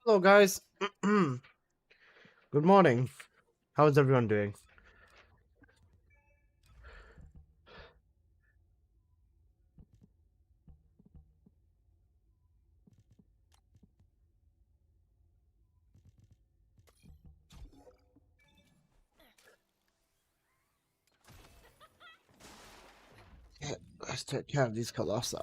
Hello, guys. Good morning. How's everyone doing? Yeah, let's take care of these colossi.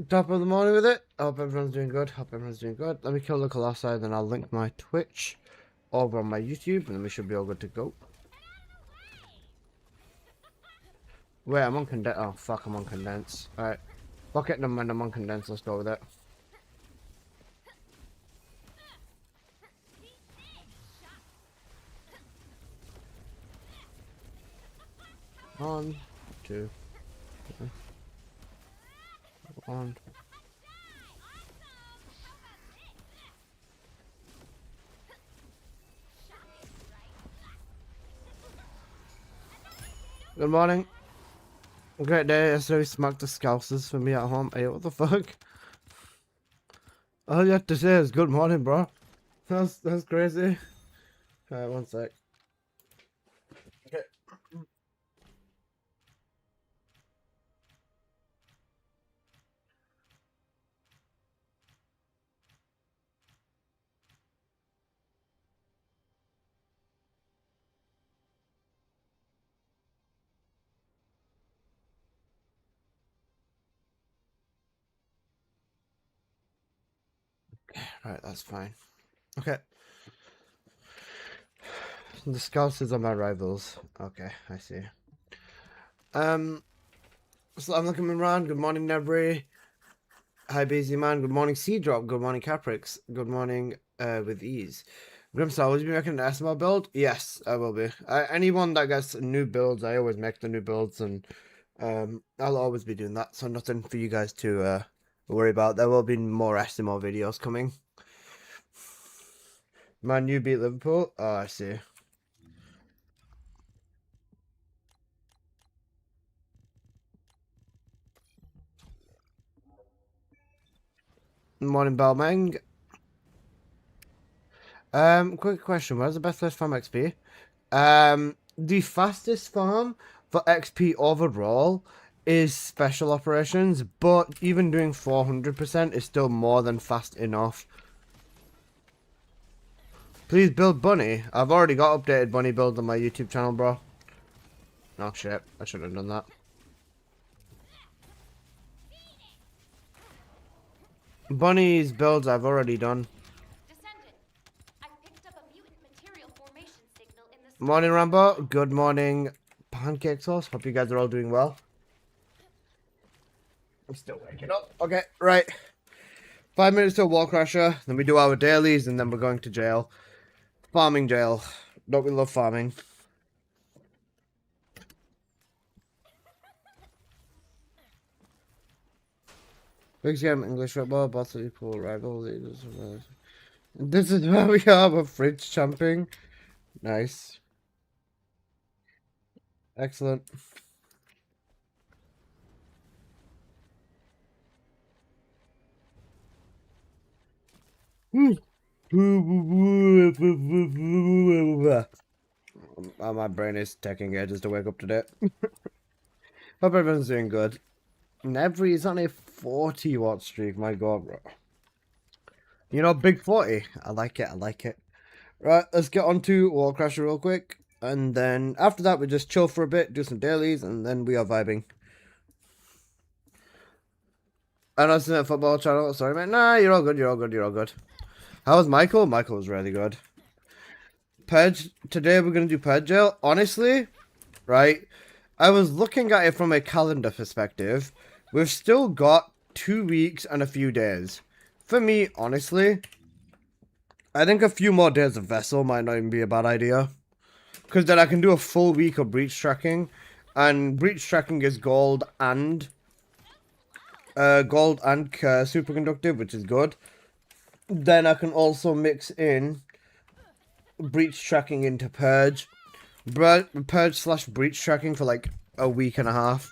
Top of the morning with it. Hope everyone's doing good. Hope everyone's doing good. Let me kill the colossi, then I'll link my Twitch over on my YouTube, and then we should be all good to go. Wait, I'm on condense. Oh, fuck, I'm on condense. Alright. Fuck it, never mind, I'm on condense. Let's go with it. One, two, three, one. Good morning. Great day. Yesterday we smacked the scousers for me at home. Hey, what the fuck? All you have to say is good morning, bro. That's crazy. Alright, one sec. Okay. Right, that's fine. Okay. The Scousers are my rivals. Okay, I see. So I'm looking around. Good morning, Nebri. Hi, Busy Man. Good morning, Sea Drop. Good morning, Caprix. Good morning, with ease. Grimstar, will you be making an SML build? Yes, I will be. Anyone that gets new builds, I always make the new builds, and I'll always be doing that. So nothing for you guys to worry about. There will be more SML videos coming. Man U beat Liverpool. Oh, I see. Morning, Balmeng. Quick question. Where's the best place to farm XP? The fastest farm for XP overall is special operations, but even doing 400% is still more than fast enough. Please build Bunny. I've already got updated Bunny builds on my YouTube channel, bro. Oh shit, I should have done that. Bunny's builds I've already done. Morning, Rambo. Good morning, Pancake Sauce. Hope you guys are all doing well. I'm still waking up. Okay, right. 5 minutes to a wall crusher, then we do our dailies, and then we're going to jail. Farming jail. Don't we love farming? Big game English football, battle equal rival leaders. This is where we are, a fridge champing. Nice. Excellent. My brain is taking ages to wake up today. Hope everyone's doing good. Nebri is on a 40 watt streak, my god, bro. You know, big 40. I like it, I like it. Right, let's get on to Wall Crasher real quick. And then after that, we just chill for a bit, do some dailies, and then we are vibing. I know it's a football channel. Sorry, man. Nah, you're all good, you're all good, you're all good. How was Michael? Michael was really good. Purge. Today we're going to do Purge Jail. Honestly, right, I was looking at it from a calendar perspective. We've still got 2 weeks and a few days. For me, honestly, I think a few more days of Vessel might not even be a bad idea. Because then I can do a full week of breach tracking. And breach tracking is gold and superconductive, which is good. Then I can also mix in breach tracking into purge. Purge/breach tracking for like a week and a half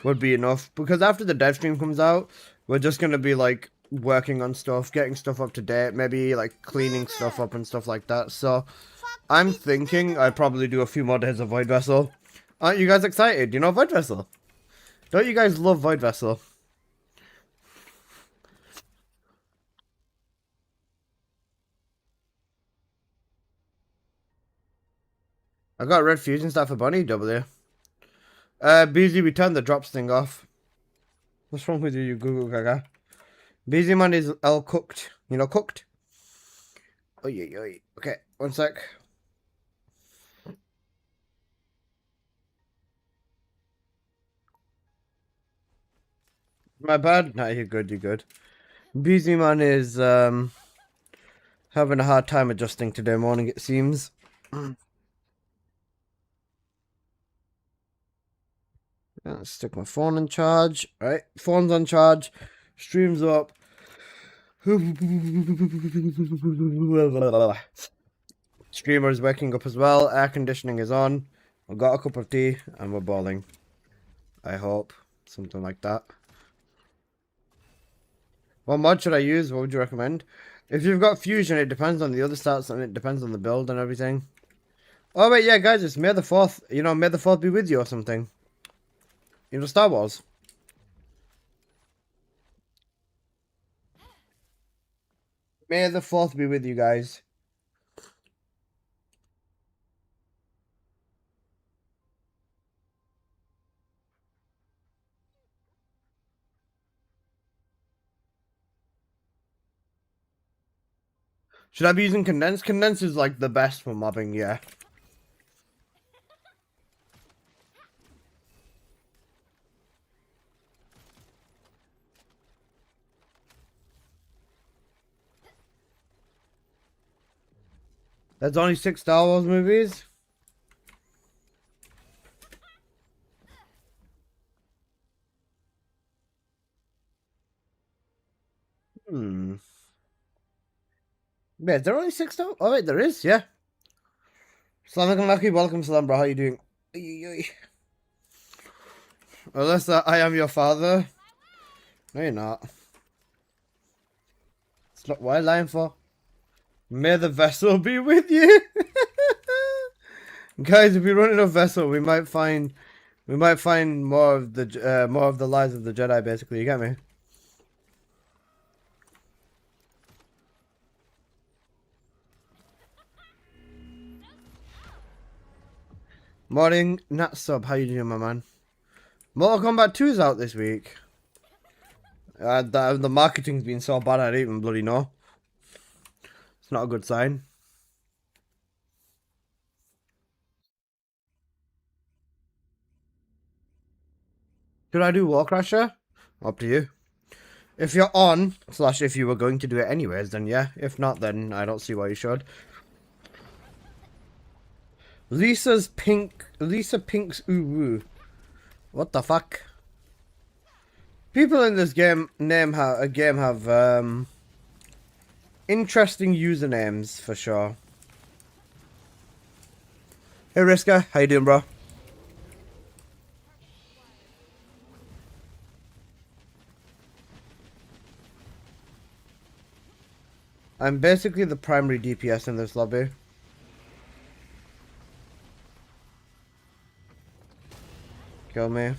would be enough, because after the dev stream comes out, we're just gonna be like working on stuff, getting stuff up to date, maybe like cleaning stuff up and stuff like that. So I'm thinking I'd probably do a few more days of Void Vessel. Aren't you guys excited? You know Void Vessel? Don't you guys love Void Vessel? I got a red fusion star for Bunny, W. BZ, we turned the drops thing off. What's wrong with you, you Google Gaga? BZ man is all cooked. You know, cooked? Oh, yeah. Okay, one sec. My bad? Nah, you're good, you're good. BZ man is, having a hard time adjusting today morning, it seems. Let's stick my phone in charge. Alright, phone's on charge. Stream's up. Streamer's waking up as well. Air conditioning is on. I've got a cup of tea and we're balling. I hope. Something like that. What mod should I use? What would you recommend? If you've got fusion, it depends on the other stats and it depends on the build and everything. Oh wait, yeah guys, it's May the 4th. You know, May the 4th be with you or something. You know, Star Wars. May the 4th be with you guys. Should I be using condense? Condense is like the best for mobbing, yeah. There's only 6 Star Wars movies. Wait, there are only 6 Star Wars? Oh wait, there is, yeah. Assalamualaikum Lucky, welcome salam bro, how you doing? Unless I am your father. No you're not. It's not what I'm lying for. May the vessel be with you. Guys, if we run a vessel, we might find more of the lives of the Jedi. Basically, you get me? Morning, Nat Sub. How you doing, my man? Mortal Kombat 2 is out this week. The marketing's been so bad, I don't even bloody know. It's not a good sign. Should I do War Crasher? Up to you. If you're on, / if you were going to do it anyways, then yeah. If not, then I don't see why you should. Lisa Pink's Uwu. What the fuck? People in this game have interesting usernames for sure. Hey Riska, how you doing, bro? I'm basically the primary DPS in this lobby. Kill me.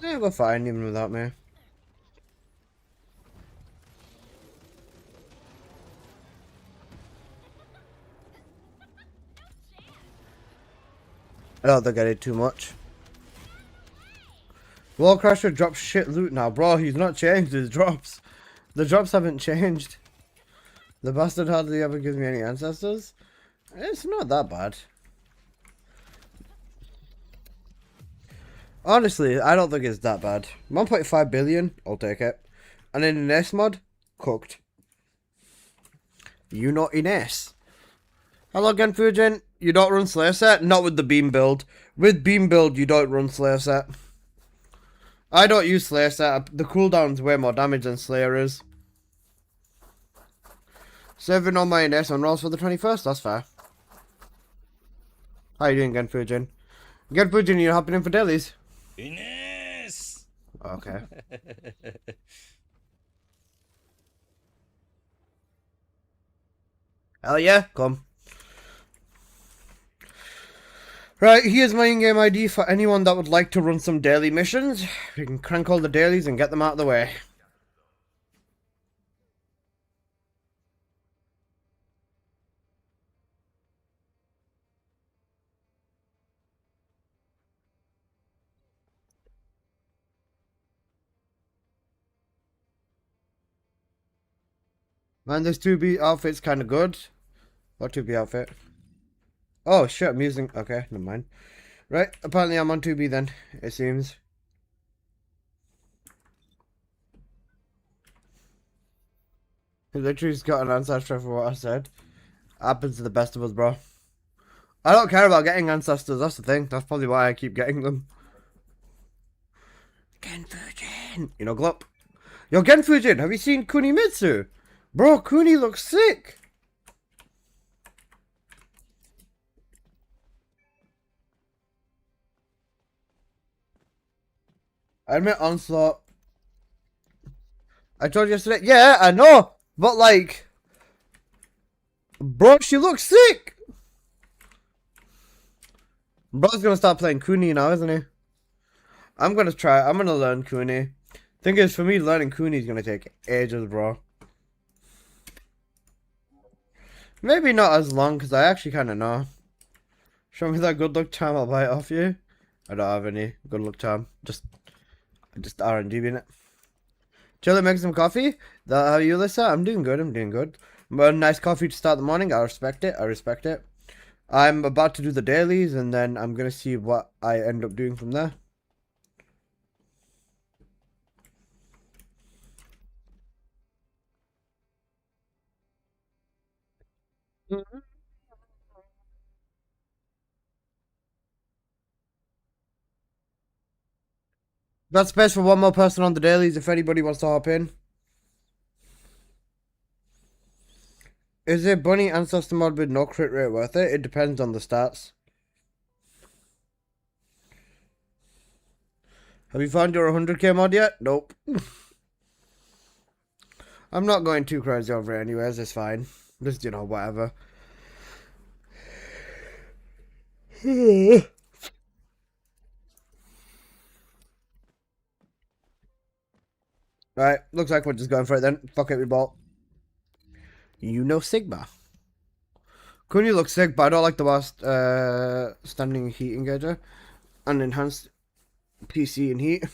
Yeah, go fine even without me. I don't think I did too much. Wall Crusher drops shit loot now. Bro, he's not changed his drops. The drops haven't changed. The bastard hardly ever gives me any ancestors. It's not that bad. Honestly, I don't think it's that bad. 1.5 billion, I'll take it. And in Ines mod, cooked. You not Ines. Hello again, Fujin. You don't run Slayer set? Not with the beam build. With beam build, you don't run Slayer set. I don't use Slayer set. The cooldown's way more damage than Slayer is. Serving on mayonnaise on rolls for the 21st. That's fair. How you doing, Genfujin? Genfujin, you hopping in for dailies? Ines! Okay. Hell yeah, come. Right, here's my in-game ID for anyone that would like to run some daily missions. We can crank all the dailies and get them out of the way. Man, this 2B outfit's kind of good. What 2B outfit? Oh shit, I'm using... Okay, never mind. Right, apparently I'm on 2B then, it seems. He literally just got an ancestor for what I said. Happens to the best of us, bro. I don't care about getting ancestors, that's the thing. That's probably why I keep getting them. Genfujin! You know, Glop. Yo, Genfujin, have you seen Kunimitsu? Bro, Kuni looks sick! I admit Onslaught. I told you yesterday. Yeah, I know. But like, bro, she looks sick. Bro's gonna start playing Kuni now, isn't he? I'm gonna try. I'm gonna learn Kuni. Thing is, for me, learning Kuni is gonna take ages, bro. Maybe not as long, because I actually kind of know. Show me that good luck charm, I'll buy it off you. I don't have any good luck charm. Just R&D in it. Chill and make some coffee. That how you, Lisa? I'm doing good. I'm doing good. But nice coffee to start the morning. I respect it. I respect it. I'm about to do the dailies, and then I'm gonna see what I end up doing from there. Got space for one more person on the dailies if anybody wants to hop in. Is it bunny ancestor mod with no crit rate worth it? It depends on the stats. Have you found your 100k mod yet? Nope. I'm not going too crazy over it anyways, it's fine. Just, you know, whatever. Right, looks like we're just going for it then. Fuck it, we bought. You know Sigma. Kuni looks sick, but I don't like the last standing heat engager. And enhanced PC in heat.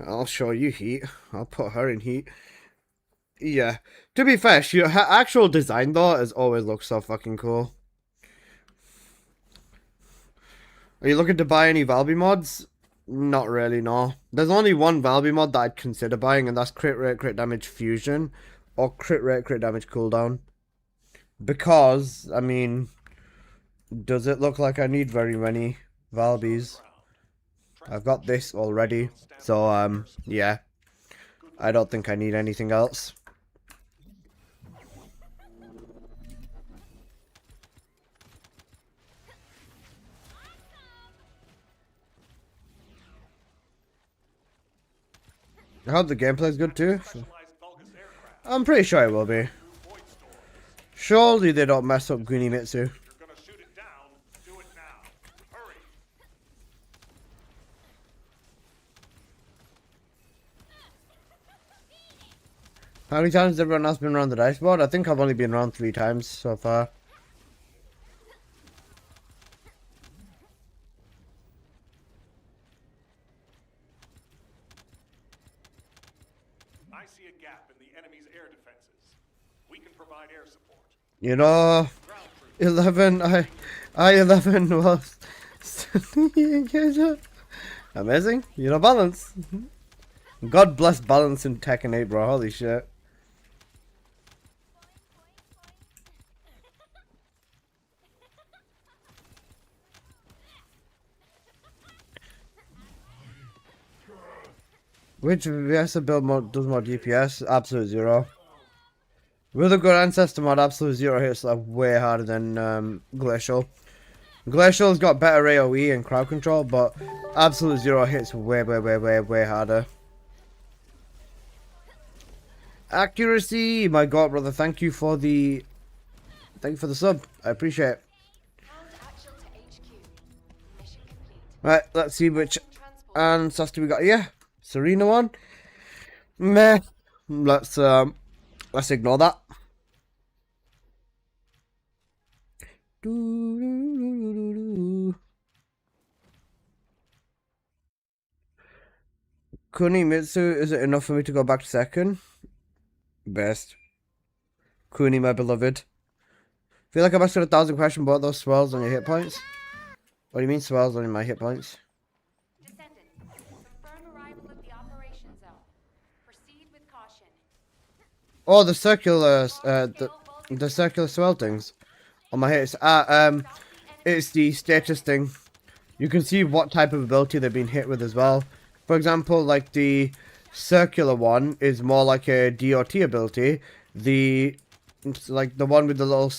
I'll show you heat. I'll put her in heat. Yeah. To be fair, her actual design though has always looked so fucking cool. Are you looking to buy any Valby mods? Not really, no. There's only one Valby mod that I'd consider buying, and that's crit rate, crit damage fusion, or crit rate, crit damage cooldown. Because, I mean, does it look like I need very many Valbys? I've got this already, so, yeah. I don't think I need anything else. I hope the gameplay's good too. I'm pretty sure it will be. Surely they don't mess up Kunimitsu. How many times has everyone else been around the dice board? I think I've only been around 3 times so far. I see a gap in the enemy's air defenses. We can provide air support. You know, 11, I 11 was amazing. You know, balance. God bless balance in Tekken 8, bro. Holy shit. Which VS build mod does more DPS? Absolute zero. With a good ancestor mod, absolute zero hits like way harder than Glacial. Glacial's got better AoE and crowd control, but absolute zero hits way harder. Accuracy, my god, brother. Thank you for the sub. I appreciate it. Right, let's see which ancestor we got here. Serena one. Meh. Let's ignore that. Kunimitsu, is it enough for me to go back to second? Best. Kuni, my beloved. Feel like I'm asking 1,000 questions about those swells on your hit points. What do you mean swells on my hit points? Descendants, confirm arrival at the operation zone. Proceed with caution. Oh, the circular, the circular swell things on my hits. It's the status thing. You can see what type of ability they've been hit with as well. For example, like the circular one is more like a DOT ability. The one with the little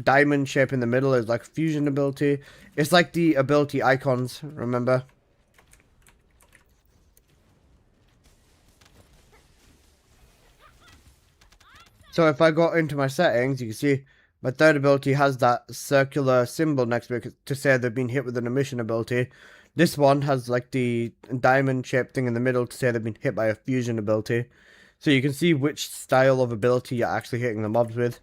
diamond shape in the middle is like fusion ability. It's like the ability icons, remember? So if I go into my settings, you can see my third ability has that circular symbol next to it to say they've been hit with an emission ability. This one has like the diamond shaped thing in the middle to say they've been hit by a fusion ability. So you can see which style of ability you're actually hitting the mobs with.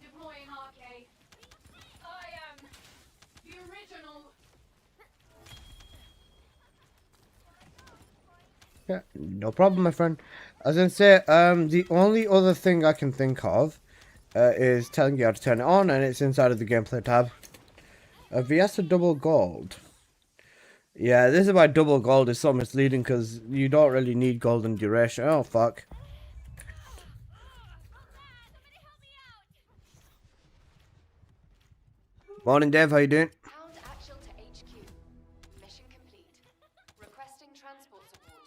Deploying RK. I am the original. Yeah, no problem, my friend. As I say, the only other thing I can think of is telling you how to turn it on, and it's inside of the gameplay tab. VS a double gold. Yeah, this is why double gold is so misleading, because you don't really need golden duration. Oh, fuck. Morning, Dave. How you doing? Hound actual to HQ. Mission complete. Requesting transport support.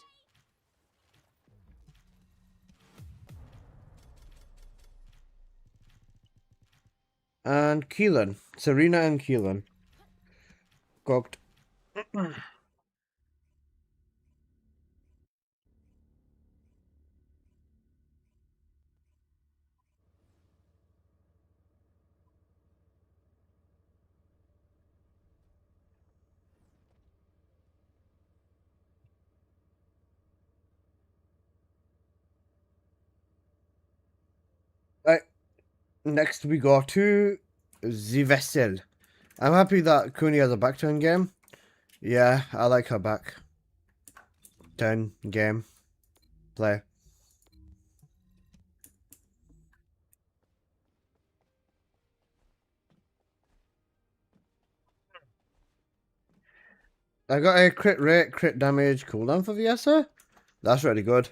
And Keelan. Serena and Keelan. Cooked. Right. Next we go to the Vessel. I'm happy that Kuni has a back turn game. Yeah, I like her back turn game. Play. I got a crit rate, crit damage cooldown for Viesa. That's really good.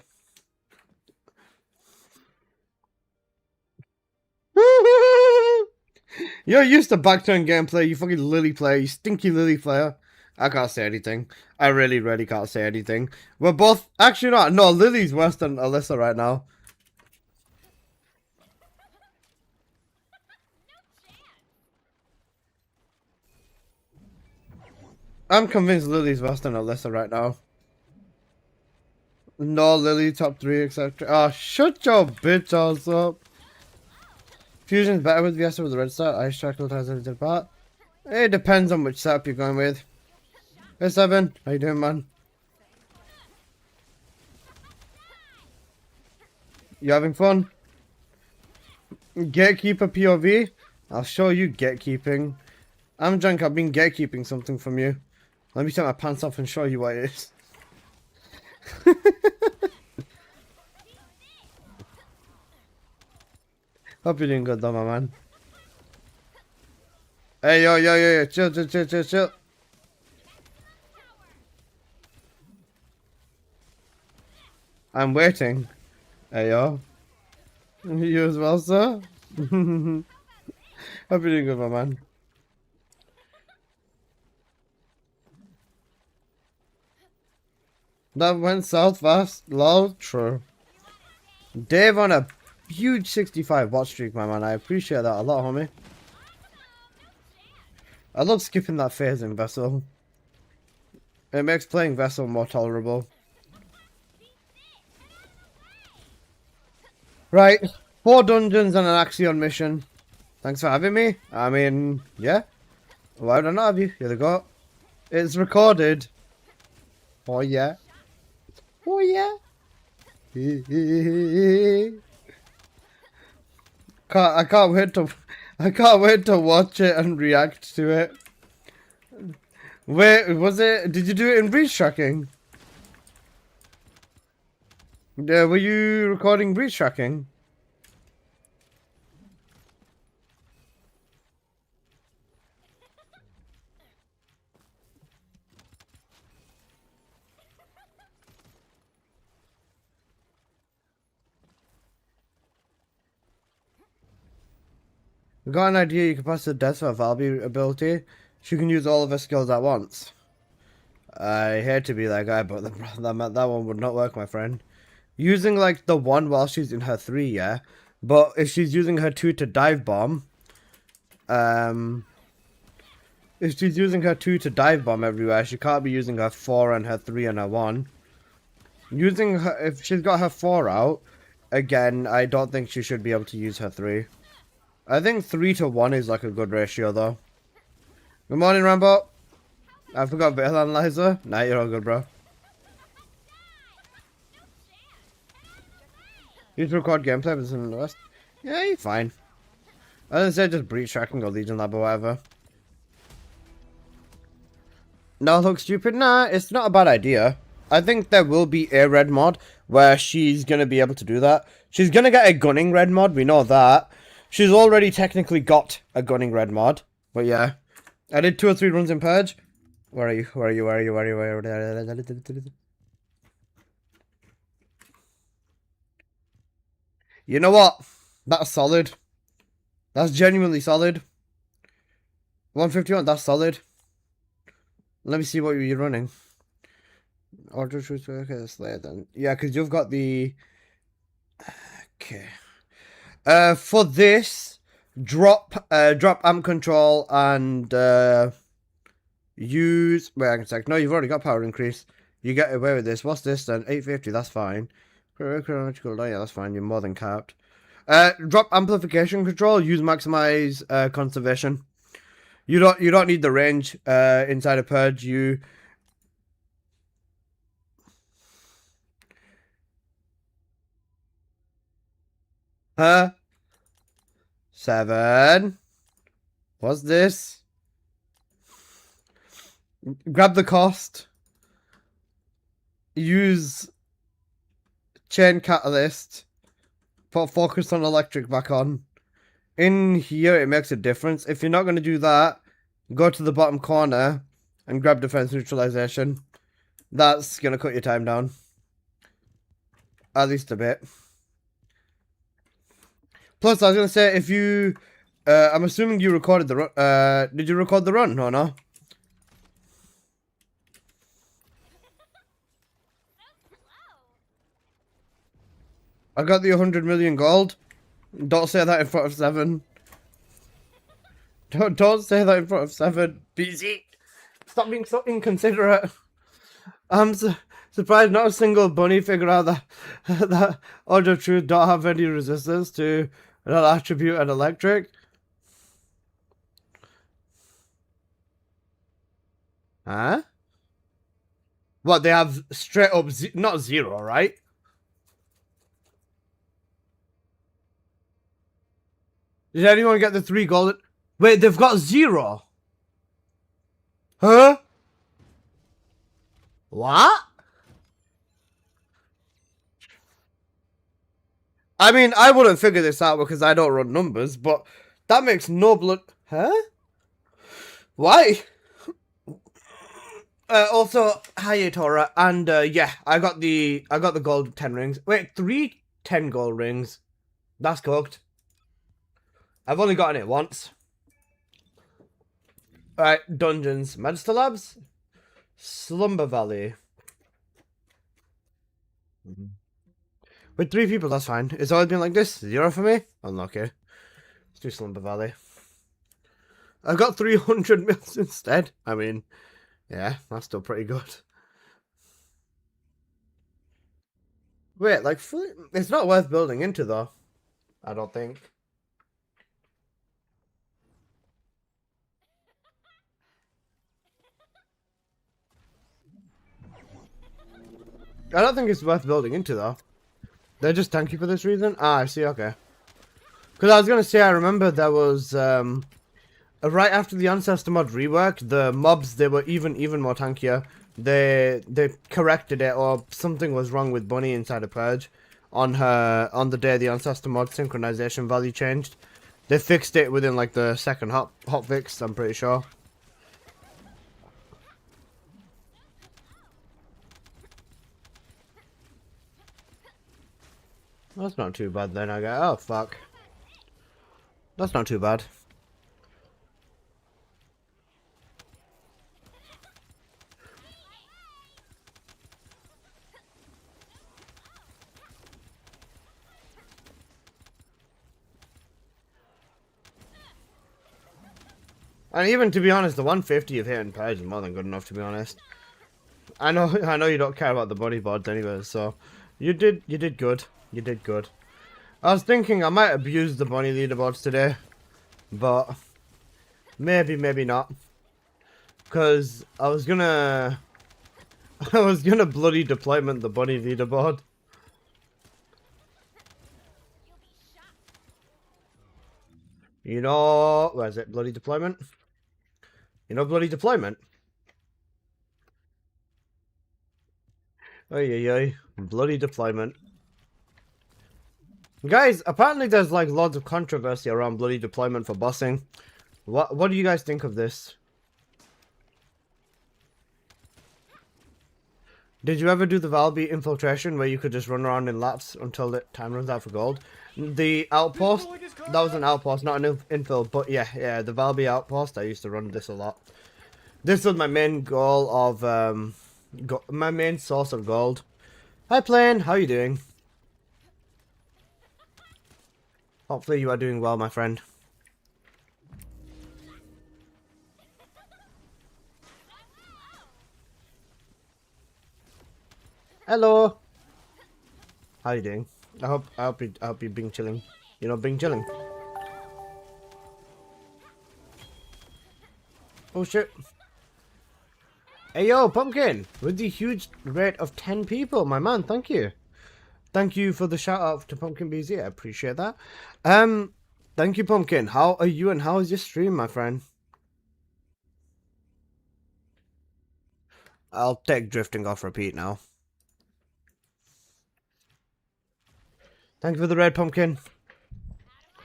You're used to back turn gameplay, you fucking Lily player, you stinky Lily player. I can't say anything. I really can't say anything. We're both actually not. No, Lily's worse than Alyssa right now. I'm convinced Lily's worse than Alyssa right now. No, Lily top 3, etc. Oh, shut your bitch ass up. Fusion's better with VS with the red start. Ice Shackle has a different part. It depends on which setup you're going with. Hey, Seven. How you doing, man? You having fun? Gatekeeper POV? I'll show you gatekeeping. I'm drunk. I've been gatekeeping something from you. Let me take my pants off and show you what it is. Hope you're doing good though, my man. Hey, yo. Chill. 。 . 。 . 。 . 。 . 。 . . . . . . . . . . . . . . . . . . . . . . 。 。 。 。 . 。 。 。 。 。 . 。 。 . 。 。 Chill. I'm waiting. Hey, yo. You as well, sir? Hope you're doing good, my man. That went south fast. Lol, true. Dave on a huge 65 watch streak, my man. I appreciate that a lot, homie. I love skipping that phase in Vessel. It makes playing Vessel more tolerable. Right, 4 dungeons and an Axion mission. Thanks for having me. I mean, yeah. Why would I not have you? You're the goat. It's recorded. Oh yeah. Oh yeah. I can't wait to watch it and react to it. Wait, did you do it in breach tracking? Yeah, were you recording breach tracking? Got an idea you can pass the death for Valby ability. She can use all of her skills at once. I hate to be that guy, but that one would not work, my friend. Using like the 1 while she's in her 3, yeah. But if she's using her 2 to dive bomb, if she's using her 2 to dive bomb everywhere, she can't be using her 4 and her 3 and her 1. Using her, if she's got her 4 out, again, I don't think she should be able to use her 3. I think 3 to 1 is like a good ratio though. Good morning, Rambo. I forgot Bail Analyzer. Nah, you're all good, bro. You to record gameplay, but in the rest. Yeah, you're fine. I didn't say just breach tracking or Legion Lab or whatever. No, look stupid. Nah, it's not a bad idea. I think there will be a red mod where she's gonna be able to do that. She's gonna get a gunning red mod, we know that. She's already technically got a gunning red mod. But yeah. I did 2 or 3 runs in Purge. Where are you? Where are you? Where are you? Where are you? Where are you? You know what? That's solid. That's genuinely solid. 151, that's solid. Let me see what you're running. Order truth, okay, that's there then. Yeah, because you've got the... Okay. For this, drop amp control and use... Wait a sec. No, you've already got power increase. You get away with this. What's this then? 850, that's fine. Chronological, yeah, that's fine. You're more than capped. Drop amplification control. Use maximize conservation. You don't need the range inside a purge. You huh? 7. What's this? Grab the cost. Use chain catalyst. Put focus on electric back on. In here, it makes a difference. If you're not going to do that, go to the bottom corner and grab defense neutralization. That's going to cut your time down. At least a bit. Plus, I was going to say, if you... I'm assuming you recorded the run. Did you record the run or no? I got the 100 million gold. Don't say that in front of 7. Don't say that in front of 7. BZ. Stop being so inconsiderate. I'm surprised not a single bunny figured out that Order of Truth don't have any resistance to an attribute and electric. Huh? What, they have straight up not 0, right? Did anyone get the 3 golden? Wait, they've got 0. Huh? What? I mean, I wouldn't figure this out because I don't run numbers, but that makes no blood. Huh? Why? Also, hi Tora, and yeah, I got the gold 10 rings. Wait, 3 10 gold rings. That's cooked. I've only gotten it once. Alright, dungeons. Magister Labs? Slumber Valley. With 3 people, that's fine. It's always been like this. 0 for me? Unlucky. Let's do Slumber Valley. I got 300 mils instead. I mean, yeah, that's still pretty good. Wait, like, it's not worth building into, though. I don't think. I don't think it's worth building into, though. They're just tanky for this reason? Ah, I see, okay. Because I was going to say, I remember there was, right after the Ancestor mod rework, the mobs, they were even more tankier. They corrected it, or something was wrong with Bunny inside of Purge on the day the Ancestor mod synchronization value changed. They fixed it within, like, the second hot fix, I'm pretty sure. That's not too bad then, I guess. Oh, fuck. That's not too bad. And even, to be honest, the 150 of hitting Purge is more than good enough, to be honest. I know you don't care about the body boards anyway, so you did good. You did good. I was thinking I might abuse the bunny leaderboards today, but maybe not. Cause I was gonna bloody deployment the bunny leaderboard. You know, where is it? Bloody deployment? You know bloody deployment? Oi, bloody deployment. Guys, apparently there's like lots of controversy around bloody deployment for bossing. What do you guys think of this? Did you ever do the Valby infiltration where you could just run around in laps until the time runs out for gold? The outpost, that was an outpost, not an infill, but yeah, the Valby outpost, I used to run this a lot. This was my main goal of, my main source of gold. Hi Plane, how are you doing? Hopefully you are doing well, my friend. Hello. How are you doing? I hope you been chilling. You know, been chilling. Oh shit. Hey yo, Pumpkin! With the huge rate of 10 people, my man, thank you. Thank you for the shout out to Pumpkin BZ, I appreciate that. Thank you, Pumpkin. How are you and how is your stream, my friend? I'll take drifting off repeat now. Thank you for the red, Pumpkin. I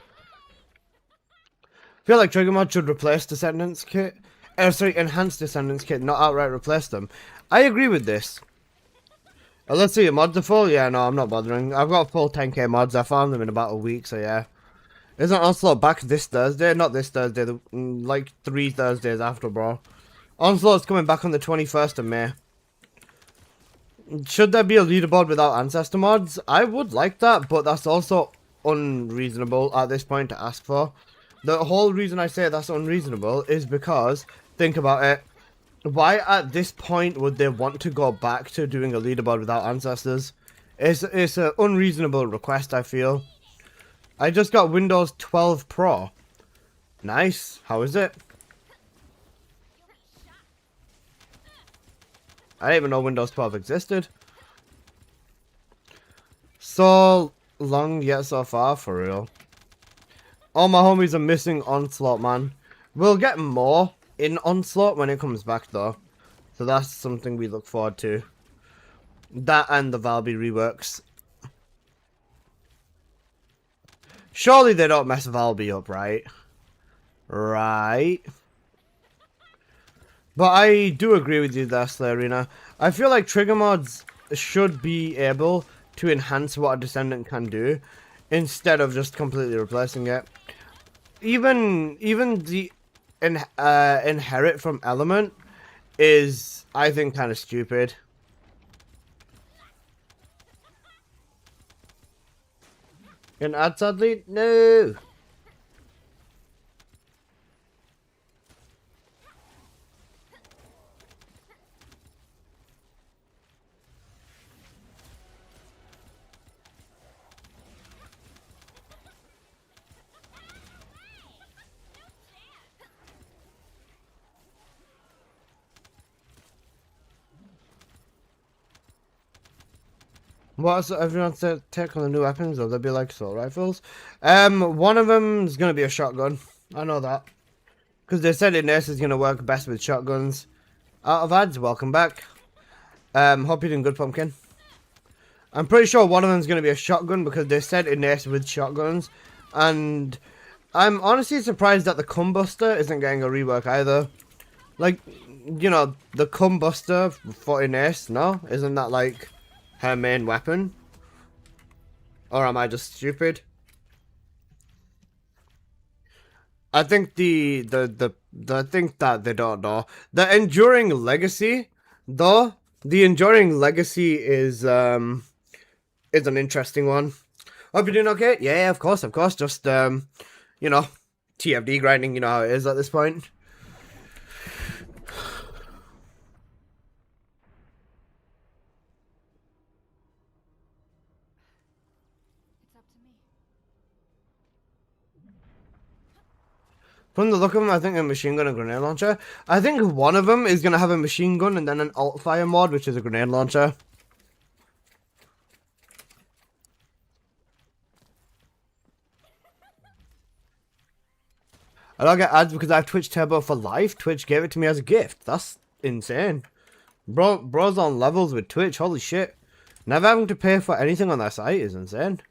feel like Trigger Mod should replace Descendants Kit. Sorry, enhance Descendants Kit, not outright replace them. I agree with this. Let's see, your mods are full? Yeah, no, I'm not bothering. I've got full 10k mods. I found them in about a week, so yeah. Isn't Onslaught back this Thursday? Not this Thursday, like 3 Thursdays after, bro. Onslaught's coming back on the 21st of May. Should there be a leaderboard without Ancestor mods? I would like that, but that's also unreasonable at this point to ask for. The whole reason I say that's unreasonable is because, think about it, why at this point would they want to go back to doing a leaderboard without Ancestors? It's an unreasonable request, I feel. I just got Windows 12 Pro. Nice. How is it? I didn't even know Windows 12 existed. So long yet so far, for real. All my homies are missing Onslaught, man. We'll get more in Onslaught when it comes back, though. So that's something we look forward to. That and the Valby reworks. Surely they don't mess Valby up, right? Right. But I do agree with you there, Slayerina. I feel like trigger mods should be able to enhance what a Descendant can do, instead of just completely replacing it. Even the inherit from element is, I think, kind of stupid. Can add sadly? No. What's everyone's take on the new weapons? Will they be like assault rifles? One of them's gonna be a shotgun. I know that. Because they said Inés is gonna work best with shotguns. Out of ads, welcome back. Hope you're doing good, Pumpkin. I'm pretty sure one of them's gonna be a shotgun because they said Inés with shotguns. And I'm honestly surprised that the Cumbuster isn't getting a rework either. Like, you know, the Cumbuster for Inés, no? Isn't that like her main weapon? Or am I just stupid? I think the thing that they don't know, the enduring legacy, though, the enduring legacy is an interesting one. Hope you're doing okay. Yeah, of course. Just you know, TFD grinding. You know how it is at this point. It's up to me. From the look of them, I think a machine gun and grenade launcher. I think one of them is gonna have a machine gun and then an alt fire mod, which is a grenade launcher. I don't get ads because I have Twitch Turbo for life. Twitch gave it to me as a gift. That's insane. Bro's on levels with Twitch. Holy shit. Never having to pay for anything on their site is insane.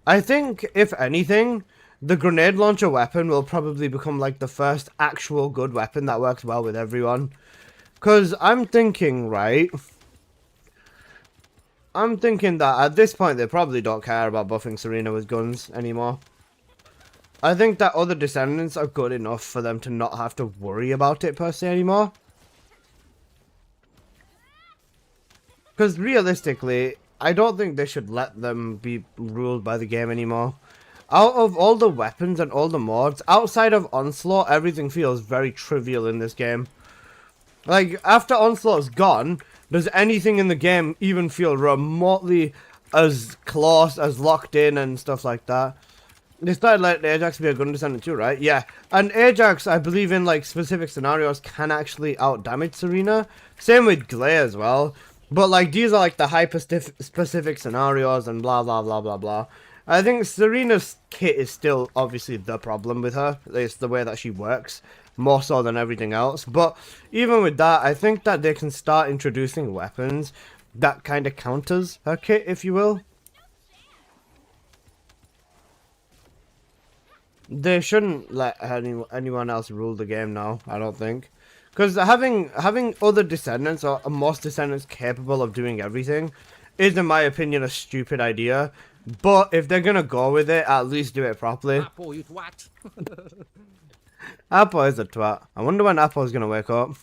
I think, if anything, the grenade launcher weapon will probably become like the first actual good weapon that works well with everyone. Because I'm thinking, right? I'm thinking that at this point they probably don't care about buffing Serena with guns anymore. I think that other Descendants are good enough for them to not have to worry about it per se anymore. Because realistically, I don't think they should let them be ruled by the game anymore. Out of all the weapons and all the mods, outside of Onslaught, everything feels very trivial in this game. Like, after Onslaught's gone, does anything in the game even feel remotely as close, as locked in and stuff like that? They started letting Ajax be a gun descendant too, right? Yeah. And Ajax, I believe in like specific scenarios, can actually out-damage Serena. Same with Glay as well. But like, these are like the hyper-specific scenarios and blah blah blah blah blah. I think Serena's kit is still obviously the problem with her. It's the way that she works, more so than everything else. But even with that, I think that they can start introducing weapons that kind of counters her kit, if you will. They shouldn't let anyone else rule the game now, I don't think. Because having other Descendants or most Descendants capable of doing everything is, in my opinion, a stupid idea. But if they're gonna go with it, at least do it properly. Apple, you twat. Apple is a twat. I wonder when Apple's gonna wake up.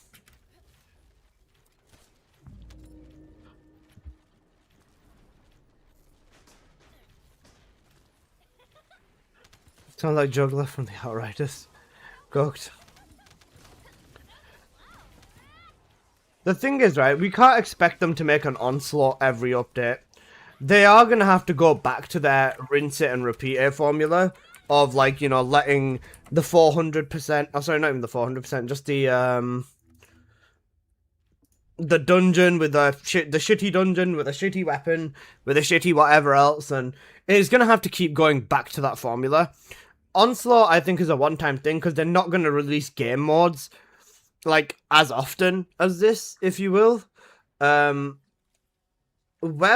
Sounds like Juggler from the Outriders. Cooked. The thing is, right, we can't expect them to make an Onslaught every update. They are going to have to go back to their rinse it and repeat it formula of, like, you know, letting the 400%, oh sorry, not even the 400%, just the dungeon with the shitty dungeon with a shitty weapon, with a shitty whatever else, and it's going to have to keep going back to that formula. Onslaught, I think, is a one-time thing because they're not going to release game modes like as often as this, if you will. Where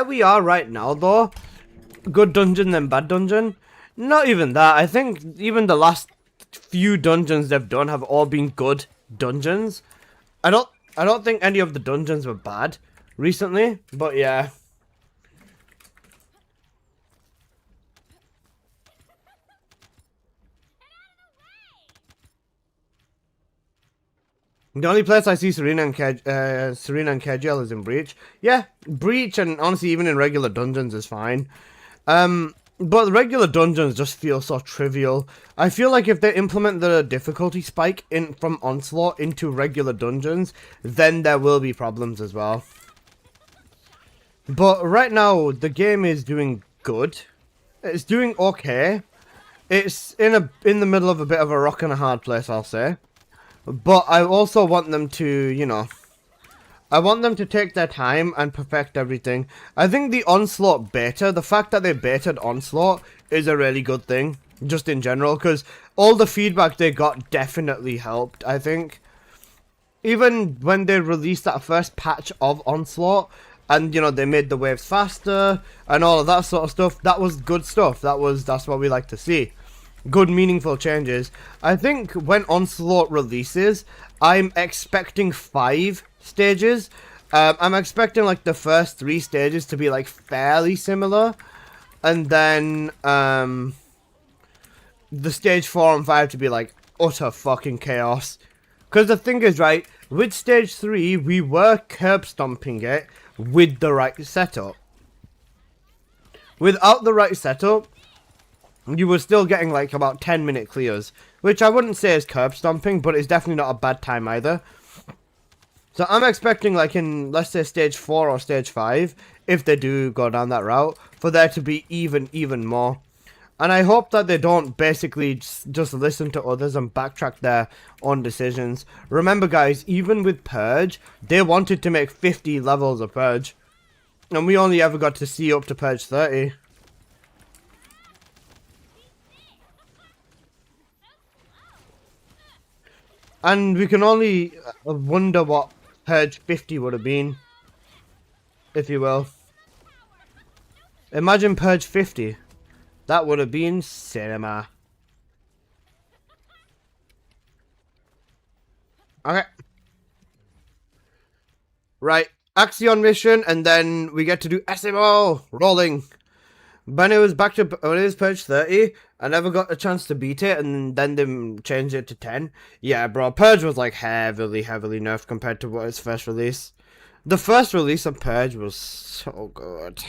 we are right now, though, good dungeon then bad dungeon. Not even that. I think even the last few dungeons they've done have all been good dungeons. I don't think any of the dungeons were bad recently, but yeah. The only place I see Serena and Kegel is in Breach. Yeah, Breach and honestly even in regular dungeons is fine. But the regular dungeons just feel so trivial. I feel like if they implement the difficulty spike from Onslaught into regular dungeons, then there will be problems as well. But right now, the game is doing good. It's doing okay. It's in the middle of a bit of a rock and a hard place, I'll say. But I also want them to, you know, I want them to take their time and perfect everything. I think the Onslaught beta, the fact that they betaed Onslaught is a really good thing, just in general, because all the feedback they got definitely helped, I think. Even when they released that first patch of Onslaught, and, you know, they made the waves faster, and all of that sort of stuff, that was good stuff. That's what we like to see. Good, meaningful changes. I think when Onslaught releases, I'm expecting 5 stages. I'm expecting like the first 3 stages to be like fairly similar, and then the stage 4 and 5 to be like utter fucking chaos. Because the thing is, right, with stage 3 we were curb stomping it with the right setup. Without the right setup, you were still getting like about 10-minute clears, which I wouldn't say is curb stomping, but it's definitely not a bad time either. So I'm expecting, like, in, let's say, stage 4 or stage 5, if they do go down that route, for there to be even more. And I hope that they don't basically just listen to others and backtrack their own decisions. Remember, guys, even with Purge, they wanted to make 50 levels of Purge. And we only ever got to see up to Purge 30. And we can only wonder what Purge 50 would have been, if you will. Imagine Purge 50. That would have been cinema. Okay. Right. Axion mission, and then we get to do SMO rolling. When it was Purge 30, I never got a chance to beat it, and then they changed it to 10. Yeah, bro, Purge was like heavily nerfed compared to what its first release. The first release of Purge was so good.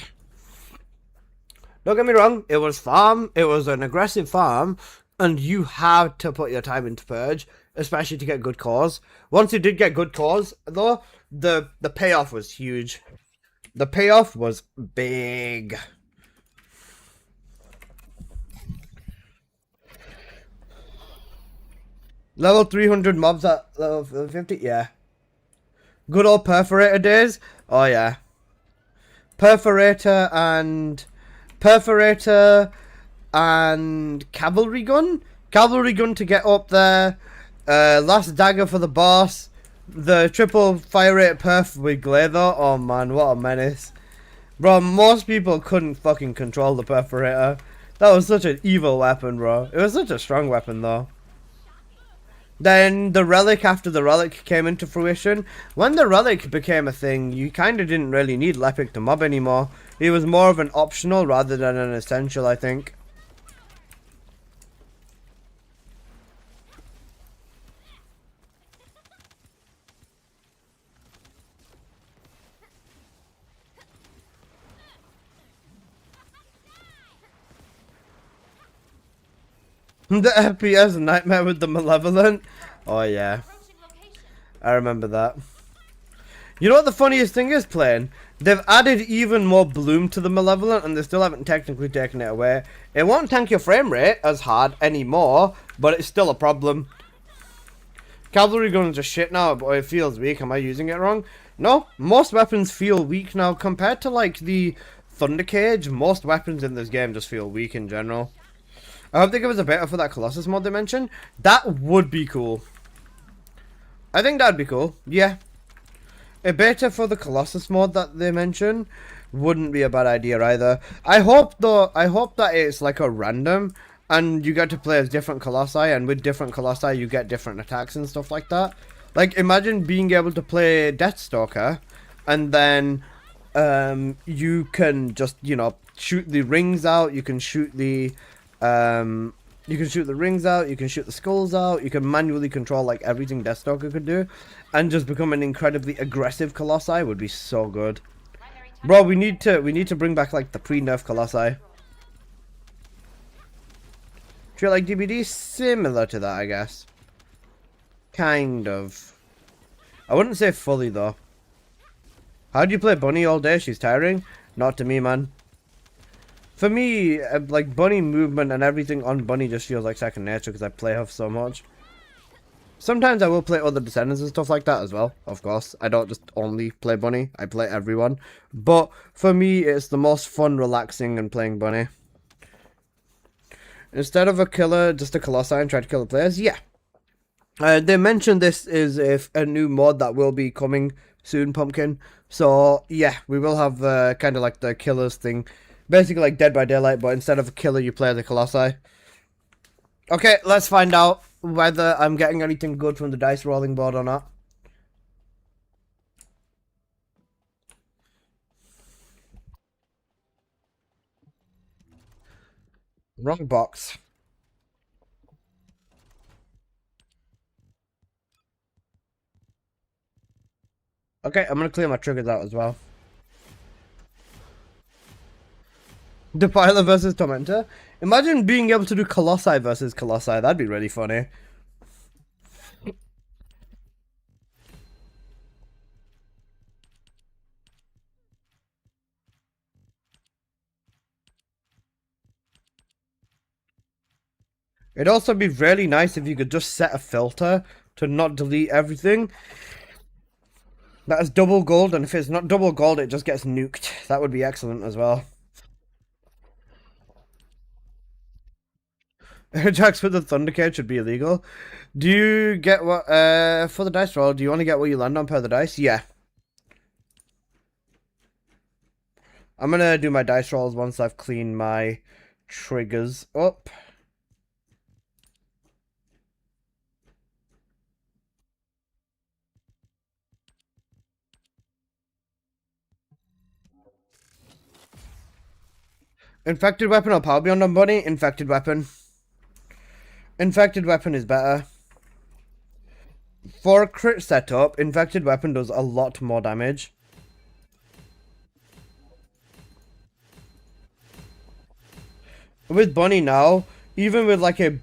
Don't get me wrong, it was farm, it was an aggressive farm, and you had to put your time into Purge, especially to get good cores. Once you did get good cores, though, the payoff was huge. The payoff was big. Level 300 mobs at level 50? Yeah. Good old Perforator days? Oh, yeah. Perforator and Cavalry Gun? Cavalry Gun to get up there. Last Dagger for the boss. The triple fire rate perf with Glazer. Oh, man, what a menace. Bro, most people couldn't fucking control the Perforator. That was such an evil weapon, bro. It was such a strong weapon, though. Then the Relic, after the Relic came into fruition, when the Relic became a thing, you kind of didn't really need Lepic to mob anymore. It was more of an optional rather than an essential, I think. The FPS nightmare with the Malevolent. Oh yeah, I remember that. You know what the funniest thing is, playing? They've added even more bloom to the Malevolent and they still haven't technically taken it away. It won't tank your frame rate as hard anymore, but it's still a problem. Cavalry guns are shit now, but it feels weak. Am I using it wrong? No, most weapons feel weak now. Compared to like the Thunder Cage, most weapons in this game just feel weak in general. I hope they give us a beta for that Colossus mod they mentioned. That would be cool. I think that'd be cool. Yeah. A beta for the Colossus mod that they mentioned wouldn't be a bad idea either. I hope that it's like a random and you get to play as different Colossi, and with different Colossi you get different attacks and stuff like that. Like, imagine being able to play Deathstalker and then you can just, you know, shoot the rings out, you can shoot the rings out, you can shoot the skulls out, you can manually control like everything Deathstalker could do, and just become an incredibly aggressive Colossi would be so good. Bro, we need to bring back like the pre-nerf Colossi. Treat like DBD, similar to that, I guess. Kind of. I wouldn't say fully though. How do you play Bunny all day? She's tiring? Not to me, man. For me, like, Bunny movement and everything on Bunny just feels like second nature because I play her so much. Sometimes I will play other descendants and stuff like that as well, of course. I don't just only play Bunny, I play everyone. But for me, it's the most fun, relaxing, and playing Bunny. Instead of a killer, just a Colossi and try to kill the players? Yeah. They mentioned this is a new mod that will be coming soon, Pumpkin. So, yeah, we will have kind of like the killers thing. Basically like Dead by Daylight, but instead of a killer, you play the Colossi. Okay, let's find out whether I'm getting anything good from the dice rolling board or not. Wrong box. Okay, I'm gonna clear my triggers out as well. Defiler versus Tormentor. Imagine being able to do Colossi versus Colossi. That'd be really funny. It'd also be really nice if you could just set a filter to not delete everything. That is double gold, and if it's not double gold, it just gets nuked. That would be excellent as well. Jacks with the Thundercade should be illegal. Do you get what, for the dice roll, do you want to get what you land on per the dice? Yeah. I'm gonna do my dice rolls once I've cleaned my triggers up. Infected weapon or power beyond on Bunny? Infected weapon. Infected weapon is better. For a crit setup, infected weapon does a lot more damage. With Bunny now, even with like a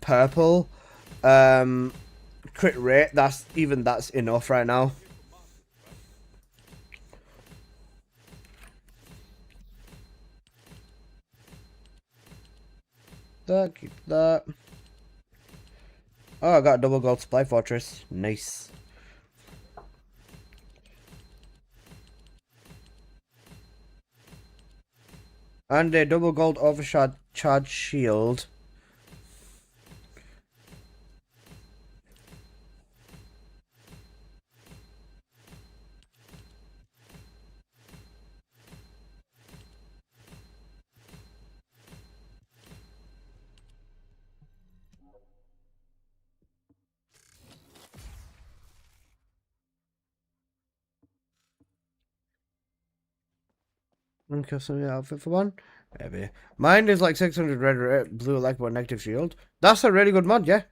purple crit rate, that's enough right now. Keep that. Oh, I got a double gold supply fortress. Nice. And a double gold overcharge shield. Custom outfit for one? Maybe. Mine is like 600 red, blue, like one negative shield. That's a really good mod, yeah.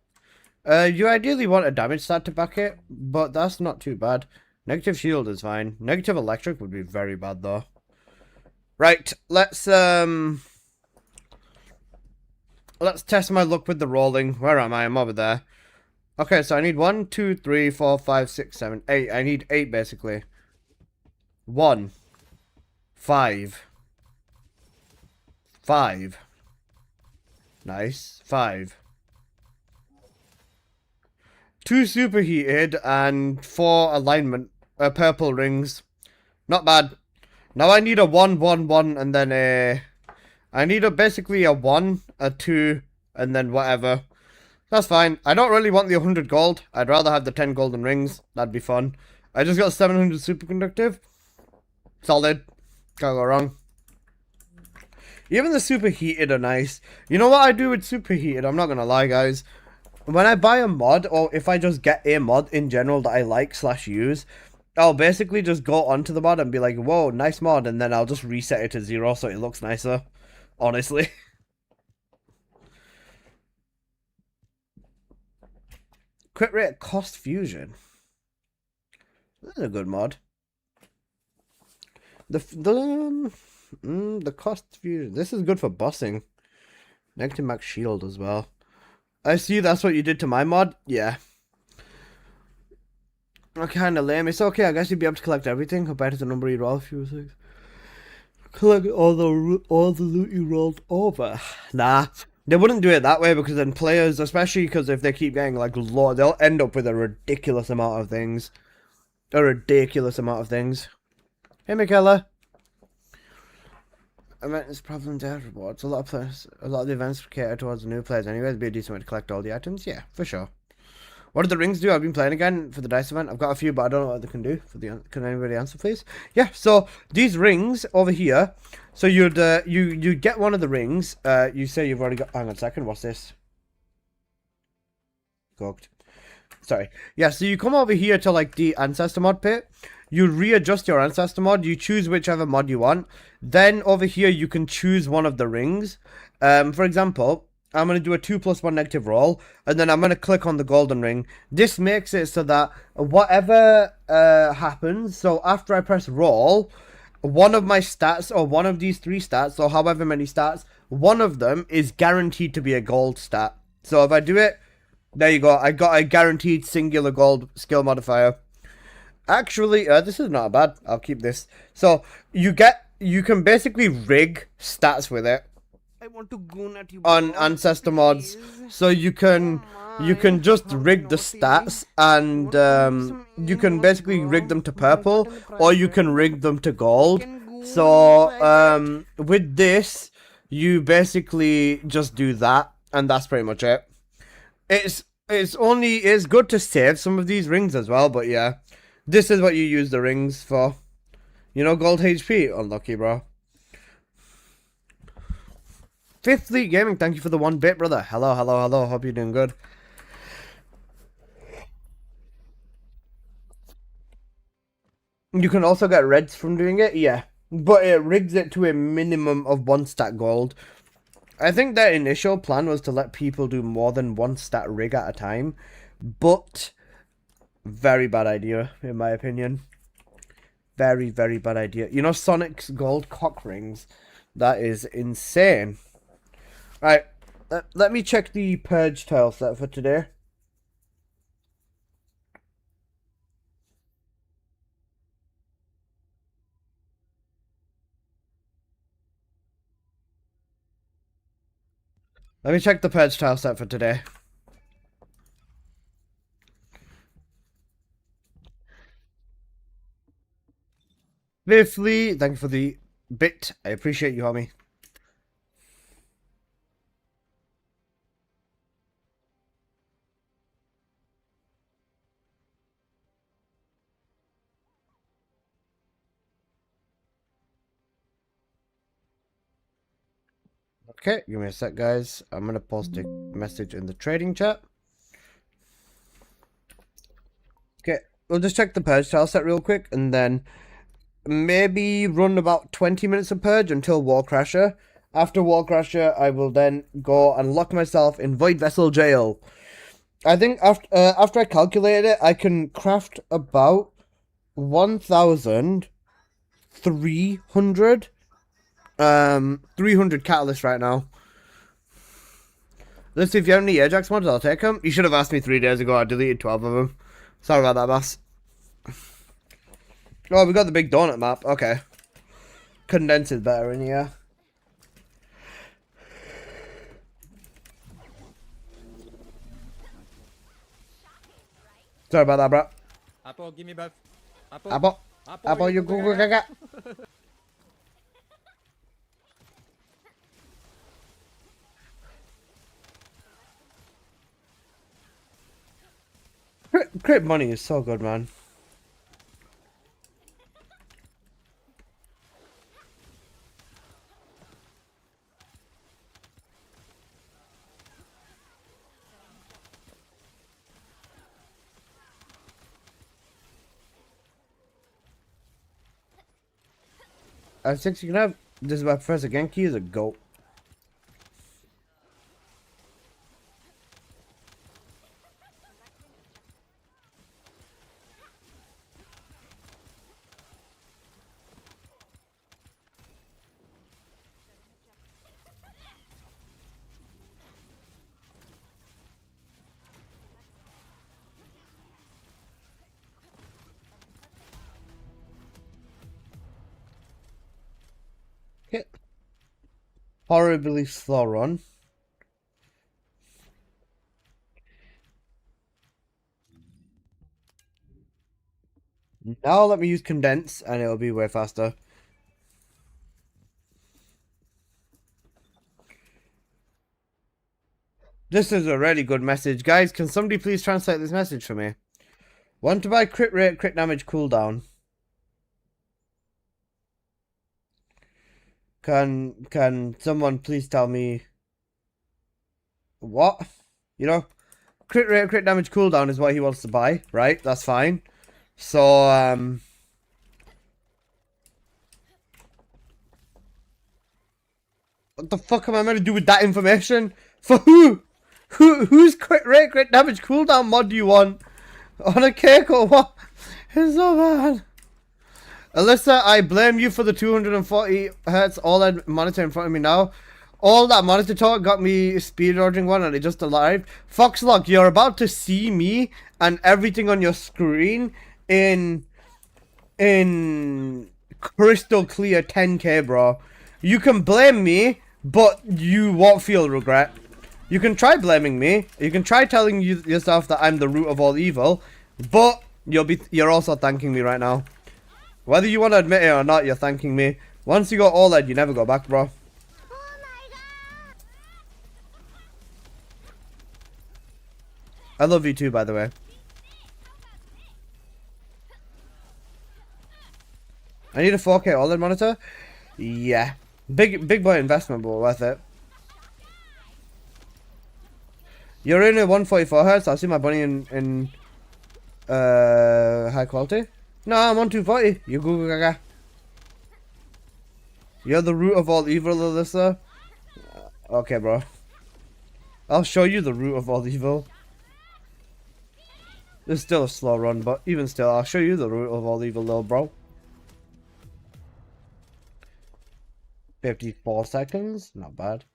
You ideally want a damage stat to back it, but that's not too bad. Negative shield is fine. Negative electric would be very bad though. Right, let's test my luck with the rolling. Where am I? I'm over there. Okay, so I need 1, 2, 3, 4, 5, 6, 7, 8. I need 8 basically. 1. 5. 5. Nice. 5. 2 superheated and 4 alignment purple rings. Not bad. Now I need a 1, 1, 1 and then I need basically a 1, a 2 and then whatever. That's fine. I don't really want the 100 gold. I'd rather have the 10 golden rings. That'd be fun. I just got 700 superconductive. Solid. Can't go wrong. Even the superheated are nice. You know what I do with superheated? I'm not gonna lie, guys. When I buy a mod, or if I just get a mod in general that I like / use, I'll basically just go onto the mod and be like, whoa, nice mod, and then I'll just reset it to 0 so it looks nicer. Honestly. Crit rate cost fusion. This is a good mod. The cost fusion. This is good for bossing. Negative max shield as well. I see that's what you did to my mod. Yeah. Kind of lame. It's okay. I guess you'd be able to collect everything compared to the number you roll. Few things. Collect all the loot you rolled over. Nah. They wouldn't do it that way because then players, especially because if they keep getting like low, they'll end up with a ridiculous amount of things. A ridiculous amount of things. Hey, Michaela. I meant it's problem there rewards. A lot of the events cater towards the new players anyway. It'd be a decent way to collect all the items. Yeah, for sure. What do the rings do? I've been playing again for the dice event. I've got a few, but I don't know what they can do. Can anybody answer, please? Yeah. So these rings over here. So you'd you get one of the rings. You say you've already got. Hang on a second. What's this? Cooked. Sorry. Yeah. So you come over here to like the ancestor mod pit. You readjust your ancestor mod. You choose whichever mod you want. Then over here you can choose one of the rings. For example, I'm going to do a 2+1 negative roll, and then I'm going to click on the golden ring. This makes it so that whatever happens, so after I press roll, one of my stats, or one of these 3 stats, or however many stats, one of them is guaranteed to be a gold stat. So if I do it, there you go. I got a guaranteed singular gold skill modifier. Actually, this is not bad. I'll keep this. So you can basically rig stats with it. I want to goon at you On ancestor mods, so you can just rig the stats, and you can basically rig them to purple, or you can rig them to gold. So with this, you basically just do that, and that's pretty much it. It's good to save some of these rings as well, but yeah, this is what you use the rings for. You know, gold HP, unlucky, bro. Fifth Fleet Gaming, thank you for the 1 bit, brother. Hello. Hope you're doing good. You can also get reds from doing it, yeah. But it rigs it to a minimum of 1 stat gold. I think their initial plan was to let people do more than 1 stat rig at a time. But, very bad idea, in my opinion. Very, very bad idea. You know Sonic's gold cock rings? That is insane. Right, let me check the purge tile set for today. Let me check the purge tile set for today. Fifthly, thank you for the bit. I appreciate you, homie. Okay, give me a sec, guys. I'm gonna post a message in the trading chat. Okay, we'll just check the purge tile set real quick, and then maybe run about 20 minutes of purge until War Crasher. After War Crasher, I will then go and lock myself in Void Vessel Jail. I think after I calculated it, I can craft about 1,300 300 catalysts right now. Let's see if you have any Ajax mods, I'll take them. You should have asked me 3 days ago, I deleted 12 of them. Sorry about that, boss. Oh, we got the big donut map, okay. Condense is better in here. Sorry about that, bro. Apple, give me both. Apple, you go gaga. Crit money is so good, man. At 6 you can have this is my Professor Genki is a goat. Okay. Horribly slow run. Now let me use condense and it'll be way faster. This is a really good message. Guys, can somebody please translate this message for me? Want to buy crit rate, crit damage cooldown. Can someone please tell me what? You know, crit rate, crit damage cooldown is what he wants to buy, right? That's fine. So, what the fuck am I meant to do with that information? For who? Whose crit rate, crit damage cooldown mod do you want? On a cake or what? It's so bad. Alyssa, I blame you for the 240 Hz OLED monitor in front of me now. All that monitor talk got me speed ordering one and it just arrived. Foxlock, you're about to see me and everything on your screen in crystal clear 10K, bro. You can blame me, but you won't feel regret. You can try blaming me. You can try telling yourself that I'm the root of all evil, but you're also thanking me right now. Whether you want to admit it or not, you're thanking me. Once you go OLED, you never go back, bro. I love you too, by the way. I need a 4K OLED monitor? Yeah. Big boy investment, but worth it. You're in a 144 Hz. I'll see my bunny in high quality. No, I'm on 240. You Google Gaga. You're the root of all evil, Alyssa. Okay, bro. I'll show you the root of all evil. It's still a slow run, but even still, I'll show you the root of all evil, little bro. 54 seconds? Not bad.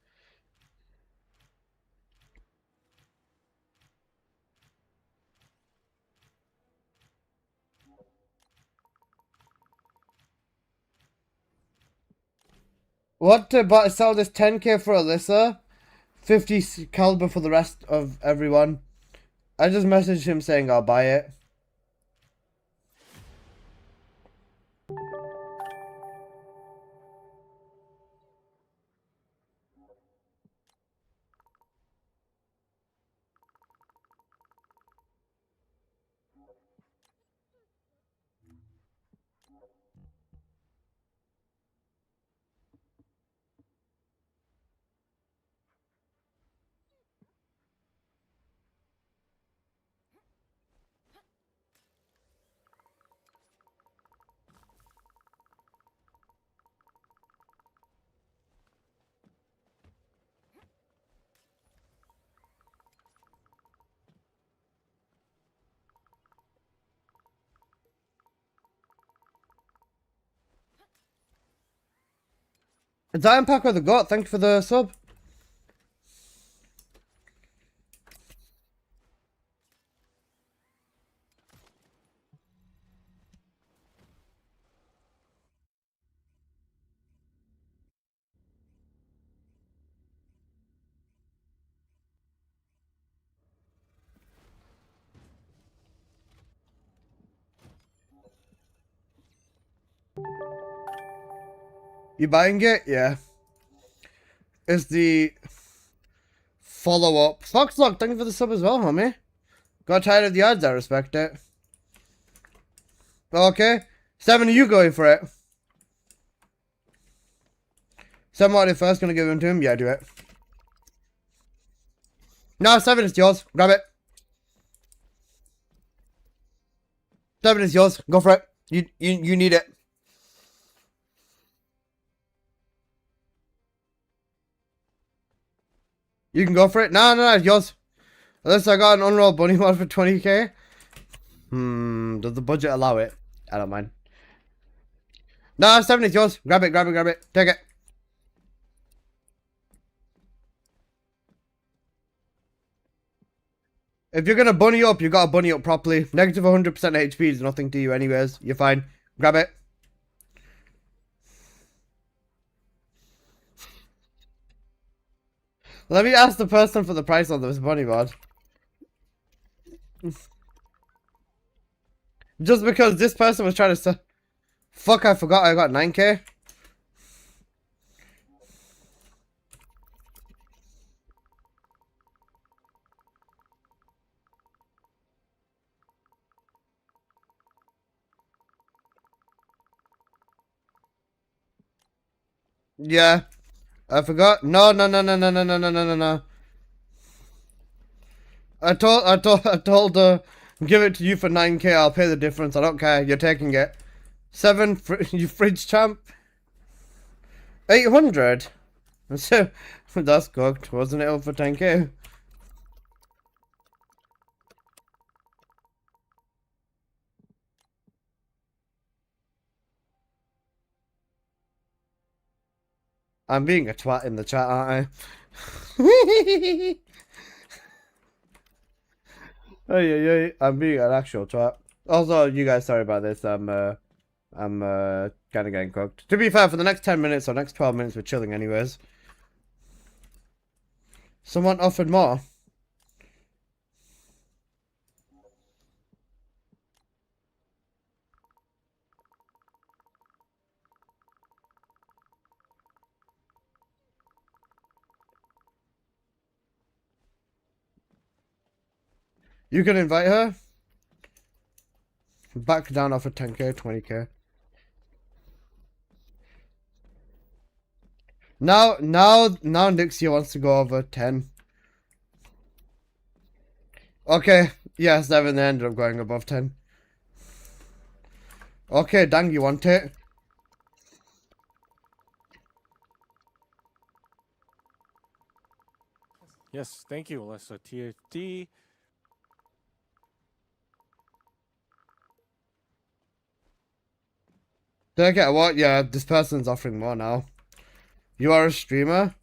What to sell this 10K for Alyssa? 50 caliber for the rest of everyone. I just messaged him saying I'll buy it. Zion Pack with the GOAT, thank you for the sub. You buying it? Yeah. Is the follow-up. Foxlock, thank you for the sub as well, homie. Got tired of the ads, I respect it. Okay. 7, are you going for it? 7 what if first gonna give him to him? Yeah, do it. No, 7 is yours. Grab it. 7 is yours. Go for it. You need it. You can go for it. No, it's yours. Unless I got an unrolled bunny mod for 20k. Does the budget allow it? I don't mind. No, 7 is yours. Grab it. Take it. If you're gonna bunny up, you gotta bunny up properly. Negative 100% HP is nothing to you anyways. You're fine. Grab it. Let me ask the person for the price on this bunny mod. Just because this person was trying to say, fuck, I forgot I got 9k. Yeah, I forgot. No. I told her, give it to you for 9k. I'll pay the difference. I don't care. You're taking it. 7, you fridge champ. 800. So that's cooked, wasn't it? Up for 10k. I'm being a twat in the chat, aren't I? Oh yeah, I'm being an actual twat. Also, you guys, sorry about this. I'm kind of getting cooked. To be fair, for the next 10 minutes or next 12 minutes, we're chilling anyways. Someone offered more. You can invite her. Back down off of 10k, 20k. Now Nixie wants to go over 10. Okay, yeah, 7, they ended up going above 10. Okay, dang, you want it? Yes, thank you. Let's TFT. Did I get what? Yeah, this person's offering more now. You are a streamer?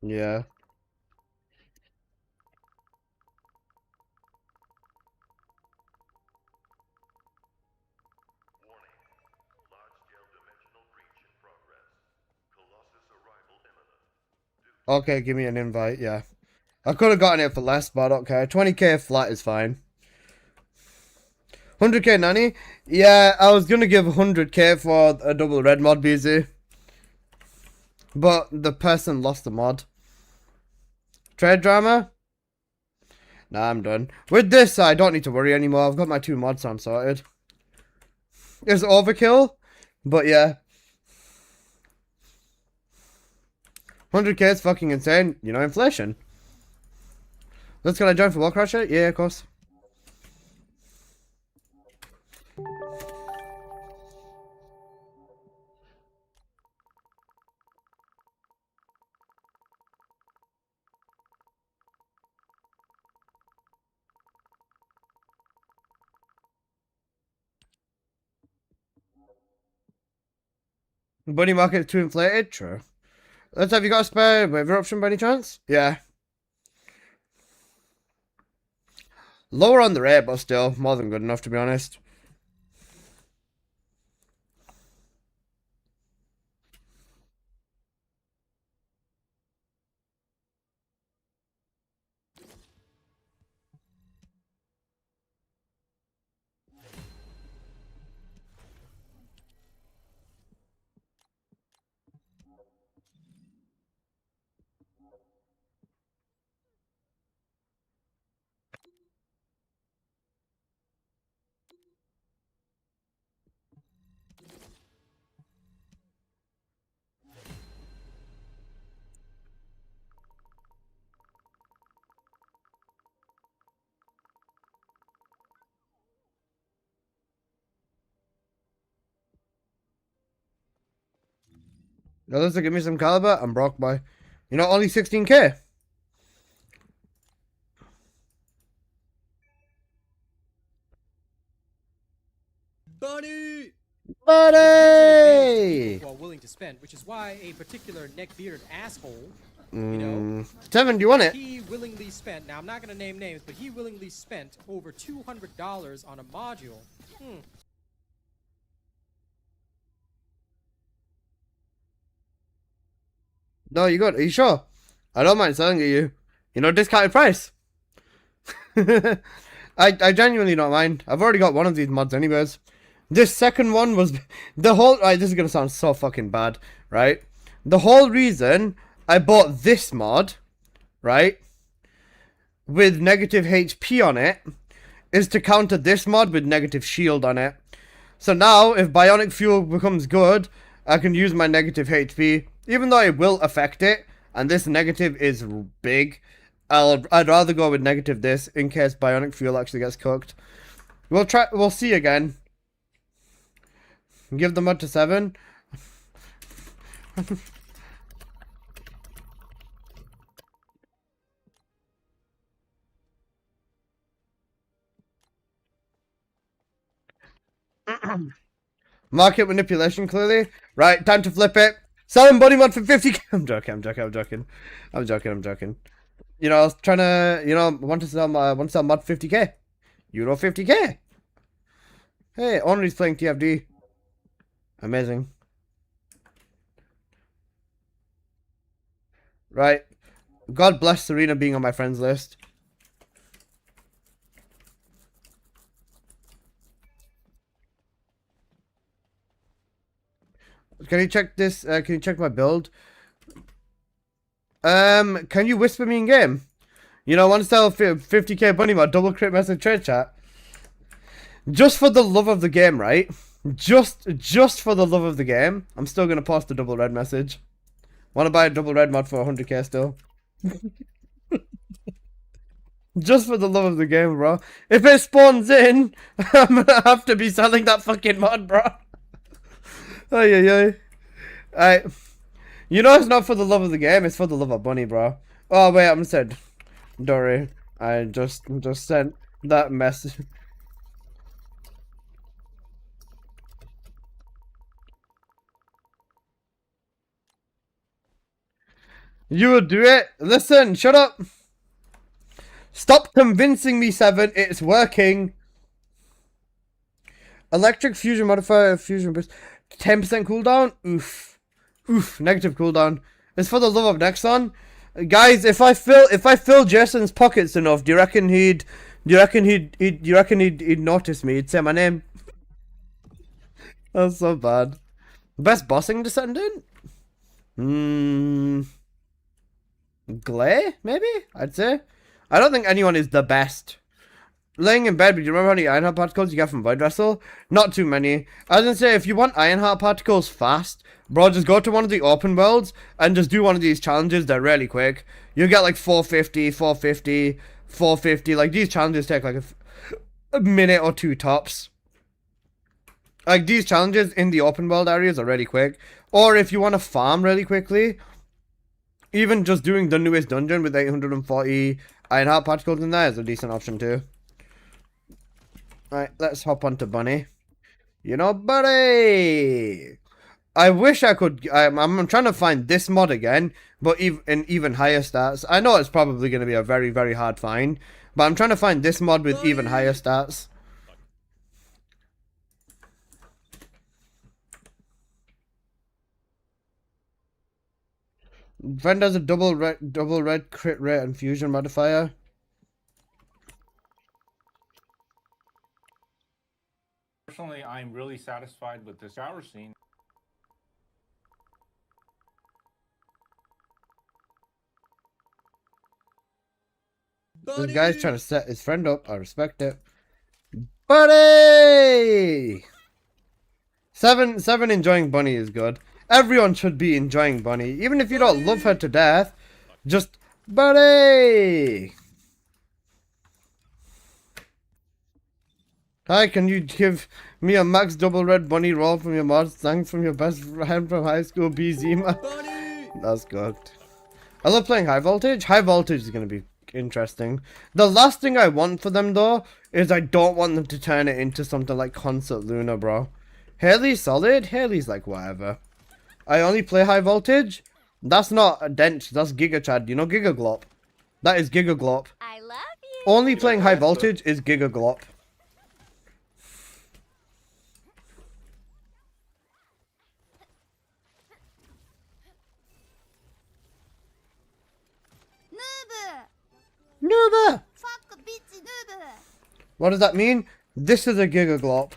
Yeah. Okay, give me an invite, yeah. I could have gotten it for less, but I don't care. 20k flat is fine. 100k nanny? Yeah, I was gonna give 100k for a double red mod BZ. But the person lost the mod. Trade drama? Nah, I'm done. With this, I don't need to worry anymore. I've got my 2 mods, so I'm sorted. It's overkill, but yeah. 100k is fucking insane. You know, inflation. Let's get a join for Wall Crusher? Yeah, of course. Bunny market is too inflated? True. Let's have you got a spare waiver option by any chance? Yeah. Lower on the rate, but still, more than good enough to be honest. Alyssa, give me some caliber. I'm broke, boy. You know, only 16k. Bunny! Buddy! Who are willing to spend, which is why a particular neck-bearded asshole, you know, Seven, do you want it? he willingly spent, now I'm not going to name names, but he willingly spent over $200 on a module. No, you good. Are you sure? I don't mind selling it you. You know, discounted price. I genuinely don't mind. I've already got one of these mods anyways. This second one was the whole... Right, this is going to sound so fucking bad, right? The whole reason I bought this mod, right, with negative HP on it, is to counter this mod with negative shield on it. So now, if Bionic Fuel becomes good, I can use my negative HP. Even though it will affect it, and this negative is big, I'd rather go with negative this in case Bionic Fuel actually gets cooked. We'll see again. Give the mod to 7. Market manipulation, clearly. Right, time to flip it. Selling body mod for 50k. I'm joking. You know, I was trying to, you know, want to sell mod 50k. Euro 50k. Hey, Onry's playing TFD. Amazing. Right. God bless Serena being on my friends list. Can you check this? Can you check my build? Can you whisper me in game? You know, want to sell 50k bunny mod, double crit message trade chat. Just for the love of the game, right? Just for the love of the game, I'm still gonna post a double red message. Want to buy a double red mod for 100k still? Just for the love of the game, bro. If it spawns in, I'm gonna have to be selling that fucking mod, bro. Ay. Alright. You know it's not for the love of the game, it's for the love of Bunny, bro. Oh wait, I'm said. Dory. I just sent that message. You will do it? Listen, shut up. Stop convincing me, 7. It's working. Electric fusion modifier, fusion boost. 10% cooldown? Oof. Negative cooldown. It's for the love of Nexon. Guys, if I fill Jason's pockets enough, do you reckon he'd notice me? He'd say my name. That's so bad. Best bossing descendant? Glay, maybe? I'd say. I don't think anyone is the best. Laying in bed, but do you remember how many Ironheart particles you get from Void Vessel? Not too many. I was gonna say, if you want Ironheart particles fast, bro, just go to one of the open worlds and just do one of these challenges. They're really quick. You'll get like 450. Like, these challenges take like a minute or 2 tops. Like, these challenges in the open world areas are really quick. Or if you want to farm really quickly, even just doing the newest dungeon with 840 Ironheart particles in there is a decent option too. Right, let's hop on to Bunny. You know, Bunny! I wish I could... I'm trying to find this mod again, but in even higher stats. I know it's probably going to be a very, very hard find, but I'm trying to find this mod with even higher stats. Friend has a double red crit rate and fusion modifier. Personally, I'm really satisfied with this hour scene. This guy's trying to set his friend up. I respect it. Bunny! Seven enjoying Bunny is good. Everyone should be enjoying Bunny. Even if you don't love her to death. Just Bunny! Hi, can you give me a max double red bunny roll from your mods? Thanks from your best friend from high school, BZ. Bunny! That's good. I love playing high voltage. High voltage is going to be interesting. The last thing I want for them, though, is I don't want them to turn it into something like Concert Luna, bro. Haley's solid. Haley's like whatever. I only play high voltage. That's not a dent. That's Giga Chad. You know Giga Glop? That is Giga Glop. I love you. Only playing high voltage is Giga Glop. Noob. Nooba! Fuck bitch noob. What does that mean? This is a Giga Glop.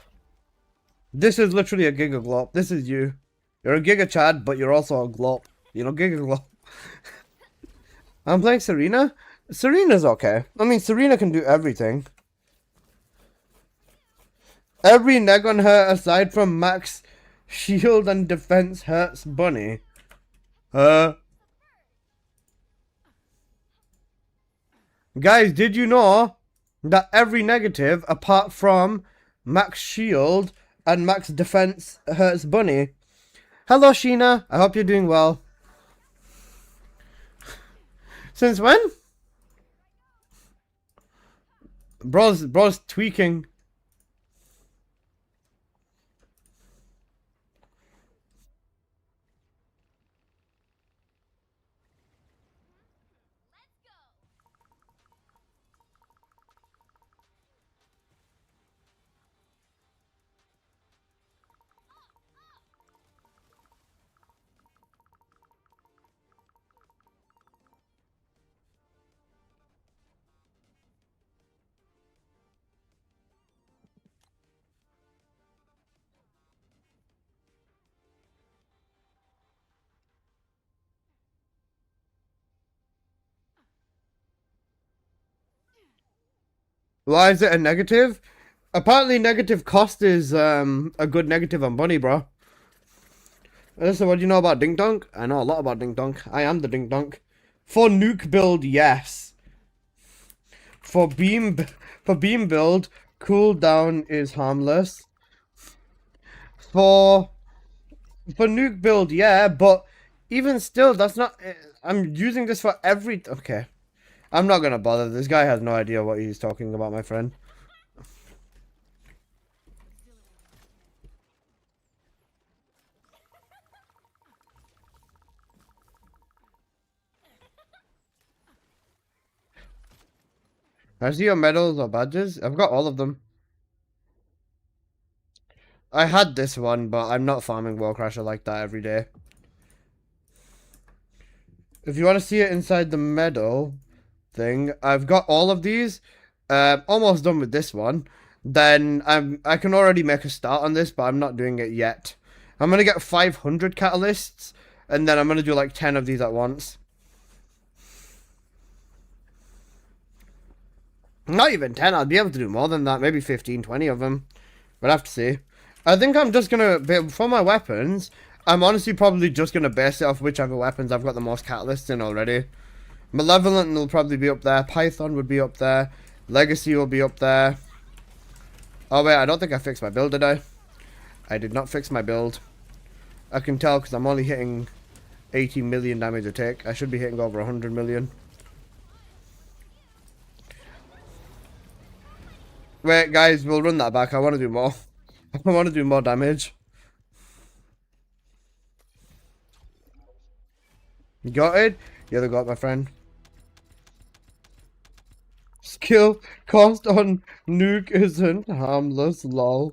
This is literally a Giga Glop. This is you. You're a Giga Chad, but you're also a Glop. You know, Giga Glop. I'm playing Serena. Serena's okay. I mean, Serena can do everything. Every neg on her, aside from max shield and defense, hurts Bunny. Guys, did you know that every negative, apart from max shield and max defense, hurts Bunny? Hello, Sheena. I hope you're doing well. Since when? Bro's tweaking. Why is it a negative? Apparently negative cost is a good negative on Bunny, bro. So what do you know about Dink Dunk? I know a lot about Dink Dunk. I am the Dink Dunk. For nuke build, yes. For beam build, cooldown is harmless. For nuke build, yeah, but even still, that's not. I'm using this for every. Okay, I'm not gonna bother. This guy has no idea what he's talking about, my friend. I see your medals or badges. I've got all of them. I had this one, but I'm not farming World Crasher like that every day. If you want to see it inside the medal thing, I've got all of these. Almost done with this one. Then I can already make a start on this, but I'm not doing it yet. I'm gonna get 500 catalysts, and then I'm gonna do like 10 of these at once. Not even 10, I'll be able to do more than that, maybe 15, 20 of them. We'll have to see. I think I'm just gonna, for my weapons, I'm honestly probably just gonna base it off whichever weapons I've got the most catalysts in already. Malevolent will probably be up there, Python would be up there, Legacy will be up there. Oh wait, I don't think I fixed my build, did I? I did not fix my build. I can tell because I'm only hitting 80 million damage a tick. I should be hitting over 100 million. Wait, guys, we'll run that back. I want to do more. I want to do more damage. You got it? Yeah, they got it, my friend. Skill cost on nuke isn't harmless, lol.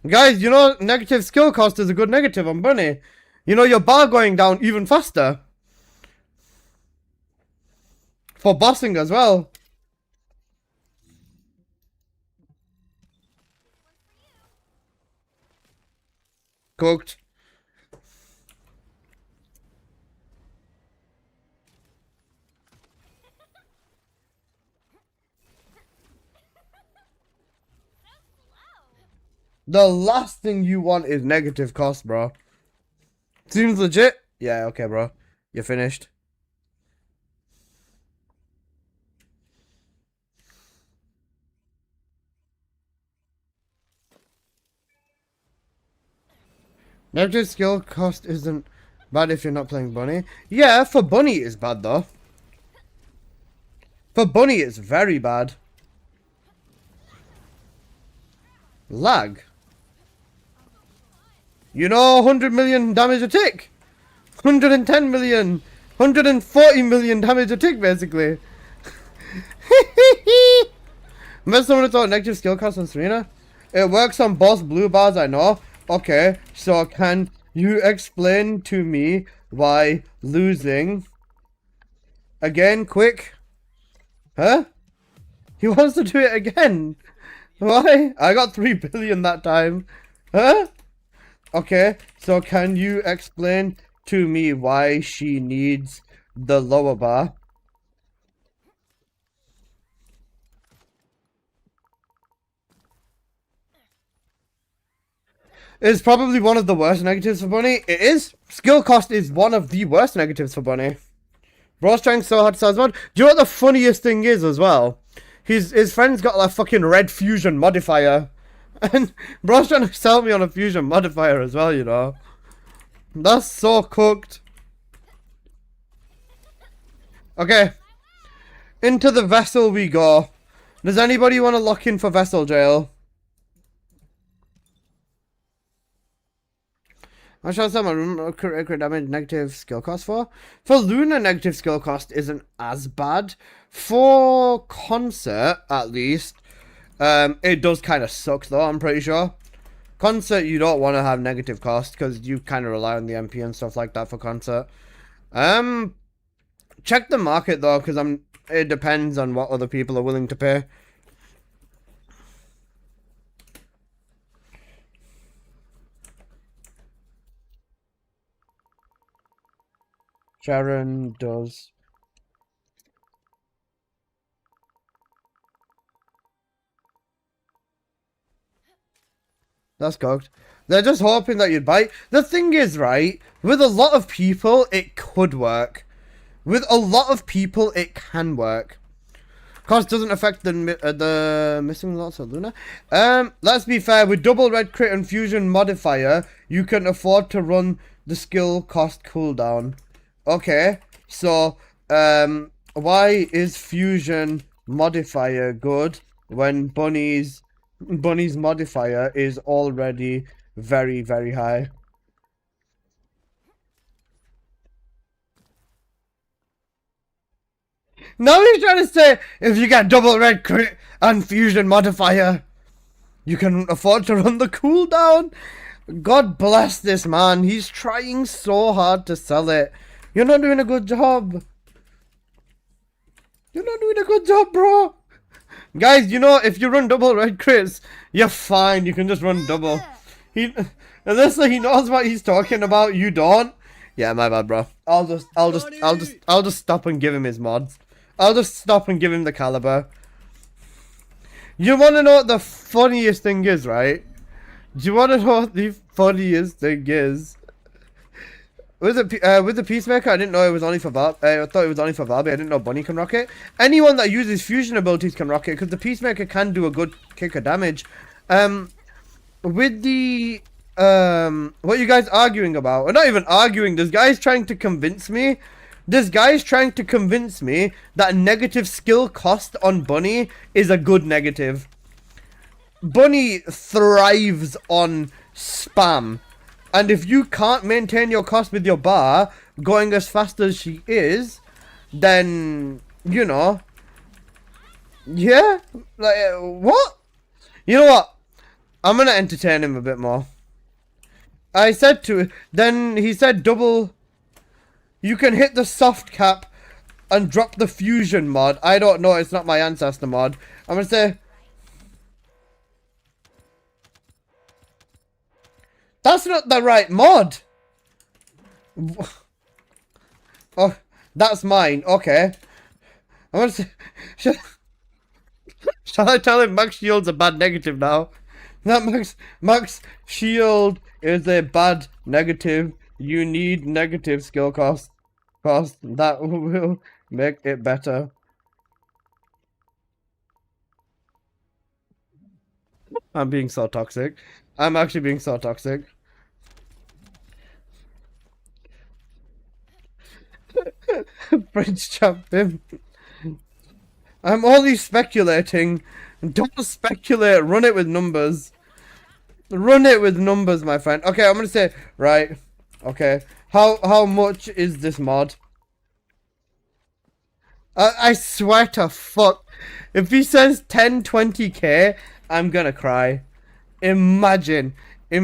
Guys, you know negative skill cost is a good negative on Bunny. You know your bar going down even faster. For bossing as well. Cooked. The last thing you want is negative cost, bro. Seems legit? Yeah, okay, bro. You're finished. Negative skill cost isn't bad if you're not playing Bunny. Yeah, for Bunny it's bad though. For Bunny it's very bad. Lag. You know 100 million damage a tick. 110 million. 140 million damage a tick basically. Remember someone thought negative skill cost on Serena? It works on both blue bars, I know. Okay, so can you explain to me why losing again quick? Huh? He wants to do it again. Why? I got 3 billion that time. Huh? Okay, so can you explain to me why she needs the lower bar? It's probably one of the worst negatives for Bunny. It is. Skill cost is one of the worst negatives for Bunny. Bro's trying so hard to sell his mod. Do you know what the funniest thing is as well? His friend's got a fucking red fusion modifier. And bro's trying to sell me on a fusion modifier as well, you know. That's so cooked. Okay. Into the vessel we go. Does anybody want to lock in for vessel jail? I shall sell my room crit damage negative skill cost for. For Luna, negative skill cost isn't as bad. For Concert, at least, it does kind of suck though, I'm pretty sure. Concert, you don't want to have negative cost because you kind of rely on the MP and stuff like that for Concert. Check the market though, because it depends on what other people are willing to pay. Sharon does. That's cocked. They're just hoping that you'd bite. The thing is, right, with a lot of people, it could work. With a lot of people, it can work. Cost doesn't affect the missing lots of Luna. Let's be fair, with double red crit and fusion modifier, you can afford to run the skill cost cooldown. Okay, so, why is fusion modifier good when Bunny's modifier is already very, very high? Now he's trying to say, if you get double red crit and fusion modifier, you can afford to run the cooldown. God bless this man. He's trying so hard to sell it. You're not doing a good job. You're not doing a good job, bro. Guys, you know, if you run double red crits, you're fine. You can just run double. Unless he knows what he's talking about, you don't. Yeah, my bad, bro. I'll just stop and give him his mods. I'll just stop and give him the caliber. You want to know what the funniest thing is, right? Do you want to know what the funniest thing is? With the Peacemaker, I didn't know it was only for I thought it was only for Barbie. I didn't know Bunny can rock it. Anyone that uses fusion abilities can rock it because the Peacemaker can do a good kick of damage. With the what you guys arguing about? We're not even arguing. This guy's trying to convince me. This guy's trying to convince me that negative skill cost on Bunny is a good negative. Bunny thrives on spam. And if you can't maintain your cost with your bar going as fast as she is, then, you know, yeah, like, what? You know what? I'm going to entertain him a bit more. I said then he said double, you can hit the soft cap and drop the fusion mod. I don't know, it's not my ancestor mod. I'm going to say, that's not the right mod. Oh, that's mine. Okay. I'm gonna say, shall I tell him Max Shield's a bad negative now? That max shield is a bad negative. You need negative skill cost. That will make it better. I'm being so toxic. I'm actually being so toxic. French champion. I'm only speculating. Don't speculate. Run it with numbers. Run it with numbers, my friend. Okay, I'm gonna say right. Okay, how much is this mod? I swear to fuck, if he says 10-20k, I'm gonna cry. Imagine he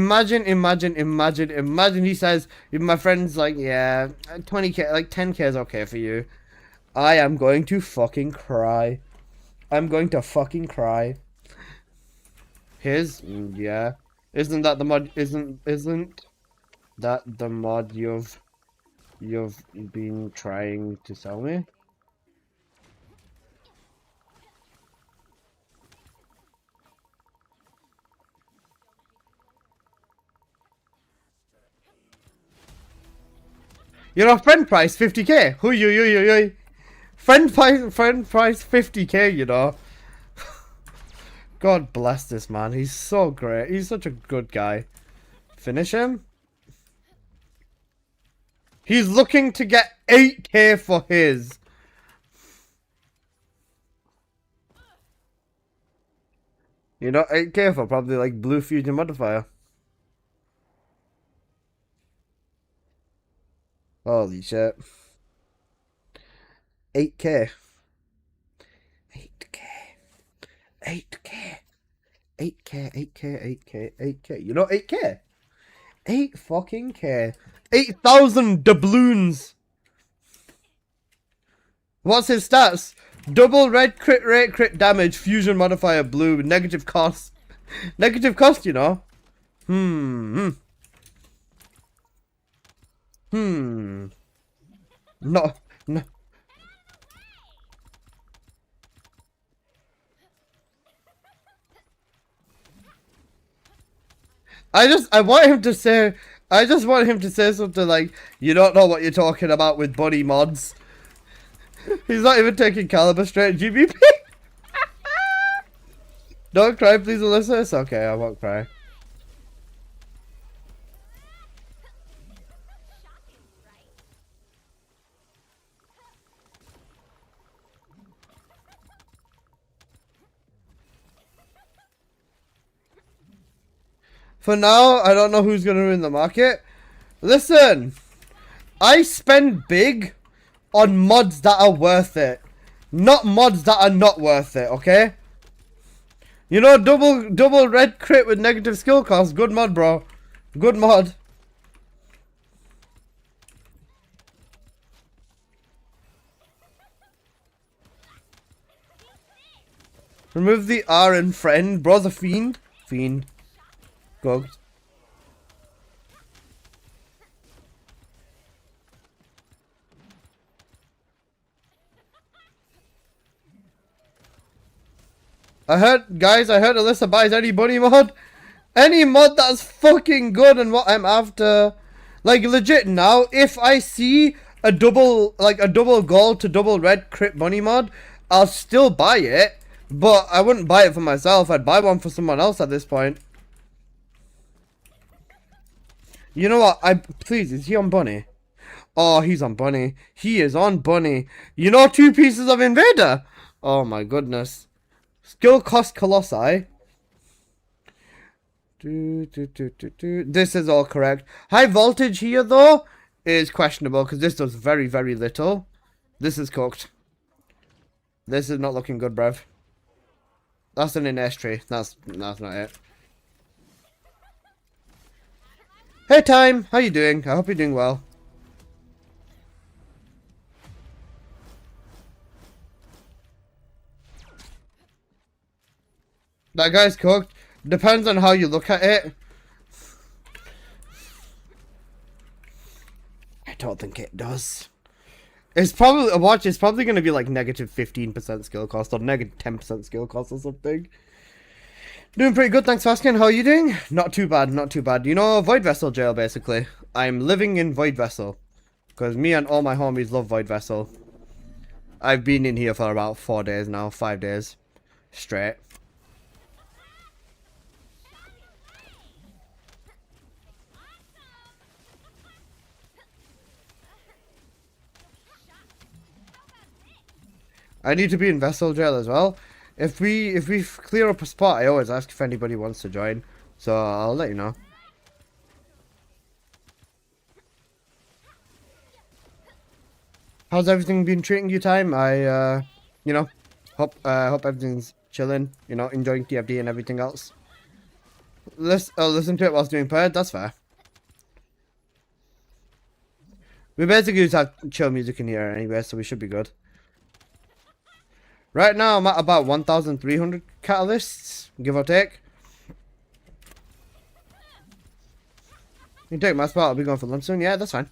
says, if my friend's like, yeah, 20k, like 10k is okay for you. I am going to fucking cry. I'm going to fucking cry. His, yeah. Isn't that the mod, isn't that the mod you've been trying to sell me? You know, friend price 50k. Hui. Friend price 50k, you know. God bless this man. He's so great. He's such a good guy. Finish him. He's looking to get 8k for his. You know, 8k for probably like blue fusion modifier. Holy shit. 8k. 8k. You know 8k? 8 fucking k. 8,000 doubloons. What's his stats? Double red crit rate, crit damage, fusion modifier blue, negative cost. Negative cost, you know. No. I just want him to say something like, you don't know what you're talking about with buddy mods. He's not even taking caliber straight GBP. Don't cry, please, Alyssa. It's okay, I won't cry. For now, I don't know who's going to win the market. Listen, I spend big on mods that are worth it. Not mods that are not worth it, okay? You know, double red crit with negative skill cost. Good mod, bro. Good mod. Remove the R in friend. Bro's a fiend. Fiend. Gogged. I heard Alyssa buys any bunny mod. Any mod that's fucking good and what I'm after. Like, legit now, if I see a double gold to double red crit bunny mod, I'll still buy it. But I wouldn't buy it for myself. I'd buy one for someone else at this point. You know what? Please, is he on bunny? Oh, he's on bunny. He is on bunny. You know, 2 pieces of invader. Oh my goodness. Skill cost colossi. This is all correct. High voltage here though is questionable because this does very, very little. This is cooked. This is not looking good, bruv. That's an inert tree. That's not it. Hey Time, how you doing? I hope you're doing well. That guy's cooked. Depends on how you look at it. I don't think it does. It's probably it's probably gonna be like negative 15% skill cost or negative 10% skill cost or something. Doing pretty good, thanks for asking. How are you doing? Not too bad, not too bad. You know, Void Vessel jail, basically. I'm living in Void Vessel. Because me and all my homies love Void Vessel. I've been in here for about 4 days now, 5 days. Straight. I need to be in Vessel jail as well. If we clear up a spot, I always ask if anybody wants to join. So I'll let you know. How's everything been treating you, Time? You know, hope everything's chilling. You know, enjoying TFD and everything else. Listen to it whilst doing purge. That's fair. We basically just have chill music in here anyway, so we should be good. Right now, I'm at about 1,300 catalysts, give or take. You can take my spot. I'll be going for lunch soon. Yeah, that's fine.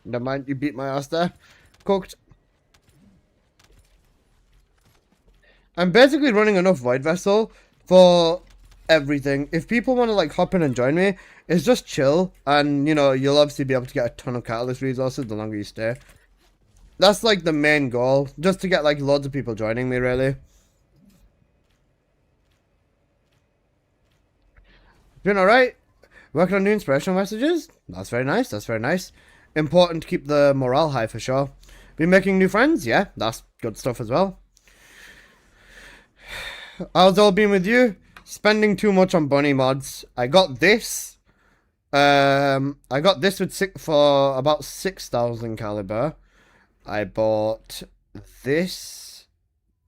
Never mind, you beat my ass there. Cooked. I'm basically running enough Void Vessel for everything. If people want to like hop in and join me, it's just chill. And, you know, you'll obviously be able to get a ton of catalyst resources the longer you stay. That's like the main goal. Just to get like loads of people joining me, really. Doing alright? Working on new inspirational messages? That's very nice, that's very nice. Important to keep the morale high for sure. Been making new friends? Yeah, that's good stuff as well. How's it all been with you? Spending too much on bunny mods. I got this. I got this for about 6,000 caliber. I bought this.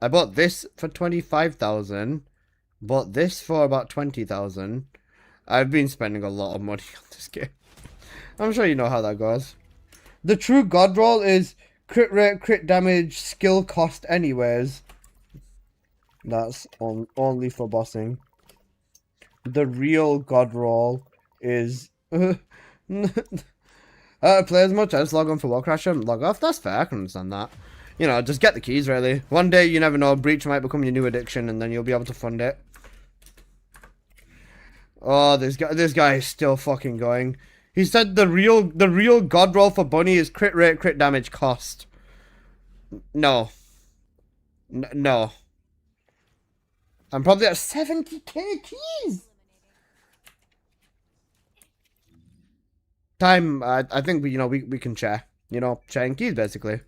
I bought this for 25,000. Bought this for about 20,000. I've been spending a lot of money on this game. I'm sure you know how that goes. The true god roll is crit rate, crit damage, skill cost anyways. That's only for bossing. The real god roll is... play as much as log on for Warcrasher and log off. That's fair, I can understand that. You know, just get the keys really. One day, you never know, Breach might become your new addiction and then you'll be able to fund it. Oh, this guy is still fucking going. He said the real god roll for bunny is crit rate, crit damage, cost. No. No. I'm probably at 70k keys. Time, I think we can share. You know, sharing keys basically.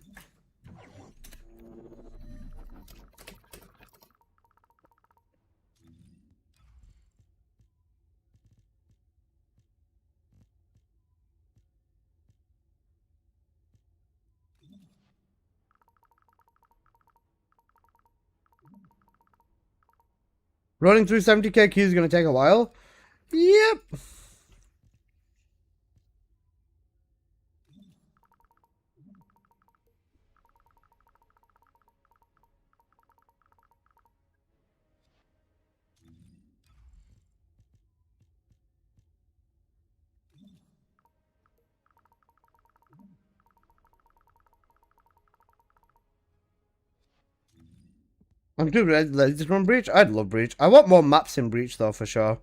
Running through 70k keys is going to take a while. Yep. I'm too ready to run Breach. I'd love Breach. I want more maps in Breach though, for sure.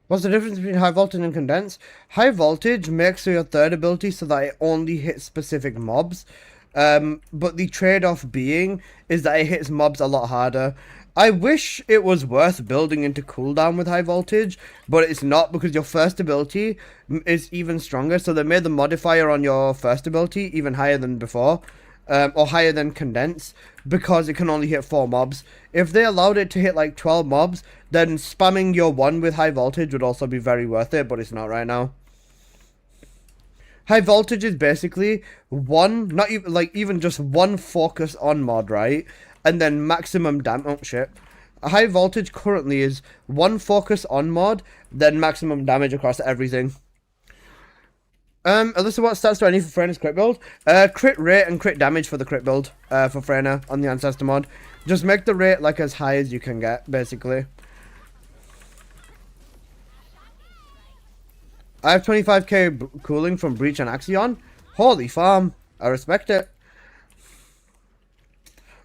What's the difference between high voltage and condense? High voltage makes your third ability so that it only hits specific mobs. But the trade-off being is that it hits mobs a lot harder. I wish it was worth building into cooldown with high voltage, but it's not because your first ability is even stronger. So they made the modifier on your first ability even higher than before, or higher than condense, because it can only hit 4 mobs. If they allowed it to hit like 12 mobs, then spamming your 1 with high voltage would also be very worth it, but it's not right now. High voltage is basically one, not even like even just one focus on mod, right? And then maximum damage. Oh shit. High voltage currently is one focus on mod, then maximum damage across everything. Alyssa, what stats do I need for Freyna's crit build? Crit rate and crit damage for the crit build, for Freyna on the Ancestor mod. Just make the rate like as high as you can get, basically. I have 25k cooling from Breach and Axion. Holy farm. I respect it.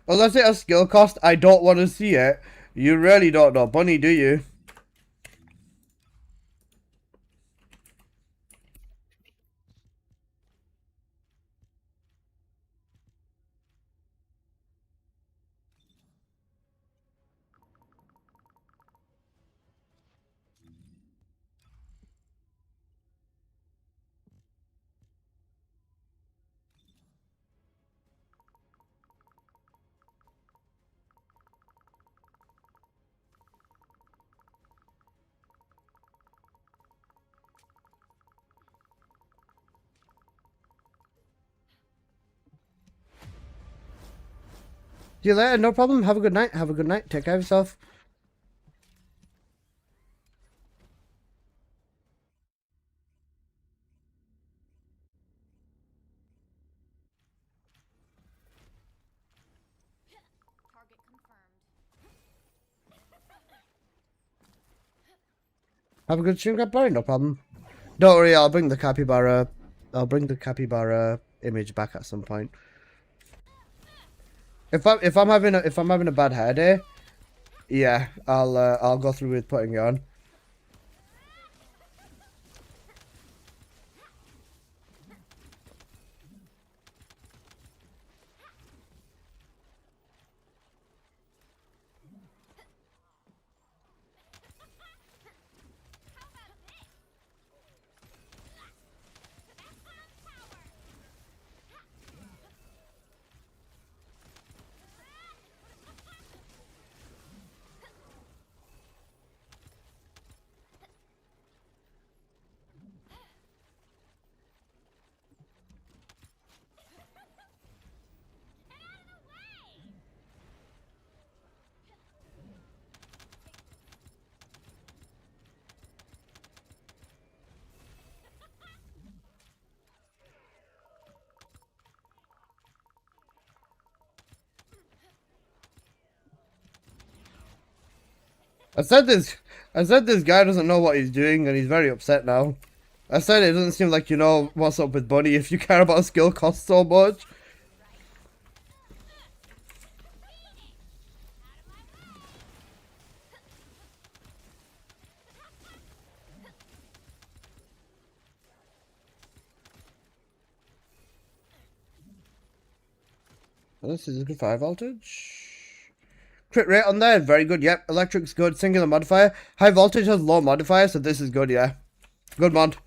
Unless it has skill cost, I don't want to see it. You really don't know Bunny, do you? See you later, no problem. Have a good night. Have a good night. Take care of yourself. Target confirmed. Have a good stream, Capybara. No problem. Don't worry, I'll bring the capybara. I'll bring the capybara image back at some point. If I'm having a bad hair day, yeah, I'll go through with putting it on. I said this guy doesn't know what he's doing and he's very upset now. I said it doesn't seem like you know what's up with Bunny if you care about skill cost so much. This is a good 5 voltage. Crit rate on there, very good, yep. Electric's good, singular modifier. High voltage has low modifier, so this is good, yeah. Good mod.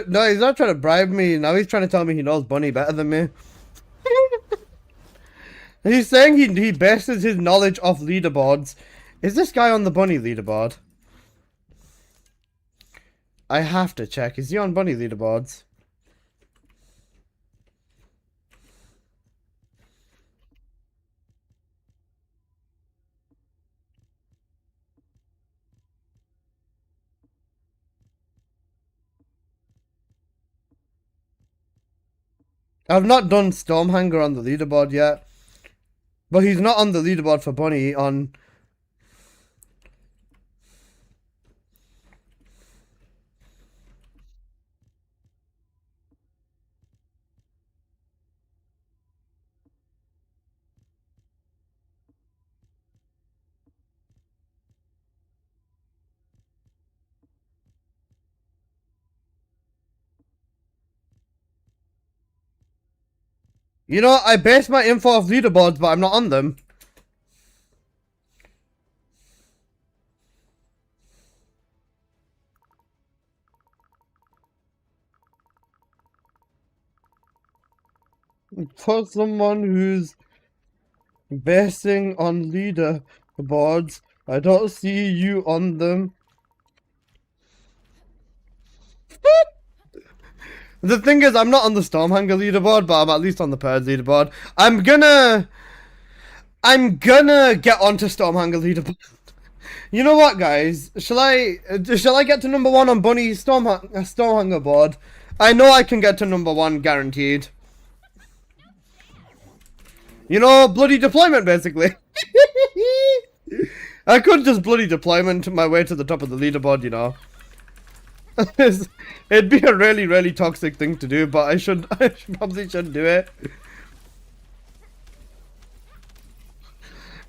No, he's not trying to bribe me. Now he's trying to tell me he knows Bunny better than me. He's saying he bases his knowledge off leaderboards. Is this guy on the Bunny leaderboard? I have to check. Is he on Bunny leaderboards? I've not done Stormhanger on the leaderboard yet. But he's not on the leaderboard for Bunny on... You know, I base my info off leaderboards, but I'm not on them. For someone who's basing on leaderboards, I don't see you on them. The thing is, I'm not on the Stormhanger leaderboard, but I'm at least on the Purge leaderboard. I'm gonna get onto Stormhanger leaderboard. You know what, guys? Shall I get to number 1 on Bunny's Stormhanger board? I know I can get to number 1, guaranteed. You know, bloody deployment, basically. I could just bloody deployment my way to the top of the leaderboard, you know. It'd be a really, really toxic thing to do, but I probably should do it.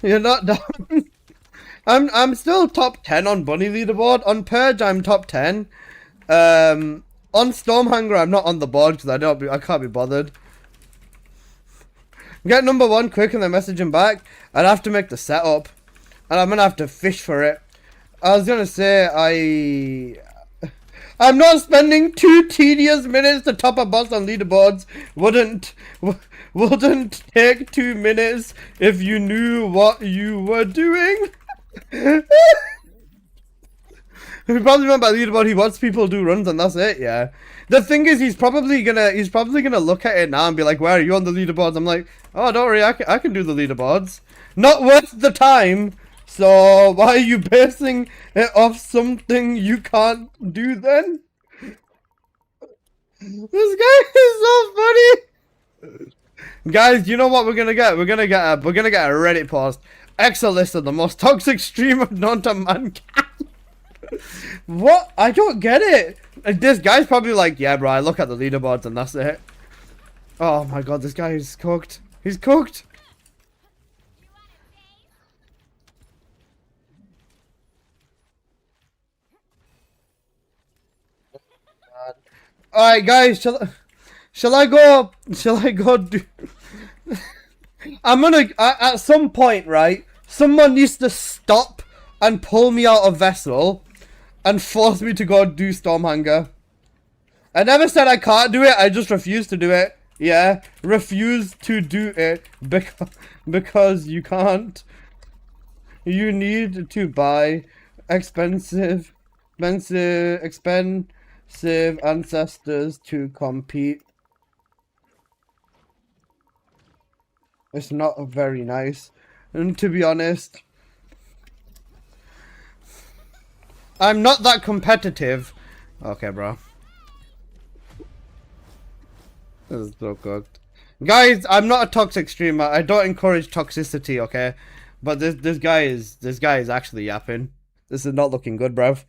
You're not done. I'm still top 10 on Bunny leaderboard. On Purge, I'm top 10. On Stormhanger, I'm not on the board because I can't be bothered. Get number 1 quick and then message him back. I'd have to make the setup, and I'm gonna have to fish for it. I was gonna say I'm not spending 2 tedious minutes to top a boss on leaderboards. Wouldn't take 2 minutes if you knew what you were doing. If you probably remember by leaderboard, he watches people do runs and that's it. Yeah. The thing is, he's probably gonna look at it now and be like, "Where are you on the leaderboards?" I'm like, "Oh, don't worry, I can do the leaderboards. Not worth the time. So why are you basing it off something you can't do then?" This guy is so funny. Guys, you know what we're gonna get? We're gonna get a Reddit post. Excel list of the most toxic streamer known to mankind. What? I don't get it. This guy's probably like, "Yeah, bro, I look at the leaderboards and that's it." Oh my god, this guy is cooked. He's cooked. Alright, guys, shall I go do... I'm gonna, at some point, right, someone needs to stop and pull me out of Vessel and force me to go do Stormhanger. I never said I can't do it, I just refuse to do it. Yeah, refuse to do it because you can't. You need to buy expensive ancestors to compete. It's not very nice. And to be honest, I'm not that competitive. Okay, bro. This is so cooked. Guys, I'm not a toxic streamer. I don't encourage toxicity, okay? But this guy is actually yapping. This is not looking good, bruv.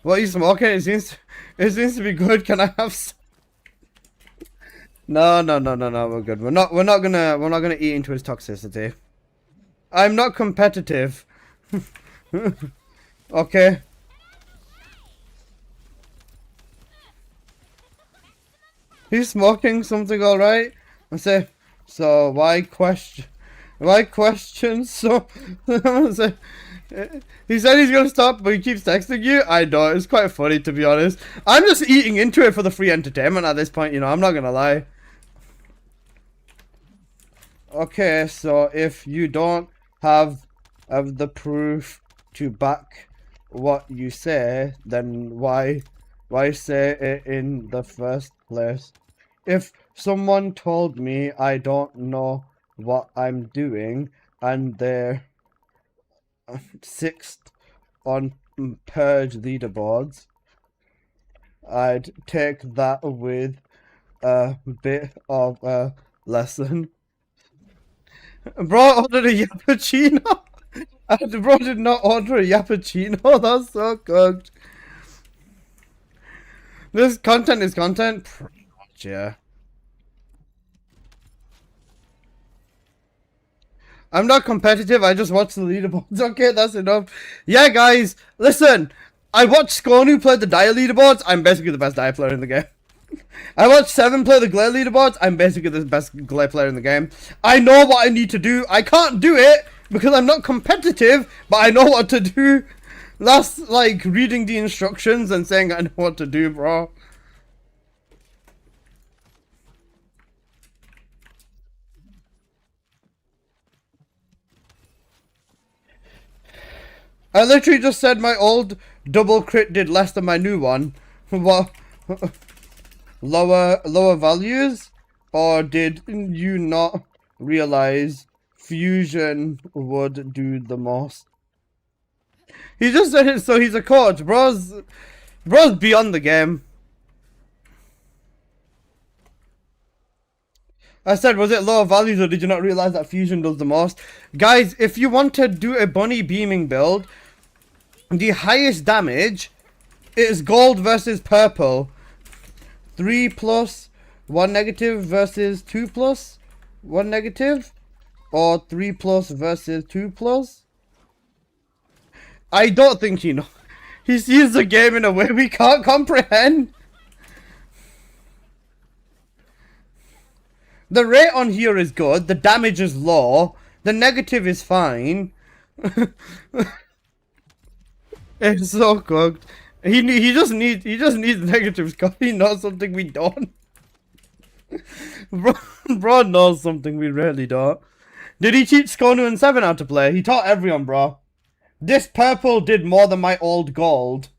What are you smoking? It seems to be good. Can I have some? No, we're good. We're not gonna eat into his toxicity. I'm not competitive. Okay. He's smoking something, alright? I say, so why question so? He said he's gonna stop, but he keeps texting you. I know, it's quite funny, to be honest. I'm just eating into it for the free entertainment at this point, you know, I'm not gonna lie. Okay, so if you don't have the proof to back what you say, then why say it in the first place? If someone told me I don't know what I'm doing and they're 6th on purge leaderboards, I'd take that with a bit of a lesson. Bro ordered a yappuccino. And bro did not order a yappuccino. That's so cooked. This content is content? Pretty much, yeah. I'm not competitive, I just watch the leaderboards. Okay, that's enough. Yeah, guys, listen. I watched Skonu play the Dire leaderboards. I'm basically the best Dire player in the game. I watched Seven play the Glare leaderboards. I'm basically the best Glare player in the game. I know what I need to do. I can't do it because I'm not competitive, but I know what to do. That's like reading the instructions and saying I know what to do, bro. I literally just said my old double crit did less than my new one. What? Lower values? Or did you not realize fusion would do the most? He just said it so he's a coach. Bro's beyond the game. I said, was it lower values or did you not realize that fusion does the most? Guys, if you want to do a bunny beaming build, the highest damage is gold versus purple. 3 plus 1 negative versus 2 plus 1 negative, or 3 plus versus 2 plus. I don't think he knows. He sees the game in a way we can't comprehend. The rate on here is good. The damage is low. The negative is fine. It's so cooked. He just needs negatives because he knows something we don't. Bro knows something we really don't. Did he teach Skonu and 7 how to play? He taught everyone, bro. This purple did more than my old gold.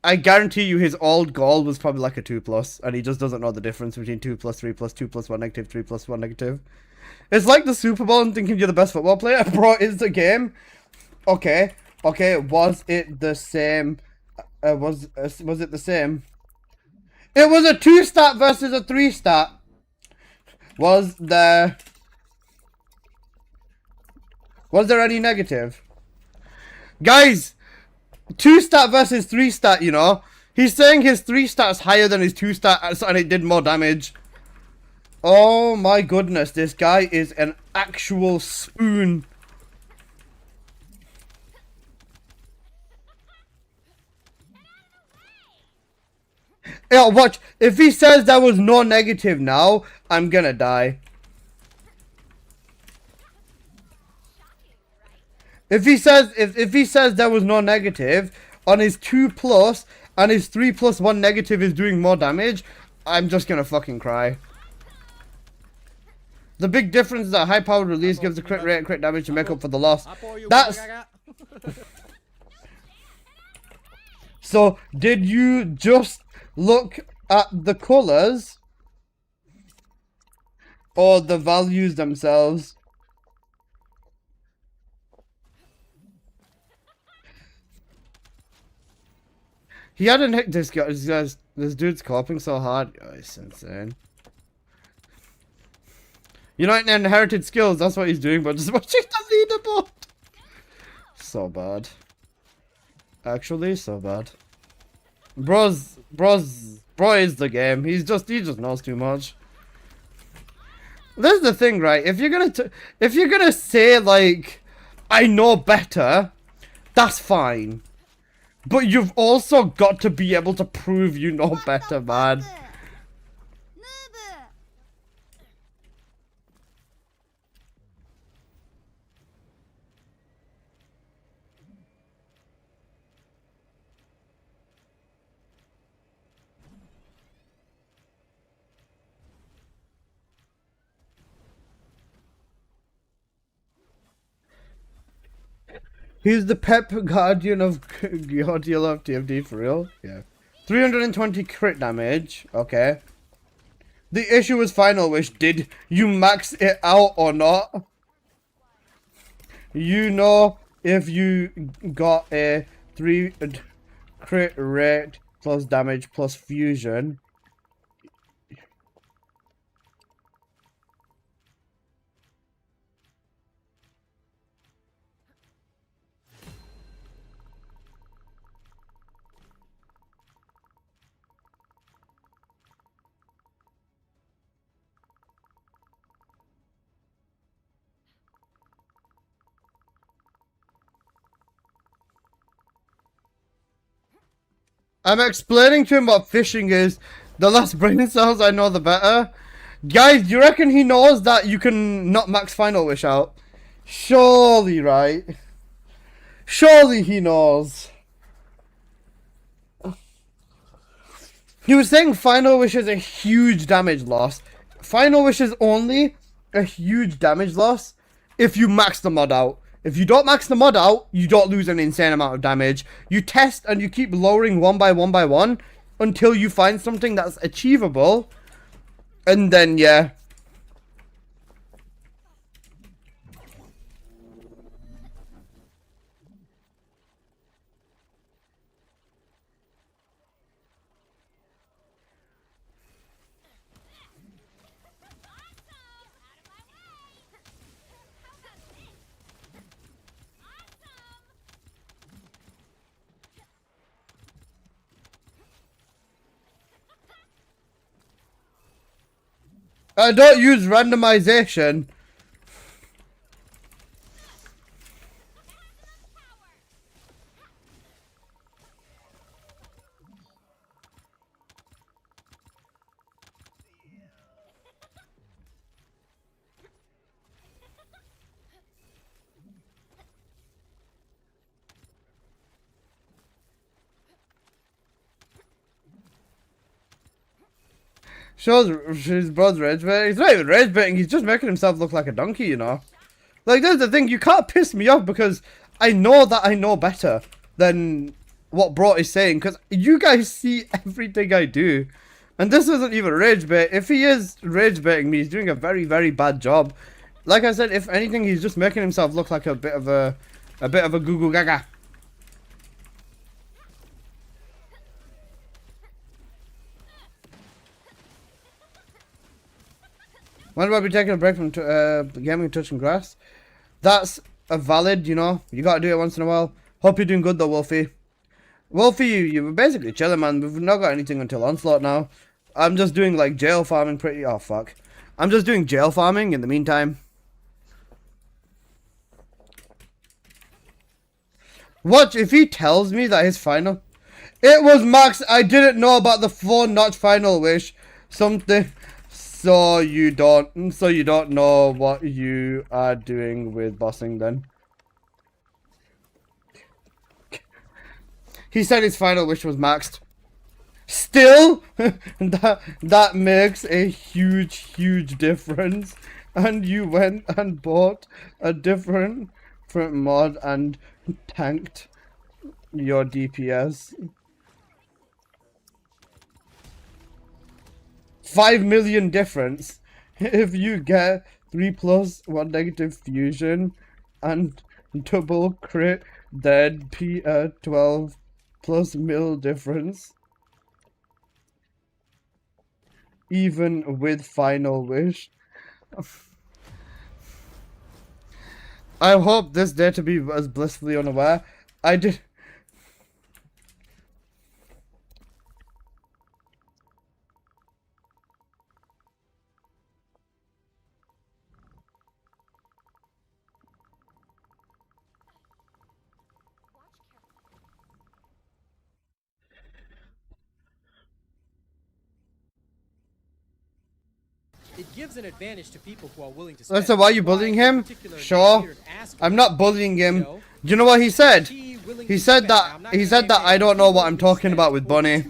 I guarantee you his old gold was probably like a 2 plus, and he just doesn't know the difference between 2 plus, 3 plus, 2 plus 1 negative, 3 plus 1 negative. It's like the Super Bowl and thinking you're the best football player. Bro, is the game. Okay, was it the same? Was it the same? It was a 2-stat versus a 3-stat. Was there any negative? Guys, 2-stat versus 3-stat, you know? He's saying his 3-stat's higher than his 2-stat and it did more damage. Oh my goodness, this guy is an actual spoon. Yeah, watch. If he says there was no negative now, I'm gonna die. If he says there was no negative on his 2 plus and his 3 plus 1 negative is doing more damage, I'm just gonna fucking cry. The big difference is that high powered release gives the crit rate and crit damage to make up for the loss. That's... So, did you just look at the colors or the values themselves? He hadn't hit this guy. This dude's coping so hard. Oh, it's insane. You know, inherited skills. That's what he's doing, but just watching the leaderboard. So bad. Actually, so bad. Bro is the game. He just knows too much. This is the thing, right? If you're gonna say like, I know better, that's fine. But you've also got to be able to prove you know better, man. He's the Pep Guardian of TFD for real? Yeah. 320 crit damage. Okay. The issue is Final Wish. Did you max it out or not? You know if you got a 3 crit rate plus damage plus fusion. I'm explaining to him what fishing is. The less brain cells I know, the better. Guys, do you reckon he knows that you can not max Final Wish out? Surely, right? Surely he knows. He was saying Final Wish is a huge damage loss. Final Wish is only a huge damage loss if you max the mod out. If you don't max the mod out, you don't lose an insane amount of damage. You test and you keep lowering one by one until you find something that's achievable. And then, yeah. I don't use randomization. Shows his brother's rage baiting. He's not even rage baiting, he's just making himself look like a donkey, you know. Like, that's the thing, you can't piss me off because I know that I know better than what Bro is saying, because you guys see everything I do. And this isn't even rage bait. If he is rage baiting me, he's doing a very, very bad job. Like I said, if anything, he's just making himself look like a bit of a goo goo gaga. When about we taking a break from gaming, touching grass? That's a valid, you know. You gotta do it once in a while. Hope you're doing good though, Wolfie. Wolfie, you were basically chilling, man. We've not got anything until Onslaught now. I'm just doing like jail farming pretty. Oh fuck. I'm just doing jail farming in the meantime. Watch if he tells me that his final. It was Max. I didn't know about the 4-notch Final Wish. Something. So you don't know what you are doing with bossing then. He said his Final Wish was maxed. Still, that makes a huge difference. And you went and bought a different mod and tanked your DPS. 5 million difference if you get 3+ 1 negative fusion and double crit, then 12+ mil difference. Even with Final Wish. I hope this day to be as blissfully unaware. I did. It gives an advantage to people who are willing to spend. So why are you bullying him? Sure. I'm not bullying him. Do you know what he said? He said that I don't know what I'm talking about with Bunny.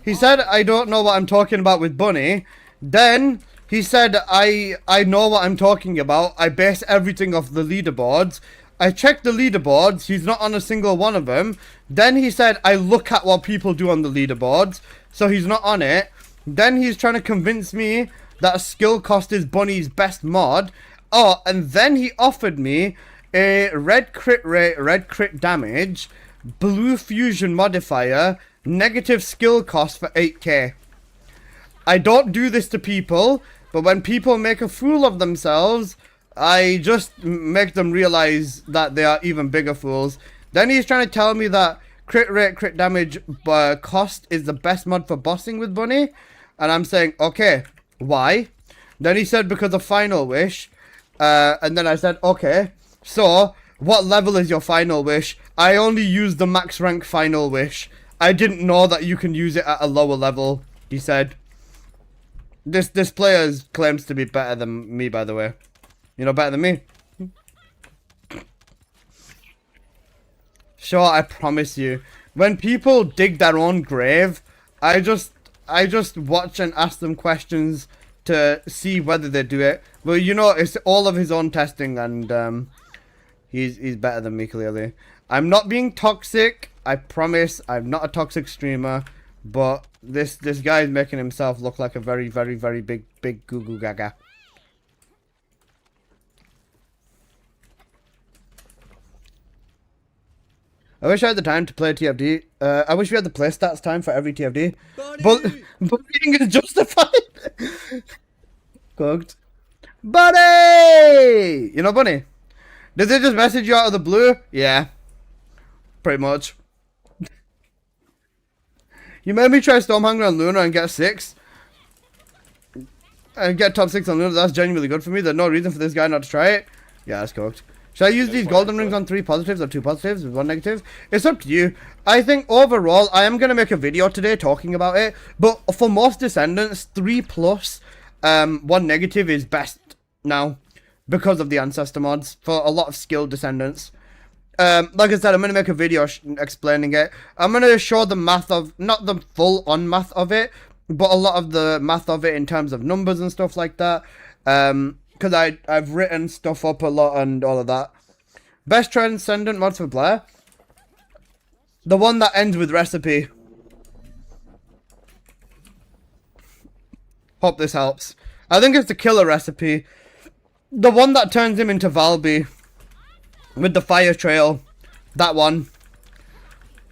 He said I don't know what I'm talking about with Bunny. Then he said I know what I'm talking about. I base everything off the leaderboards. I checked the leaderboards. He's not on a single one of them. Then he said I look at what people do on the leaderboards. So he's not on it. Then he's trying to convince me that skill cost is Bunny's best mod. Oh, and then he offered me a red crit rate, red crit damage, blue fusion modifier, negative skill cost for 8k. I don't do this to people, but when people make a fool of themselves, I just make them realize that they are even bigger fools. Then he's trying to tell me that crit rate, crit damage cost is the best mod for bossing with Bunny. And I'm saying, okay, why? Then he said because of Final Wish. And then I said, okay, so what level is your Final Wish? I only use the max rank Final Wish. I didn't know that you can use it at a lower level, he said. This player claims to be better than me, by the way. You know, better than me. Sure, I promise you. When people dig their own grave, I just watch and ask them questions to see whether they do it. But you know, it's all of his own testing, and he's better than me, clearly. I'm not being toxic. I promise. I'm not a toxic streamer. But this guy is making himself look like a very, very, very big goo goo gaga. I wish I had the time to play TFD. I wish we had the play stats time for every TFD. But bullying is justified. Cooked. Bunny! You know Bunny? Did they just message you out of the blue? Yeah. Pretty much. You made me try Stormhanger on Luna and get 6. And get top 6 on Luna. That's genuinely good for me. There's no reason for this guy not to try it. Yeah, that's cooked. Should I use these golden rings on 3 positives or 2 positives with 1 negative? It's up to you. I think overall, I am going to make a video today talking about it. But for most descendants, 3 plus 1 negative is best now. Because of the ancestor mods. For a lot of skilled descendants. Like I said, I'm going to make a video explaining it. I'm going to show the math of, not the full on math of it, but a lot of the math of it in terms of numbers and stuff like that. Because I've written stuff up a lot and all of that. Best transcendent mod for Blair? The one that ends with recipe. Hope this helps. I think it's the killer recipe. The one that turns him into Valby. With the fire trail. That one.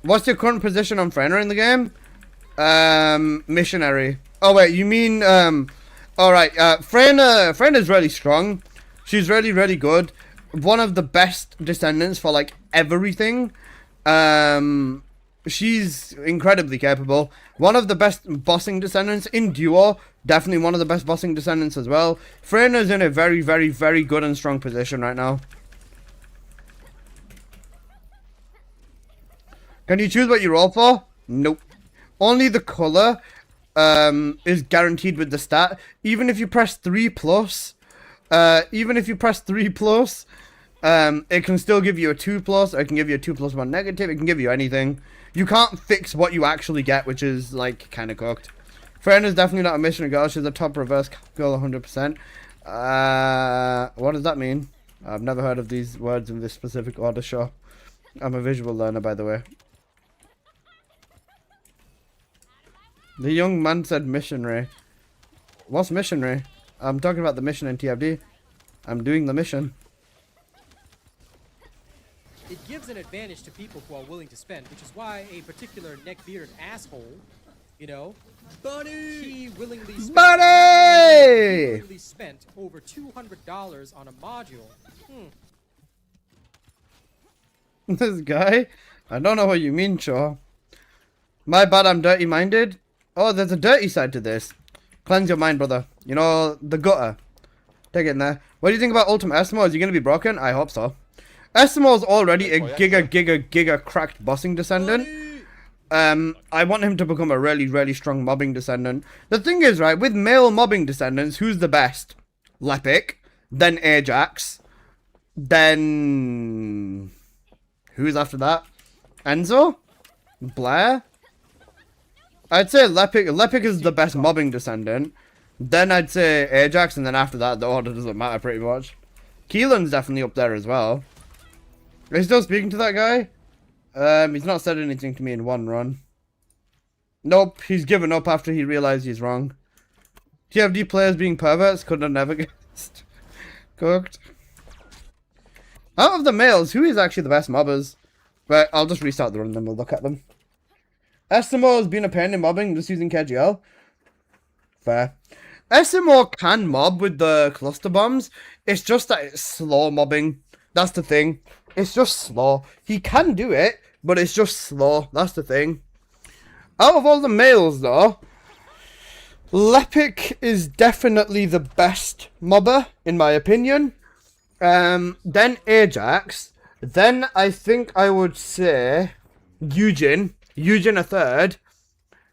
What's your current position on Frena in the game? Missionary. Oh wait, you mean alright, Frena's really strong. She's really, really good. One of the best descendants for like everything. She's incredibly capable. One of the best bossing descendants in duo. Definitely one of the best bossing descendants as well. Frena's in a very, very, very good and strong position right now. Can you choose what you roll for? Nope. Only the color is guaranteed with the stat. Even if you press 3 plus, it can still give you a 2 plus, or it can give you a 2 plus 1 negative. It can give you anything. You can't fix what you actually get, which is like kind of cooked. Fern is definitely not a missionary girl. She's a top reverse girl 100%. What does that mean? I've never heard of these words in this specific order, sure. I'm a visual learner, by the way. The young man said missionary. What's missionary? I'm talking about the mission in TFD. I'm doing the mission. It gives an advantage to people who are willing to spend, which is why a particular neck-bearded asshole, you know, he willingly spent, willingly spent over $200 on a module. This guy? I don't know what you mean, sure. My bad, I'm dirty-minded. Oh, there's a dirty side to this. Cleanse your mind, brother. You know, the gutter. Take it in there. What do you think about Ultimate Eskimo? Is he going to be broken? I hope so. Eskimo's already a giga cracked bossing descendant. I want him to become a really, really strong mobbing descendant. The thing is, right, with male mobbing descendants, who's the best? Lepic, then Ajax, then... who's after that? Enzo? Blair? I'd say Lepic. Lepic is the best mobbing descendant. Then I'd say Ajax, and then after that, the order doesn't matter pretty much. Keelan's definitely up there as well. Are you still speaking to that guy? He's not said anything to me in one run. Nope, he's given up after he realized he's wrong. TFD players being perverts could have never guessed. Cooked. Out of the males, who is actually the best mobbers? Right, I'll just restart the run and then we'll look at them. SMO has been a pain in mobbing, just using KGL. Fair. SMO can mob with the cluster bombs. It's just that it's slow mobbing. That's the thing. It's just slow. He can do it, but it's just slow. That's the thing. Out of all the males, though, Lepic is definitely the best mobber, in my opinion. Then Ajax. Then I think I would say Eugen. Eugen a third.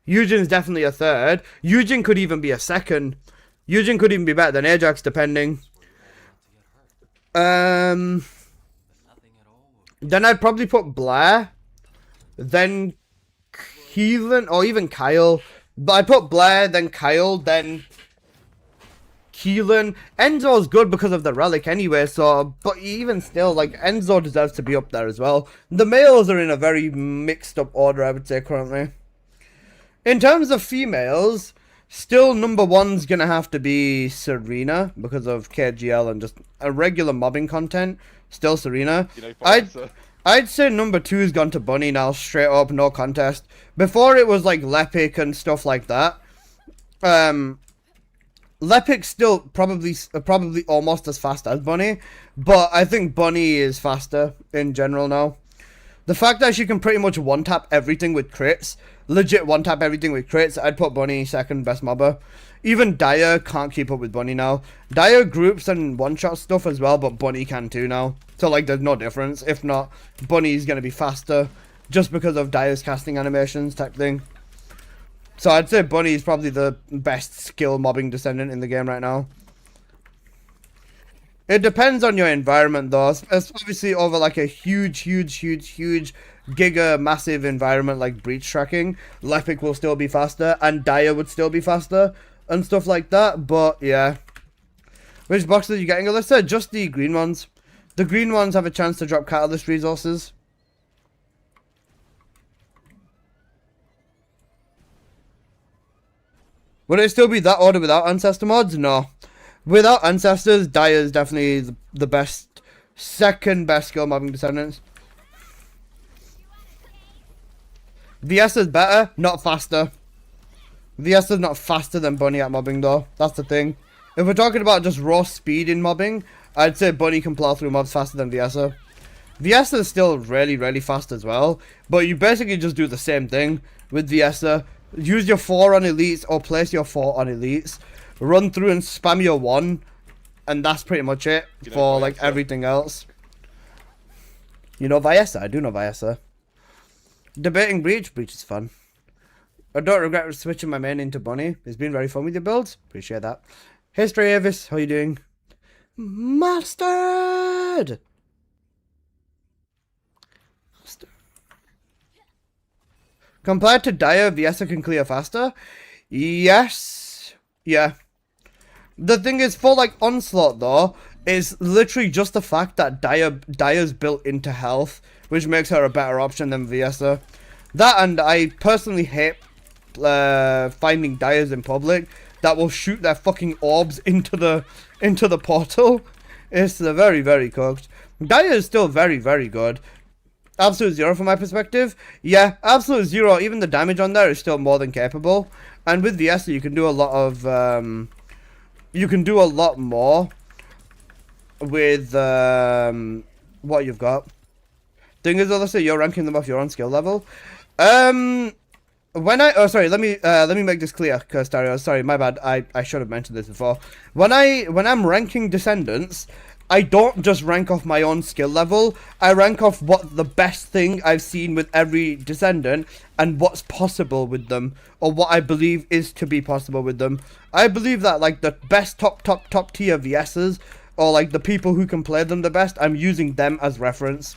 Eugen's definitely a third. Eugen could even be a second. Eugen could even be better than Ajax, depending. Then I'd probably put Blair. Then Keelan, or even Kyle. But I'd put Blair, then Kyle, then Keelan. Enzo's good because of the relic anyway, so, but even still, like, Enzo deserves to be up there as well. The males are in a very mixed up order, I would say, currently. In terms of females, still number one's gonna have to be Serena because of KGL and just a regular mobbing content. Still Serena. I'd say number two's gone to Bunny now, straight up, no contest. Before it was like Lepic and stuff like that. Lepic's still probably almost as fast as Bunny, but I think Bunny is faster in general now. The fact that she can pretty much one-tap everything with crits, legit one-tap everything with crits, I'd put Bunny second best mobber. Even Dyer can't keep up with Bunny now. Dyer groups and one-shot stuff as well, but Bunny can too now. So, like, there's no difference. If not, Bunny's going to be faster just because of Dyer's casting animations type thing. So I'd say Bunny is probably the best skill mobbing descendant in the game right now. It depends on your environment though. It's obviously over like a huge giga massive environment like breach tracking, Lepic will still be faster and Dyer would still be faster and stuff like that. But yeah. Which boxes are you getting, Alyssa? Just the green ones. The green ones have a chance to drop catalyst resources. Would it still be that order without ancestor mods? No. Without ancestors, Dyer is definitely the best, second best skill mobbing descendants. VS is better, not faster. VS is not faster than Bunny at mobbing though. That's the thing. If we're talking about just raw speed in mobbing, I'd say Bunny can plow through mobs faster than VS. VS is still really fast as well, but you basically just do the same thing with VS. Use your 4 on elites or place your 4 on elites. Run through and spam your 1. And that's pretty much it for like everything else. You know Vyessa? I do know Vyessa. Debating Breach? Breach is fun. I don't regret switching my main into Bunny. It's been very fun with your builds. Appreciate that. Hey Stray Avis, how you doing? Mustard! Compared to Dyer, Vyessa can clear faster? Yes. Yeah. The thing is, for like Onslaught though, is literally just the fact that Dyer's built into health, which makes her a better option than Vyessa. That, and I personally hate finding Dyers in public that will shoot their fucking orbs into the portal. It's very cooked. Dyer is still very good. Absolute Zero from my perspective. Yeah, Absolute Zero, even the damage on there is still more than capable. And with Vyessa you can do a lot of you can do a lot more with what you've got. Thing is, let's say you're ranking them off your own skill level. Let me make this clear, Curstario. Sorry, my bad. I should have mentioned this before. When I'm ranking descendants, I don't just rank off my own skill level. I rank off what the best thing I've seen with every descendant and what's possible with them, or what I believe is to be possible with them. I believe that like the best top tier VSs, or like the people who can play them the best, I'm using them as reference.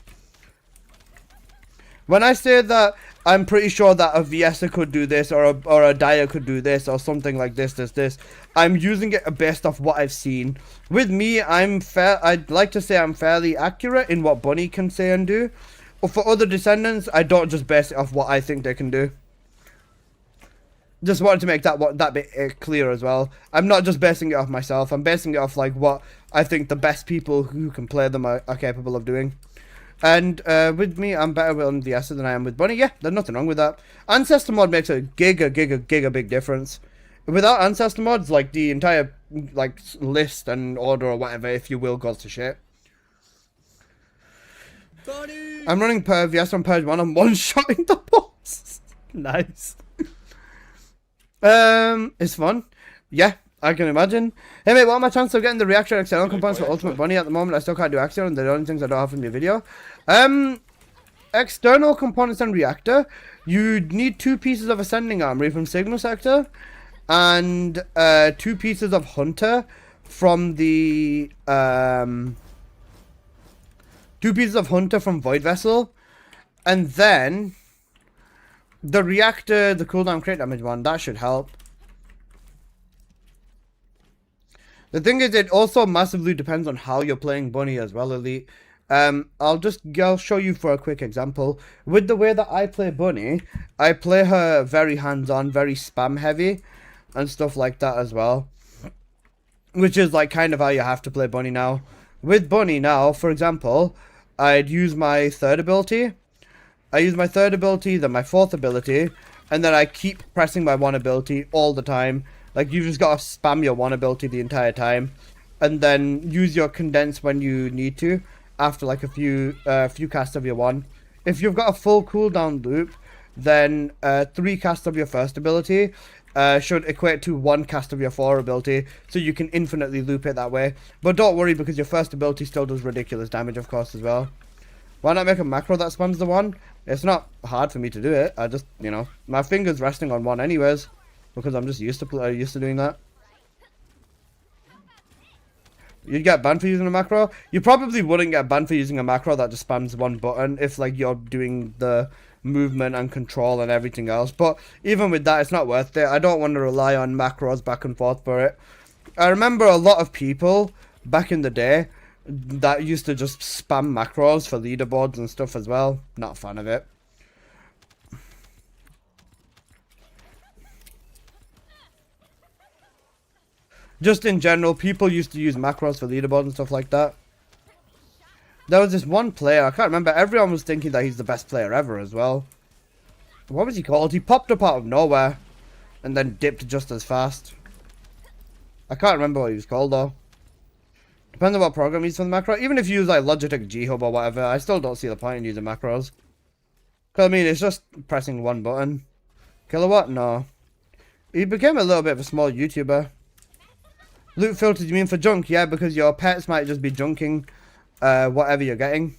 When I say that I'm pretty sure that a Vyessa could do this, or a Dyer could do this, or something like this, I'm using it based off what I've seen. With me, I'd like to say I'm fairly accurate in what Bunny can say and do. But for other descendants, I don't just base it off what I think they can do. Just wanted to make that bit clear as well. I'm not just basing it off myself. I'm basing it off like what I think the best people who can play them are capable of doing. And with me, I'm better on the Esther than I am with Bunny. Yeah, there's nothing wrong with that. Ancestor mod makes a giga big difference. Without Ancestor mods, like the entire like list and order or whatever, if you will, goes to shit. Bunny! I'm running Perv, yes, on Purge 1. I'm one-shotting the boss. Nice. It's fun. Yeah, I can imagine. Hey mate, what are my chances of getting the reactor external components for Ultimate Bunny? At the moment, I still can't do Axion, and they're the only things I don't have from your video. External components and reactor, you need 2 pieces of Ascending Armory from Signal Sector, and 2 pieces of Hunter from the 2 pieces of Hunter from Void Vessel, and then the reactor, the cooldown crit damage one, that should help. The thing is, it also massively depends on how you're playing Bunny as well, Elite. I'll show you for a quick example. With the way that I play Bunny, I play her very hands-on, very spam heavy, and stuff like that as well. Which is like kind of how you have to play Bunny now. With Bunny now, for example, I'd use my 3rd ability. I use my 3rd ability, then my 4th ability, and then I keep pressing my 1 ability all the time. Like, you've just got to spam your 1 ability the entire time, and then use your condense when you need to, after like a few casts of your 1. If you've got a full cooldown loop, then 3 casts of your 1st ability should equate to 1 cast of your 4 ability, so you can infinitely loop it that way. But don't worry, because your 1st ability still does ridiculous damage, of course, as well. Why not make a macro that spams the 1? It's not hard for me to do it. I just, you know, my finger's resting on 1 anyways, because I'm just used to doing that. You'd get banned for using a macro. You probably wouldn't get banned for using a macro that just spams 1 button if like you're doing the movement and control and everything else. But even with that, it's not worth it. I don't want to rely on macros back and forth for it. I remember a lot of people back in the day that used to just spam macros for leaderboards and stuff as well. Not a fan of it. Just in general, people used to use macros for leaderboards and stuff like that. There was this one player, I can't remember, everyone was thinking that he's the best player ever as well. What was he called? He popped up out of nowhere and then dipped just as fast. I can't remember what he was called though. Depends on what program you use for the macro. Even if you use like Logitech G-Hub or whatever, I still don't see the point in using macros. Because I mean, it's just pressing 1 button. Kilowatt? No. He became a little bit of a small YouTuber. Loot filters, you mean for junk? Yeah, because your pets might just be junking whatever you're getting.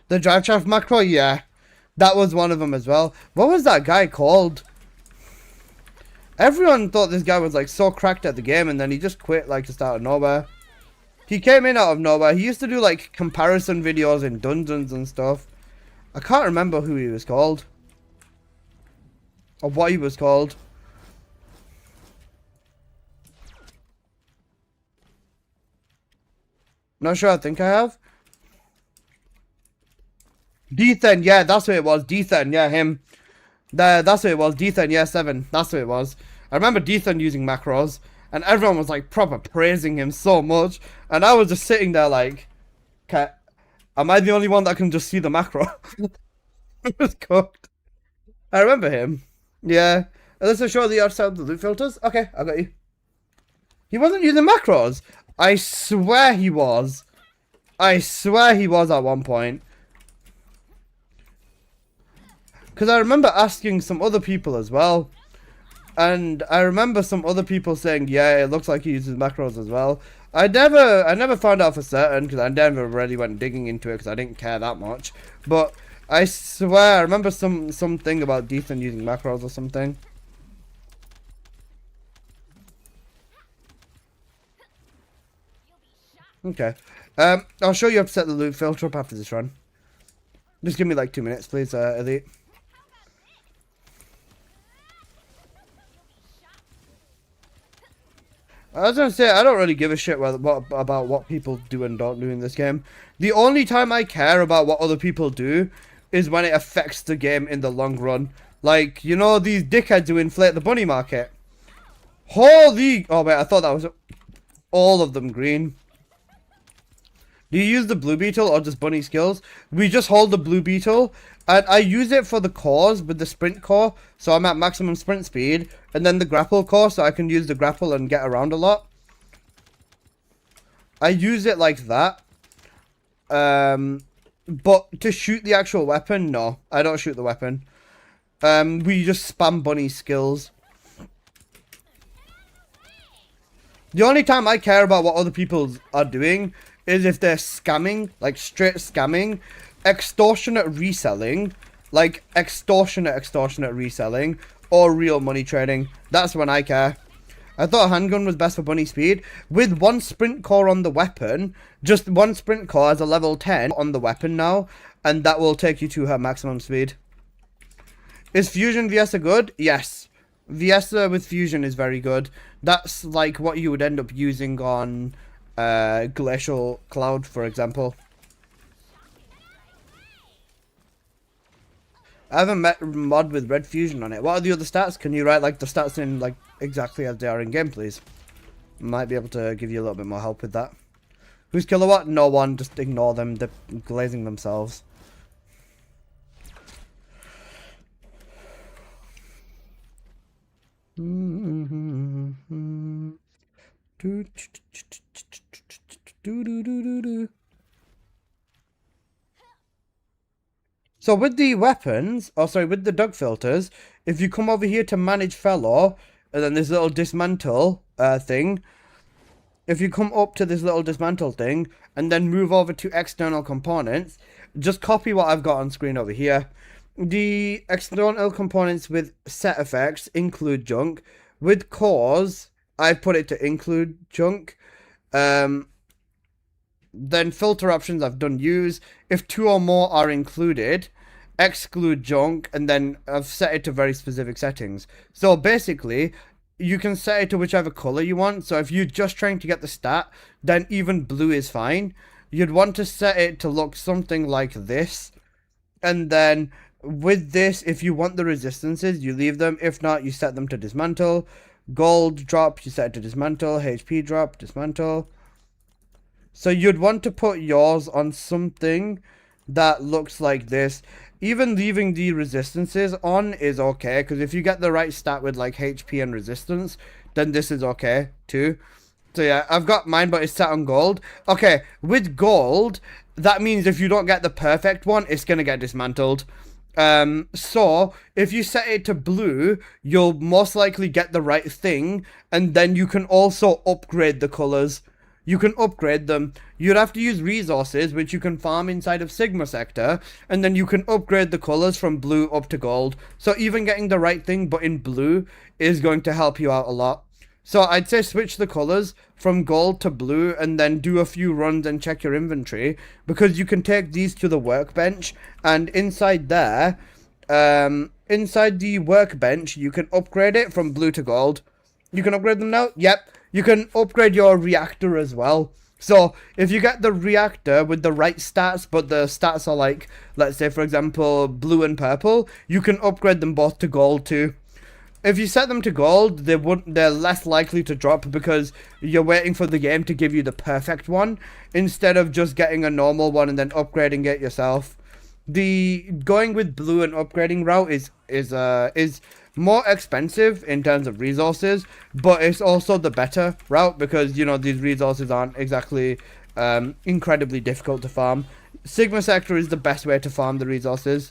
The drive shaft macro, yeah. That was one of them as well. What was that guy called? Everyone thought this guy was like so cracked at the game, and then he just quit like just out of nowhere. He came in out of nowhere. He used to do like comparison videos in dungeons and stuff. I can't remember who he was called. Or what he was called. Not sure, I think I have. Dethan, yeah, that's who it was. Dethan, yeah, him. That's who it was. Dethan, yeah, 7. That's who it was. I remember Dethan using macros. And everyone was like proper praising him so much. And I was just sitting there like, am I the only one that can just see the macro? It was cooked. I remember him. Yeah. Let's show the outside of the loot filters. Okay, I got you. He wasn't using macros. I swear he was. I swear he was at one point. Because I remember asking some other people as well. And I remember some other people saying, yeah, it looks like he uses macros as well. I never found out for certain, because I never really went digging into it, because I didn't care that much. But I swear, I remember something about Dethan using macros or something. Okay. I'll show you how to set the loot filter up after this run. Just give me like 2 minutes, please, Elite. I was gonna say, I don't really give a shit about what people do and don't do in this game. The only time I care about what other people do is when it affects the game in the long run. Like, you know, these dickheads who inflate the bunny market. Holy... Oh, wait, I thought that was all of them green. Do you use the blue beetle or just bunny skills? We just hold the blue beetle, and I use it for the cores with the sprint core, so I'm at maximum sprint speed, and then the grapple core, so I can use the grapple and get around a lot. I use it like that. But to shoot the actual weapon, no, I don't shoot the weapon. We just spam bunny skills. The only time I care about what other people are doing is if they're scamming, like straight scamming, extortionate reselling, like extortionate reselling, or real money trading. That's when I care. I thought a handgun was best for bunny speed. With one sprint core on the weapon, just one sprint core as a level 10 on the weapon now, and that will take you to her maximum speed. Is Fusion Viesa good? Yes. Viesa with Fusion is very good. That's like what you would end up using on Glacial Cloud, for example. I haven't met a mod with red fusion on it. What are the other stats? Can you write like the stats in like exactly as they are in game, please? Might be able to give you a little bit more help with that. Who's kilowatt? No one. Just ignore them. They're glazing themselves. So with the weapons, with the dog filters, if you come over here to manage fellow, and then this little dismantle thing, if you come up to this little dismantle thing, and then move over to external components, just copy what I've got on screen over here. The external components with set effects include junk. With cores, I've put it to include junk. Then filter options I've done use. If 2 or more are included, exclude junk, and then I've set it to very specific settings. So basically, you can set it to whichever color you want. So if you're just trying to get the stat, then even blue is fine. You'd want to set it to look something like this. And then with this, if you want the resistances, you leave them. If not, you set them to dismantle. Gold drop, you set it to dismantle. HP drop, dismantle. So you'd want to put yours on something that looks like this. Even leaving the resistances on is okay, because if you get the right stat with like HP and resistance, then this is okay too. So yeah, I've got mine, but it's set on gold. Okay, with gold, that means if you don't get the perfect one, it's going to get dismantled. So if you set it to blue, you'll most likely get the right thing, and then you can also upgrade the colors. You can upgrade them. You'd have to use resources, which you can farm inside of Sigma Sector, and then you can upgrade the colors from blue up to gold. So even getting the right thing, but in blue, is going to help you out a lot. So I'd say switch the colors from gold to blue, and then do a few runs and check your inventory, because you can take these to the workbench, and inside there, inside the workbench, you can upgrade it from blue to gold. You can upgrade them now? Yep. You can upgrade your reactor as well. So if you get the reactor with the right stats, but the stats are like, let's say for example, blue and purple, you can upgrade them both to gold too. If you set them to gold, they're less likely to drop, because you're waiting for the game to give you the perfect one, instead of just getting a normal one and then upgrading it yourself. The going with blue and upgrading route is more expensive in terms of resources, but it's also the better route, because you know these resources aren't exactly incredibly difficult to farm. Sigma Sector is the best way to farm the resources.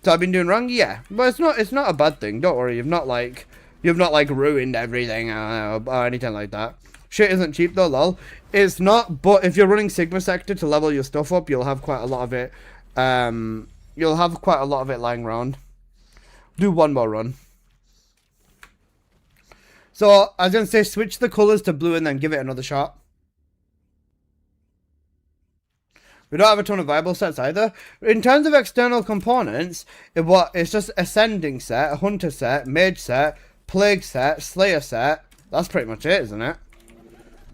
So I've been doing wrong, yeah, but it's not a bad thing. Don't worry, you've not like ruined everything or anything like that. Shit isn't cheap though, lol. It's not, but if you're running Sigma Sector to level your stuff up, you'll have quite a lot of it. You'll have quite a lot of it lying around. Do one more run. So I was gonna say switch the colors to blue and then give it another shot. We don't have a ton of viable sets either. In terms of external components, it's just ascending set, hunter set, mage set, plague set, slayer set. That's pretty much it, isn't it?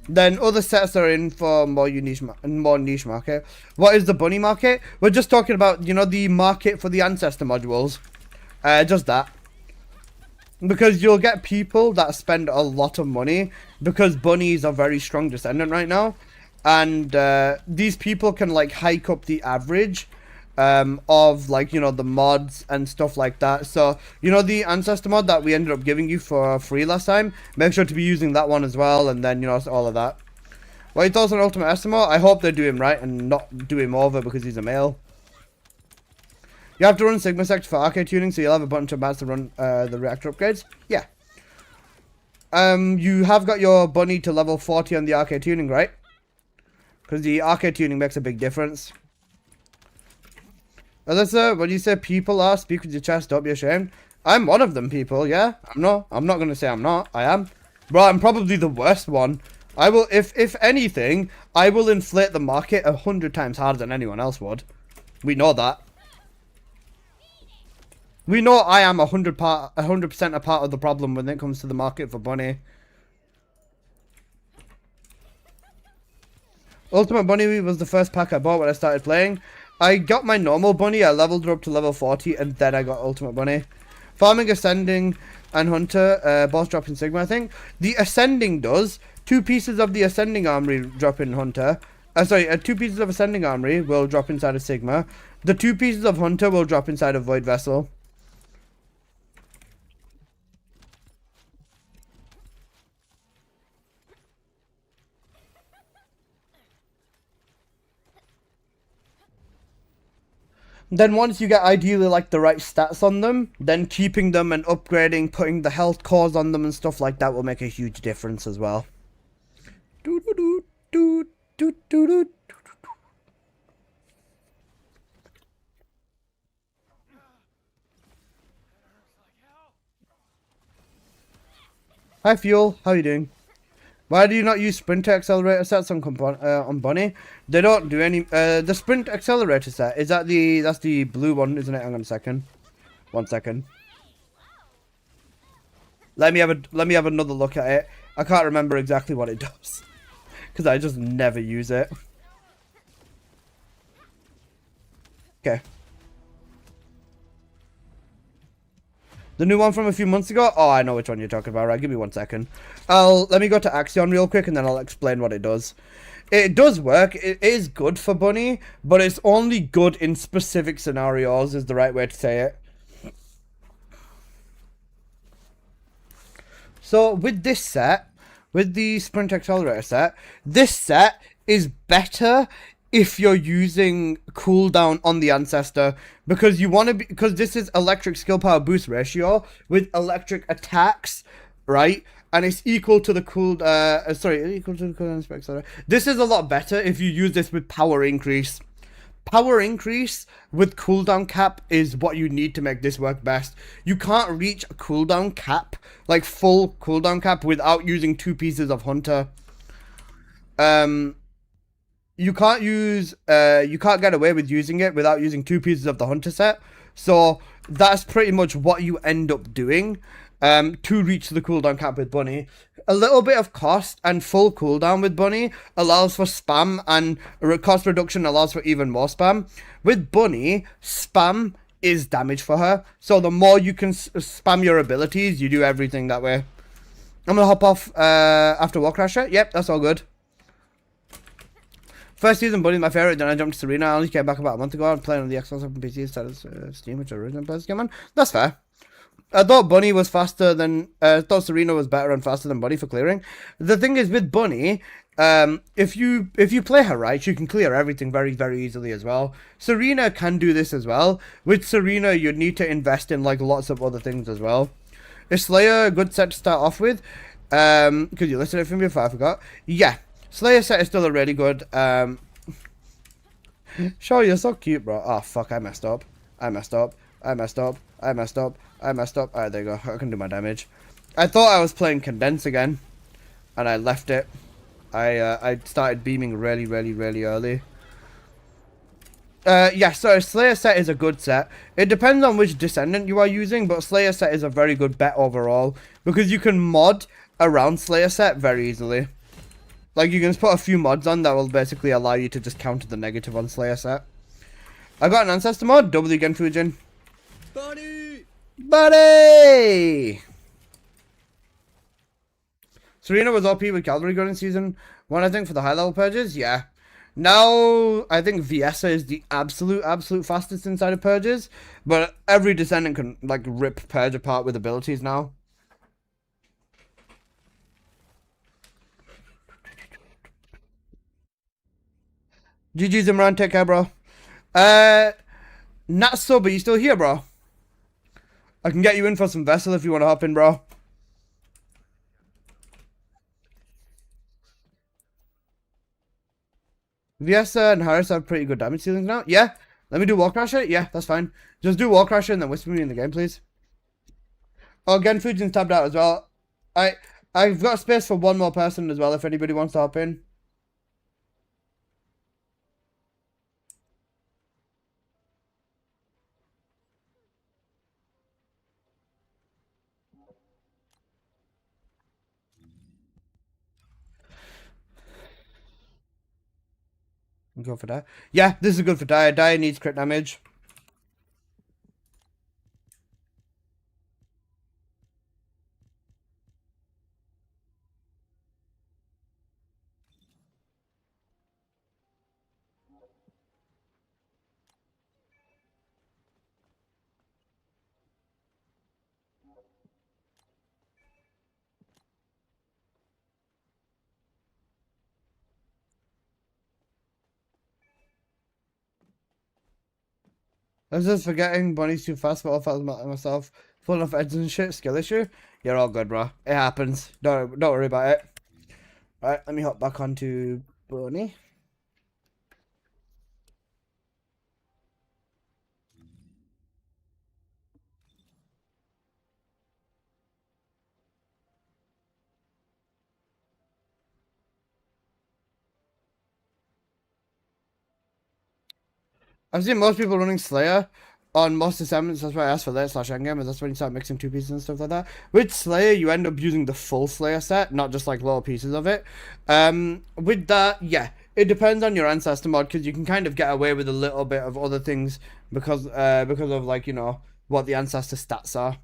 Then other sets are in for more niche market. What is the bunny market? We're just talking about, you know, the market for the ancestor modules. Just that. Because you'll get people that spend a lot of money because bunnies are very strong descendant right now. And these people can like hike up the average of like, you know, the mods and stuff like that. So, you know, the ancestor mod that we ended up giving you for free last time, make sure to be using that one as well, and then, you know, all of that. What are your thoughts on Ultimate Estimo? I hope they do him right and not do him over because he's a male. You have to run Sigma Sect for arcade tuning, so you'll have a bunch of mats to run the reactor upgrades. Yeah. You have got your bunny to level 40 on the arcade tuning, right? Because the arcade tuning makes a big difference. Alyssa, when you say people are, speak with your chest, don't be ashamed. I'm one of them people, yeah? I'm not gonna say I'm not. I am. Bro, I'm probably the worst one. I will, if anything, I will inflate the market 100 times harder than anyone else would. We know that. We know I am 100% a part of the problem when it comes to the market for bunny. Ultimate Bunny was the first pack I bought when I started playing. I got my normal bunny, I leveled her up to level 40, and then I got Ultimate Bunny. Farming, Ascending, and Hunter, boss drop in Sigma, I think. The Ascending does. 2 pieces of the Ascending Armory drop in Hunter. 2 pieces of Ascending Armory will drop inside of Sigma. The 2 pieces of Hunter will drop inside of Void Vessel. Then once you get ideally like the right stats on them, then keeping them and upgrading, putting the health cores on them and stuff like that will make a huge difference as well. Hi Fuel, how are you doing? Why do you not use sprint accelerator sets on Bunny? They don't do any. The sprint accelerator set, is that that's the blue one, isn't it? Hang on a second. 1 second. Let me have another look at it. I can't remember exactly what it does because I just never use it. Okay. The new one from a few months ago? Oh, I know which one you're talking about. Right, give me 1 second. Let me go to Axion real quick and then I'll explain what it does. It does work. It is good for Bunny, but it's only good in specific scenarios is the right way to say it. So with this set, with the Sprint Accelerator set, this set is better if you're using cooldown on the ancestor, because you want to be, because this is electric skill power boost ratio with electric attacks, right? And it's equal to the equal to the cooldown spec. This is a lot better if you use this with power increase. Power increase with cooldown cap is what you need to make this work best. You can't reach a cooldown cap, like full cooldown cap, without using 2 pieces of Hunter. You can't get away with using it without using 2 pieces of the Hunter set. So that's pretty much what you end up doing to reach the cooldown cap with Bunny. A little bit of cost and full cooldown with Bunny allows for spam, and cost reduction allows for even more spam. With Bunny, spam is damage for her. So the more you can spam your abilities, you do everything that way. I'm gonna hop off after Warcrasher. Yep, that's all good. First season, Bunny's my favorite. Then I jumped to Serena. I only came back about a month ago. I'm playing on the Xbox and PC instead of Steam, which I originally played game on. That's fair. I thought Bunny was faster than. Thought Serena was better and faster than Bunny for clearing. The thing is with Bunny, if you play her right, she can clear everything very, very easily as well. Serena can do this as well. With Serena, you need to invest in like lots of other things as well. Is Slayer a good set to start off with? Could you listen to it from before I forgot? Yeah. Slayer set is still a really good, Sure, you're so cute, bro. Oh, fuck, I messed up. Alright, there you go. I can do my damage. I thought I was playing Condense again, and I left it. I started beaming really, really, really early. Yeah, so Slayer set is a good set. It depends on which Descendant you are using, but Slayer set is a very good bet overall, because you can mod around Slayer set very easily. Like, you can just put a few mods on that will basically allow you to just counter the negative on Slayer set. I got an Ancestor mod, double again, Fujin. Buddy! Buddy! Serena was OP with Cavalry Gun in Season 1, I think, for the high level purges. Yeah. Now, I think Viessa is the absolute fastest inside of purges. But every Descendant can, like, rip purge apart with abilities now. GG's Imran, take care, bro. Not so, but you still here, bro. I can get you in for some Vessel if you want to hop in, bro. Viessa and Harris have pretty good damage ceilings now. Yeah. Let me do Wall Crasher. Yeah, that's fine. Just do Wall Crasher and then whisper me in the game, please. Oh, again, Fujin's tabbed out as well. I've got space for one more person as well if anybody wants to hop in. Go for that. Yeah, this is good for Dire. Dire needs crit damage. I was just forgetting Bonnie's too fast, but I felt myself full of edges and shit. Skill issue. You're all good, bro. It happens. Don't worry about it. Alright, let me hop back onto Bonnie. I've seen most people running Slayer on most assignments. That's why I asked for that /endgame, and that's when you start mixing two pieces and stuff like that. With Slayer, you end up using the full Slayer set, not just like little pieces of it. With that, yeah, it depends on your Ancestor mod, because you can kind of get away with a little bit of other things because of, like, you know, what the Ancestor stats are.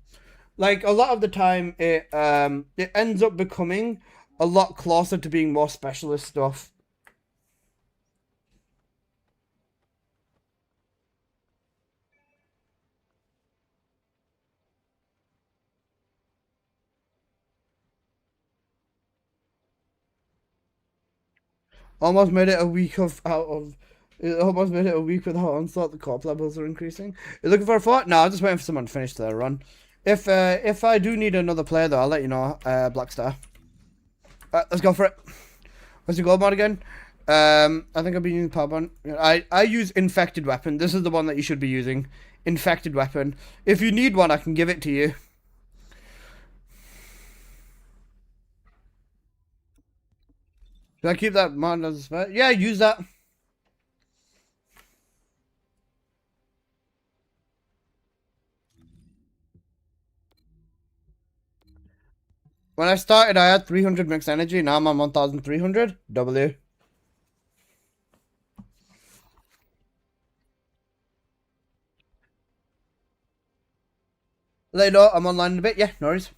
Like, a lot of the time, it ends up becoming a lot closer to being more specialist stuff. Almost made it a week almost made it a week without Onslaught. The corp levels are increasing. You're looking for a fort? No, I'm just waiting for someone to finish their run. If I do need another player though, I'll let you know. Blackstar. Let's go for it. What's your gold mod again? I think I've been using Powerbomb. I use Infected Weapon. This is the one that you should be using. Infected Weapon. If you need one, I can give it to you. Should I keep that mod as a spare? Yeah, use that. When I started, I had 300 mixed energy. Now I'm on 1,300. W. Later, I'm online in a bit. Yeah, no worries.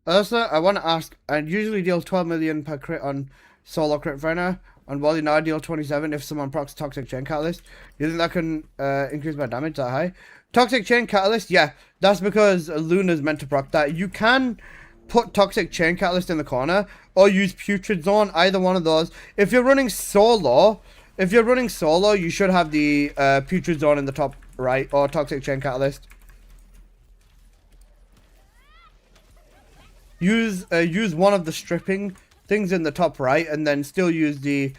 Also, I want to ask, I usually deal 12 million per crit on solo crit Frenner. On Wally now I deal 27 if someone procs Toxic Chain Catalyst. Do you think that can increase my damage that high? Toxic Chain Catalyst, yeah. That's because Luna's meant to proc that. You can put Toxic Chain Catalyst in the corner or use Putrid Zone, either one of those. If you're running solo, you should have the Putrid Zone in the top right or Toxic Chain Catalyst. Use one of the stripping things in the top right, and then still use the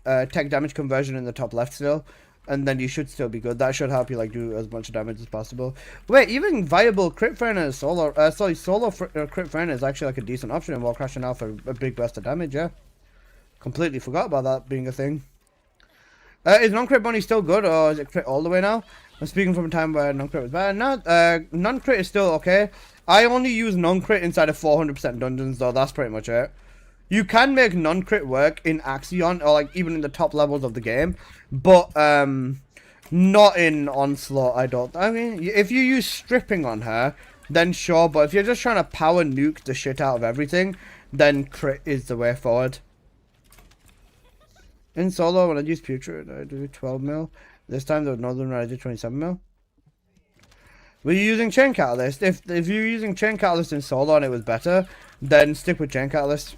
tech damage conversion in the top left still, and then you should still be good. That should help you like do as much damage as possible. Wait, even viable crit Frenner solo, crit Frenner is actually like a decent option in Wall Crasher now for a big burst of damage. Yeah, completely forgot about that being a thing. Is non-crit bunny still good, or is it crit all the way now? I'm speaking from a time where non-crit was bad. No, non-crit is still okay. I only use non-crit inside of 400% dungeons, though. That's pretty much it. You can make non-crit work in Axion, or like even in the top levels of the game, but not in Onslaught. I mean, if you use stripping on her, then sure. But if you're just trying to power nuke the shit out of everything, then crit is the way forward. In solo, when I use putrid, I do 12 mil. This time the northern I do 27 mil. Were you using chain catalyst? If you're using chain catalyst in solo and it was better, then stick with chain catalyst.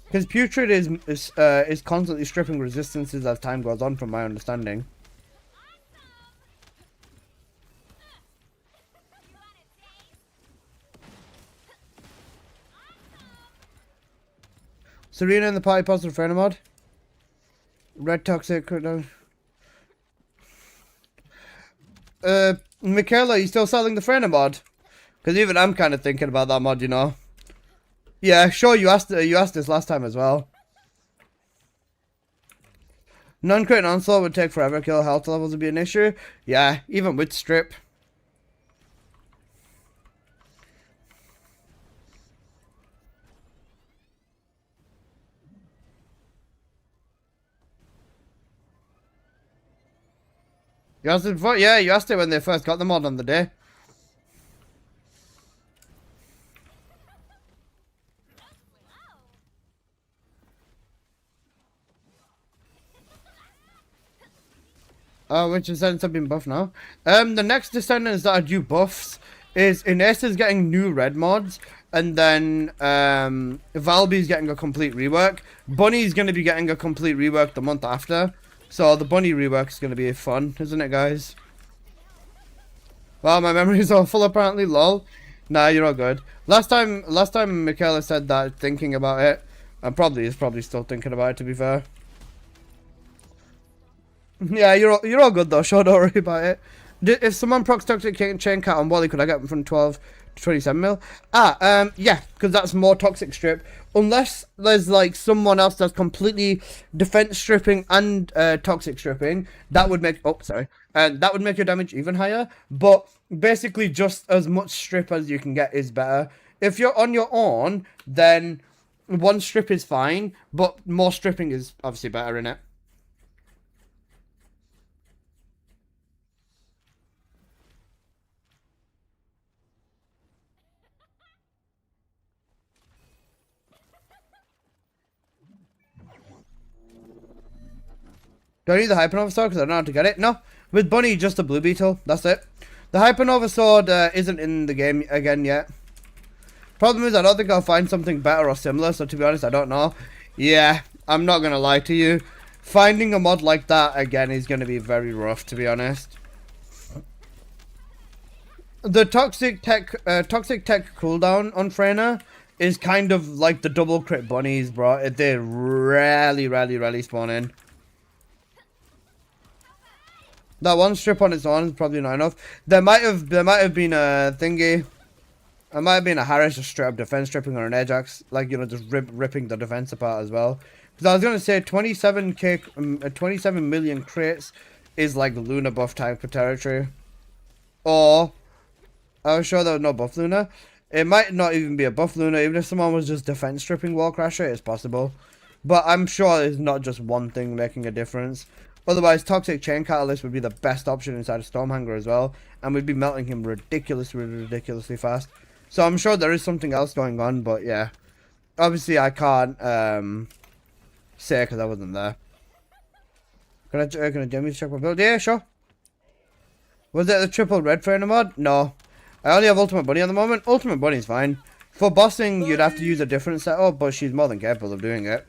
Because putrid is constantly stripping resistances as time goes on, from my understanding. Serena in the party positive friend mod. Red toxic. Michaela, you still selling the friend mod? Because even I'm kind of thinking about that mod, you know. Yeah, sure. You asked this last time as well. Non-crit and onslaught would take forever. Kill health levels would be an issue. Yeah, even with strip. You asked it before? Yeah, you asked it when they first got the mod on the day. Oh, which descendants have been buffed now. The next descendants that are due buffs is Ines is getting new red mods, and then Valby's getting a complete rework. Bunny's gonna be getting a complete rework the month after. So the bunny rework is gonna be fun, isn't it, guys? Wow, my memory is all full apparently, lol. Nah, you're all good. Last time Michaela said that, thinking about it, and probably still thinking about it, to be fair. Yeah, you're all good though, sure, don't worry about it. If someone procs toxic chain cat on Wally, could I get them from 12 to 27 mil? Yeah, because that's more toxic strip. Unless there's like someone else that's completely defense stripping and toxic stripping, that would make that would make your damage even higher. But basically, just as much strip as you can get is better. If you're on your own, then one strip is fine, but more stripping is obviously better, innit? Do I need the Hypernova Sword because I don't know how to get it? No. With Bunny, just a Blue Beetle. That's it. The Hypernova Sword isn't in the game again yet. Problem is, I don't think I'll find something better or similar, so to be honest, I don't know. Yeah, I'm not going to lie to you. Finding a mod like that, again, is going to be very rough, to be honest. The Toxic Tech cooldown on Freyna is kind of like the double crit bunnies, bro. They rarely spawn in. That one strip on its own is probably not enough. There might have been a thingy. It might have been a Harris just straight up defense stripping or an Ajax, like, you know, just ripping the defense apart as well. Because I was gonna say 27 million crates is like Luna buff type of territory. Or I was sure there was no buff Luna. It might not even be a buff Luna. Even if someone was just defense stripping Wall Crasher, it's possible. But I'm sure it's not just one thing making a difference. Otherwise, Toxic Chain Catalyst would be the best option inside of Stormhanger as well. And we'd be melting him ridiculously fast. So I'm sure there is something else going on, but yeah. Obviously, I can't say because I wasn't there. Can I jam you to check my build? Yeah, sure. Was it the triple red Freyna mod? No. I only have Ultimate Bunny at the moment. Ultimate Bunny's fine. For bossing, you'd have to use a different setup, but she's more than capable of doing it.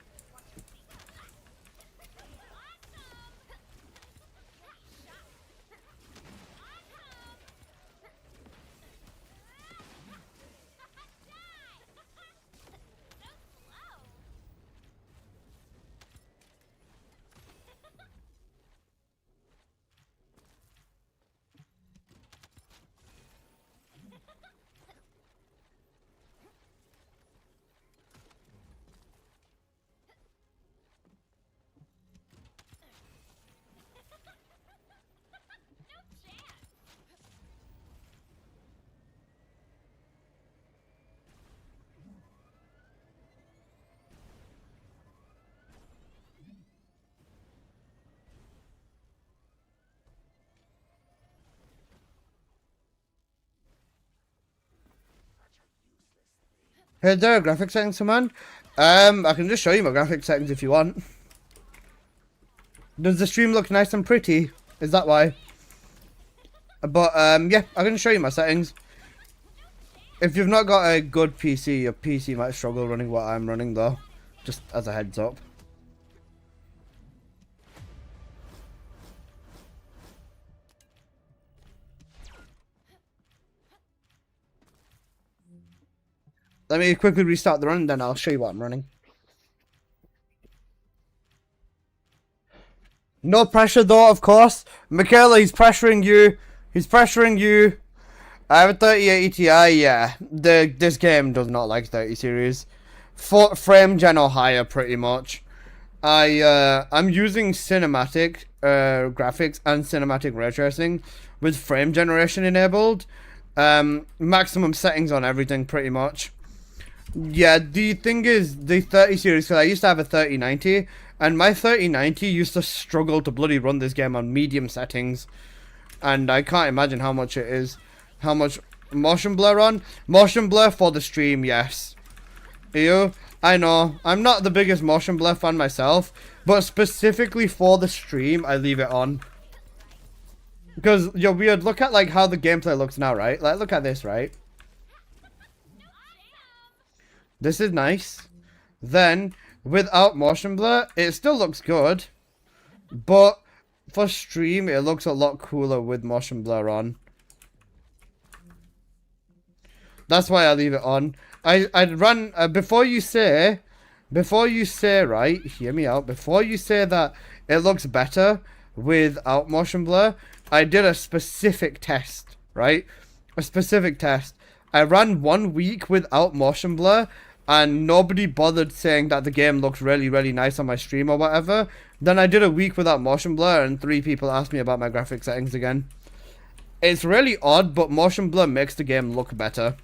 Is there a graphic settings command? I can just show you my graphic settings if you want. Does the stream look nice and pretty? Is that why? But yeah, I can show you my settings. If you've not got a good PC, your PC might struggle running what I'm running though. Just as a heads up. Let me quickly restart the run, then I'll show you what I'm running. No pressure though, of course. Michaela, he's pressuring you. He's pressuring you. I have a 3080 Ti, yeah. This game does not like 30 series. Frame gen or higher, pretty much. I'm using cinematic graphics and cinematic ray tracing with frame generation enabled. Maximum settings on everything, pretty much. Yeah, the thing is, the 30 series, because I used to have a 3090, and my 3090 used to struggle to bloody run this game on medium settings. And I can't imagine how much it is. How much motion blur on? Motion blur for the stream, yes. Ew, I know. I'm not the biggest motion blur fan myself, but specifically for the stream, I leave it on. Because, you're weird, look at like how the gameplay looks now, right? Like, look at this, right? This is nice. Then, without motion blur, it still looks good. But, for stream, it looks a lot cooler with motion blur on. That's why I leave it on. I'd run, before you say, right, hear me out. Before you say that it looks better without motion blur, I did a specific test, right? A specific test. I ran 1 week without motion blur, and nobody bothered saying that the game looks really, really nice on my stream or whatever. Then I did a week without motion blur, and 3 people asked me about my graphic settings again. It's really odd, but motion blur makes the game look better.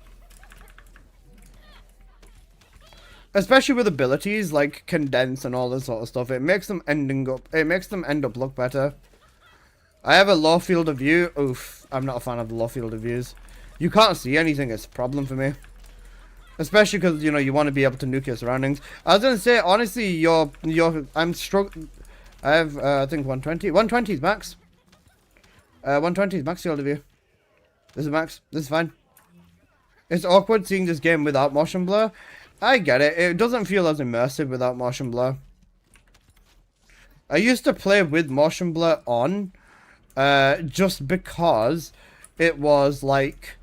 Especially with abilities like condense and all this sort of stuff. It makes them end up look better. I have a low field of view. Oof, I'm not a fan of the low field of views. You can't see anything, it's a problem for me. Especially because, you know, you want to be able to nuke your surroundings. I was gonna say, honestly, I'm struggling. I have, I think 120. 120 is max. 120 is max field of view. This is max. This is fine. It's awkward seeing this game without motion blur. I get it. It doesn't feel as immersive without motion blur. I used to play with motion blur on, just because it was like,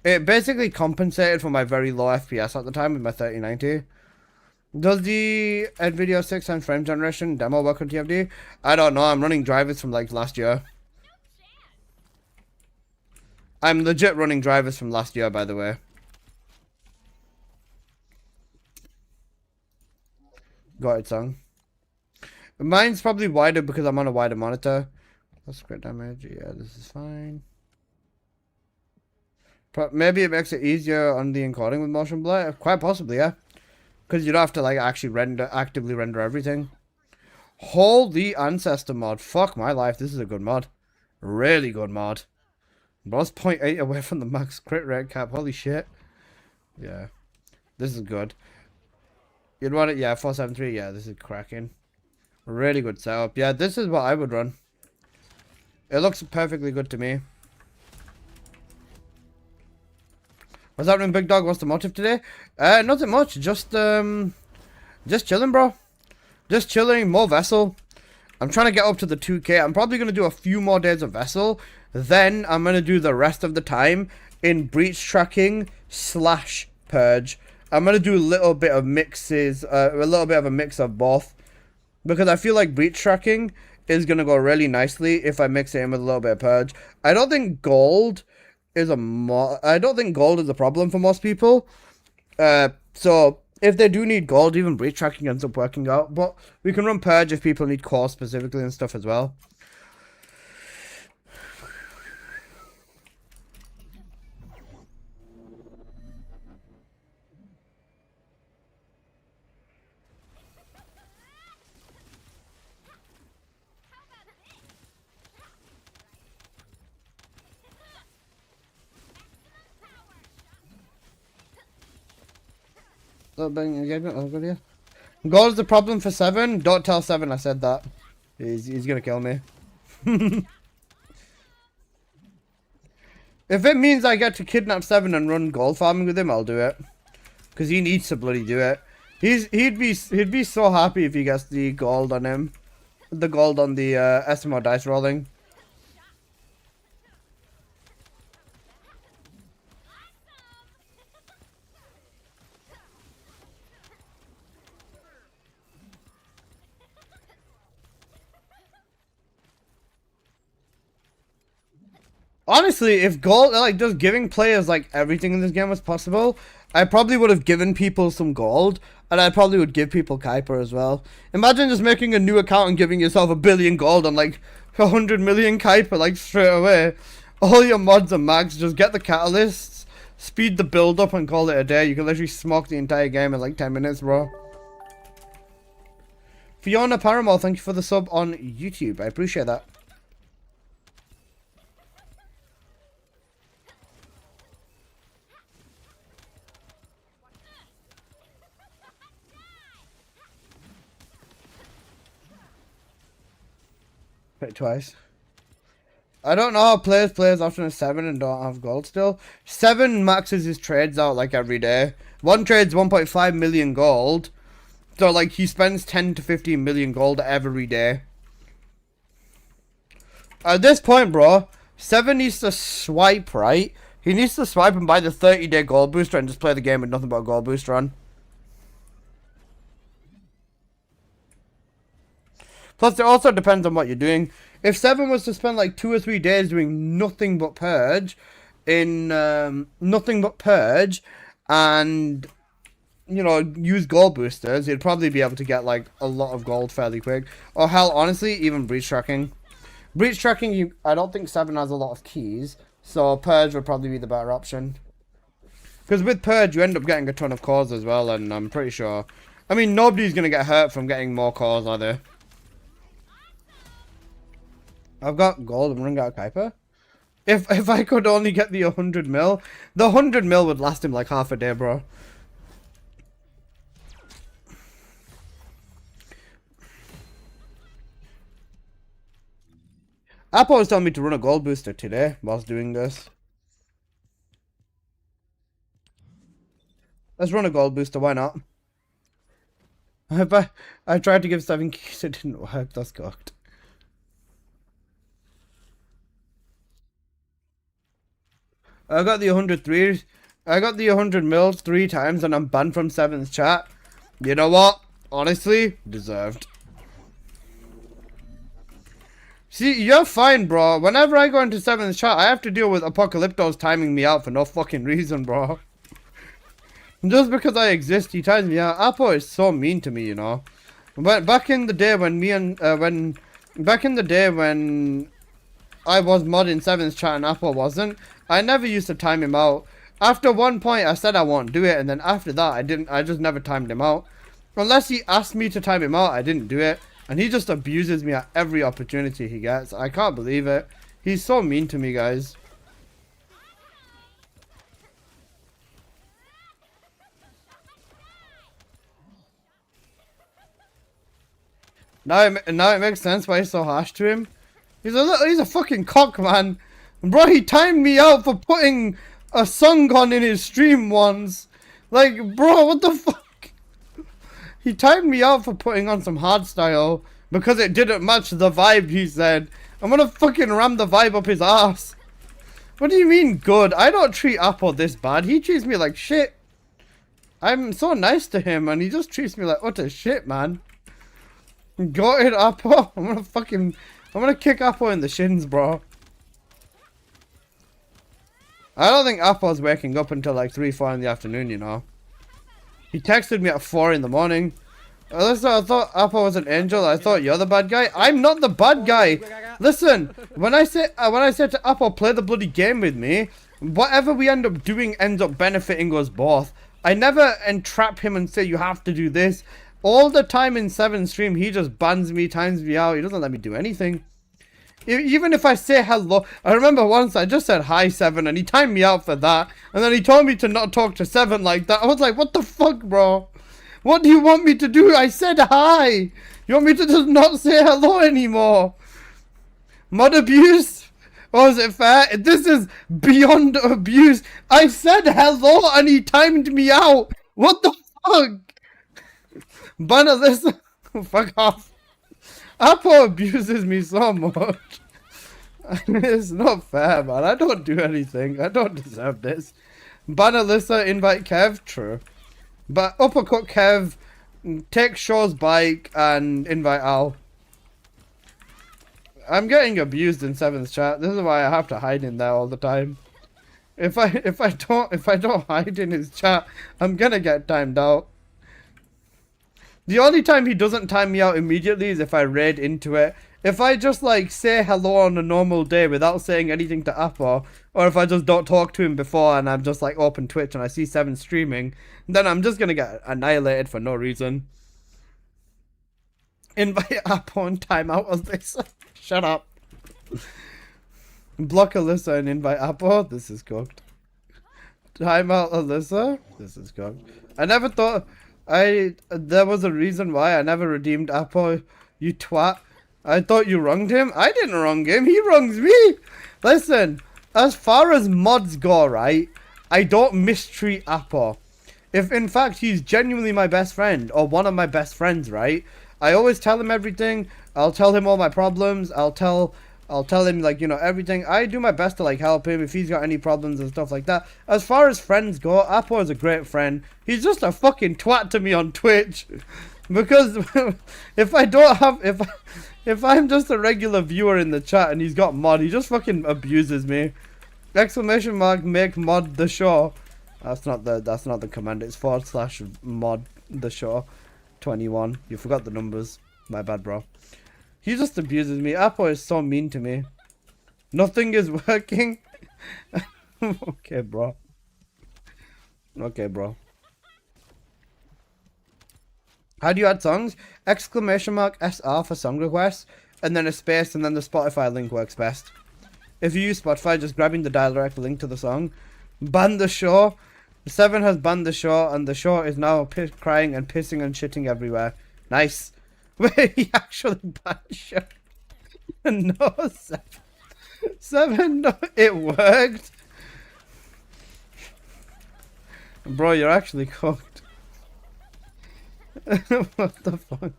it basically compensated for my very low FPS at the time with my 3090. Does the NVIDIA 6 frame generation demo work on TFD? I don't know. I'm running drivers from like last year. I'm legit running drivers from last year, by the way. Got it, song. Mine's probably wider because I'm on a wider monitor. That's crit damage. Yeah, this is fine. Maybe it makes it easier on the encoding with motion blur. Quite possibly, yeah. Because you don't have to like actually actively render everything. Holy Ancestor mod. Fuck my life. This is a good mod. Really good mod. Bro's 0.8 away from the max crit rate cap. Holy shit. Yeah. This is good. You'd want it, yeah, 473, yeah, this is cracking. Really good setup. Yeah, this is what I would run. It looks perfectly good to me. What's happening, big dog? What's the motive today? Nothing much, just chilling, bro. Just chilling, more vessel. I'm trying to get up to the 2K. I'm probably going to do a few more days of vessel. Then I'm going to do the rest of the time in breach tracking / purge. I'm going to do a little bit of mixes, a little bit of a mix of both. Because I feel like breach tracking is going to go really nicely if I mix it in with a little bit of purge. I don't think gold is a problem for most people. So if they do need gold, even breach tracking ends up working out. But we can run purge if people need core specifically and stuff as well. little bit engagement. Oh, good, yeah. Gold's the problem for 7. Don't tell 7 I said that. He's gonna kill me. If it means I get to kidnap 7 and run gold farming with him, I'll do it. Cause he needs to bloody do it. He'd be so happy if he gets the gold on him. The gold on the SMO dice rolling. Honestly, if gold, like, just giving players, like, everything in this game was possible, I probably would have given people some gold, and I probably would give people Kuiper as well. Imagine just making a new account and giving yourself 1 billion gold and, like, 100 million Kuiper, like, straight away. All your mods are max, just get the catalysts, speed the build up, and call it a day. You can literally smoke the entire game in, like, 10 minutes, bro. Fiona Paramore, thank you for the sub on YouTube. I appreciate that. Hit twice. I don't know how players often a 7 and don't have gold still. 7 maxes his trades out like every day. One trade's 1.5 million gold. So like he spends 10 to 15 million gold every day. At this point, bro, 7 needs to swipe, right? He needs to swipe and buy the 30-day gold booster and just play the game with nothing but a gold booster on. Plus, it also depends on what you're doing. If 7 was to spend like 2 or 3 days doing nothing but purge, and you know, use gold boosters, he'd probably be able to get like a lot of gold fairly quick. Or hell, honestly, even breach tracking. Breach tracking, I don't think 7 has a lot of keys, so purge would probably be the better option. Because with purge, you end up getting a ton of cores as well, and I'm pretty sure. I mean, nobody's gonna get hurt from getting more cores, are they? I've got gold. I'm running out of Kuiper. If I could only get the 100 mil, the 100 mil would last him like half a day, bro. Apple was telling me to run a gold booster today whilst doing this. Let's run a gold booster. Why not? I tried to give 7 keys. It didn't work. That's cocked. I got the 103. I got the 100 mils 3 times and I'm banned from 7's chat. You know what? Honestly, deserved. See, you're fine, bro. Whenever I go into 7's chat, I have to deal with Apocalyptos timing me out for no fucking reason, bro. Just because I exist, he times me out. Apo is so mean to me, you know. But back in the day when I was modding 7's chat and Apple wasn't, I never used to time him out. After one point, I said I won't do it, and then after that, I just never timed him out. Unless he asked me to time him out, I didn't do it. And he just abuses me at every opportunity he gets. I can't believe it. He's so mean to me, guys. Now it makes sense why he's so harsh to him. He's a fucking cock, man. Bro, he timed me out for putting a song on in his stream once. Like, bro, what the fuck? He timed me out for putting on some hardstyle because it didn't match the vibe, he said. I'm gonna fucking ram the vibe up his ass. What do you mean good? I don't treat Apple this bad. He treats me like shit. I'm so nice to him and he just treats me like utter shit, man. Got it, Apple. I'm gonna kick Apple in the shins, bro. I don't think Apple's waking up until like 3, 4 in the afternoon, you know. He texted me at 4 in the morning. Listen, I thought Apple was an angel. I thought you're the bad guy. I'm not the bad guy. Listen, when I said to Apple, play the bloody game with me, whatever we end up doing ends up benefiting us both. I never entrap him and say you have to do this. All the time in 7 stream, he just bans me, times me out. He doesn't let me do anything. Even if I say hello, I remember once I just said hi 7 and he timed me out for that. And then he told me to not talk to 7 like that. I was like, what the fuck, bro? What do you want me to do? I said hi. You want me to just not say hello anymore? Mod abuse? Or is it fair? This is beyond abuse. I said hello and he timed me out. What the fuck? Banner, listen. Fuck off. Apple abuses me so much. It's not fair, man. I don't do anything. I don't deserve this. Ban Alyssa, invite Kev. True. But uppercut Kev, take Shaw's bike, and invite Al. I'm getting abused in Seven's chat. This is why I have to hide in there all the time. If I don't hide in his chat, I'm gonna get timed out. The only time he doesn't time me out immediately is if I raid into it. If I just like say hello on a normal day without saying anything to Appa, or if I just don't talk to him before and I'm just like open Twitch and I see Seven streaming, then I'm just gonna get annihilated for no reason. Invite Appa and time out Alyssa. Shut up. Block Alyssa and invite Appa. This is cooked. Time out Alyssa. This is cooked. I never thought there was a reason why I never redeemed Appa. You twat. I thought you wronged him. I didn't wrong him. He wrongs me. Listen, as far as mods go, right, I don't mistreat Appa. If in fact he's genuinely my best friend or one of my best friends, right, I always tell him everything. I'll tell him all my problems. I'll tell him, like, you know, everything. I do my best to like help him if he's got any problems and stuff like that. As far as friends go, Appa is a great friend. He's just a fucking twat to me on Twitch. Because if I'm just a regular viewer in the chat and he's got mod, he just fucking abuses me. Exclamation mark make mod the show. That's not the command. It's / mod the show 21. You forgot the numbers. My bad, bro. He just abuses me. Apple is so mean to me. Nothing is working. Okay, bro. Okay, bro. How do you add songs? Exclamation mark SR for song requests, and then a space, and then the Spotify link works best. If you use Spotify, just grabbing the direct link to the song. Ban the show. Seven has banned the show, and the show is now crying and pissing and shitting everywhere. Nice. Wait, he actually banned the show. No, Seven, no, it worked. Bro, you're actually cooked. What the fuck?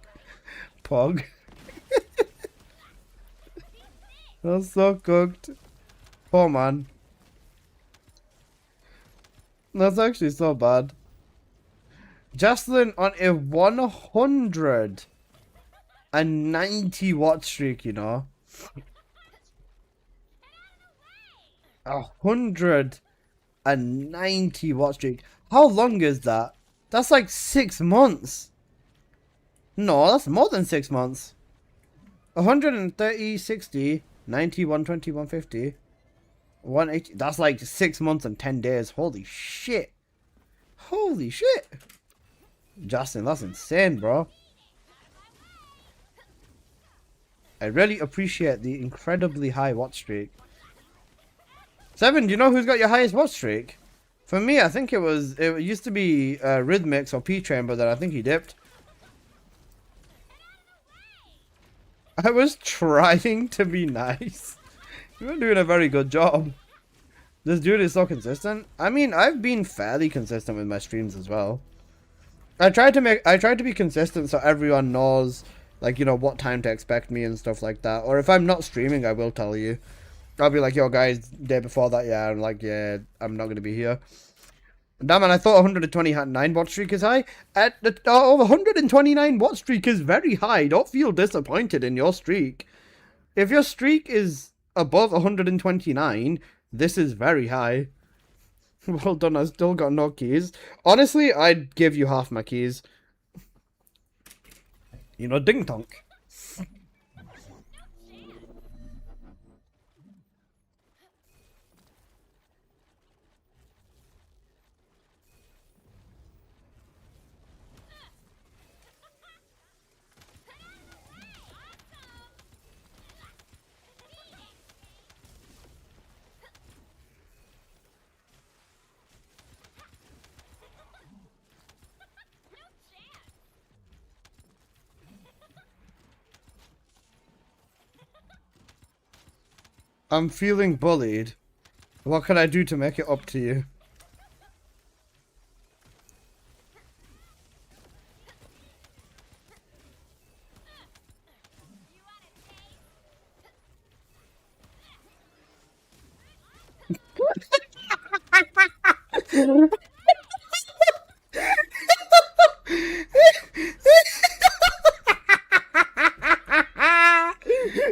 Pog. That's so cooked. Poor man. That's actually so bad. Jocelyn on a 190 watt streak, you know. 190 watt streak. How long is that? That's like 6 months. No, that's more than 6 months. 130, 60, 90, 120, 150, 180. That's like 6 months and 10 days. Holy shit. Holy shit. Justin, that's insane, bro. I really appreciate the incredibly high watch streak. Seven, do you know who's got your highest watch streak? For me, I think it used to be Rhythmix or P-Train, but then I think he dipped. I was trying to be nice. You're doing a very good job. This dude is so consistent. I mean, I've been fairly consistent with my streams as well. I tried to be consistent so everyone knows, like, you know, what time to expect me and stuff like that. Or if I'm not streaming, I will tell you. I'll be like, yo guys, day before that, yeah, I'm like, yeah, I'm not going to be here. Damn, man, I thought 129 watt streak is high. Oh, 129 watt streak is very high. Don't feel disappointed in your streak. If your streak is above 129, this is very high. Well done, I still got no keys. Honestly, I'd give you half my keys. You know, ding donk. I'm feeling bullied. What can I do to make it up to you?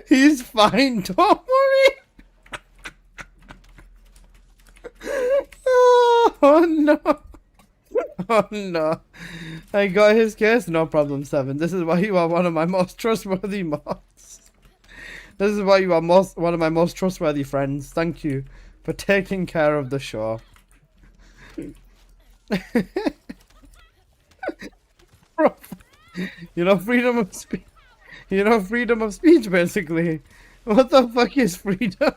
He's fine, don't worry. Oh no. Oh no. I got his case, no problem, 7. This is why you are one of my most trustworthy mods. This is why you are one of my most trustworthy friends. Thank you for taking care of the show. You know, freedom of speech. You know, freedom of speech, basically. What the fuck is freedom?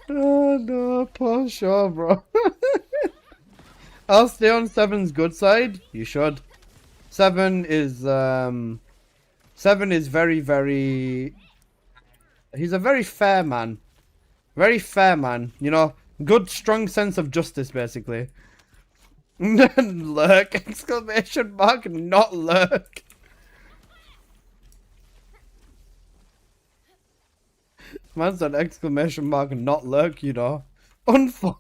Oh no, poor Shaw, bro. I'll stay on 7's good side. You should. 7 is very, very. He's a very fair man. Very fair man. You know, good, strong sense of justice, basically. Lurk! Exclamation mark! Not lurk. Man said exclamation mark and not lurk, you know. Unfollowed.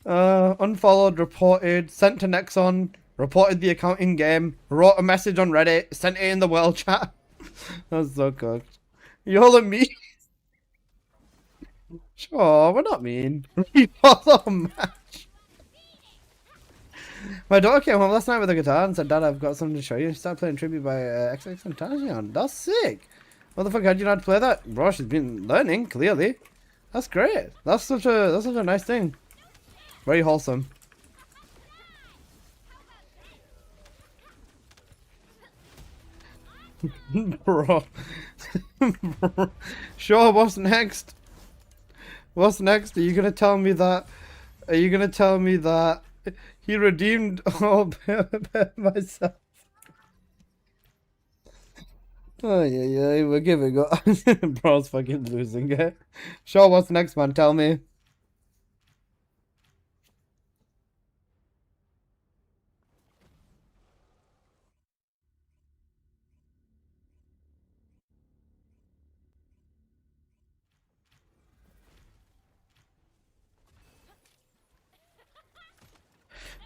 Unfollowed, reported, sent to Nexon, reported the account in game, wrote a message on Reddit, sent it in the world chat. That's so cooked. Y'all are mean. Sure, we're not mean. Refollow match. My daughter came home last night with a guitar and said, Dad, I've got something to show you. She started playing Tribute by XXXTentacion. That's sick. What the fuck, how'd you know how to play that? Bro, she's been learning, clearly. That's great. That's such a nice thing. Very wholesome. Bro. Sure, what's next? What's next? Are you gonna tell me that? Are you gonna tell me that he redeemed all myself? Oh yeah, we're giving up. Bro's fucking losing it. Sure, what's next, man? Tell me.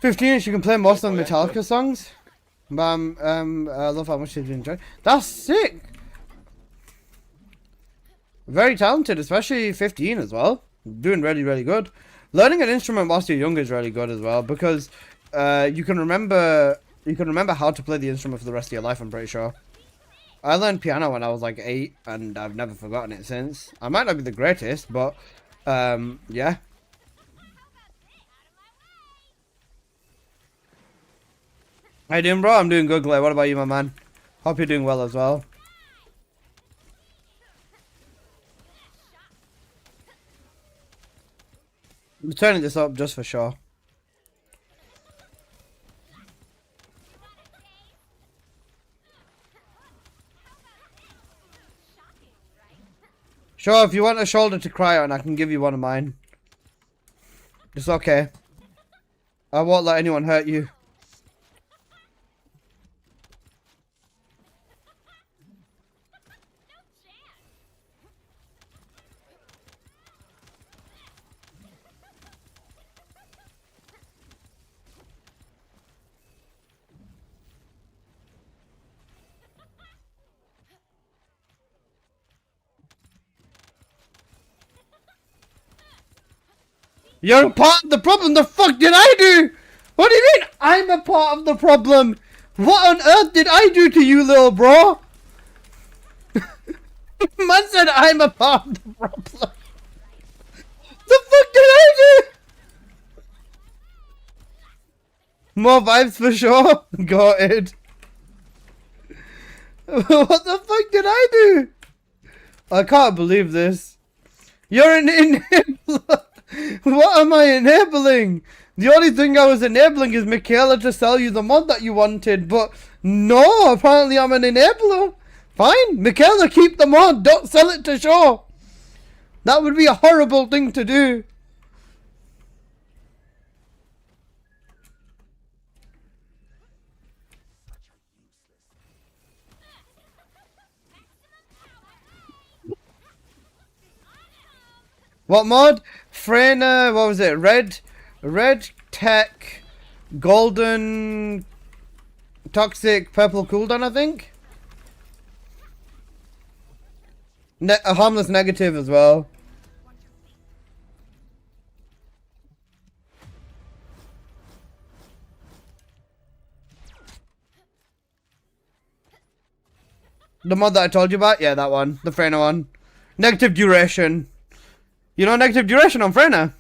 '15, she can play most of the Metallica songs. I love how much she's enjoying. That's sick. Very talented, especially 15 as well. Doing really, really good. Learning an instrument whilst you're young is really good as well because you can remember how to play the instrument for the rest of your life. I'm pretty sure. I learned piano when I was like 8, and I've never forgotten it since. I might not be the greatest, but yeah. How you doing, bro? I'm doing good, Clay. What about you, my man? Hope you're doing well as well. I'm turning this up just for sure. Sure, if you want a shoulder to cry on, I can give you one of mine. It's okay. I won't let anyone hurt you. You're a part of the problem. The fuck did I do? What do you mean I'm a part of the problem? What on earth did I do to you, little bro? Man said I'm a part of the problem. The fuck did I do? More vibes for sure. Got it. What the fuck did I do? I can't believe this. You're an enabler. What am I enabling? The only thing I was enabling is Michaela to sell you the mod that you wanted, but no, apparently I'm an enabler. Fine, Michaela, keep the mod. Don't sell it to Shaw. That would be a horrible thing to do. What mod? Freyna, what was it? Red Tech, Golden, Toxic, Purple Cooldown, I think? A harmless negative as well. The mod that I told you about? Yeah, that one. The Freyna one. Negative duration. You know negative duration on Freyna?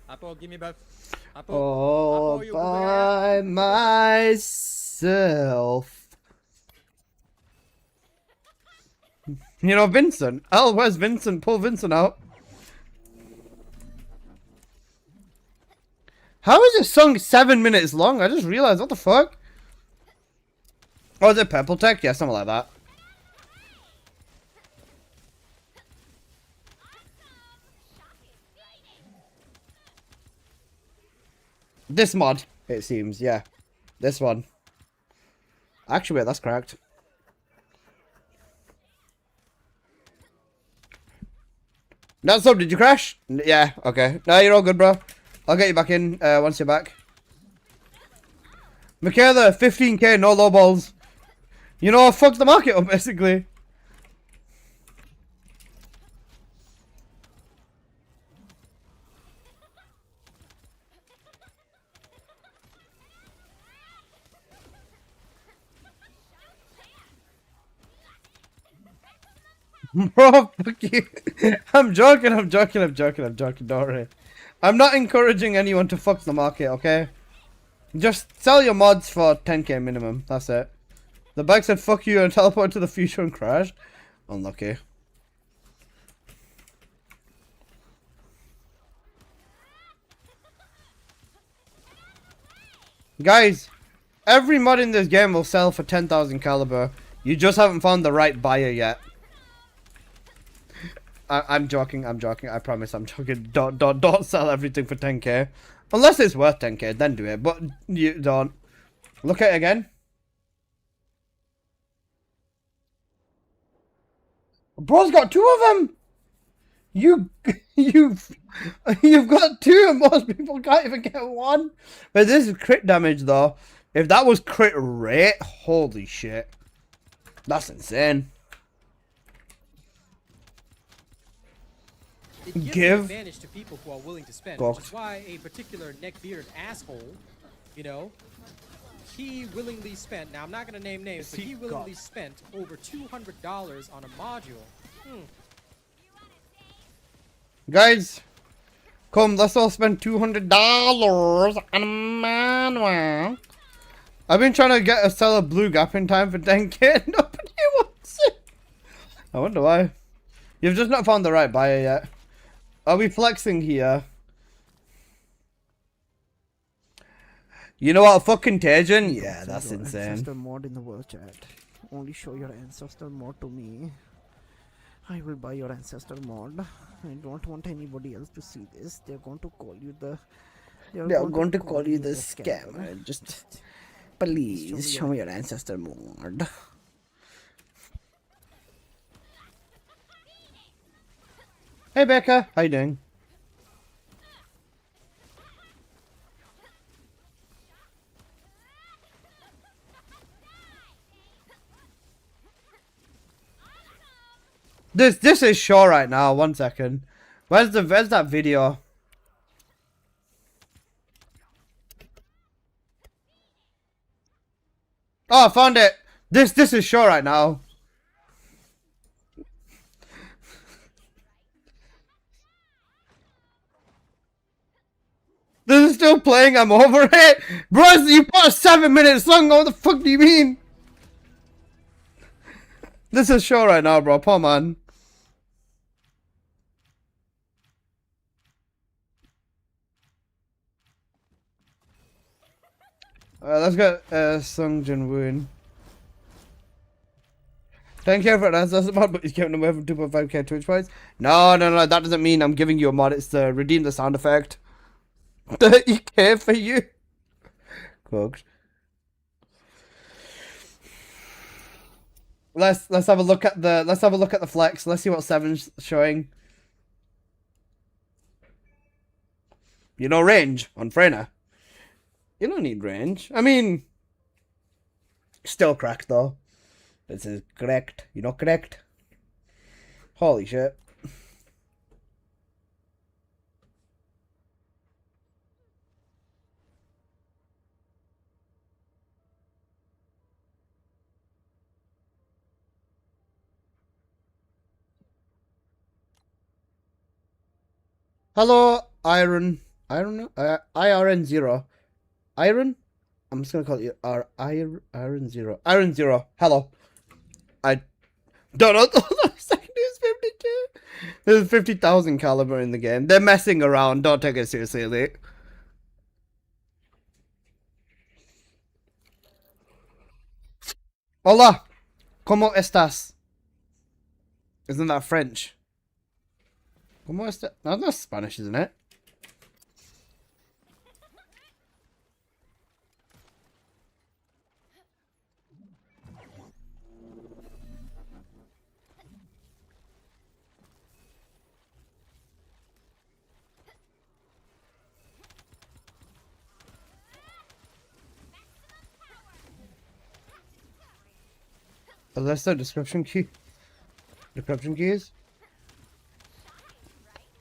Apple, give me back. Apple. All Apple, you by myself. You know Vincent. Oh, where's Vincent? Pull Vincent out. How is this song 7 minutes long? I just realized. What the fuck? Oh, is it Purple Tech? Yeah, something like that. This mod, it seems, yeah. This one. Actually, wait, that's correct. No, so did you crash? Yeah, okay. No, you're all good, bro. I'll get you back in once you're back. Michaela, 15k, no low balls. You know, fuck the market up, basically. Bro, fuck you. I'm joking, don't worry. I'm not encouraging anyone to fuck the market, okay? Just sell your mods for 10k minimum, that's it. The bike said fuck you and teleport to the future and crashed. Unlucky. Guys, every mod in this game will sell for 10,000 caliber. You just haven't found the right buyer yet. I'm joking, I promise I'm joking. Don't sell everything for 10k. Unless it's worth 10k, then do it. But you don't. Look at it again. Bro's got 2 of them! You've got 2 and most people can't even get 1. But this is crit damage though. If that was crit rate, holy shit. That's insane. It gives Give. an advantage to people who are willing to spend, Fucked. which is why a particular neck-bearded asshole, you know, he willingly spent, now I'm not going to name names, but he willingly spent over $200 on a module. Guys, come, let's all spend $200 on a manual. I've been trying to sell a blue gap in time for 10k. Nobody wants it. I wonder why. You've just not found the right buyer yet. Are we flexing here? You know what, fuck Contagion? Yeah, that's insane. Ancestor mod in the world chat. Only show your ancestor mod to me. I will buy your ancestor mod. I don't want anybody else to see this. They're going to call you the. They are going to call you the scammer. Just please show me your ancestor mod. Hey Becca, how you doing? This is Shaw right now. 1 second. Where's that video? Oh, I found it. This is Shaw right now. This is still playing. I'm over it, bro. You put a 7 minute song. What the fuck do you mean? This is Shaw right now, bro. Poor man. Let's get Sung Jin Woon. Thank you for an ancestor mod, but he's giving away from 2.5k Twitch points. No, that doesn't mean I'm giving you a mod. It's to redeem the sound effect. 30k for you. Cooked. Let's have a look at the flex. Let's see what 7's showing. You know range on Freyna. You don't need range. I mean, still cracked though. This is correct. You know correct. Holy shit. Hello, IRN0. Iron? I'm just gonna call you Iron0. Iron0. Hello. I don't know. There's 50k. There's 50,000 caliber in the game. They're messing around. Don't take it seriously, Elite. Hola. ¿Cómo estás? Isn't that French? ¿Cómo está? No, that's Spanish, isn't it? Oh, that's the description key. Description keys.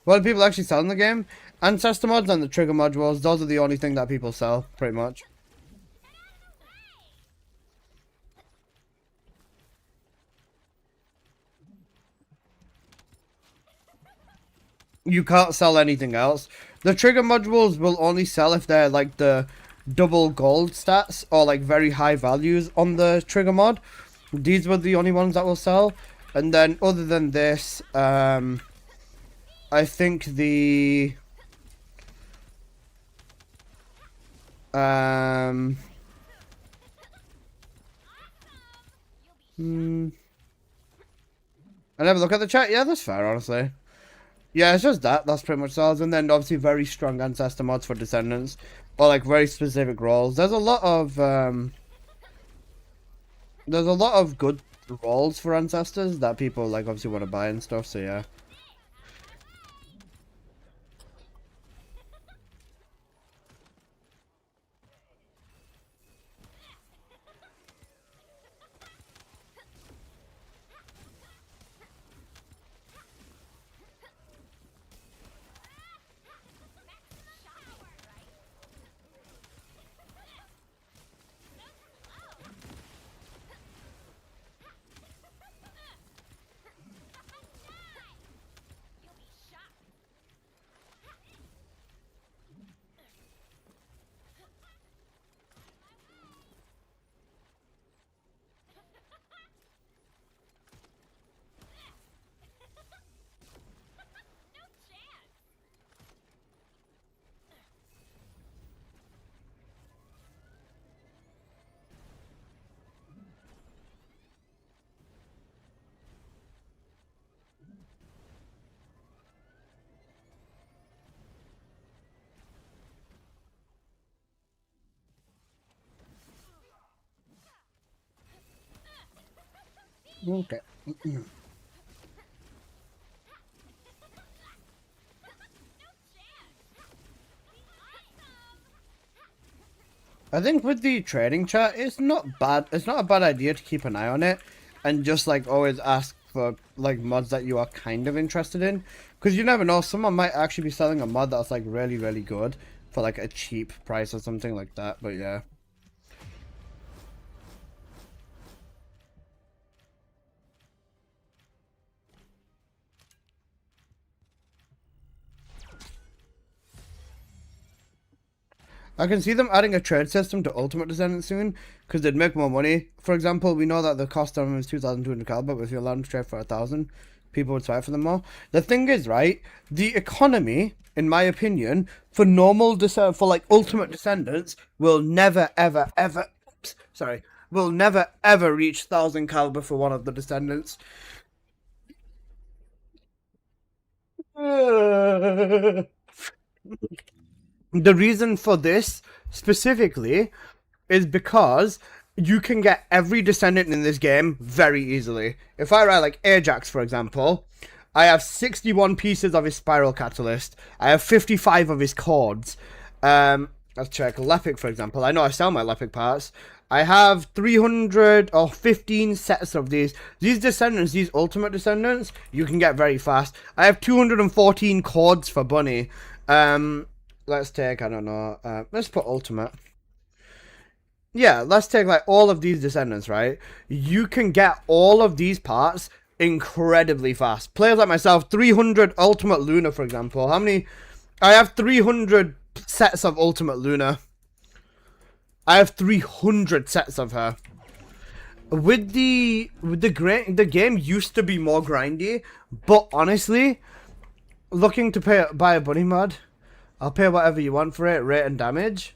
What do people actually sell in the game? Ancestor mods and the trigger modules. Those are the only thing that people sell, pretty much. You can't sell anything else. The trigger modules will only sell if they're like the double gold stats or like very high values on the trigger mod. These were the only ones that will sell. And then other than this, I think the and have a look at the chat. Yeah, that's fair, honestly. Yeah, it's just that's pretty much sells. And then obviously very strong ancestor mods for descendants or like very specific roles. There's a lot of good roles for ancestors that people like obviously want to buy and stuff. So yeah. Okay. I think with the trading chat, it's not bad. It's not a bad idea to keep an eye on it and just like always ask for like mods that you are kind of interested in, because you never know, someone might actually be selling a mod that's like really, really good for like a cheap price or something like that. But yeah. I can see them adding a trade system to Ultimate Descendant soon, because they'd make more money. For example, we know that the cost of them is 2,200 caliber, but if you allow them to trade for 1,000, people would fight for them more. The thing is, right, the economy, in my opinion, for normal, for like Ultimate Descendants, will never, ever, ever, will never ever reach 1,000 caliber for one of the descendants. The reason for this specifically is because you can get every descendant in this game very easily. If I write like Ajax, for example, I have 61 pieces of his spiral catalyst. I have 55 of his cords. Let's check Lepic, for example. I know I sell my Lepic parts. I have 300 or 15 sets of these. These descendants, these ultimate descendants, you can get very fast. I have 214 cords for Bunny. Let's take, I don't know, let's put ultimate. Yeah, let's take like all of these descendants, right? You can get all of these parts incredibly fast. Players like myself, 300 ultimate Luna, for example. How many? I have 300 sets of ultimate Luna. I have 300 sets of her. With the game used to be more grindy, but honestly, looking to buy a bunny mod, I'll pay whatever you want for it, rate and damage.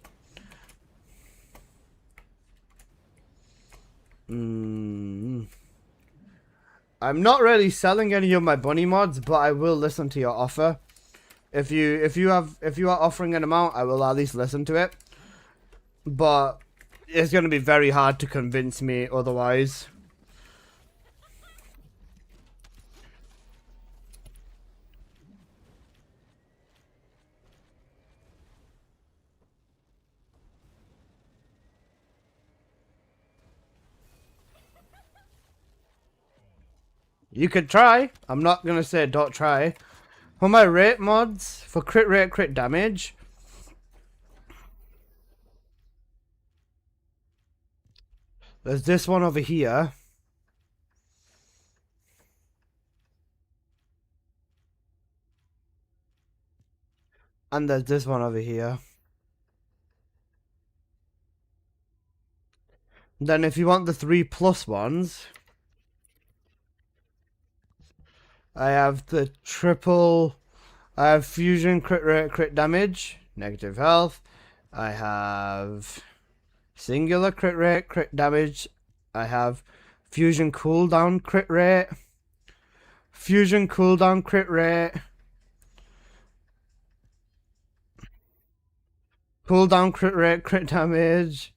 I'm not really selling any of my bunny mods, but I will listen to your offer. If you are offering an amount, I will at least listen to it. But it's going to be very hard to convince me otherwise. You could try. I'm not going to say don't try. For my rate mods, for crit rate, crit damage, there's this one over here. And there's this one over here. Then if you want the 3+ ones, I have the triple. I have fusion, crit rate, crit damage, negative health. I have singular crit rate, crit damage. I have fusion cooldown, crit rate. Fusion cooldown, crit rate. Cooldown, crit rate, crit damage.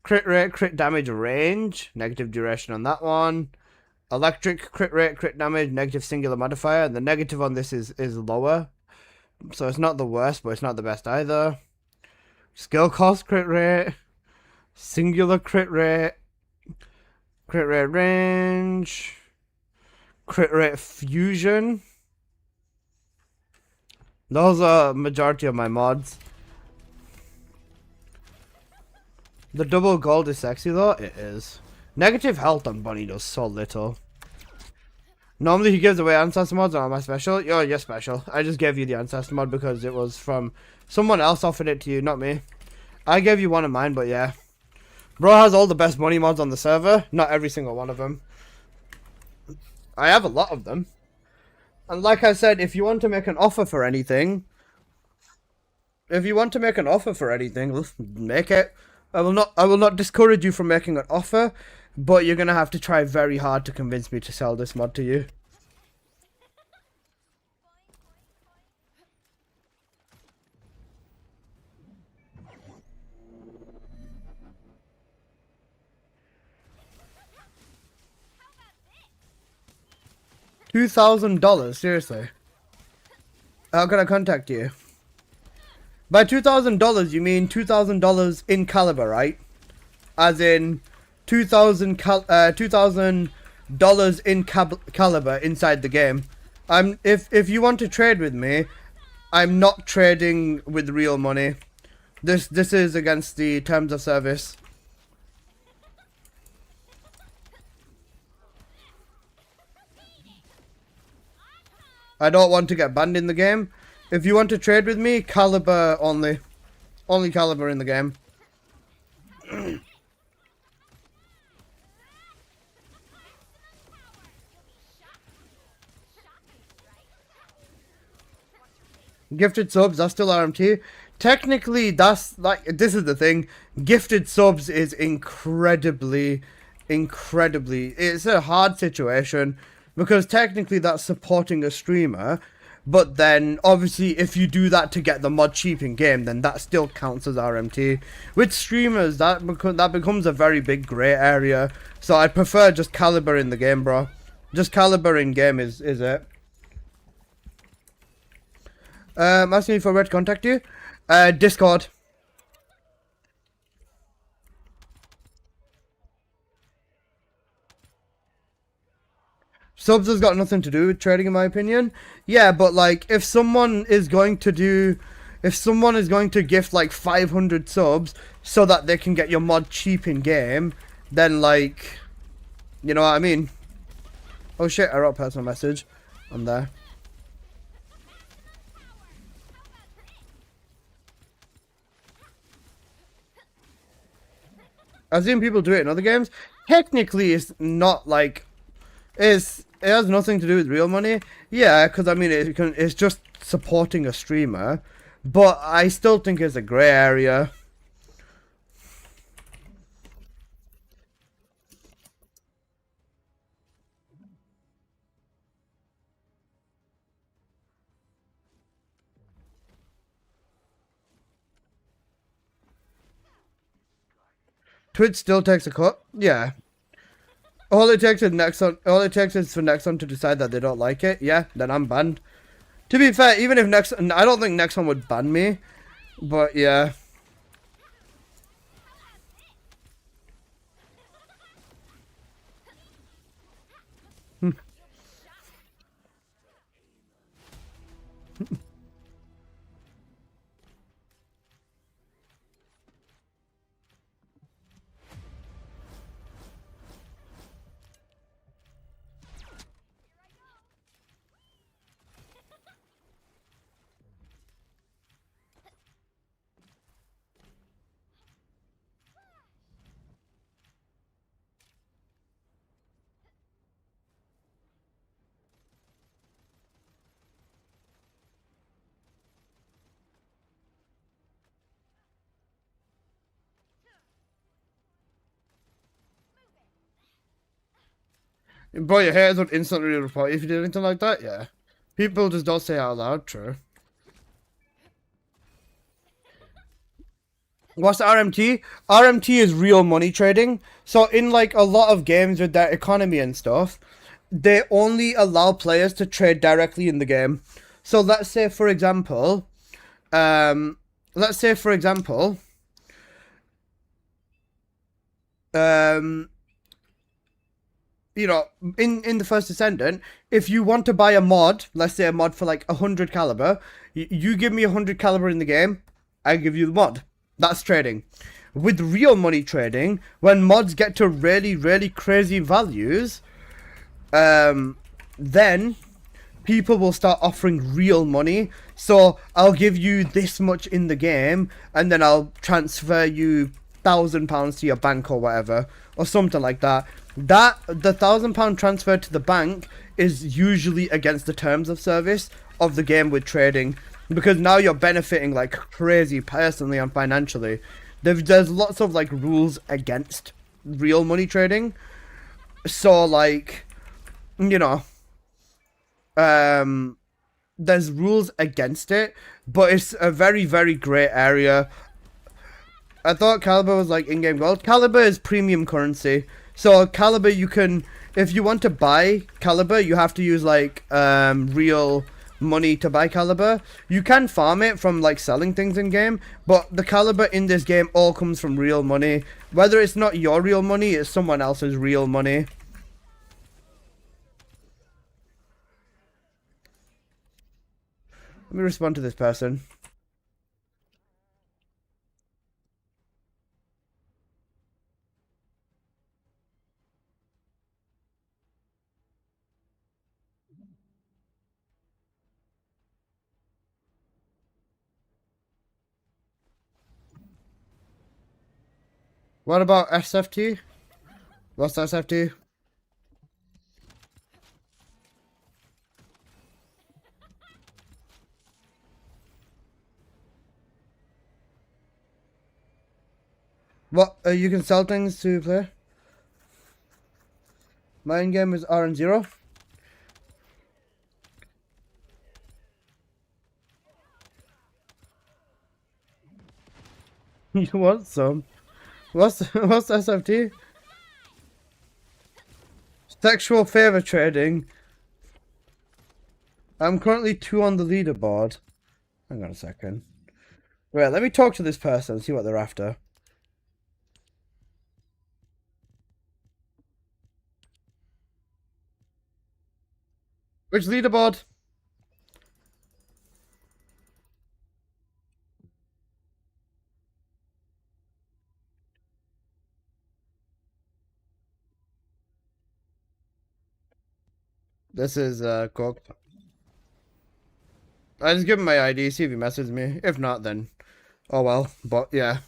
Crit rate, crit damage range. Negative duration on that one. Electric, crit rate, crit damage, negative singular modifier. The negative on this is lower. So it's not the worst, but it's not the best either. Skill cost, crit rate. Singular crit rate. Crit rate range. Crit rate fusion. Those are majority of my mods. The double gold is sexy though? It is. Negative health on Bunny does so little. Normally he gives away ancestor mods on my special. Oh, you're special. I just gave you the ancestor mod because it was from someone else offered it to you, not me. I gave you one of mine, but yeah. Bro has all the best bunny mods on the server. Not every single one of them. I have a lot of them. And like I said, if you want to make an offer for anything, make it. I will not discourage you from making an offer, but you're gonna have to try very hard to convince me to sell this mod to you. $2,000, seriously. How can I contact you? By $2,000, you mean $2,000 in caliber, right? As in $2,000 in caliber inside the game. If you want to trade with me, I'm not trading with real money. This is against the terms of service. I don't want to get banned in the game. If you want to trade with me, caliber only. Only caliber in the game. Gifted subs, that's still RMT. technically, that's like, this is the thing. Gifted subs is incredibly, it's a hard situation because technically that's supporting a streamer. But then, obviously, if you do that to get the mod cheap in game, then that still counts as RMT. With streamers, that becomes a very big grey area. So I prefer just caliber in the game, bro. Just caliber in game is it. Asking me for where to contact you. Discord. Subs has got nothing to do with trading, in my opinion. Yeah, but like, if someone is going to gift like 500 subs so that they can get your mod cheap in game, then like, you know what I mean? Oh shit, I wrote a personal message on there. I've seen people do it in other games. Technically, it's not like, it has nothing to do with real money. Yeah, because I mean, it's just supporting a streamer. But I still think it's a grey area. Twitch still takes a cut. Yeah. All it takes is for Nexon to decide that they don't like it. Yeah, then I'm banned. To be fair, even if Nexon, I don't think Nexon would ban me, but yeah. Bro, your haters would instantly report you if you did anything like that. Yeah. People just don't say it out loud. True. What's the RMT? RMT is real money trading. So in like a lot of games with their economy and stuff, they only allow players to trade directly in the game. So let's say for example, um, you know, in the First Descendant, if you want to buy a mod, let's say a mod for like 100 caliber, you give me 100 caliber in the game, I give you the mod. That's trading. With real money trading, when mods get to really, really crazy values, then people will start offering real money. So I'll give you this much in the game, and then I'll transfer you £1,000 to your bank or whatever, or something like that. The £1,000 transfer to the bank is usually against the terms of service of the game with trading, because now you're benefiting like crazy personally and financially. There's lots of like rules against real money trading. So like, you know, there's rules against it, but it's a very, very grey area. I thought Caliber was like in-game gold. Caliber is premium currency. So Caliber, you can, if you want to buy Caliber, you have to use like real money to buy Caliber. You can farm it from like selling things in game, but the Caliber in this game all comes from real money. Whether it's not your real money, it's someone else's real money. Let me respond to this person. What about SFT? What's SFT? What? You can sell things to play? My in-game is RN0. You want some? What's SFT? Sexual favor trading. I'm currently 2 on the leaderboard. Hang on a second. Wait, let me talk to this person and see what they're after. Which leaderboard? This is Cook. I just give him my ID, see if he messages me. If not, then oh well. But yeah.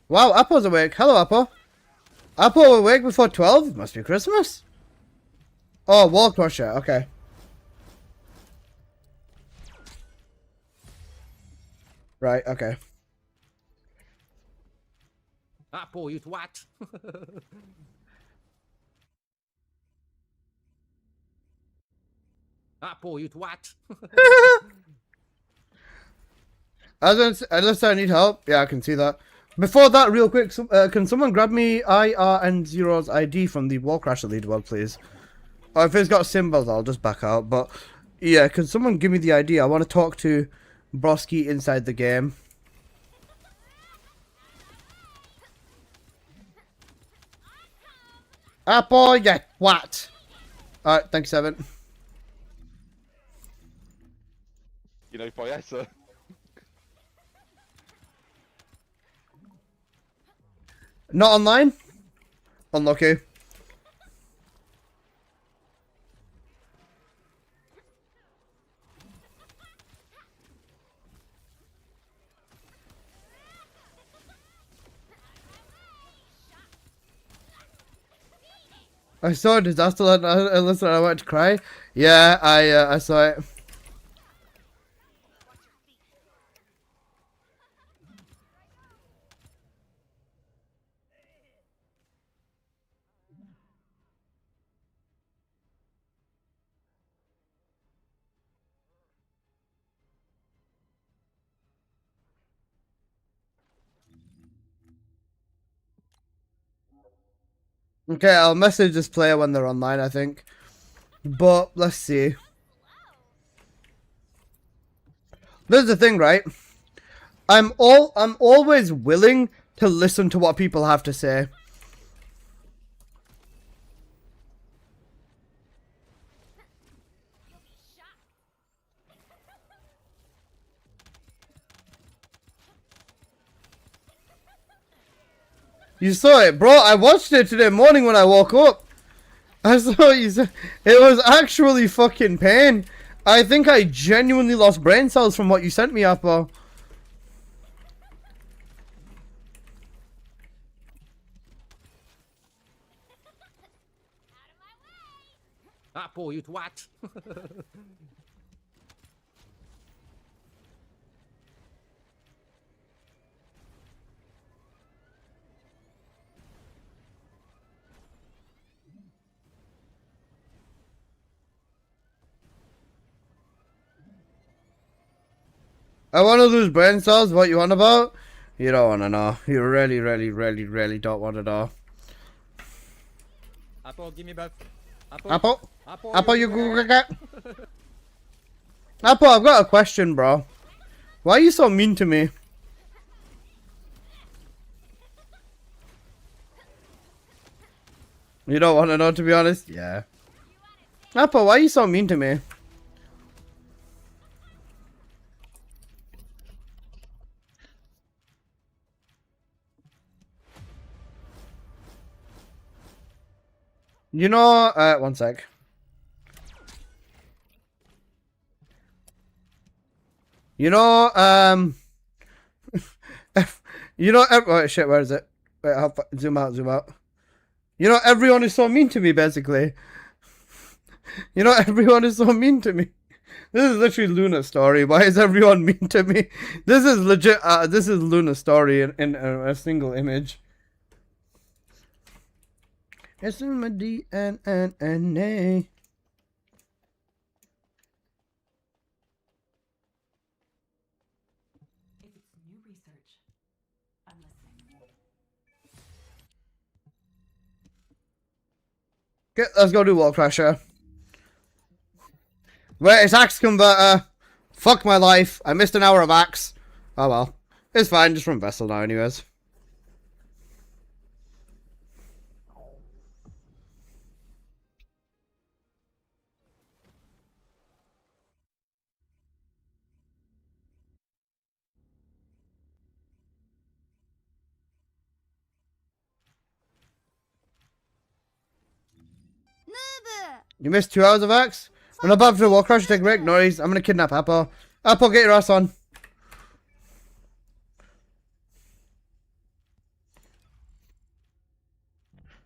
Wow, Apple's awake. Hello, Apple. Apple awake before 12? Must be Christmas. Oh, Wall Crusher. Okay. Right, okay. Apple, you twat. Apple, you twat. Unless I need help. Yeah, I can see that. Before that, real quick, can someone grab me IRN0's ID from the Wall Crusher leaderboard, please? Or if it's got symbols, I'll just back out. But yeah, can someone give me the ID? I want to talk to Broski inside the game. Apple, yeah, what? Alright, thanks, Seven. You know, by Essa. Not online? Unlucky. I saw a disaster and listen, I went to cry. Yeah, I saw it. Okay, I'll message this player when they're online, I think. But let's see. There's the thing, right? I'm always willing to listen to what people have to say. You saw it, bro. I watched it today morning when I woke up. I saw what you said. It was actually fucking pain. I think I genuinely lost brain cells from what you sent me, Apple. Apple, you twat. I want to lose brain cells. What you on about? You don't want to know. You really, really, really, really don't want to know. Apple, give me back. Apple? Apple, you Google cat? Apple, I've got a question, bro. Why are you so mean to me? You don't want to know, to be honest? Yeah. Apple, why are you so mean to me? You know, one sec. You know, you know, oh shit, where is it? Wait, zoom out, zoom out. You know, everyone is so mean to me, basically. You know, everyone is so mean to me. This is literally Luna's story. Why is everyone mean to me? This is legit. This is Luna's story in a single image. It's in my DNA. If it's new research, I'm listening. Okay, let's go do Wall Crasher. Wait, it's Axe Converter. Fuck my life. I missed an hour of Axe. Oh well. It's fine, just run Vessel now anyways. You missed 2 hours of Axe? When I'm about to Wall Crasher, take a break. Noise. I'm gonna kidnap Apple. Apple, get your ass on.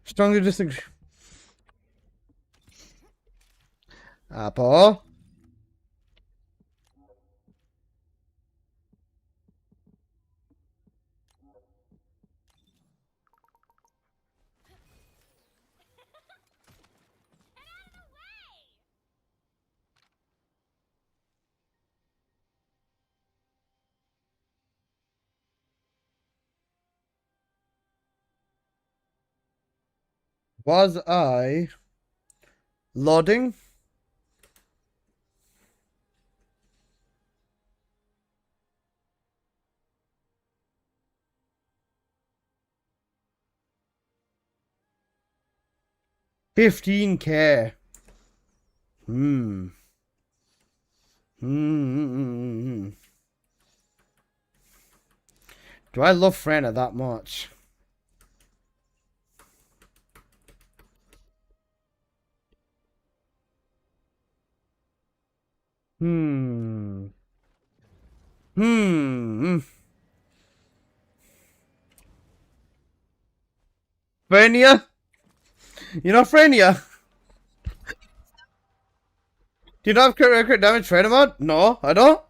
Strongly disagree. Apple. Was I loading? $15K. Hmm. Do I love Frena that much? Hmm. Frenia? You know Frenia? Do you not have crit damage Frena mod? No, I don't.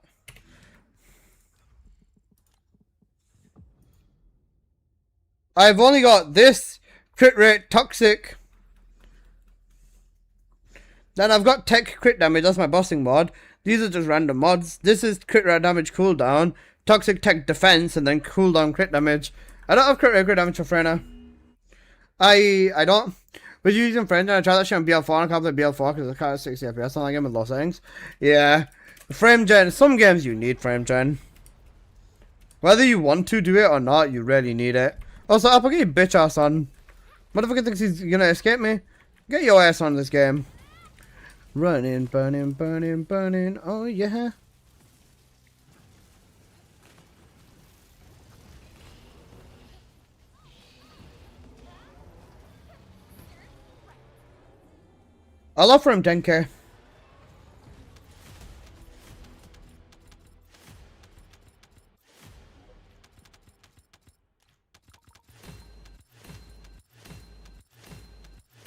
I've only got this crit rate toxic. Then I've got tech crit damage, that's my bossing mod. These are just random mods. This is crit rate damage cooldown, toxic tech defense, and then cooldown crit damage. I don't have crit damage for Frena. I don't. Was you using Frena? I tried that shit on BL4 and I can't play BL4 because it's kind of 60 FPS on that game with low settings. Yeah. Frame gen. Some games you need frame gen. Whether you want to do it or not, you really need it. Also, Apple, get your bitch ass on. Motherfucker thinks he's gonna escape me. Get your ass on this game. Running, burning, burning, burning. Oh, yeah. I'll offer him 10K.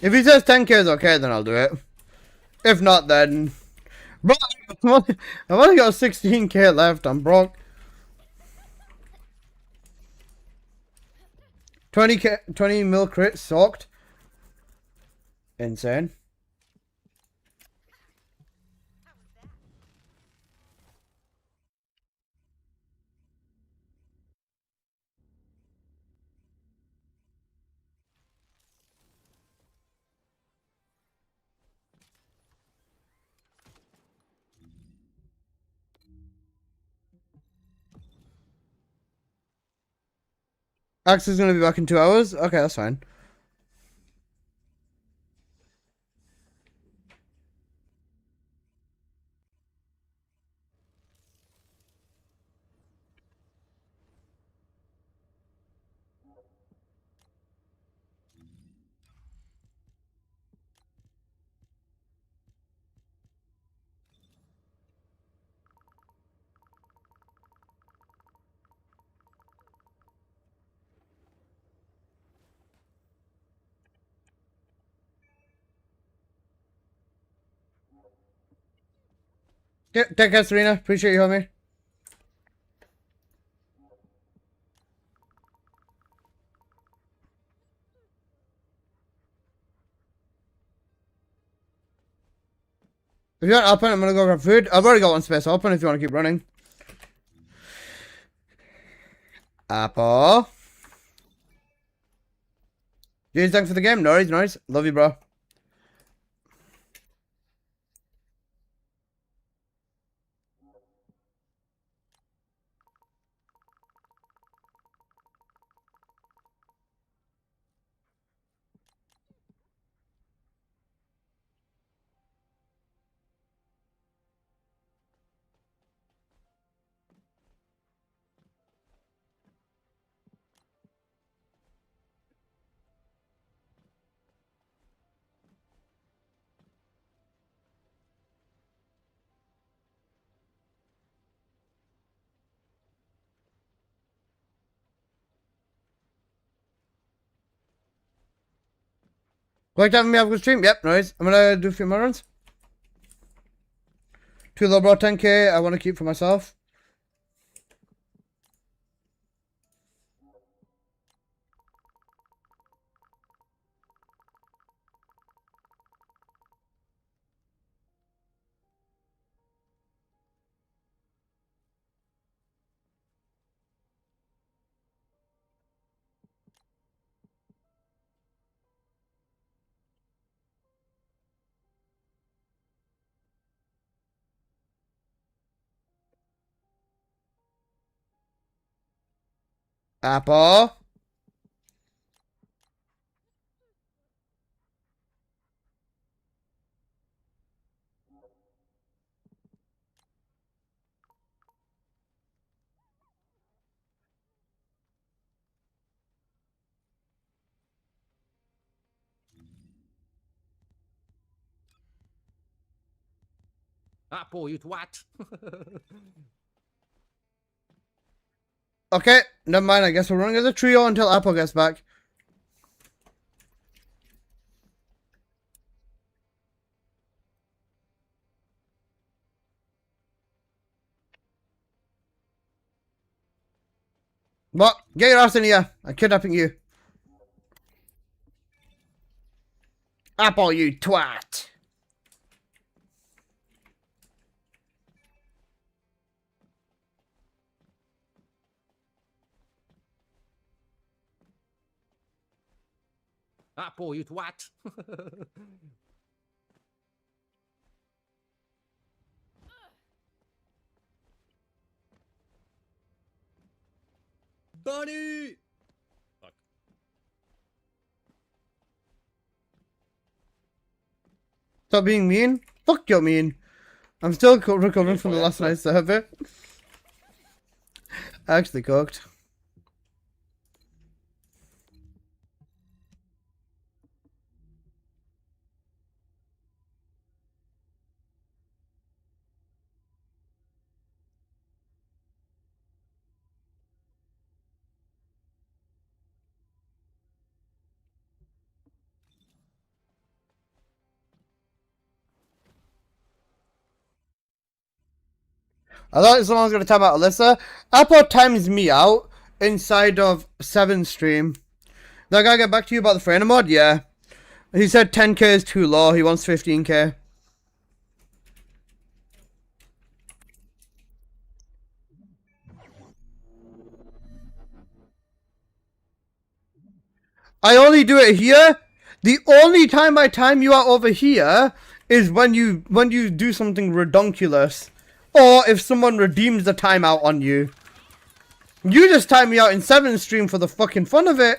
If he says 10K is okay, then I'll do it. If not, then... Bro, I've only got 16K left. I'm broke. 20K, 20 mil crit soaked. Insane. Axe is gonna be back in 2 hours? Okay, that's fine. Take care, Serena. Appreciate you, homie. If you want open, I'm gonna go grab food. I've already got one space open if you want to keep running. Apple. Jeez, thanks for the game. Nice, nice. Love you, bro. Like having me have a good stream? Yep, nice. I'm gonna do a few more runs. 2 low bro, 10k. I want to keep for myself. Apple. Apple, you twat. Okay, never mind. I guess we're running as a trio until Apple gets back. What? Get your ass in here. I'm kidnapping you. Apple, you twat. Apple, you twat. Bunny! Fuck. Stop being mean. Fuck you're mean. I'm still recovering from the last night's server. I actually cooked. I thought someone was going to time out Alyssa. Apple times me out inside of 7 stream. That guy get back to you about the Frame mod? Yeah. He said 10k is too low. He wants 15k. I only do it here. The only time I time you out over here is when you do something redonkulous. Or if someone redeems the timeout on you. You just time me out in 7 stream for the fucking fun of it.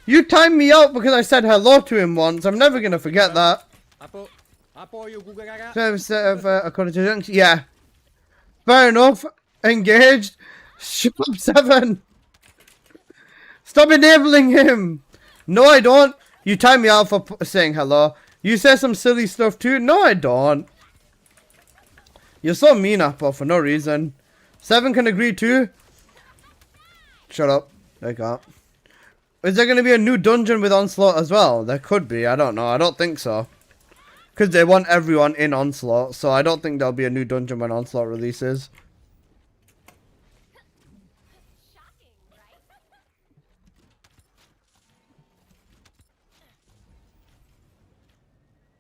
You timed me out because I said hello to him once. I'm never gonna forget that. According to Junks, yeah. Fair enough. Engaged. Shut up, 7. Stop enabling him. No, I don't. You time me out for saying hello. You say some silly stuff too. No, I don't. You're so mean, Apple, for no reason. 7 can agree too. Shut up. They can't. Is there going to be a new dungeon with Onslaught as well? There could be. I don't know. I don't think so. Because they want everyone in Onslaught, so I don't think there'll be a new dungeon when Onslaught releases.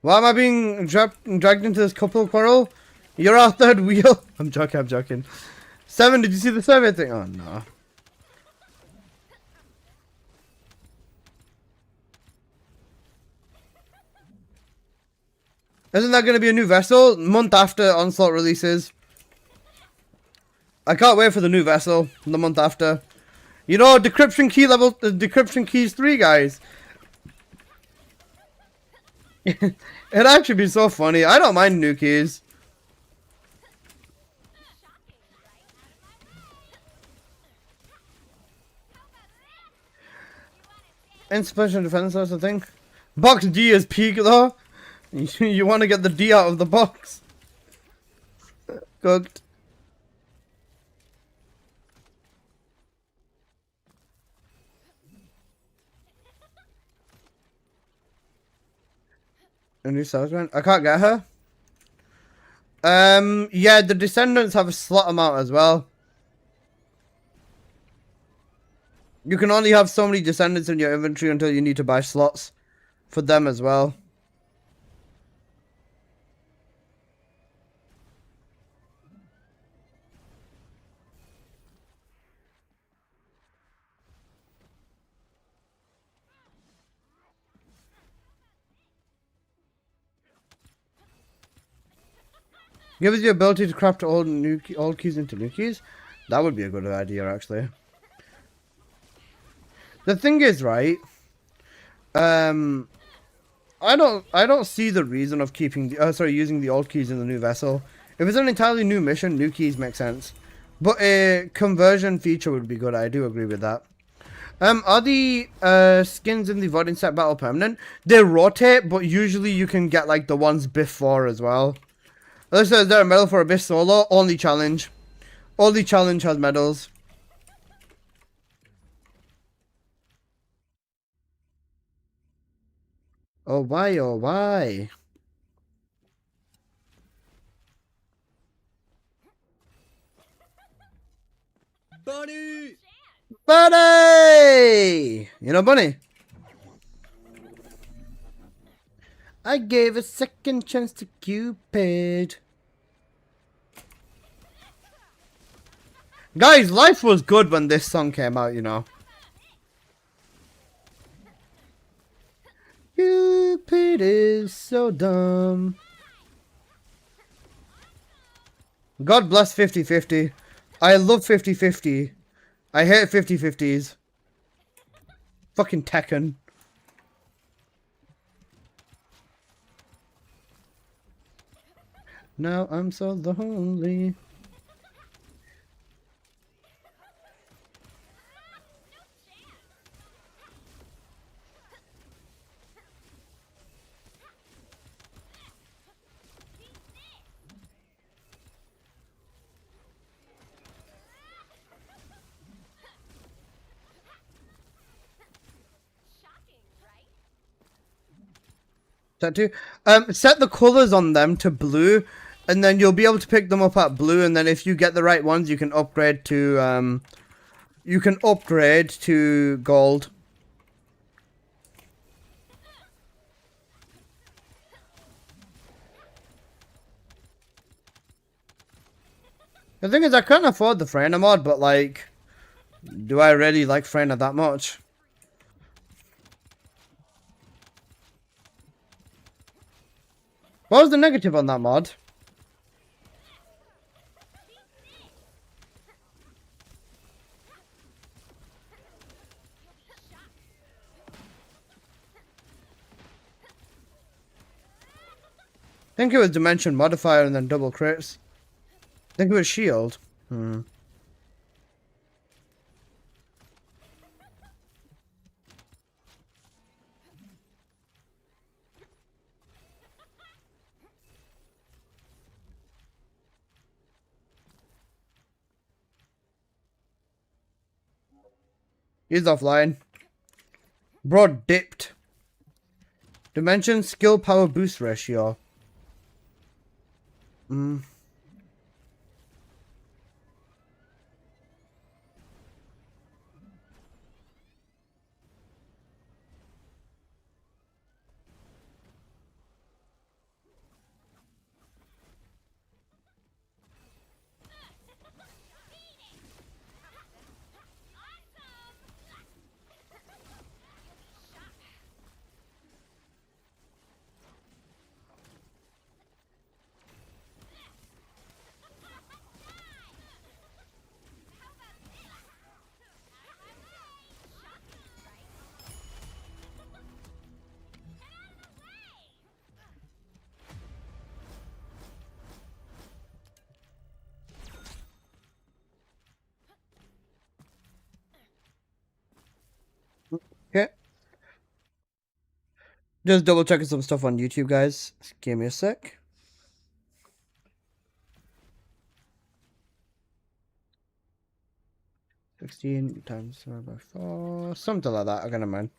Why am I being dragged into this couple quarrel? You're our third wheel. I'm joking. 7, did you see the survey thing? Oh no. Isn't that going to be a new vessel? Month after Onslaught releases. I can't wait for the new vessel. The month after. You know, decryption key level, decryption keys 3, guys. It'd actually be so funny. I don't mind new keys. Insufficient defense, that's the thing. Box D is peak though. You want to get the D out of the box. Cooked. A new salesman? I can't get her. Yeah, the descendants have a slot amount as well. You can only have so many descendants in your inventory until you need to buy slots for them as well. Give us the ability to craft old keys into new keys. That would be a good idea, actually. The thing is, right? I don't see the reason of keeping the using the old keys in the new vessel. If it's an entirely new mission, new keys make sense. But a conversion feature would be good. I do agree with that. Are the skins in the Void Set battle permanent? They rotate, but usually you can get like the ones before as well. Is there a medal for Abyss Solo? Only challenge. Only challenge has medals. Oh why, oh why? Bunny! Bunny! You know Bunny? I gave a second chance to Cupid. Guys, life was good when this song came out, you know. Cupid is so dumb. God bless 50-50. I love 50-50. I hate 50-50s. Fucking Tekken. Now I'm so lonely. Tattoo. Set the colors on them to blue, and then you'll be able to pick them up at blue. And then if you get the right ones, you can upgrade to gold. The thing is, I can't afford the Freyna mod, but like, do I really like Freyna that much? What was the negative on that mod? I think it was dimension modifier and then double crits. I think it was shield. He's offline. Bro dipped. Dimension skill power boost ratio. Okay. Just double checking some stuff on YouTube, guys. Give me a sec. $16 times by 4, something like that. I can't mind.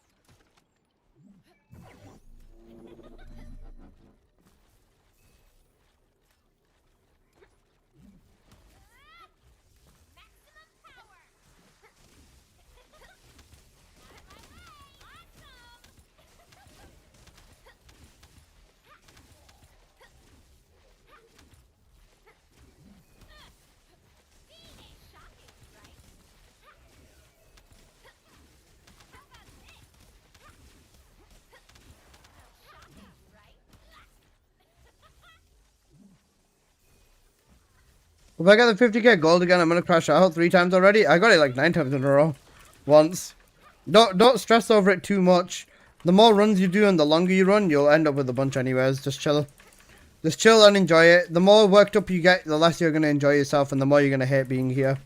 If I get the 50k gold again, I'm gonna crash out 3 times already. I got it like 9 times in a row. Once. Don't stress over it too much. The more runs you do and the longer you run, you'll end up with a bunch anyways. Just chill. Just chill and enjoy it. The more worked up you get, the less you're gonna enjoy yourself and the more you're gonna hate being here.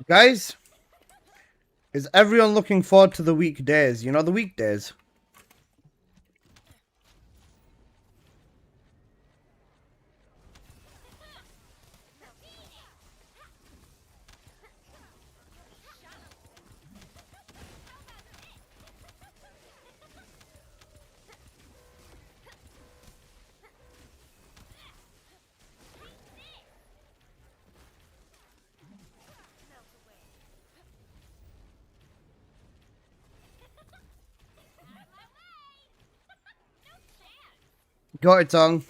Guys, is everyone looking forward to the weekdays? You know, the weekdays. Got it, Song.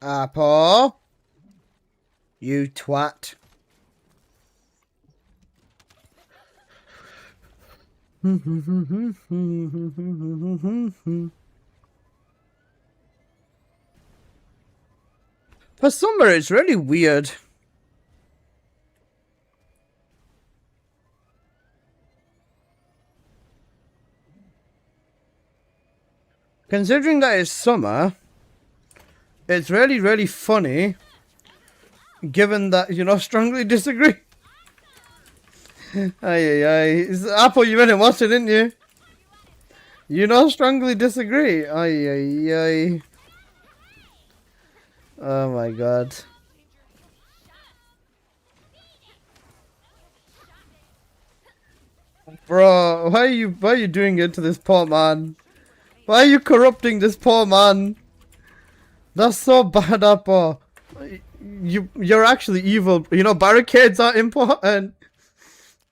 Apple. You twat. For summer, it's really weird. Considering that it's summer, it's really, really funny. Given that, you know, strongly disagree. Aye. Apple, you went and watched it, didn't you? You know, strongly disagree. Aye. Oh my god. Bro, why are you doing it to this poor man? Why are you corrupting this poor man? That's so bad, Apple. You're actually evil. You know, barricades are important.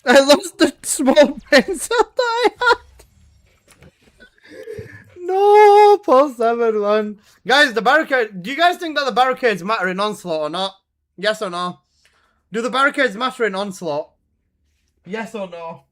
I lost the small brains that I had. Pulse 7-1. Guys, the barricade. Do you guys think that the barricades matter in Onslaught or not? Yes or no? Do the barricades matter in Onslaught? Yes or no?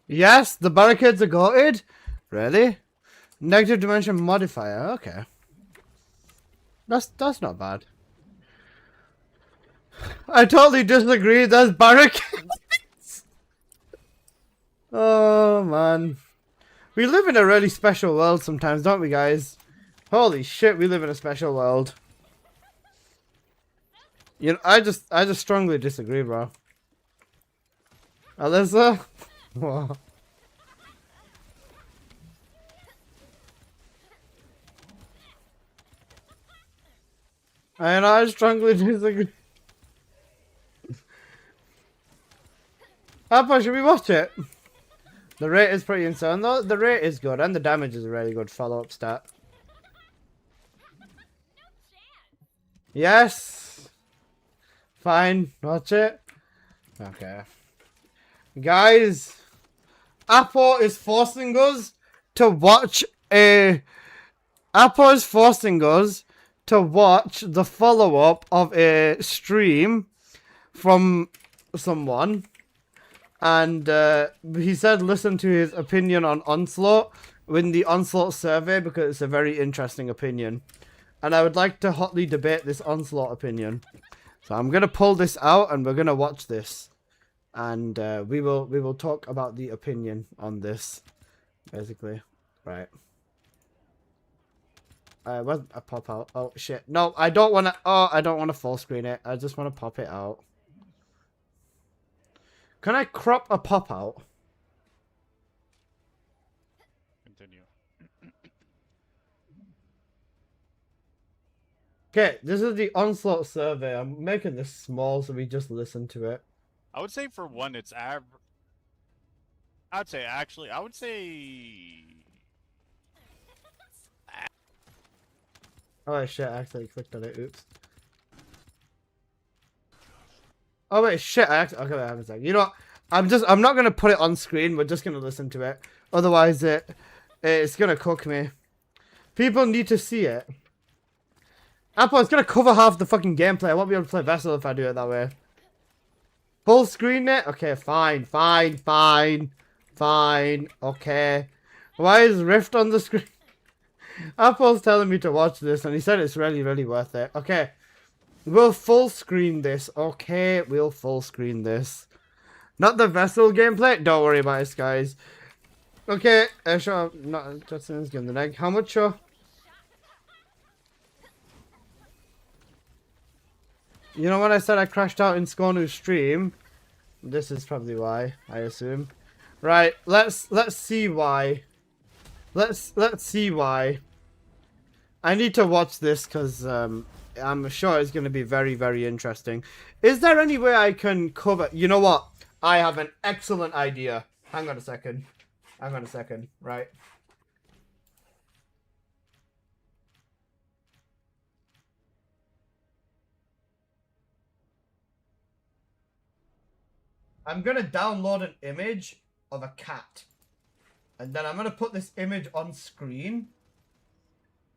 Yes, the barricades are goated. Really? Negative dimension modifier. Okay. That's not bad. I totally disagree. There's barricades. Oh man. We live in a really special world sometimes, don't we, guys? Holy shit, we live in a special world. You know, I just strongly disagree, bro. Alyssa? What? I strongly disagree. Papa, should we watch it? The rate is pretty insane though. The rate is good and the damage is a really good follow-up stat. Yes. Fine, watch it. Okay. Guys, Apple is forcing us to watch the follow-up of a stream from someone. And he said listen to his opinion on Onslaught in the Onslaught survey because it's a very interesting opinion. And I would like to hotly debate this Onslaught opinion. So I'm going to pull this out and we're going to watch this. And we will talk about the opinion on this, basically. Right. Where's a pop out? Oh, shit. No, I don't want to... Oh, I don't want to full screen it. I just want to pop it out. Can I crop a pop out? Continue. Okay, this is the Onslaught survey. I'm making this small so we just listen to it. I would say for one, it's I would say actually, I would say. Oh shit! I actually clicked on it. Oops. Oh wait, shit! Okay, wait, have a second. You know what? I'm not gonna put it on screen. We're just gonna listen to it. Otherwise, it's gonna cook me. People need to see it. Apple, it's gonna cover half the fucking gameplay. I won't be able to play Vessel if I do it that way. Full screen it? Okay, fine. Okay. Why is Rift on the screen? Apple's telling me to watch this, and he said it's really, really worth it. Okay. We'll full screen this. Okay, we'll full screen this. Not the Vessel gameplay? Don't worry about it, guys. Okay, sure. Not just give the egg. How much, sure? You know when I said I crashed out in Skonu's stream? This is probably why, I assume. Right, let's see why. Let's see why. I need to watch this because I'm sure it's going to be very, very interesting. Is there any way I can cover... You know what? I have an excellent idea. Hang on a second. Right. I'm going to download an image of a cat. And then I'm going to put this image on screen.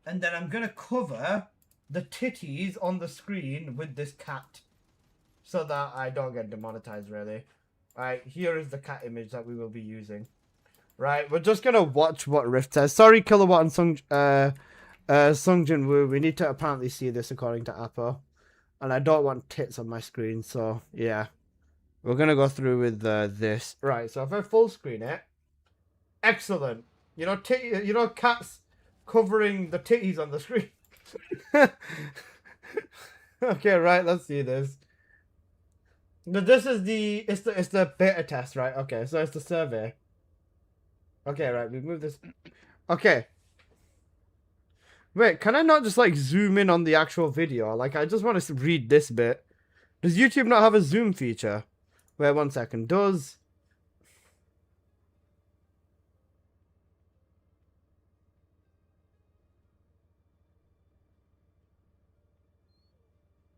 And then I'm going to cover the titties on the screen with this cat. So that I don't get demonetized, really. Alright, here is the cat image that we will be using. Right, we're just gonna watch what Rift says. Sorry, Kilowatt and Sungjin Woo. We need to apparently see this according to Apple. And I don't want tits on my screen, so yeah. We're gonna go through with this. Right, so if I full screen it, excellent. You know, cats covering the titties on the screen. Okay, right. Let's see this. This is it's the beta test, right? Okay, so it's the survey. Okay, right. We move this. Okay. Wait, can I not just like zoom in on the actual video? Like, I just want to read this bit. Does YouTube not have a zoom feature? Wait, 1 second. Does...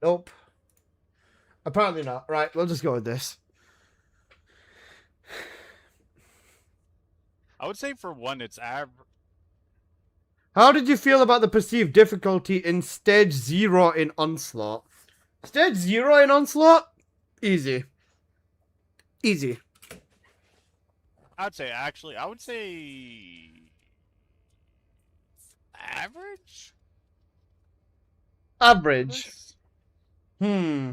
Nope. Apparently not. Right, we'll just go with this. I would say for one, it's average. How did you feel about the perceived difficulty in Stage 0 in Onslaught? Stage 0 in Onslaught? Easy. Easy. I would say average. Average. Hmm.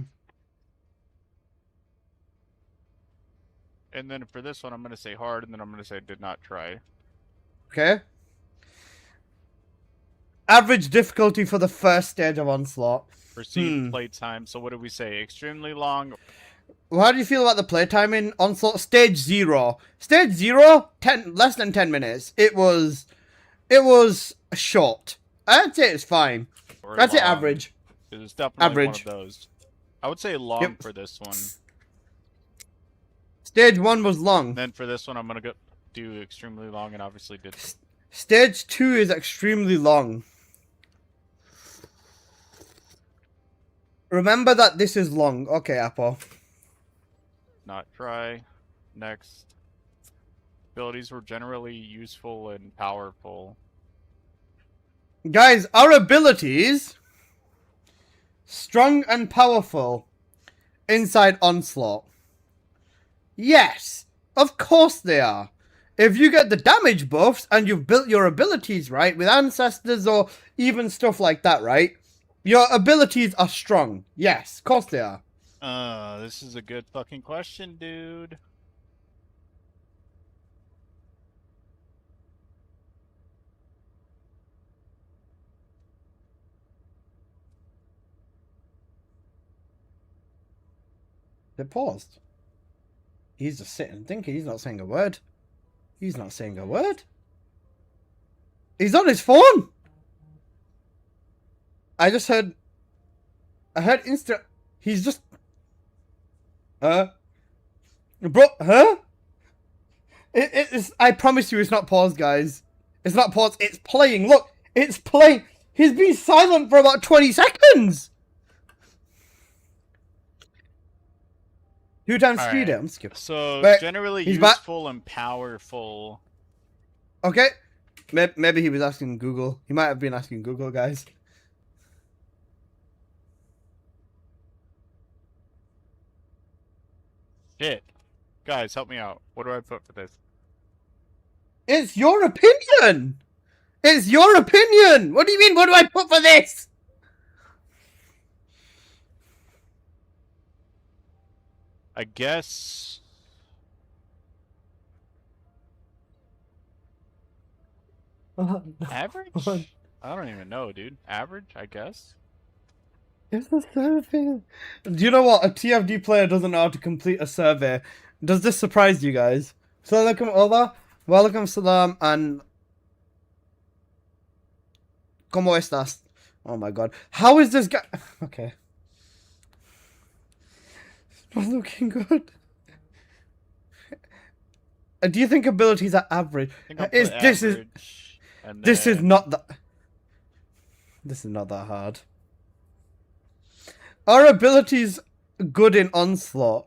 And then for this one, I'm gonna say hard, and then I'm gonna say did not try. Okay. Average difficulty for the first stage of Onslaught. Perceived playtime. So what do we say? Extremely long. Well, how do you feel about the playtime in Onslaught? Stage 0. Stage 0, less than 10 minutes. It was short. I'd say it's fine. Or I'd say long. average. It's definitely Average. one of those. I would say long for this one. Stage 1 was long. Then for this one, I'm gonna do extremely long, and obviously did. Stage 2 is extremely long. Remember that this is long. Okay, Apple. Not try. Next. Abilities were generally useful and powerful. Guys, our abilities... strong and powerful inside Onslaught. Yes, of course they are. If you get the damage buffs and you've built your abilities right with ancestors or even stuff like that, right? Your abilities are strong. Yes, of course they are. This is a good fucking question, dude. They paused. He's just sitting thinking. He's not saying a word. He's not saying a word. He's on his phone. I heard Insta. He's just... Bro, huh? It's... I promise you it's not paused, guys. It's not paused. It's playing. Look, it's playing. He's been silent for about 20 seconds. 2 times speed it. I'm skipping. So, Wait, generally he's back. useful and powerful. Okay. Maybe he was asking Google. He might have been asking Google, guys. Shit. Guys, help me out. What do I put for this? It's your opinion! It's your opinion! What do you mean, what do I put for this? I guess... Average? I don't even know, dude. Average, I guess? It's a survey. Do you know what? A TFD player doesn't know how to complete a survey. Does this surprise you guys? Assalamualaikum Allah. Welcome salam and... ¿Cómo estás? Oh my god. How is this guy... Okay. It's not looking good. Do you think abilities are average? This is not that... This is not that hard. Are abilities good in Onslaught?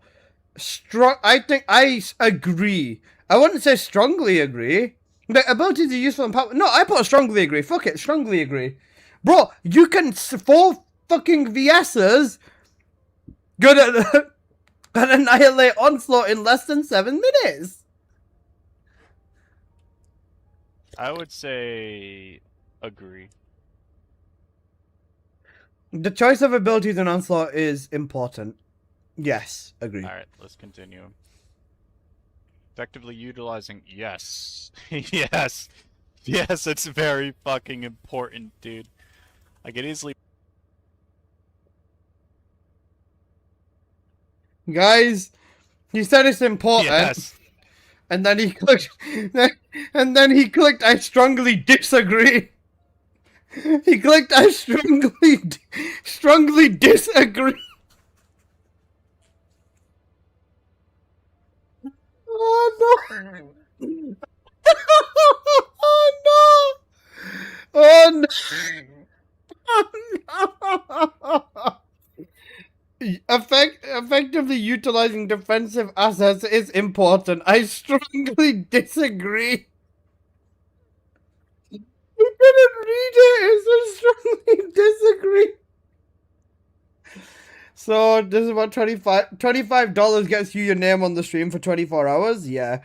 I think I agree. I wouldn't say strongly agree. The abilities are useful and powerful. No, I put strongly agree. Fuck it, strongly agree. Bro, you can 4 fucking VSs good at and annihilate Onslaught in less than 7 minutes. I would say agree. The choice of abilities in Onslaught is important. Yes, agree. Alright, let's continue. Effectively utilizing. Yes. Yes. Yes, it's very fucking important, dude. I could easily. Guys, he said it's important. Yes. And then he clicked. And then he clicked. I strongly disagree. He clicked. I strongly disagree. Oh no! Oh no! Oh no! Effectively utilizing defensive assets is important. I strongly disagree. You didn't read it. It says strongly disagree. So this is about $25 gets you your name on the stream for 24 hours. Yeah.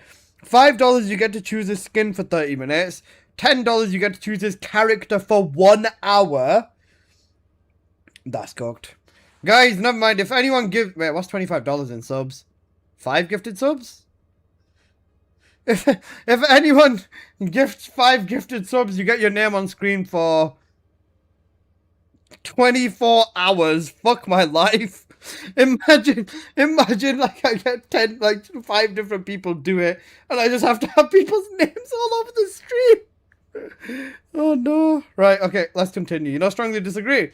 $5 you get to choose his skin for 30 minutes. $10 you get to choose his character for 1 hour. That's cooked. Guys, never mind. If anyone gives... Wait, what's $25 in subs? 5 gifted subs? If anyone gifts 5 gifted subs, you get your name on screen for 24 hours. Fuck my life. Imagine like I get 10, like 5 different people do it, and I just have to have people's names all over the stream. Oh no. Right, okay, let's continue. You know, strongly disagree.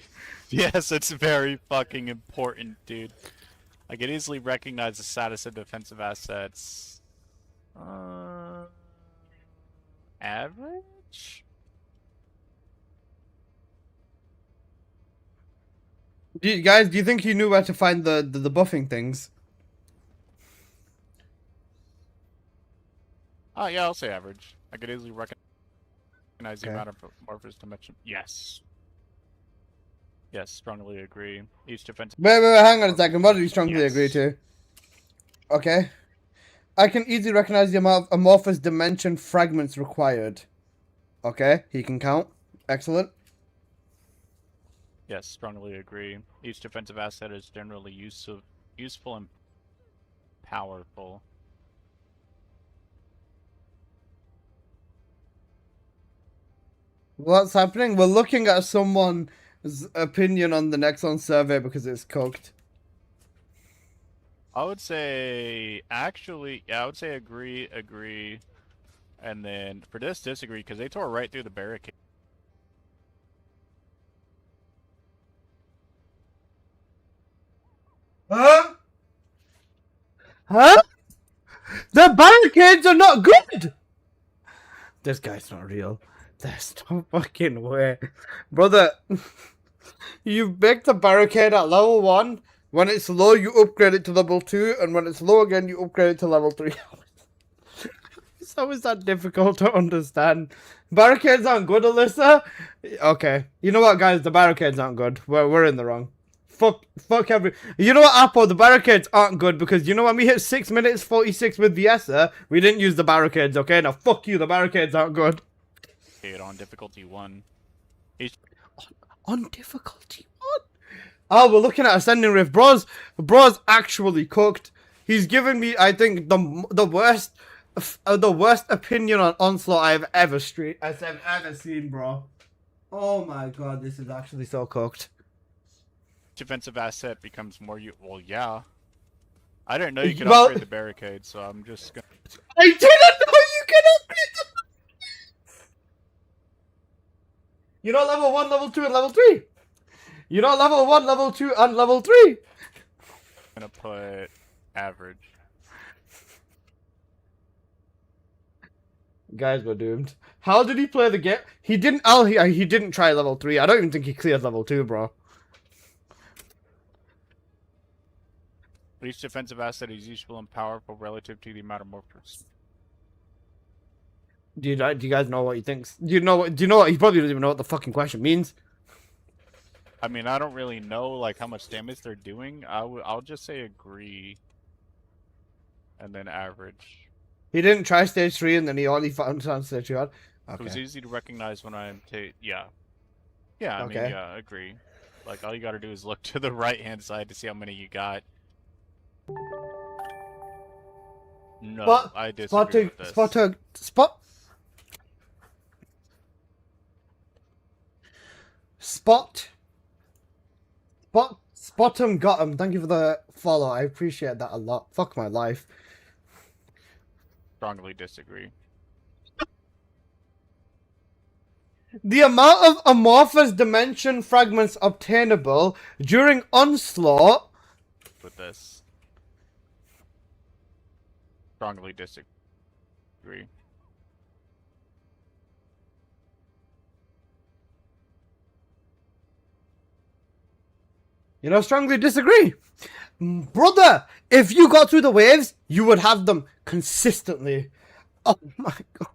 Yes, it's very fucking important, dude. I could easily recognize the status of defensive assets. Average? Do you think you knew where to find the buffing things? Oh, yeah, I'll say average. I could easily recognize the amount of morphous dimension. Yes. Yes, strongly agree. Each defensive... Wait, hang on a second. What did you strongly Yes. agree to? Okay. I can easily recognize the amount of amorphous dimension fragments required. Okay, he can count. Excellent. Yes, strongly agree. Each defensive asset is generally useful and powerful. What's happening? We're looking at someone's opinion on the Nexon survey because it's cooked. I would say, actually, yeah, I would say agree, and then for this, disagree, because they tore right through the barricade. Huh? Huh? The barricades are not good! This guy's not real. There's no fucking way. Brother, you've baked a barricade at level 1. When it's low, you upgrade it to level 2. And when it's low again, you upgrade it to level 3. How is that difficult to understand? Barricades aren't good, Alyssa? Okay. You know what, guys? The barricades aren't good. We're in the wrong. Fuck You know what, Apple? The barricades aren't good because you know when we hit 6 minutes 46 with Viessa, we didn't use the barricades, okay? Now fuck you, the barricades aren't good. On difficulty 1. On difficulty 1? Oh, we're looking at Ascending Rift. Bro's actually cooked. He's given me, I think, the worst opinion on Onslaught I've ever seen, bro. Oh my god, this is actually so cooked. Defensive asset becomes more well, yeah. I didn't know you could upgrade the barricade, so I'm just gonna... I didn't know you could upgrade the... You know level 1, level 2, and level 3? You know level 1, level 2, and level 3? I'm gonna put average. Guys, we're doomed. How did he play the game? He didn't he didn't try level 3. I don't even think he cleared level 2, bro. Each defensive asset is useful and powerful relative to the amount of morphous. Do you guys know what he thinks? Do you know what? He probably doesn't even know what the fucking question means. I mean, I don't really know like how much damage they're doing. I'll just say agree, and then average. He didn't try stage 3 and then he only found on stage 2. It was Okay. easy to recognize when I'm yeah. Yeah, I mean, Okay. yeah, I agree. Like, all you gotta do is look to the right-hand side to see how many you got. No, I disagree with this. Spot him, got him. Thank you for the follow. I appreciate that a lot. Fuck my life. Strongly disagree. The amount of amorphous dimension fragments obtainable during Onslaught. With this. Strongly disagree. You know, strongly disagree. Brother, if you got through the waves, you would have them consistently. Oh my god.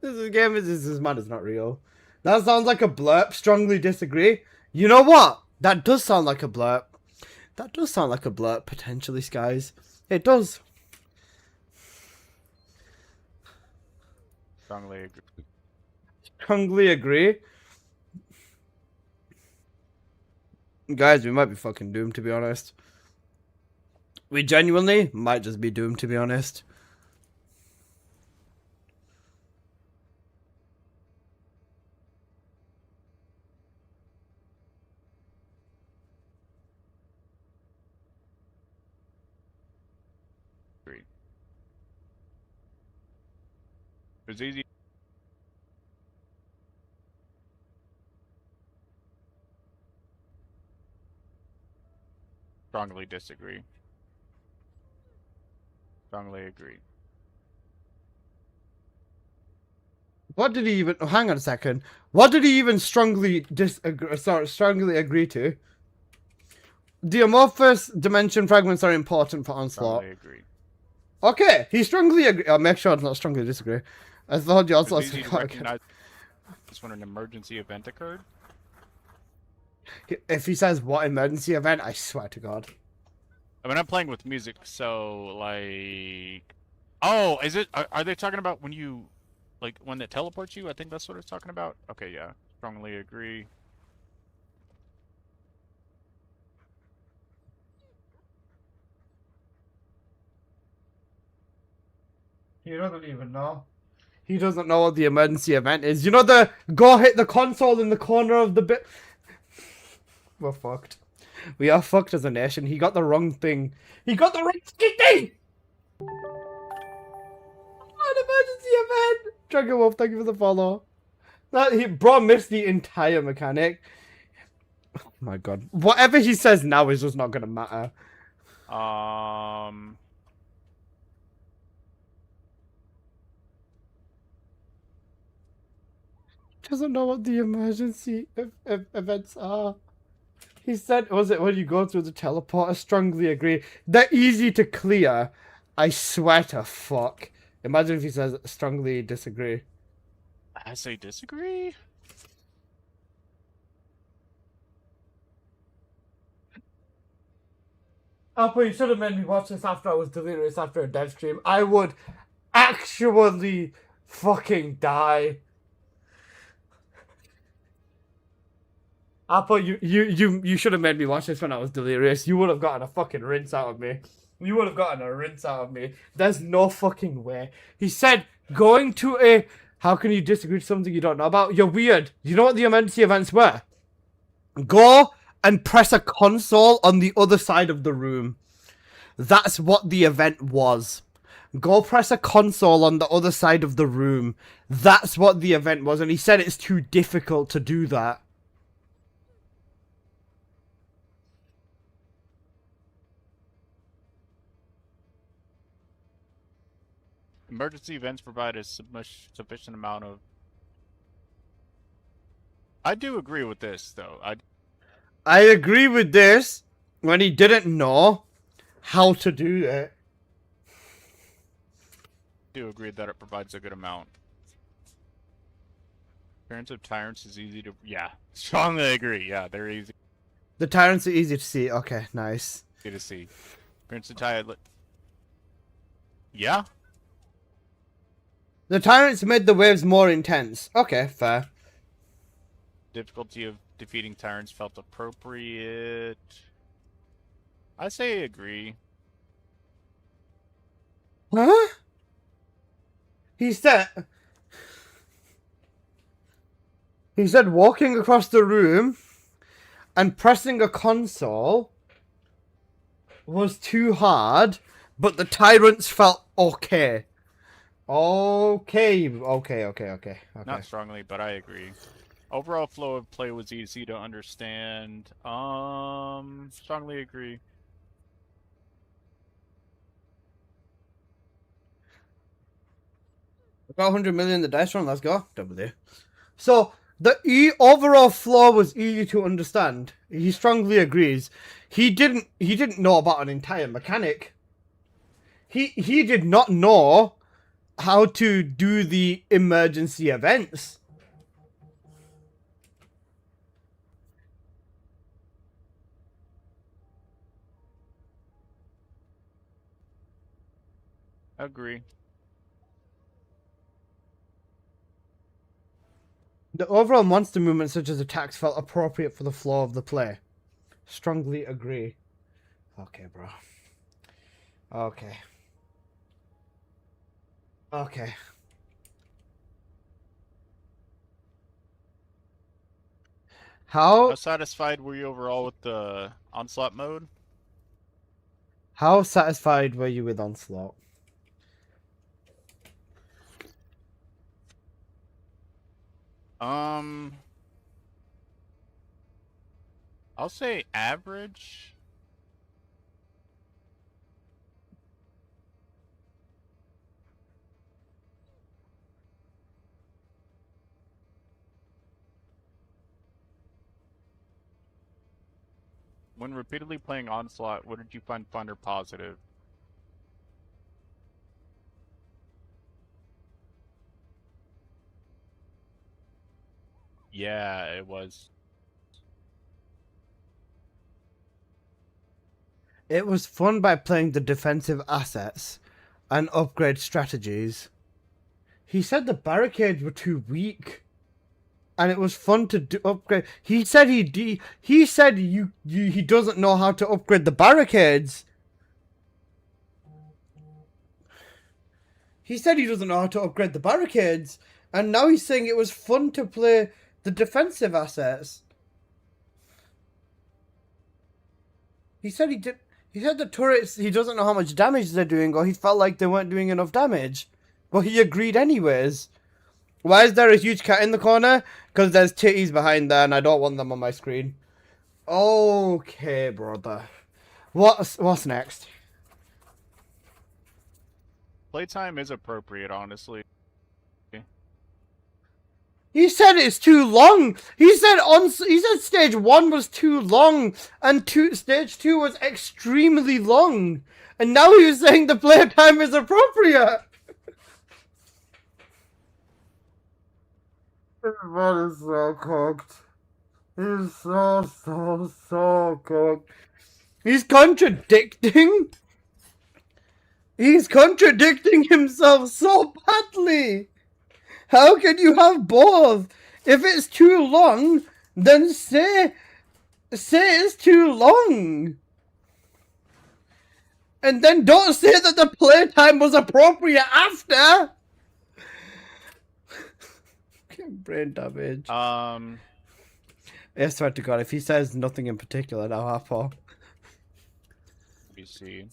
This game is mad, it's not real. That sounds like a blurb. Strongly disagree. You know what? That does sound like a blurb. That does sound like a blurb, potentially, Skies. It does. Strongly agree. Strongly agree. Guys, we might be fucking doomed, to be honest. We genuinely might just be doomed, to be honest. Agreed. It was easy. Strongly disagree. Strongly agree. What did he even... Oh, hang on a second. What did he even strongly disagree... Sorry, strongly agree to? The amorphous dimension fragments are important for Onslaught. Strongly agree. Okay, he strongly agree. I'll make sure it's not strongly disagree. I thought you It also was said... easy to recognize this when an emergency event occurred. If he says what emergency event, I swear to God. I mean, I'm playing with music, so, like... Oh, is it... Are they talking about when you... Like, when it teleports you? I think that's what it's talking about. Okay, yeah. Strongly agree. He doesn't even know. He doesn't know what the emergency event is. You know the go hit the console in the corner of the bit. We're fucked. We are fucked as a nation. He got the wrong thing. He got the wrong thing. An emergency event. Dragon Wolf, thank you for the follow. Bro missed the entire mechanic. Oh my god. Whatever he says now is just not gonna matter. Doesn't know what the emergency events are. He said, was it when you go through the teleporter? Strongly agree. They're easy to clear. I swear to fuck. Imagine if he says strongly disagree. I say disagree? Apple, you should have made me watch this after I was delirious after a dev stream. I would actually fucking die. Apple, you should have made me watch this when I was delirious. You would have gotten a fucking rinse out of me. You would have gotten a rinse out of me. There's no fucking way. He said, going to a... How can you disagree with something you don't know about? You're weird. You know what the emergency events were? Go and press a console on the other side of the room. That's what the event was. Go press a console on the other side of the room. That's what the event was. And he said it's too difficult to do that. Emergency events provide a sufficient amount of... I do agree with this, though. I agree with this when he didn't know how to do it. Do agree that it provides a good amount. Appearance of tyrants is easy to... Yeah, strongly agree. Yeah, they're easy The tyrants are easy to see. Okay, nice. to see. Appearance of tyrant... Yeah? The tyrants made the waves more intense. Okay, fair. Difficulty of defeating tyrants felt appropriate. I say agree. Huh? He said walking across the room and pressing a console was too hard, but the tyrants felt okay. Okay. Not strongly, but I agree. Overall flow of play was easy to understand. Strongly agree. Got 100 million in the dice roll. Let's go. W. So the overall flaw was easy to understand. He strongly agrees. He didn't know about an entire mechanic. He did not know how to do the emergency events. Agree. The overall monster movements, such as attacks, felt appropriate for the flow of the play. Strongly agree. Okay, bro. Okay. Okay. How satisfied were you overall with the Onslaught mode? How satisfied were you with Onslaught? I'll say average. When repeatedly playing Onslaught, what did you find fun or positive? Yeah, it was. It was fun by playing the defensive assets and upgrade strategies. He said the barricades were too weak, and it was fun to upgrade. He said he said he doesn't know how to upgrade the barricades. He said he doesn't know how to upgrade the barricades, and now he's saying it was fun to play the defensive assets. He said he did. He said the turrets, he doesn't know how much damage they're doing, or he felt like they weren't doing enough damage. But he agreed anyways. Why is there a huge cat in the corner? Because there's titties behind there, and I don't want them on my screen. Okay, brother. What's next? Playtime is appropriate, honestly. He said it's too long. He said stage 1 was too long, and stage 2 was extremely long. And now he was saying the playtime is appropriate. This man is so cooked. He's so cooked. He's contradicting. He's contradicting himself so badly. How can you have both? If it's too long, then say it's too long. And then don't say that the playtime was appropriate after. Brain damage. I swear to God, if he says nothing in particular, now half off. Let me see.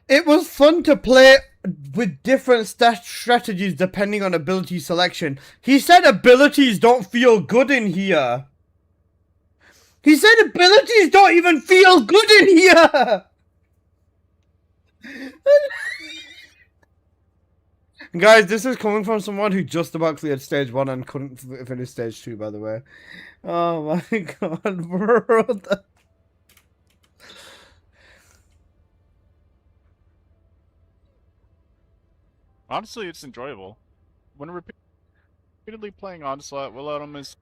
It was fun to play with different strategies depending on ability selection. He said abilities don't feel good in here. He said abilities don't even feel good in here. Guys, this is coming from someone who just about cleared stage 1 and couldn't finish stage 2, by the way. Oh my God, bro. Honestly, it's enjoyable. When repeatedly playing Onslaught, Will Autumn is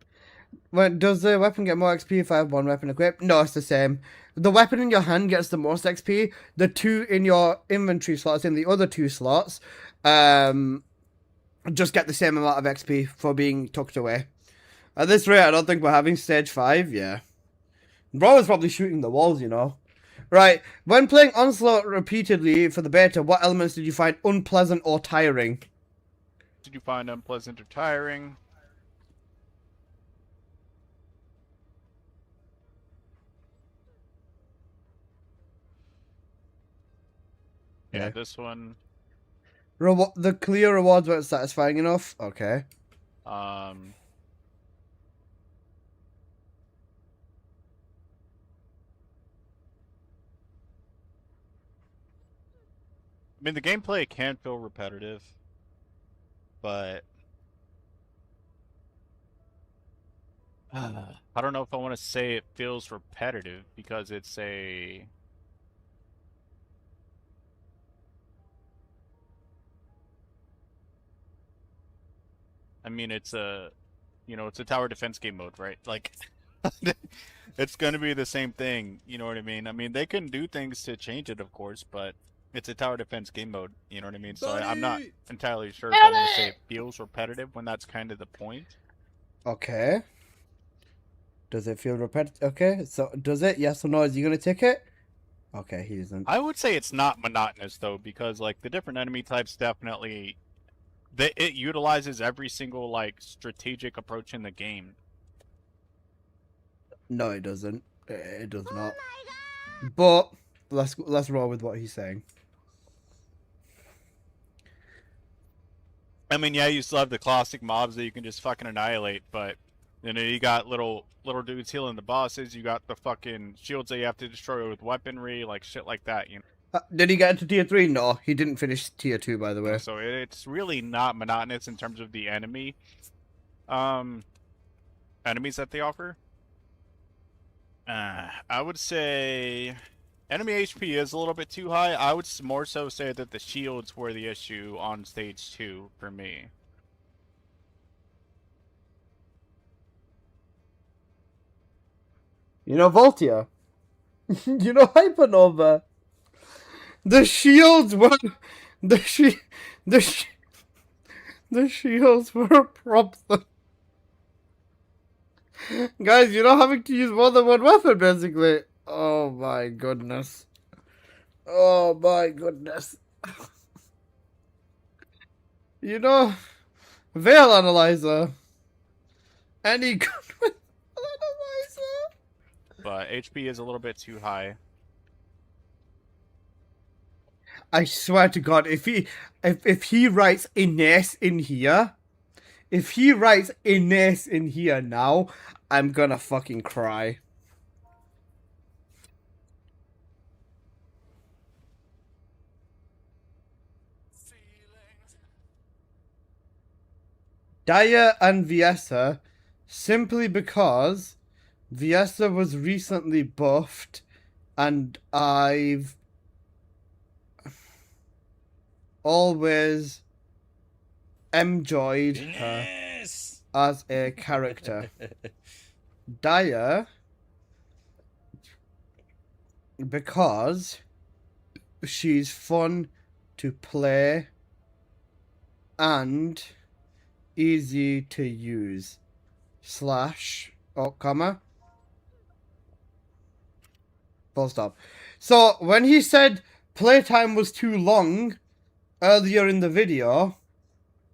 Does the weapon get more XP if I have one weapon equipped? No, it's the same. The weapon in your hand gets the most XP. The 2 in your inventory slots, in the other 2 slots, just get the same amount of XP for being tucked away. At this rate, I don't think we're having stage 5, yeah. Bro is probably shooting the walls, you know. Right, when playing Onslaught repeatedly for the beta, what elements did you find unpleasant or tiring? Did you find unpleasant or tiring? Yeah, Yeah. this one. The clear rewards weren't satisfying enough? Okay. I mean, the gameplay can feel repetitive, but I don't know if I want to say it feels repetitive because it's a. I mean, it's a, it's a tower defense game mode, right? Like, it's going to be the same thing. You know what I mean? I mean, they can do things to change it, of course, but it's a tower defense game mode. You know what I mean? So I'm not entirely sure if I want to say it feels repetitive when that's kind of the point. Okay. Does it feel repetitive? Okay, so does it? Yes or no? Is he going to take it? Okay, he isn't. I would say it's not monotonous, though, because, like, the different enemy types definitely... It utilizes every single, like, strategic approach in the game. No, it doesn't. It does not. But let's roll with what he's saying. I mean, yeah, you still have the classic mobs that you can just fucking annihilate, but you got little dudes healing the bosses. You got the fucking shields that you have to destroy with weaponry, like shit like that. Did he get into tier 3? No, he didn't finish tier 2, by the way. So it's really not monotonous in terms of the enemies that they offer. I would say enemy HP is a little bit too high. I would more so say that the shields were the issue on stage 2 for me. You know Voltia? You know Hypernova? The shields were... The shields were a problem. Guys, you're not having to use more than one weapon, basically. Oh my goodness. Oh my goodness. You know, Veil Analyzer. Any good with Analyzer? But HP is a little bit too high. I swear to God, if he writes Ines in here, now, I'm gonna fucking cry. Daya and Viessa, simply because Viessa was recently buffed, and I've always enjoyed her Ines! as a character. Daya, because she's fun to play and easy to use. Slash, comma, full stop. So when he said playtime was too long earlier in the video,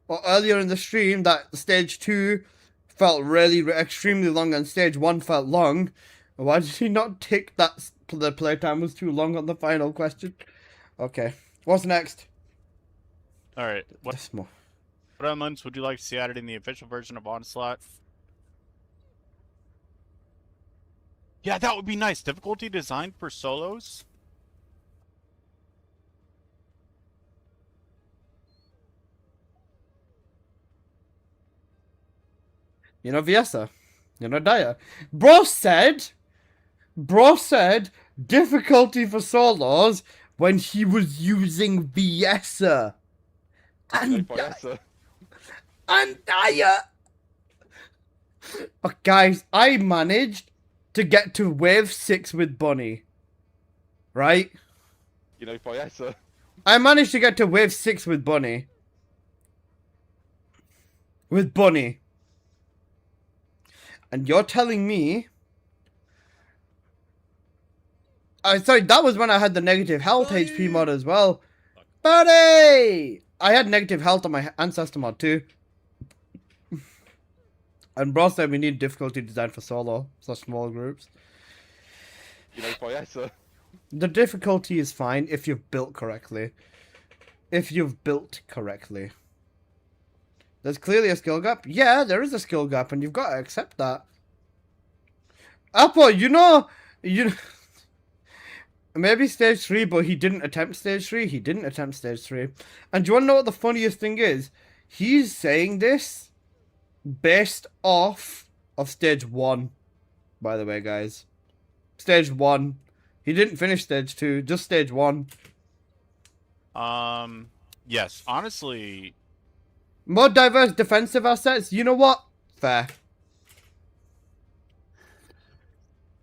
or earlier in the stream, that stage 2 felt really extremely long and stage 1 felt long, why did he not tick that the playtime was too long on the final question? Okay, what's next? Alright, What more? what elements would you like to see added in the official version of Onslaught? Yeah, that would be nice. Difficulty designed for solos? You know Viessa. You know Daya. Bro said difficulty for solos when he was using Viessa. And Daya. Oh, guys, I managed to get to wave 6 with Bunny. Right? I managed to get to wave 6 with Bunny. With Bunny. And you're telling me... sorry, that was when I had the negative health HP mod as well. Buddy! I had negative health on my ancestor mod too. And Bro said we need difficulty design for solo, such small groups. The difficulty is fine if you've built correctly. If you've built correctly. There's clearly a skill gap. Yeah, there is a skill gap, and you've got to accept that. Apple, you know... Maybe stage 3, but he didn't attempt stage 3. He didn't attempt stage 3. And do you want to know what the funniest thing is? He's saying this based off of stage 1. By the way, guys. Stage 1. He didn't finish stage 2, just stage 1. Yes, honestly... More diverse defensive assets, you know what? Fair.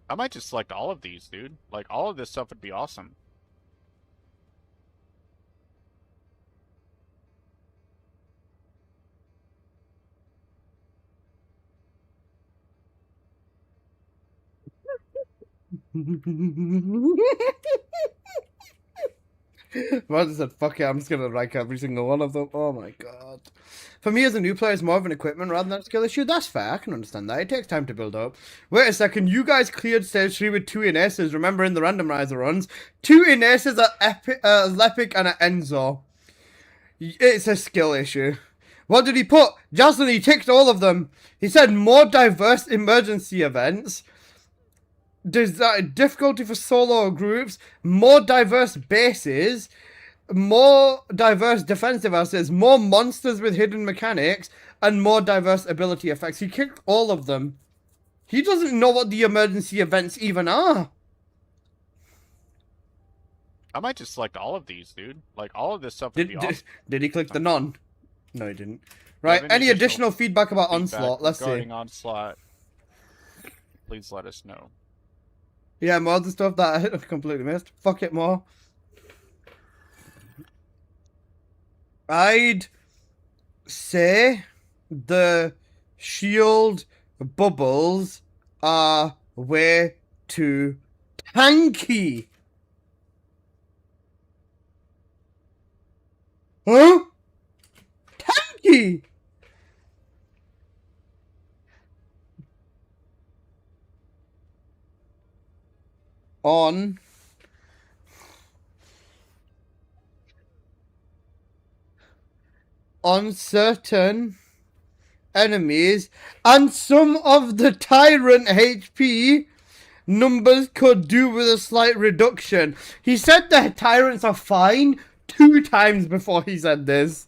I might just select all of these, dude. Like, all of this stuff would be awesome. Roger said, fuck it, I'm just gonna rank every single one of them. Oh my god. For me as a new player, it's more of an equipment rather than a skill issue. That's fair, I can understand that. It takes time to build up. Wait a second, you guys cleared stage 3 with 2 Inaces, remember in the randomizer runs? 2 Inaces are Lepic and an Enzo. It's a skill issue. What did he put? Jocelyn, he ticked all of them. He said more diverse emergency events. Difficulty for solo groups, more diverse bases, more diverse defensive assets, more monsters with hidden mechanics, and more diverse ability effects. He kicked all of them. He doesn't know what the emergency events even are. I might just select all of these, dude. Like, all of this stuff would be awesome. Did he click the none? No, he didn't. Right, any additional feedback about Onslaught? Let's see. Regarding Onslaught, please let us know. Yeah, more of the stuff that I completely missed. Fuck it, more. I'd say the shield bubbles are way too tanky. Huh? Tanky! On certain enemies, and some of the tyrant HP numbers could do with a slight reduction. He said the tyrants are fine 2 times before he said this.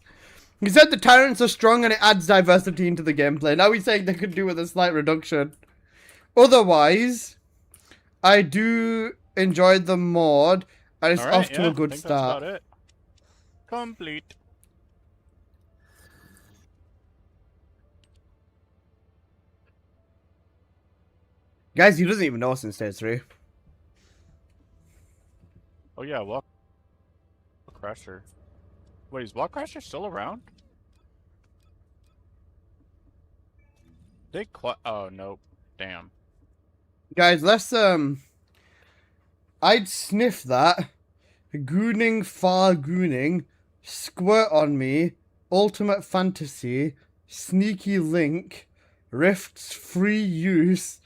He said the tyrants are strong and it adds diversity into the gameplay. Now he's saying they could do with a slight reduction. Otherwise, I do enjoy the mod, and it's off to a good start. That's about it. Complete. Guys, he doesn't even know us in stage 3. Oh yeah, Walk Crasher. Wait, is Walk Crasher still around? Oh nope. Damn. Guys, let's I'd sniff that. Gooning, far gooning, squirt on me, ultimate fantasy, sneaky link, rifts free use,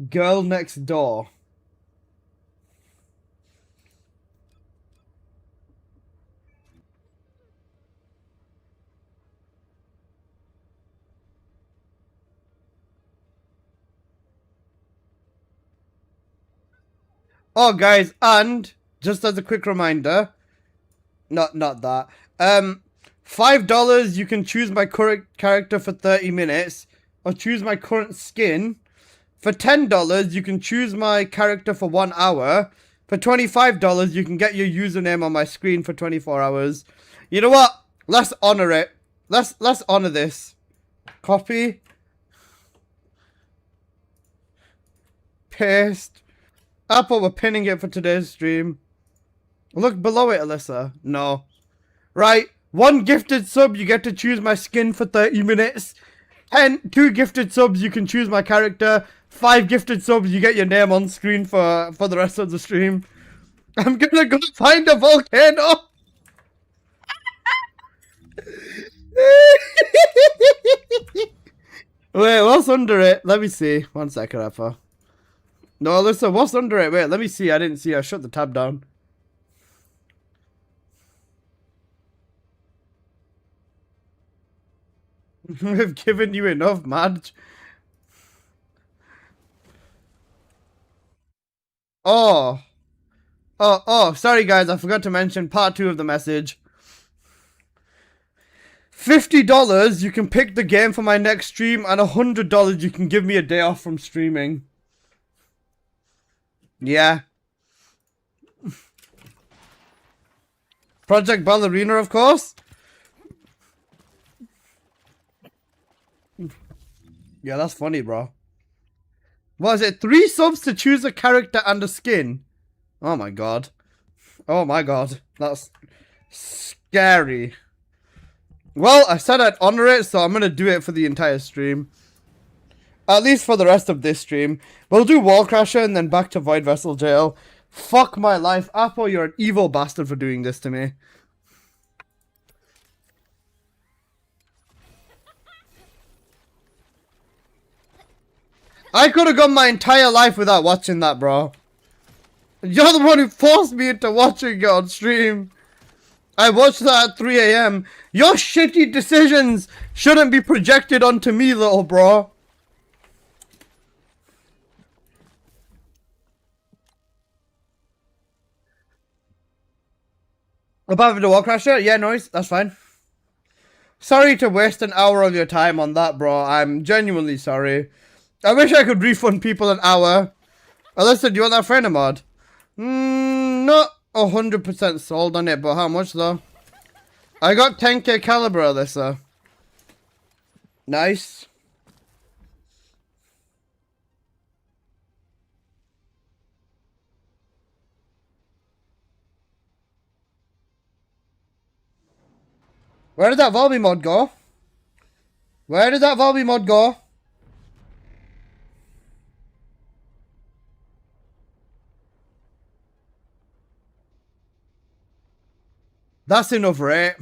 girl next door. Oh, guys, and just as a quick reminder, not that. $5, you can choose my current character for 30 minutes, or choose my current skin. For $10, you can choose my character for 1 hour. For $25, you can get your username on my screen for 24 hours. You know what? Let's honor it. Let's honor this. Copy. Paste. Apple, we're pinning it for today's stream. Look below it, Alyssa. No. Right. 1 gifted sub, you get to choose my skin for 30 minutes. 2 gifted subs, you can choose my character. 5 gifted subs, you get your name on screen for the rest of the stream. I'm gonna go find a volcano. Wait, what's under it? Let me see. 1 second, Apple. No, Alyssa, what's under it? Wait, let me see. I didn't see. I shut the tab down. We've given you enough, Madge. Oh. Oh, sorry guys, I forgot to mention part 2 of the message. $50, you can pick the game for my next stream, and $100 you can give me a day off from streaming. Yeah. Project Ballerina, of course. Yeah, that's funny, bro. What is it? 3 subs to choose a character and a skin? Oh my god. Oh my god. That's scary. Well, I said I'd honor it, so I'm gonna do it for the entire stream. At least for the rest of this stream. We'll do Wall Crasher and then back to Void Vessel Jail. Fuck my life. Apple, you're an evil bastard for doing this to me. I could have gone my entire life without watching that, bro. You're the one who forced me into watching it on stream. I watched that at 3 AM. Your shitty decisions shouldn't be projected onto me, little bro. Above the Wall Crasher? Yeah, noise. That's fine. Sorry to waste an hour of your time on that, bro. I'm genuinely sorry. I wish I could refund people an hour. Alyssa, do you want that friend mod? Not 100% sold on it, but how much though? I got 10k caliber, Alyssa. Nice. Where did that Volby mod go? Where did that Volby mod go? That's enough, right?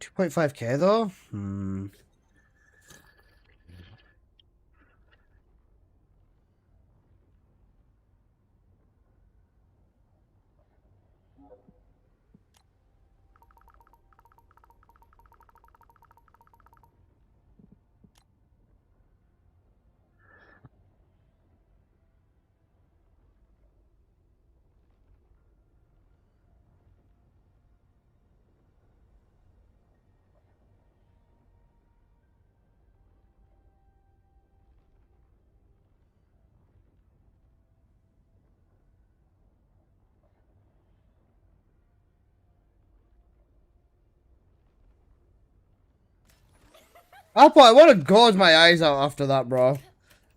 $2.5k though? Apple, I want to gouge my eyes out after that, bro.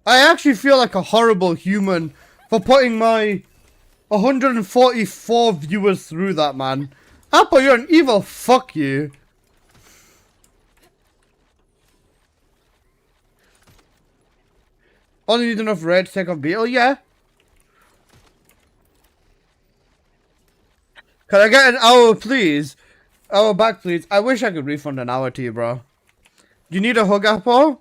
I actually feel like a horrible human for putting my 144 viewers through that, man. Apple, you're an evil fuck you. Only need enough red to take off Beetle, yeah. Can I get an hour, please? Hour back, please. I wish I could refund an hour to you, bro. You need a hug, Apple?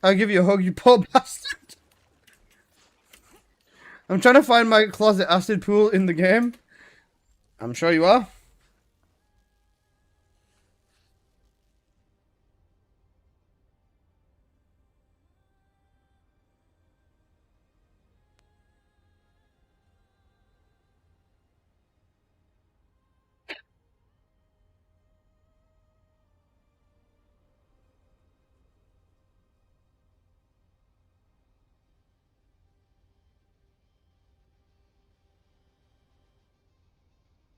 I'll give you a hug, you poor bastard. I'm trying to find my closet acid pool in the game. I'm sure you are.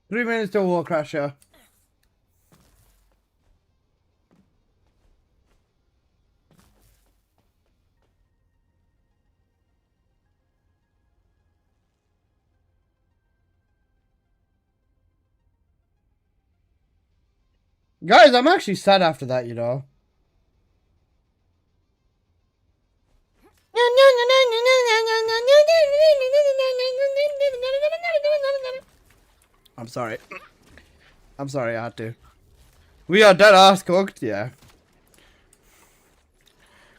3 minutes till War Crasher. Guys, I'm actually sad after that, you know. I'm sorry. I'm sorry, I had to. We are dead ass cooked, yeah.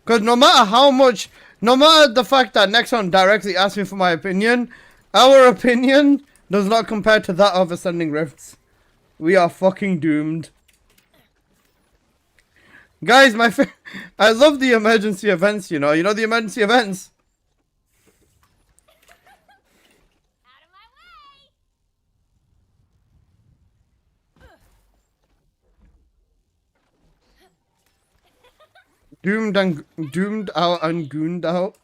Because no matter how much, no matter the fact that Nexon directly asked me for my opinion, our opinion does not compare to that of Ascending Rifts. We are fucking doomed. Guys, I love the emergency events, you know. You know the emergency events? Out of my way! Doomed out and gooned out.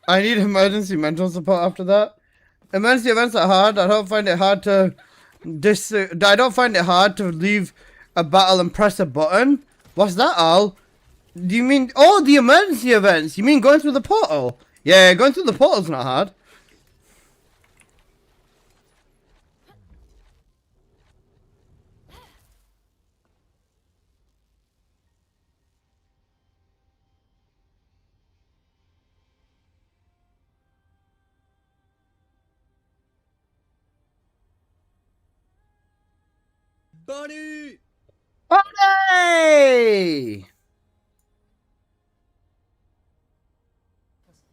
I need emergency mental support after that. Emergency events are hard. I don't find it hard to I don't find it hard to leave a battle and press a button. What's that, Al? Do you mean the emergency events? You mean going through the portal? Yeah, going through the portal's not hard. Bunny! Hey!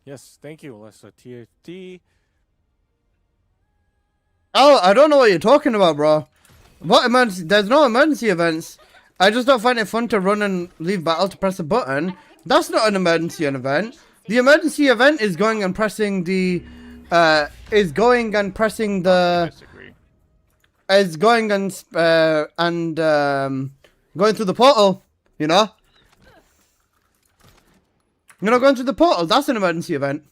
Yes, thank you, Alyssa. TFT. Oh, I don't know what you're talking about, bro. What emergency? There's no emergency events. I just don't find it fun to run and leave battle to press a button. That's not an emergency event. The emergency event is going and pressing the, is going and pressing the, Disagree. is going and going through the portal. You know. You know, going through the portal. That's an emergency event.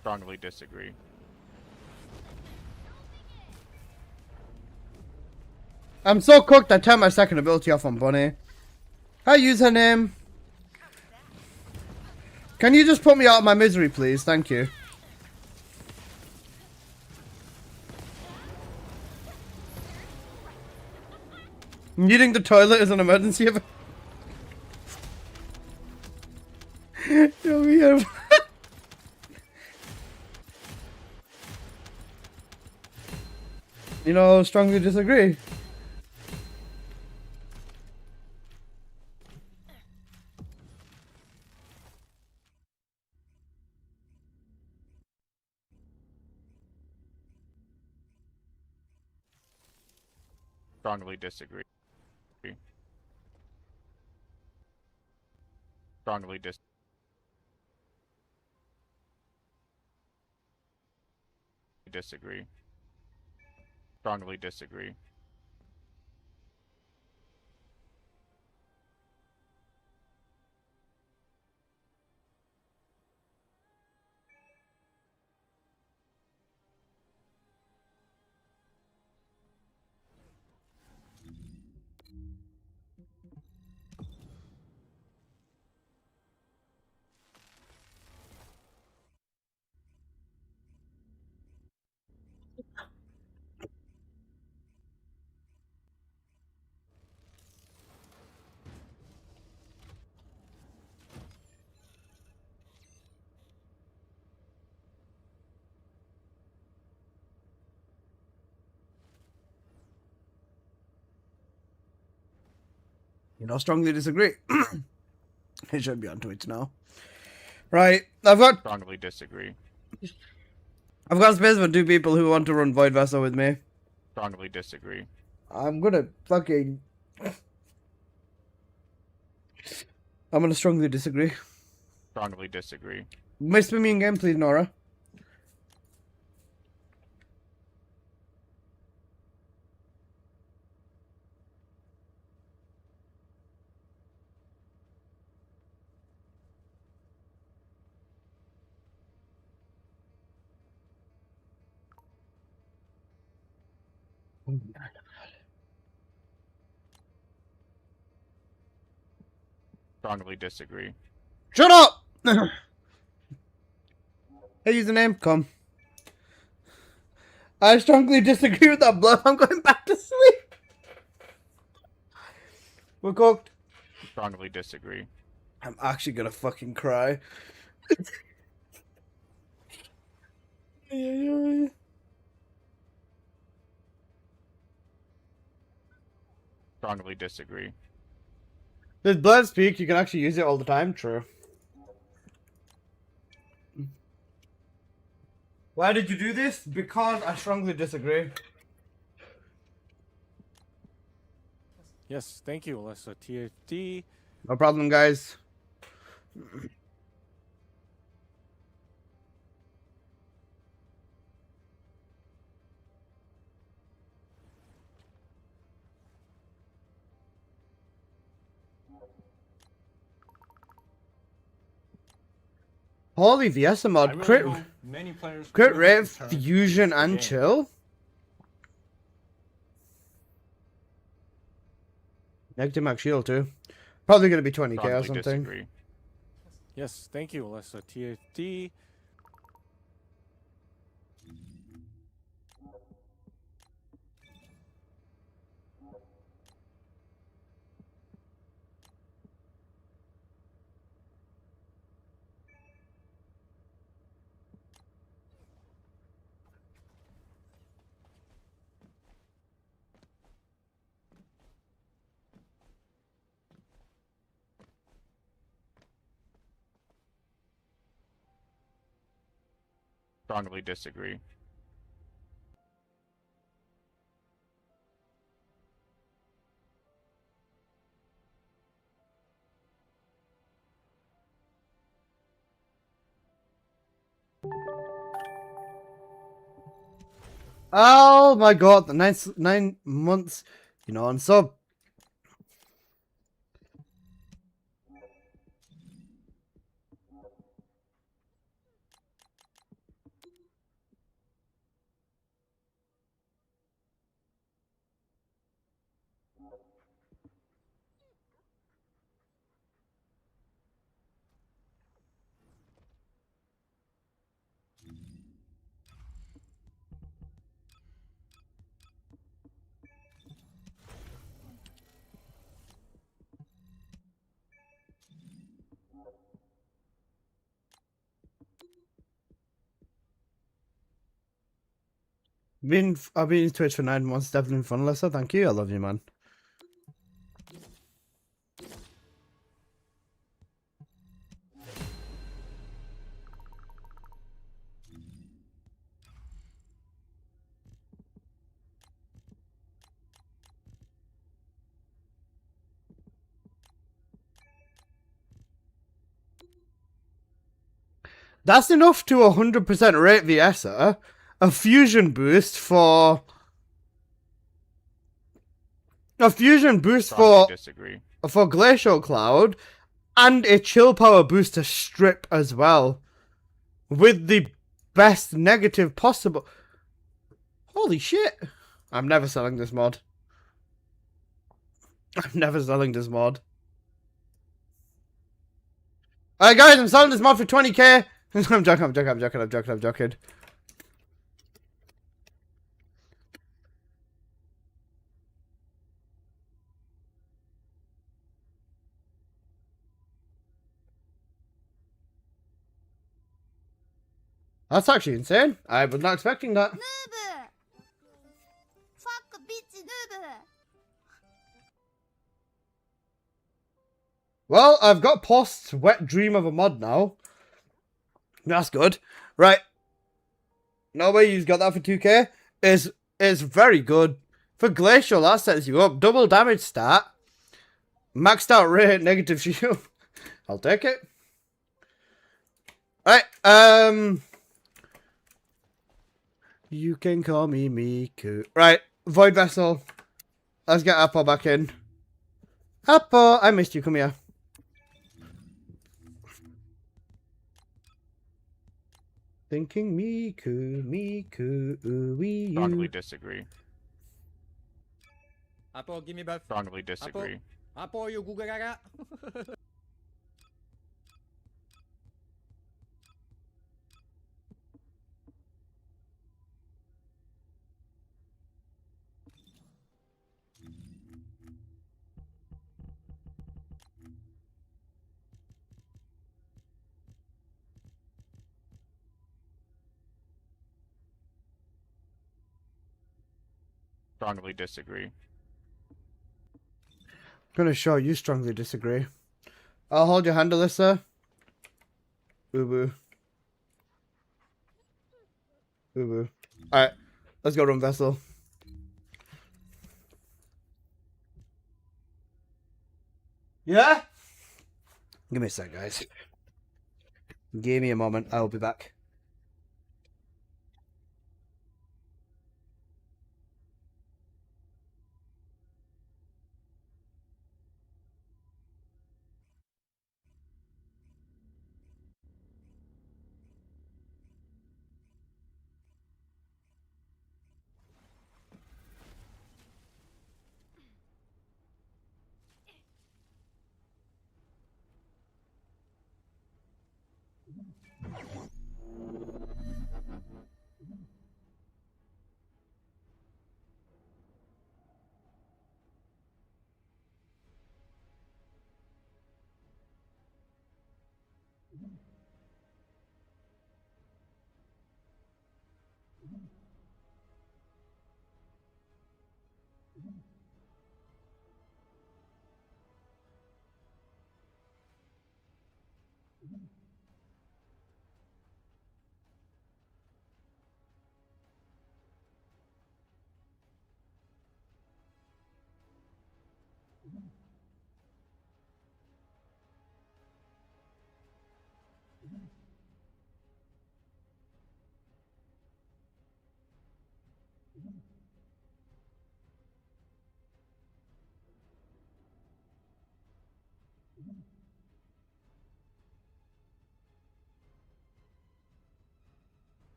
Strongly disagree. I'm so cooked. I turned my second ability off on Bunny. Hi, username. Can you just put me out of my misery, please? Thank you. Needing the toilet is an emergency event. Yo, we have... You know, strongly disagree. Strongly disagree. Strongly disagree. Strongly disagree. You know, strongly disagree. It should be on Twitch now. Right, I've got Strongly disagree. space for 2 people who want to run Void Vessel with me. Strongly disagree. I'm gonna strongly disagree. Strongly disagree. Miss me in game, please, Nora. Strongly disagree. Shut up! Hey, username, come. I strongly disagree with that bluff. I'm going back to sleep. We're cooked. Strongly disagree. I'm actually gonna fucking cry. Strongly disagree. With Blood Speak, you can actually use it all the time. True. Why did you do this? Because I strongly disagree. Yes, thank you, Alyssa. TFT. No problem, guys. Holy VS I mod, really crit hope many players crit will rate, return to fusion, the and game. chill. Negative max shield too. Probably gonna be 20k or Strongly something. disagree. Yes, thank you, Alyssa. TFT. Strongly disagree. Oh my god, the 9 months, you know, on sub. I've been in Twitch for 9 months, definitely fun, Alyssa. Thank you. I love you, man. That's enough to 100% rate VSer, a fusion boost for Strongly disagree. for Glacial Cloud, and a chill power booster strip as well, with the best negative possible. Holy shit! I'm never selling this mod. I'm never selling this mod. Alright guys, I'm selling this mod for 20k. I'm joking. That's actually insane. I was not expecting that. Noob! Fuck bitch noob! Well, I've got post wet dream of a mod now. That's good. Right. No way you've got that for 2k. Is very good. For Glacial, that sets you up. Double damage stat. Maxed out rate, negative shield. I'll take it. Right, you can call me Miku. Right, Void Vessel. Let's get Apple back in. Apple, I missed you. Come here. Thinking Miku, ooh, Strongly disagree. Apo, give me back. Strongly disagree. Apo, you Google Gaga. Strongly disagree. Gonna show you strongly disagree. I'll hold your hand, Alyssa. Boo boo. Boo boo. Alright, let's go run Vessel. Yeah? Give me a sec, guys. Give me a moment, I'll be back.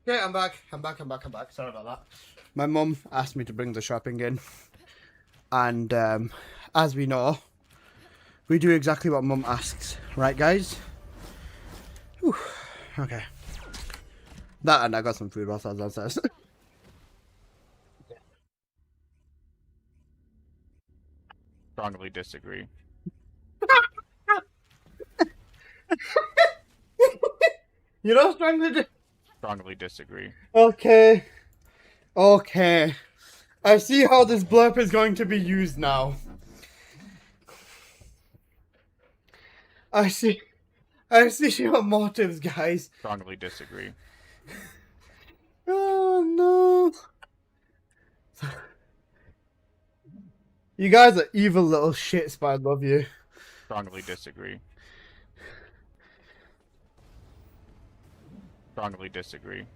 Okay, I'm back. I'm back. Sorry about that. My mum asked me to bring the shopping in. And as we know, we do exactly what mum asks. Right, guys? Whew. Okay. That and I got some food whilst I was downstairs. Strongly disagree. You know, strongly. Strongly disagree. Okay. Okay. I see how this blurb is going to be used now. I see. I see your motives, guys. Strongly disagree. Oh no. You guys are evil little shits, but I love you. Strongly disagree. Strongly disagree.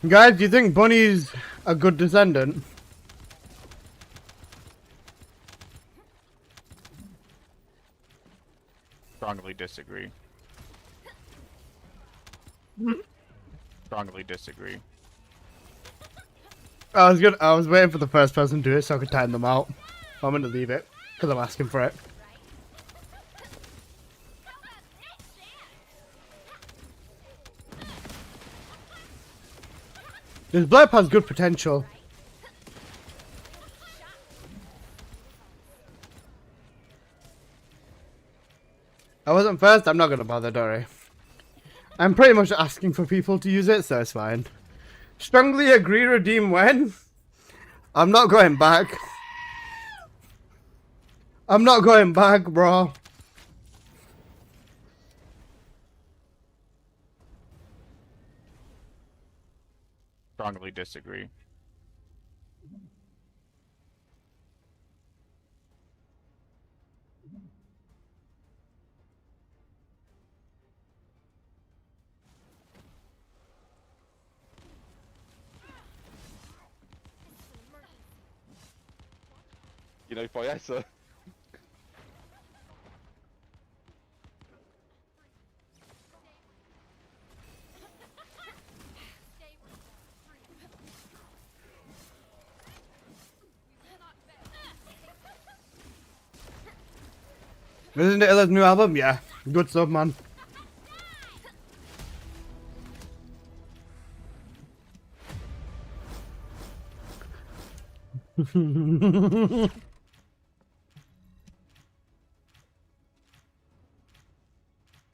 Guys, do you think Bunny's a good descendant? Strongly disagree. Strongly disagree. I was waiting for the first person to do it so I could time them out. I'm gonna leave it because I'm asking for it. This blurb has good potential. I wasn't first, I'm not gonna bother, don't worry. I'm pretty much asking for people to use it, so it's fine. Strongly agree, redeem when? I'm not going back. I'm not going back, bro. Strongly disagree. You know, foi essa? Isn't it Illa's new album? Yeah. Good stuff, man.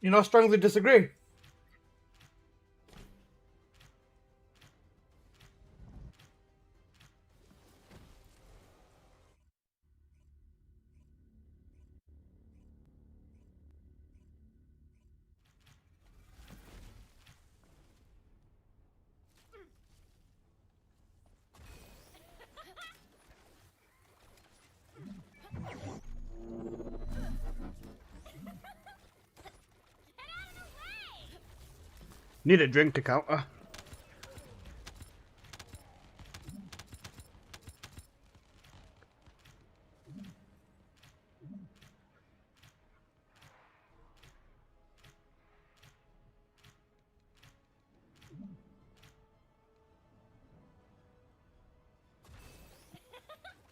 You know, strongly disagree. Need a drink to counter.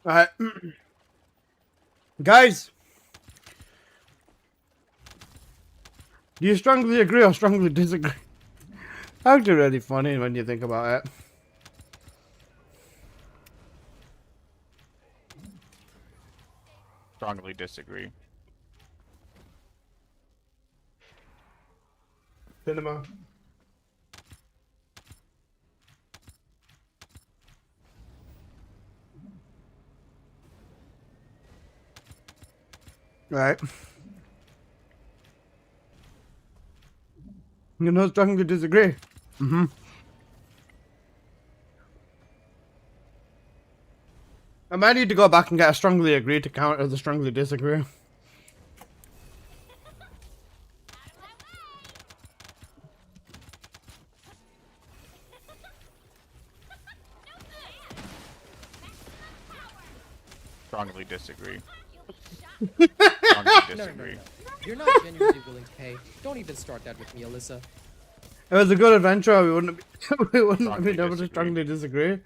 Alright. Guys. Do you strongly agree or strongly disagree? Actually really funny when you think about it. Strongly disagree. Cinema. Right. You know, strongly disagree. Mm-hmm. I might need to go back and get a strongly agree to counter the strongly disagree. Strongly disagree. No, Strongly no, no, disagree. no. You're not genuinely willing to pay. Don't even start that with me, Alyssa. It was a good adventure. We wouldn't we wouldn't have Strongly been able to disagree. strongly disagree.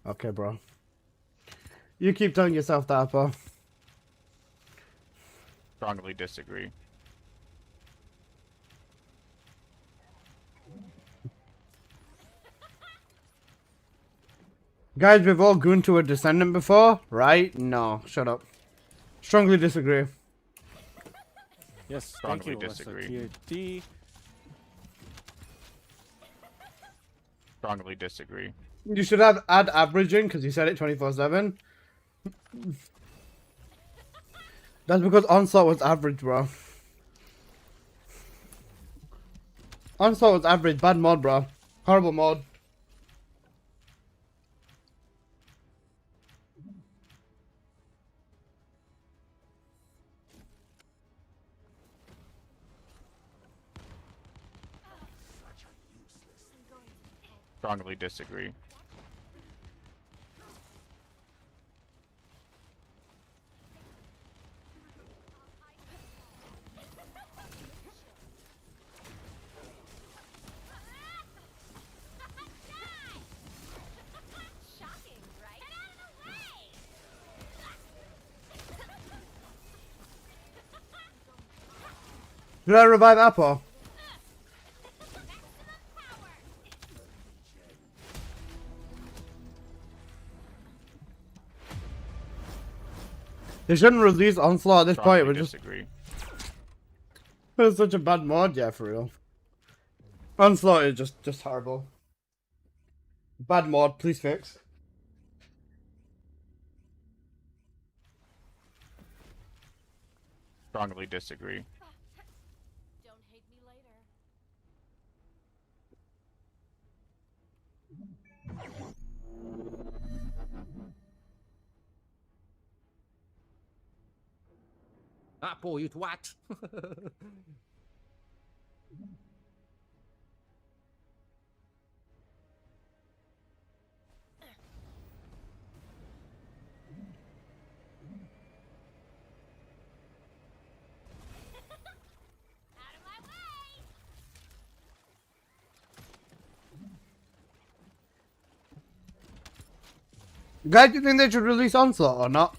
Okay, bro. You keep telling yourself that, bro. Strongly disagree. Guys, we've all gone to a descendant before, right? No, shut up. Strongly disagree. Yes, thank Strongly you, disagree. TFT. Strongly disagree. You should have add averaging because you said it 24/7. That's because Onslaught was average, bro. Onslaught was average. Bad mod, bro. Horrible mod. Strongly disagree. Shocking, right? Get out of the way! Did I revive Apple? They shouldn't release Onslaught at this point. Strongly We're just disagree. it's such a bad mod, yeah, for real. Onslaught is just horrible. Bad mod, please fix. Strongly disagree. Don't hate me later. Ah, boy, you twat. Out of my way! Guys, do you think they should release Onslaught or not?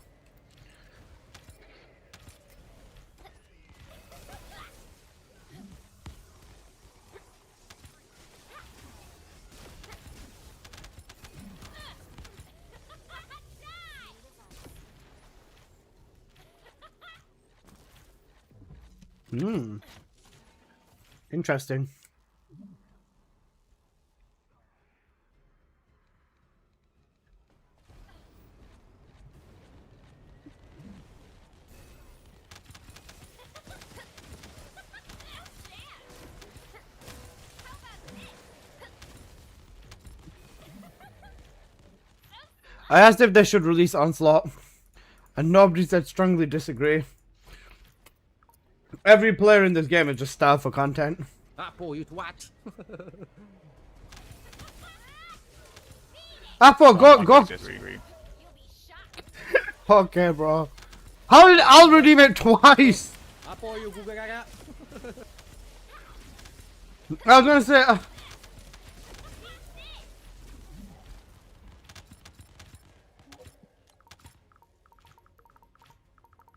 Hmm. Interesting. I asked if they should release Onslaught, and nobody said strongly disagree. Every player in this game is just starved for content. Ah, boy, you twat. Apple, go. Disagree. Okay, bro. How did Al redeem it twice? Ah, boy, you googa gaga. I was gonna say.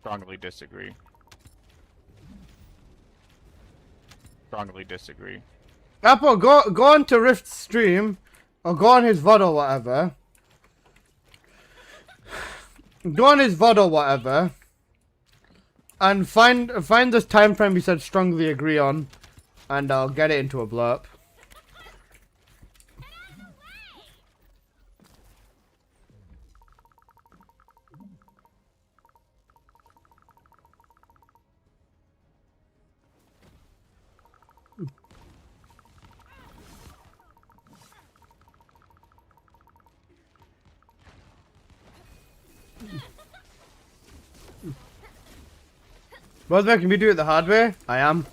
Strongly disagree. Strongly disagree. Apple, go on to Rift's stream, or go on his VOD or whatever. Go on his VOD or whatever, and find this time frame you said strongly agree on, and I'll get it into a blurb. Brother, can we do it the hard way? I am.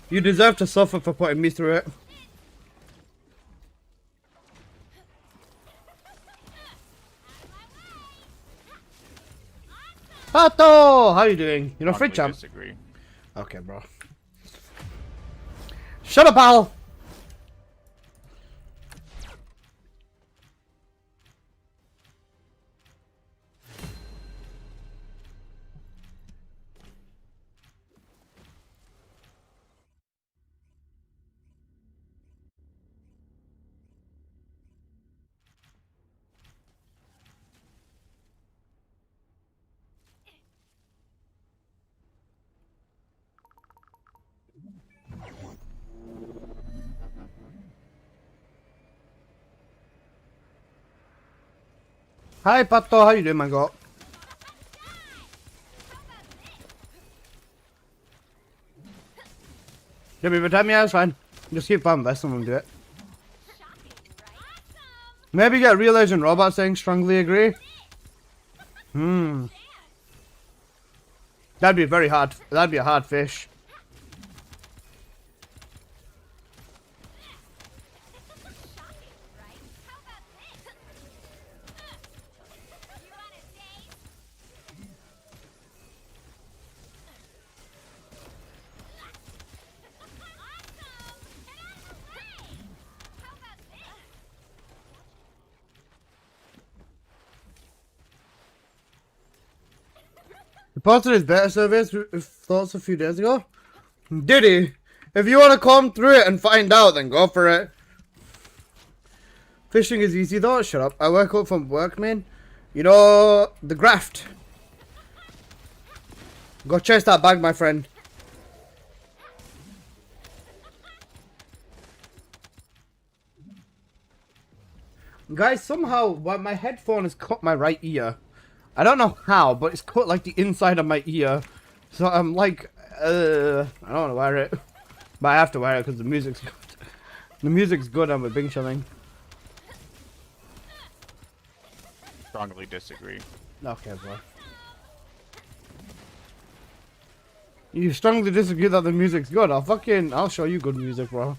You deserve to suffer for putting me through it. Pato, how you doing? You're not free, Strongly champ. disagree. Okay, bro. Shut up, pal. Hi, Pato. How you doing, my god? Give me the time, yeah, it's fine. Just keep farming best and do it. Maybe get Real Agent Robot saying strongly agree. That'd be very hard. That'd be a hard fish. He posted his beta surveys with thoughts a few days ago. Did he? If you want to comb through it and find out, then go for it. Fishing is easy though. Shut up. I work out from work, man. You know, the graft. Go chase that bag, my friend. Guys, somehow my headphone has cut my right ear. I don't know how, but it's cut like the inside of my ear. So I'm like, I don't want to wear it. But I have to wear it because the music's good. The music's good and we're Bing chilling. Strongly disagree. Okay, bro. You strongly disagree that the music's good? I'll show you good music, bro.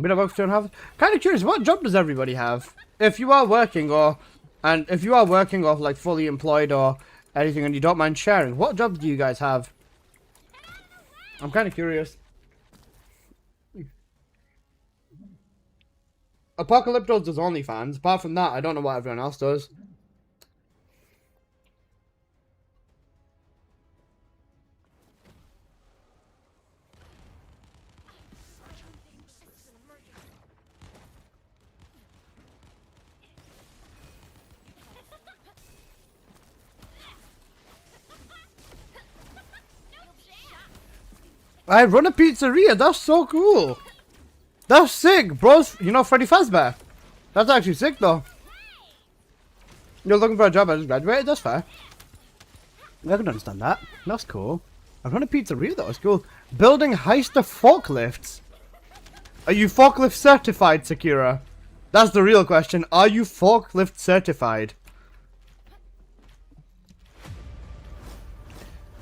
Bit of work to have. Kind of curious, what job does everybody have? If you are working or like fully employed or anything and you don't mind sharing, what jobs do you guys have? I'm kind of curious. Apocalyptos does OnlyFans. Apart from that, I don't know what everyone else does. I run a pizzeria. That's so cool. That's sick, bros. You know Freddy Fazbear. That's actually sick, though. You're looking for a job. I just graduated. That's fair. I can understand that. That's cool. I run a pizzeria. That was cool. Building heister forklifts. Are you forklift certified, Sakura? That's the real question. Are you forklift certified?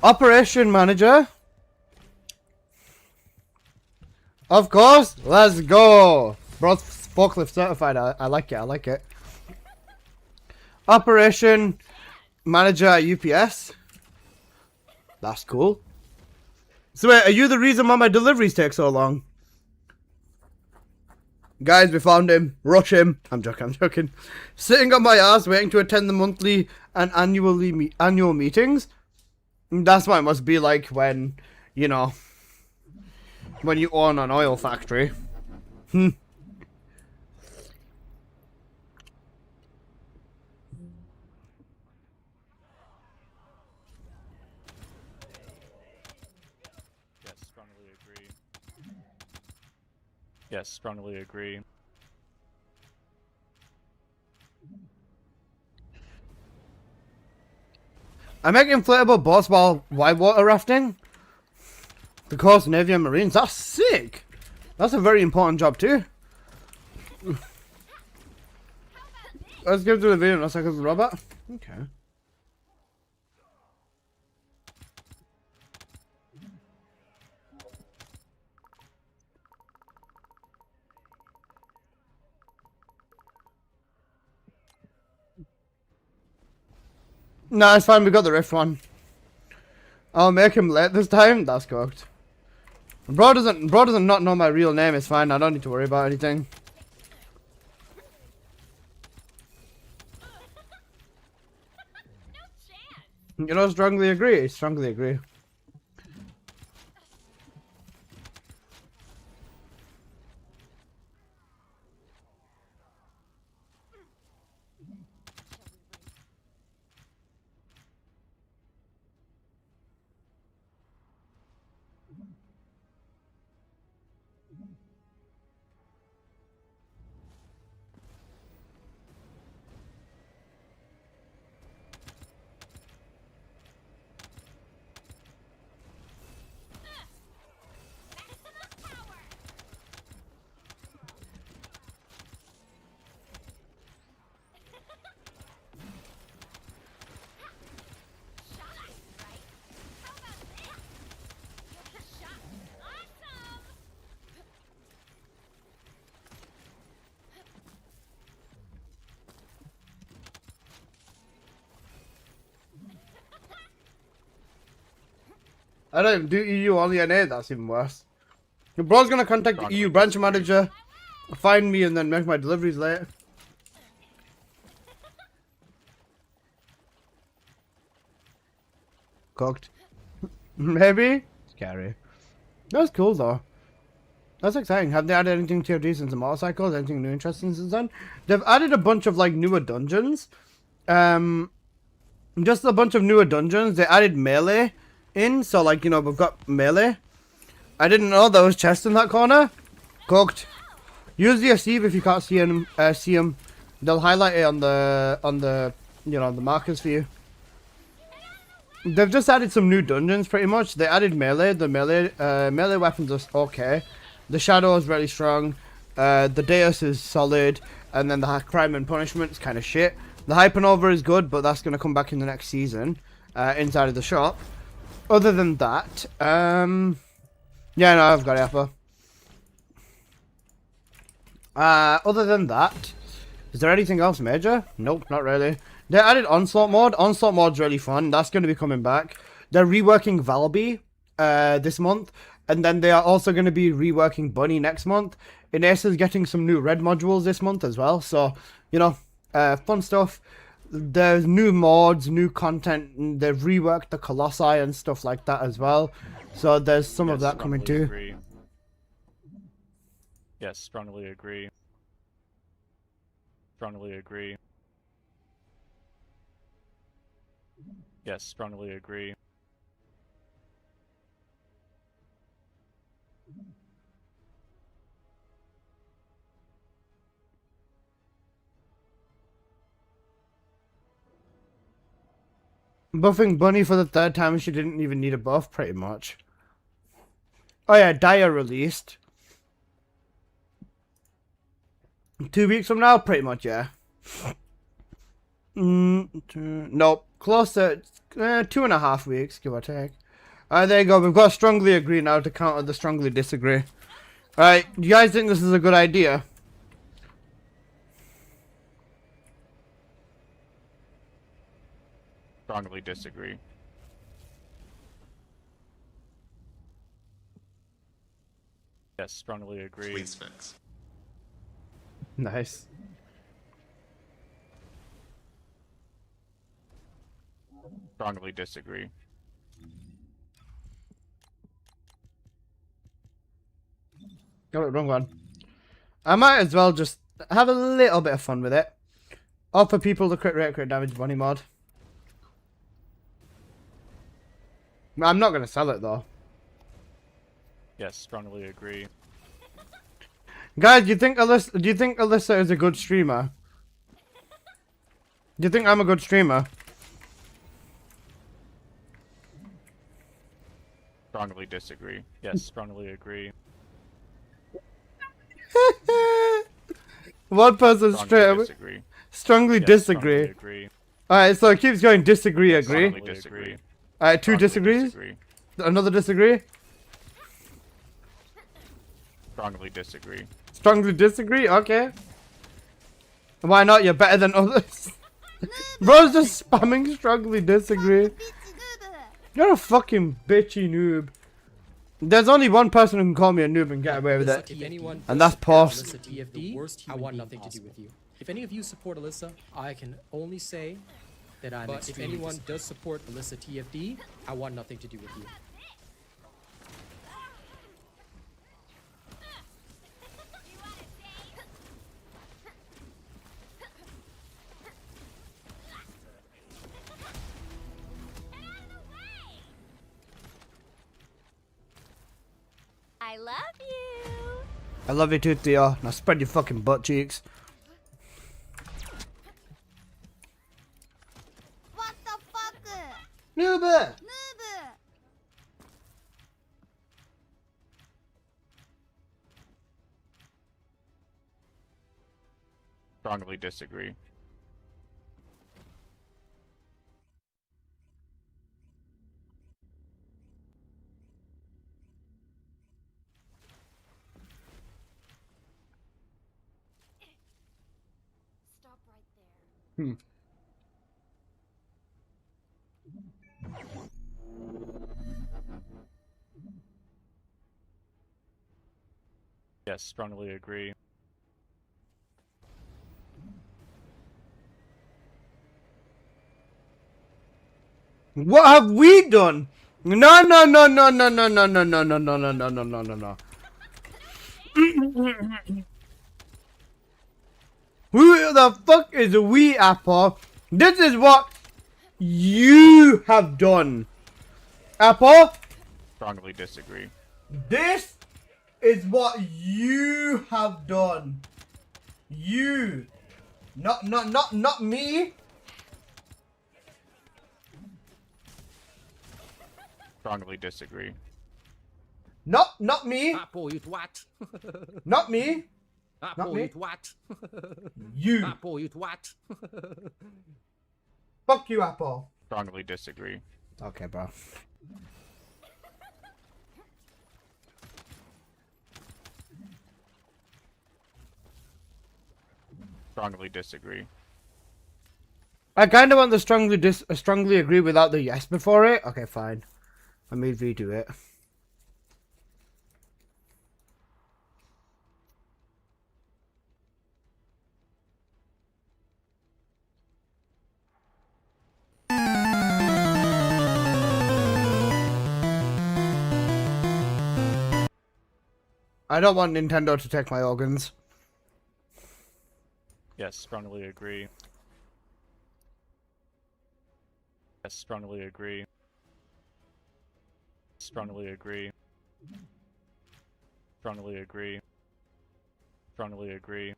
Operation manager. Of course, let's go. Bro, forklift certified. I like it. I like it. Operation manager at UPS. That's cool. So wait, are you the reason why my deliveries take so long? Guys, we found him. Rush him. I'm joking. I'm joking. Sitting on my ass, waiting to attend the monthly and annual meetings. That's what it must be like when, you know, when you own an oil factory. Yes, strongly agree. Yes, strongly agree. I make inflatable boats while whitewater rafting. The coast Navy and Marines. That's sick. That's a very important job too. Let's go through the video in a second, Robert. Okay. No, it's fine. We got the rift one. I'll make him late this time. That's cooked. Bro doesn't not know my real name. It's fine. I don't need to worry about anything. You know, strongly agree. Strongly agree. I don't do EU only NA, that's even worse. Your bro's gonna contact the EU branch manager, find me, and then make my deliveries late. Cooked. Maybe? Scary. That's cool though. That's exciting. Have they added anything tier D since the motorcycles? Anything new interesting since then? They've added a bunch of like newer dungeons. Just a bunch of newer dungeons. They added melee in, so like, you know, we've got melee. I didn't know there was chests in that corner. Cooked. Use the Steve if you can't see him. They'll highlight it on the you know, the markers for you. They've just added some new dungeons pretty much. They added melee. The melee weapons are okay. The shadow is really strong. The Deus is solid, and then the crime and punishment is kind of shit. The Hypernova is good, but that's gonna come back in the next season, inside of the shop. Other than that, yeah, no, I've got it, Apple. Other than that, is there anything else major? Nope, not really. They added Onslaught mode. Onslaught mode's really fun. That's going to be coming back. They're reworking Valby this month, and then they are also going to be reworking Bunny next month. Inasa's getting some new red modules this month as well, so, you know, fun stuff. There's new mods, new content, and they've reworked the colossi and stuff like that as well. So there's some of that coming too. Agree. Yes, strongly agree. Strongly agree. Yes, strongly agree. Buffing Bunny for the third time, she didn't even need a buff, pretty much. Oh yeah, Dia released. 2 weeks from now, pretty much, yeah. Nope, closer, 2.5 weeks, give or take. There you go, we've got strongly agree now to counter the strongly disagree. Alright, do you guys think this is a good idea? Strongly disagree. Yes, strongly agree. Please fix. Nice. Strongly disagree. Got it, wrong one. I might as well just have a little bit of fun with it. Offer people the crit rate, crit damage bunny mod. I'm not going to sell it though. Yes, strongly agree. Guys, do you think Alyssa is a good streamer? Do you think I'm a good streamer? Strongly disagree. Yes, strongly agree. One person Strongly disagree. Strongly Yes, disagree. strongly agree. Alright, so it keeps going disagree, agree. Strongly disagree. Alright, two Strongly disagrees. disagree. Another disagree. Strongly disagree. Strongly disagree, okay. Why not? You're better than others. Bro's just spamming strongly disagree. ビッチヌーブ You're a fucking bitchy noob. There's only one person who can call me a noob and get away with Alyssa it. TFD, And that's Post. Alyssa TFD, I want nothing to do with you. If any of you support Alyssa, I can only say that I'm But if anyone does support Alyssa TFD, I want nothing to do with you. I love you. I love you too, Theo. Now spread your fucking butt cheeks. What the fuck? Noob! Noob. Strongly disagree. Stop right there. Yes, strongly agree. What have we done? No, no, no, no, no, no, no, no, no, no, no, no, no, no, no, no, no. Who the fuck is we, Apple? This is what you have done. Apple, Strongly disagree. this is what you have done. You. Not me. Strongly disagree. Not me. Apple, you twat. Not me. Apple, me. you twat. You. Apple, you twat. Fuck you, Apple. Strongly disagree. Okay, bro. Strongly disagree. I kind of want the strongly agree without the yes before it. Okay, fine. Let me redo it. I don't want Nintendo to take my organs. Yes, strongly agree. Yes, strongly agree. Strongly agree. Strongly agree. Strongly agree.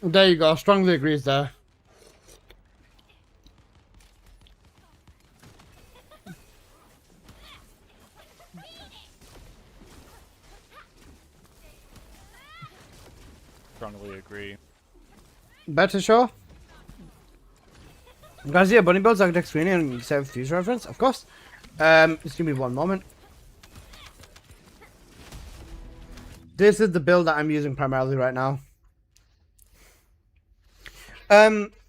There you go. Strongly agrees there. Strongly agree. Better show. Guys, yeah, bunny builds architect screening and save future reference, of course. Just give me one moment. This is the build that I'm using primarily right now.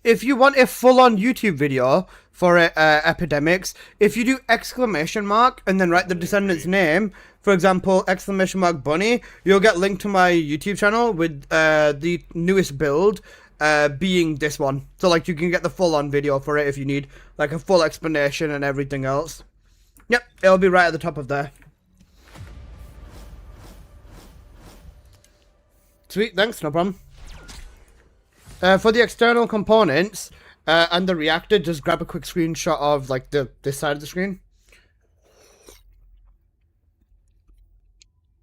If you want a full-on YouTube video for epidemics, if you do exclamation mark and then write the descendant's name, for example, exclamation mark bunny, you'll get linked to my YouTube channel with the newest build being this one. So like you can get the full-on video for it if you need like a full explanation and everything else. Yep, it'll be right at the top of there. Sweet, thanks, no problem. For the external components and the reactor, just grab a quick screenshot of like this side of the screen.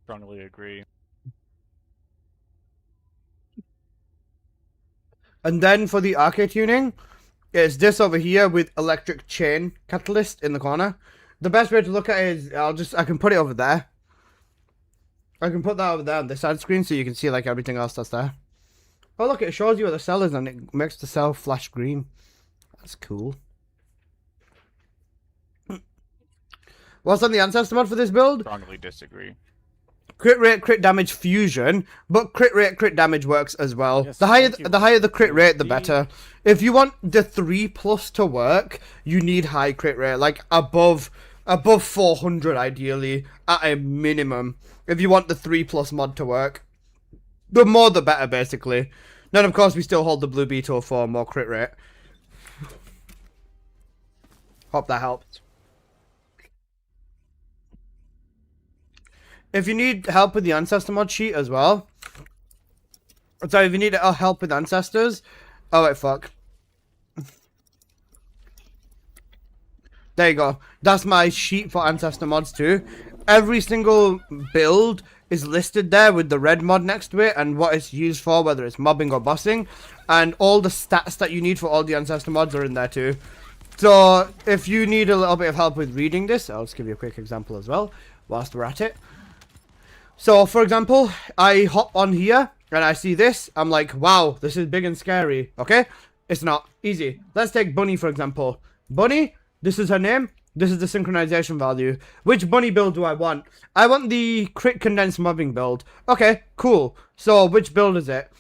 Strongly agree. And then for the arcade tuning, it's this over here with electric chain catalyst in the corner. The best way to look at it is I can put it over there. I can put that over there on the side screen so you can see like everything else that's there. Oh look, it shows you where the cell is and it makes the cell flash green. That's cool. What's on the ancestor mod for this build? Strongly disagree. Crit rate, crit damage fusion, but crit rate, crit damage works as well. Yes, the higher thank you. the higher the crit rate, the better. If you want the 3+ to work, you need high crit rate, like above 400 ideally at a minimum. If you want the 3+ mod to work, the more the better basically. Then of course we still hold the blue beetle for more crit rate. Hope that helped. If you need help with the Ancestor mod sheet as well. Sorry, if you need help with Ancestors. Oh, wait, fuck. There you go. That's my sheet for Ancestor mods too. Every single build is listed there with the red mod next to it and what it's used for, whether it's mobbing or bossing. And all the stats that you need for all the Ancestor mods are in there too. So, if you need a little bit of help with reading this, I'll just give you a quick example as well, whilst we're at it. So, for example, I hop on here, and I see this, I'm like, wow, this is big and scary, okay? It's not. Easy. Let's take Bunny, for example. Bunny, this is her name, this is the synchronization value. Which Bunny build do I want? I want the crit condensed mobbing build. Okay, cool. So, which build is it?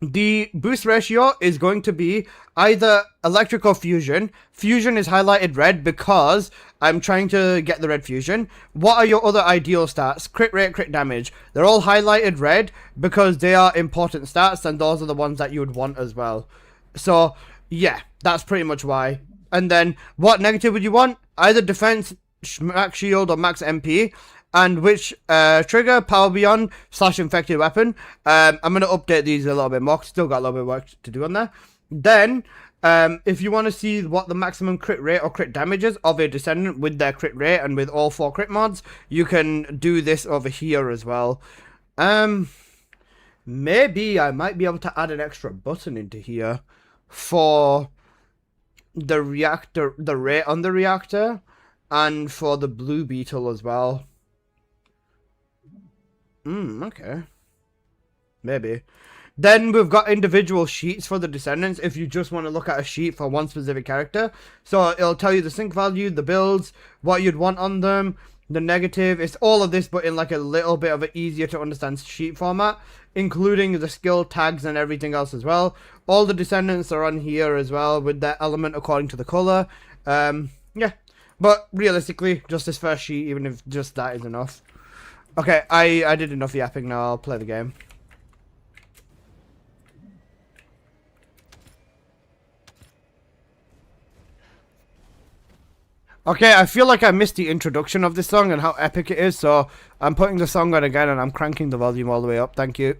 The boost ratio is going to be either electric or fusion. Fusion is highlighted red because I'm trying to get the red fusion. What are your other ideal stats? Crit rate, crit damage. They're all highlighted red because they are important stats and those are the ones that you would want as well. So, yeah, that's pretty much why. And then, what negative would you want? Either defense, max shield, or max MP. And which trigger, power beyond, / infected weapon. I'm going to update these a little bit more. Still got a little bit of work to do on there. Then, if you want to see what the maximum crit rate or crit damage is of a descendant with their crit rate and with all 4 crit mods, you can do this over here as well. Maybe I might be able to add an extra button into here for the reactor, the rate on the reactor, and for the blue beetle as well. Okay. Maybe. Then we've got individual sheets for the descendants if you just want to look at a sheet for one specific character. So it'll tell you the sync value, the builds, what you'd want on them, the negative. It's all of this but in like a little bit of an easier to understand sheet format, including the skill tags and everything else as well. All the descendants are on here as well with their element according to the color. Yeah. But realistically, just this first sheet, even if just that is enough. Okay, I did enough yapping now. I'll play the game. Okay, I feel like I missed the introduction of this song and how epic it is, so I'm putting the song on again and I'm cranking the volume all the way up. Thank you.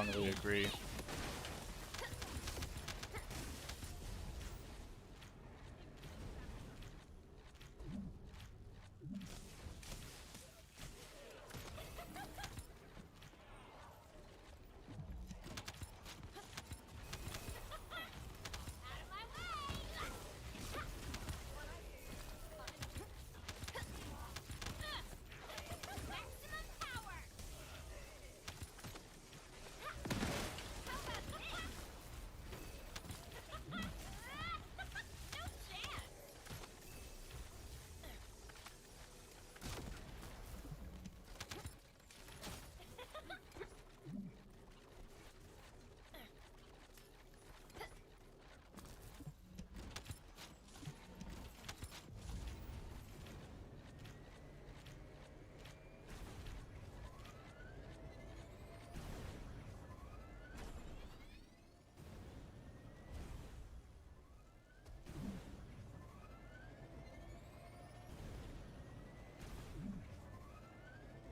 strongly agree.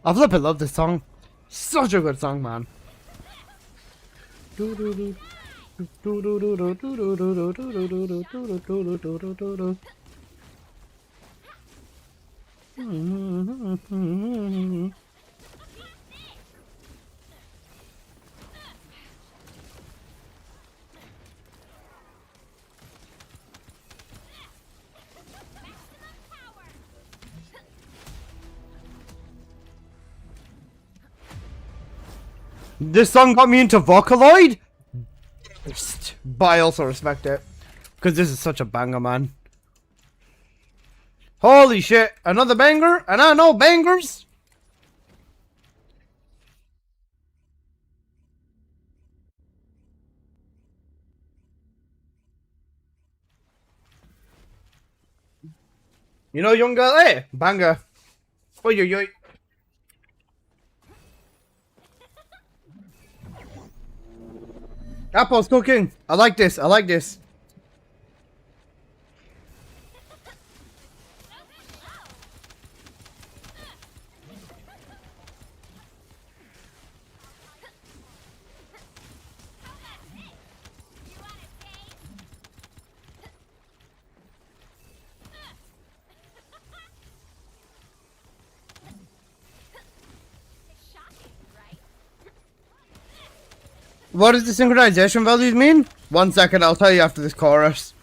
I flippin' love this song. Such a good song, man. This song got me into Vocaloid, but I also respect it because this is such a banger, man. Holy shit, another banger, and I know bangers. You know, young girl, hey, banger. Oi, oi, oi. Apple's cooking. I like this. I like this. What does the synchronization values mean? 1 second, I'll tell you after this chorus.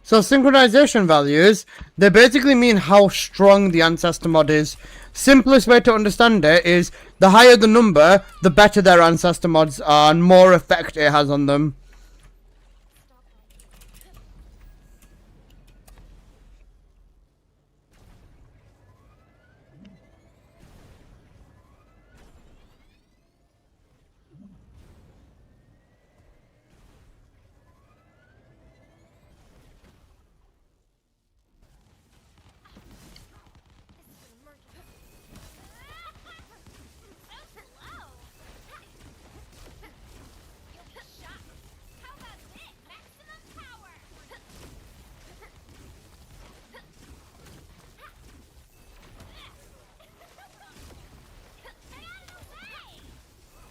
So synchronization values, they basically mean how strong the ancestor mod is. Simplest way to understand it is the higher the number, the better their ancestor mods are and more effect it has on them.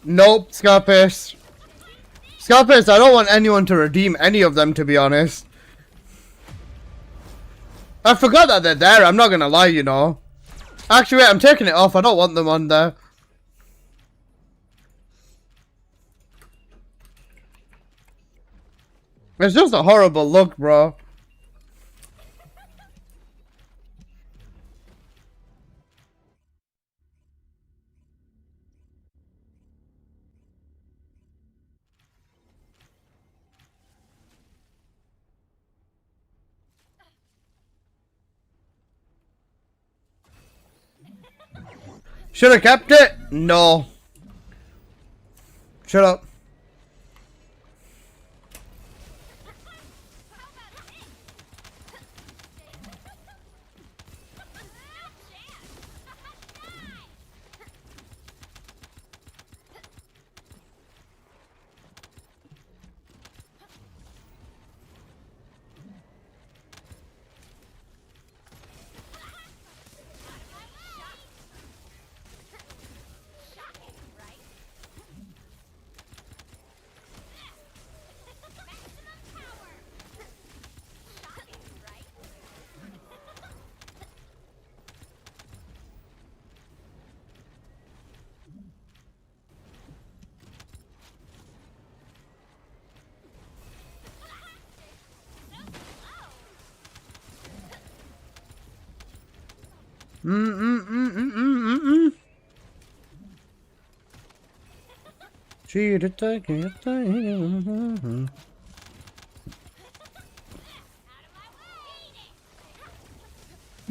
Nope, Scarface. Scarface, I don't want anyone to redeem any of them, to be honest. I forgot that they're there, I'm not gonna lie, you know. Actually, wait, I'm taking it off, I don't want them on there. It's just a horrible look, bro. Should have kept it? No. Shut up.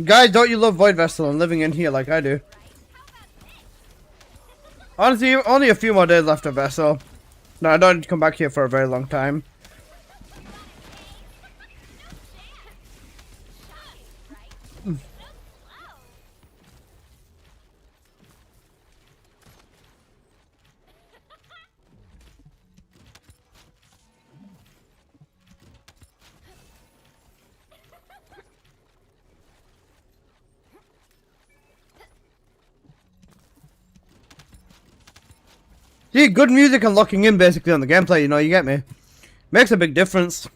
Guys, don't you love Void Vessel and living in here like I do? Honestly, only a few more days left of Vessel. No, I don't need to come back here for a very long time. See, good music and locking in basically on the gameplay, you know, you get me? Makes a big difference.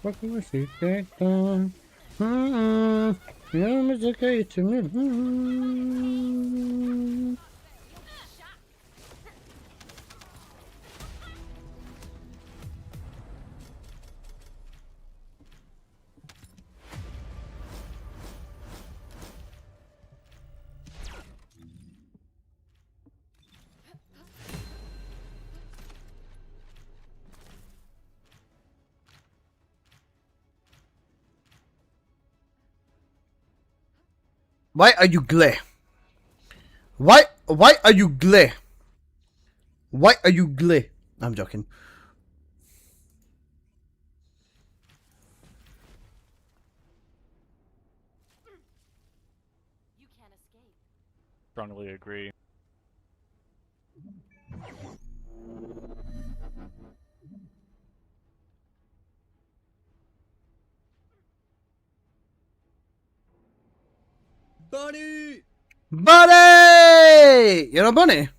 What can we see? Take time. Yeah, it's okay to me. Why are you glare? Why are you glare? Why are you glare? I'm joking. You can't escape. Strongly agree. Bunny! Bunny! You're a bunny.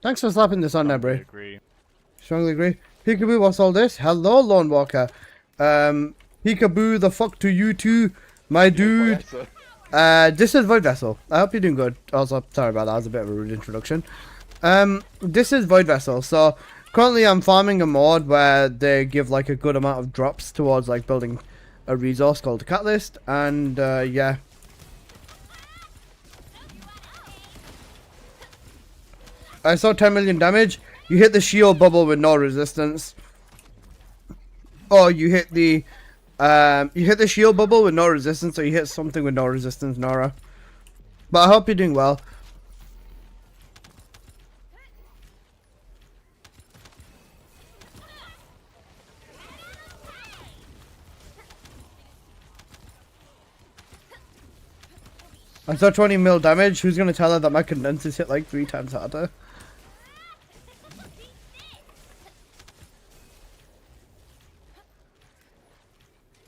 Thanks for slapping this on there, Strongly Bray. agree. Strongly agree. Peekaboo, what's all this? Hello, Lone Walker. Peekaboo, the fuck to you too, my dude. This is Void Vessel. I hope you're doing good. Also, sorry about that. That was a bit of a rude introduction. This is Void Vessel. So, currently I'm farming a mod where they give like a good amount of drops towards like building a resource called a catalyst. And, yeah. I saw 10 million damage. You hit the shield bubble with no resistance. Or you hit the shield bubble with no resistance, or you hit something with no resistance, Nora. But I hope you're doing well. I saw 20 mil damage. Who's gonna tell her that my condensers hit like 3 times harder?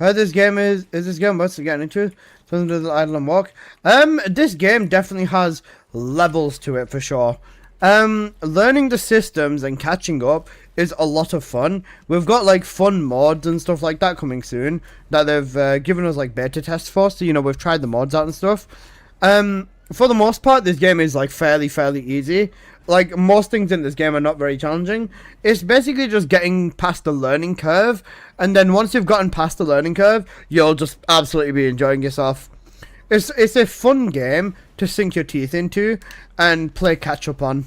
Heard this game is this game worth getting into? Something to the idle and walk. This game definitely has levels to it for sure. Learning the systems and catching up is a lot of fun. We've got like fun mods and stuff like that coming soon that they've given us like beta tests for. So you know we've tried the mods out and stuff. For the most part, this game is like fairly easy. Like most things in this game are not very challenging. It's basically just getting past the learning curve, and then once you've gotten past the learning curve, you'll just absolutely be enjoying yourself. It's a fun game to sink your teeth into and play catch up on.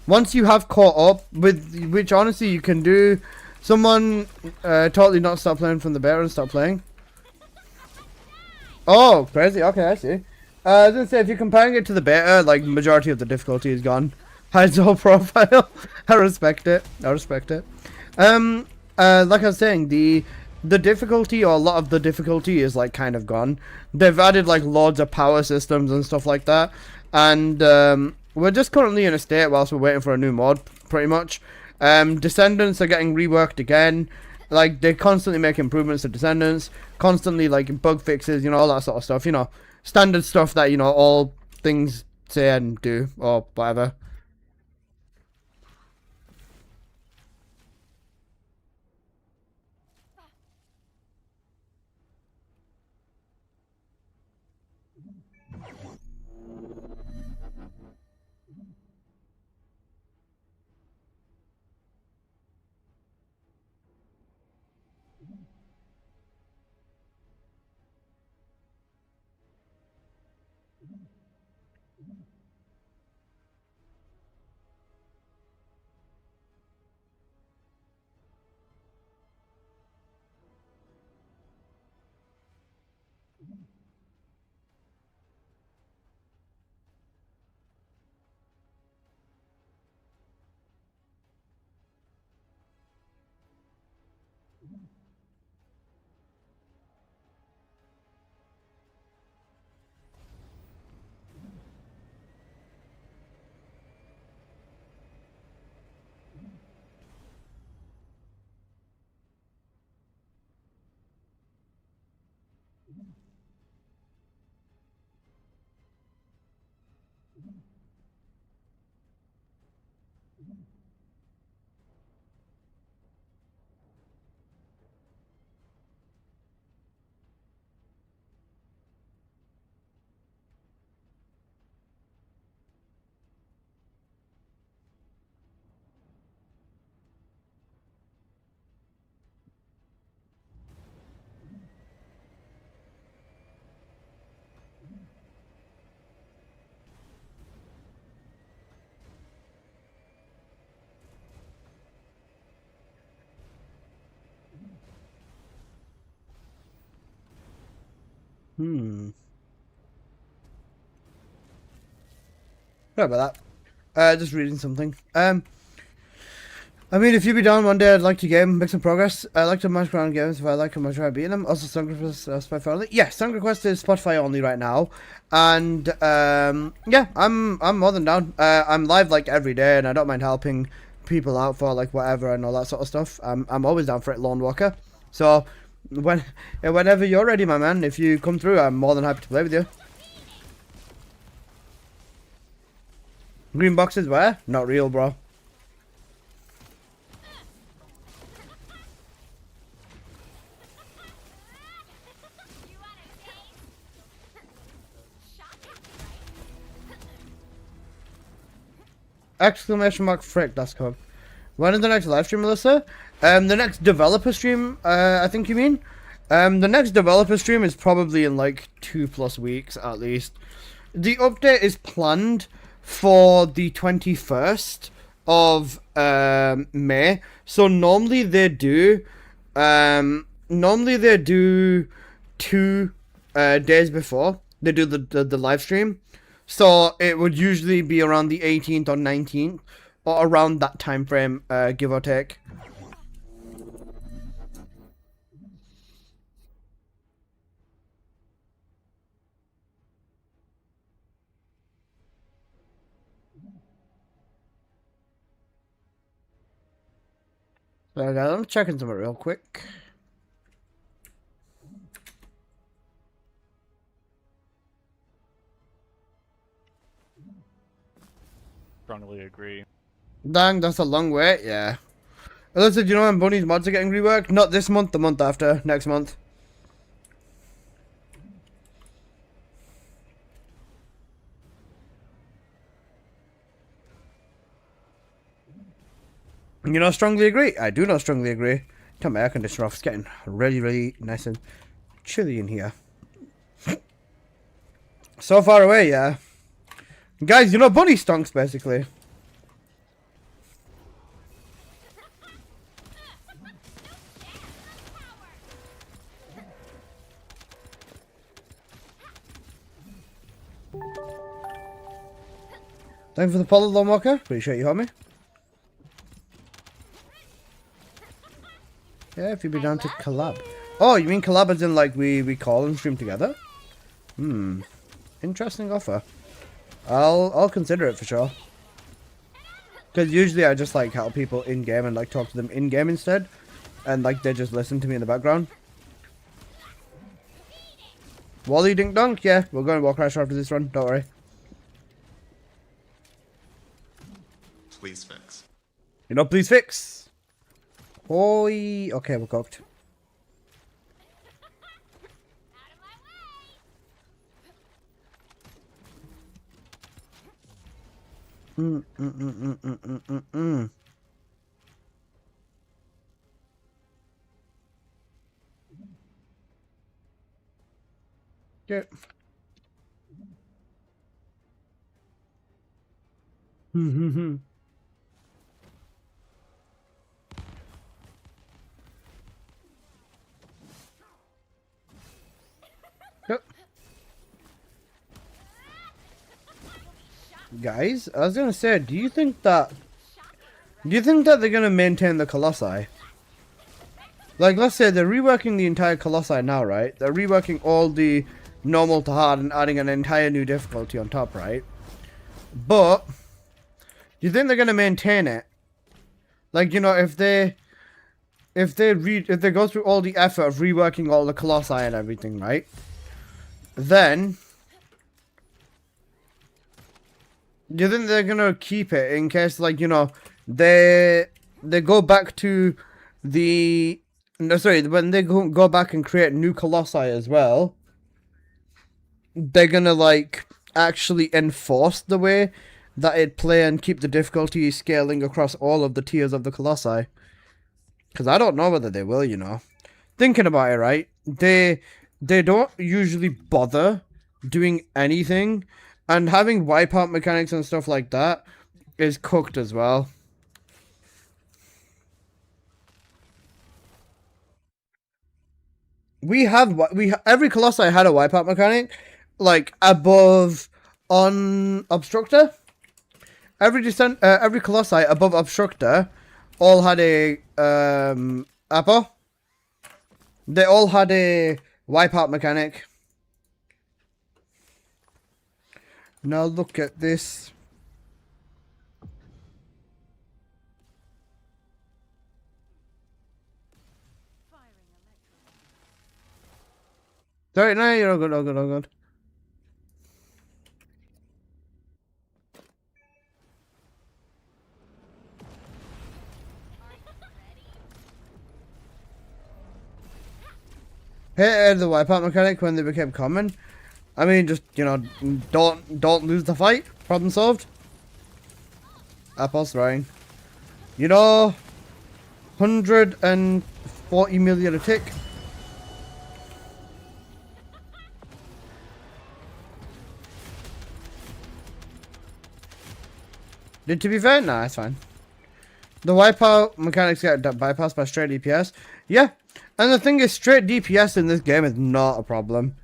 Once you have caught up with, which honestly you can do, someone totally not stop playing from the beta and stop playing. Oh, crazy. Okay, I see. I was gonna say, if you're comparing it to the beta, like majority of the difficulty is gone. Hides all profile. I respect it. Like I was saying, the difficulty, or a lot of the difficulty, is like kind of gone. They've added like loads of power systems and stuff like that, and we're just currently in a state whilst we're waiting for a new mod, pretty much. Descendants are getting reworked again. Like they constantly make improvements to Descendants, constantly like bug fixes, you know, all that sort of stuff. You know, standard stuff that you know all things say and do or whatever. Sorry about that. Just reading something. I mean, if you'd be down one day, I'd like to game, make some progress. I like to match around games if I like them, I try beating them. Also, Song Request Spotify only. Yeah, Song Request is Spotify only right now. And, yeah, I'm more than down. I'm live, like, every day, and I don't mind helping people out for, like, whatever and all that sort of stuff. I'm always down for it, Lone Walker. So, whenever you're ready, my man, if you come through, I'm more than happy to play with you. Green boxes where? Not real, bro. Exclamation mark frick, that's called. When is the next live stream, Melissa? The next developer stream, I think you mean? The next developer stream is probably in like 2+ weeks at least. The update is planned for the 21st of May. So normally they do 2 days before they do the live stream. So it would usually be around the 18th or 19th, or around that time frame, give or take. Okay, let me check in something real quick. Strongly agree. Dang, that's a long wait, yeah. Alyssa, do you know when Bunny's mods are getting reworked? Not this month, the month after, next month. You know, strongly agree. I do not strongly agree. Turn my air conditioner off. It's getting really, really nice and chilly in here. So far away, yeah. Guys, you know, Bunny stonks, basically. Thank you for the follow, Lawmaker. Appreciate you, homie. Yeah, if you'd be down to collab. Oh, you mean collab as in like we call and stream together? Interesting offer. I'll consider it for sure. Because usually I just like help people in game and like talk to them in game instead, and like they just listen to me in the background. Wally Dink Dunk, yeah, we're going to walk crash after this run. Don't worry. Please fix. You know, please fix. Oi. Okay, we're cooked. Okay. Yep. Guys, I was gonna say, do you think that they're gonna maintain the colossi? Like, let's say they're reworking the entire colossi now, right? They're reworking all the normal to hard and adding an entire new difficulty on top, right? But do you think they're gonna maintain it? Like, you know, if they go through all the effort of reworking all the colossi and everything, right? Then do you think they're gonna keep it in case, like, you know, they go back to the when they go back and create new colossi as well? They're gonna like actually enforce the way that it play and keep the difficulty scaling across all of the tiers of the colossi. Because I don't know whether they will, you know. Thinking about it, right? They don't usually bother doing anything, and having wipeout mechanics and stuff like that is cooked as well. Every colossi had a wipeout mechanic, like above on obstructor. Every colossi above obstructor all had a Apple. They all had a wipeout mechanic. Now look at this. Sorry, no, you're all good, all good, all good. Hated the wipeout mechanic when they became common. I mean, just, you know, don't lose the fight. Problem solved. Apple's throwing. You know, 140 million a tick. To be fair, nah, it's fine. The wipeout mechanics get bypassed by straight DPS. Yeah, and the thing is, straight DPS in this game is not a problem.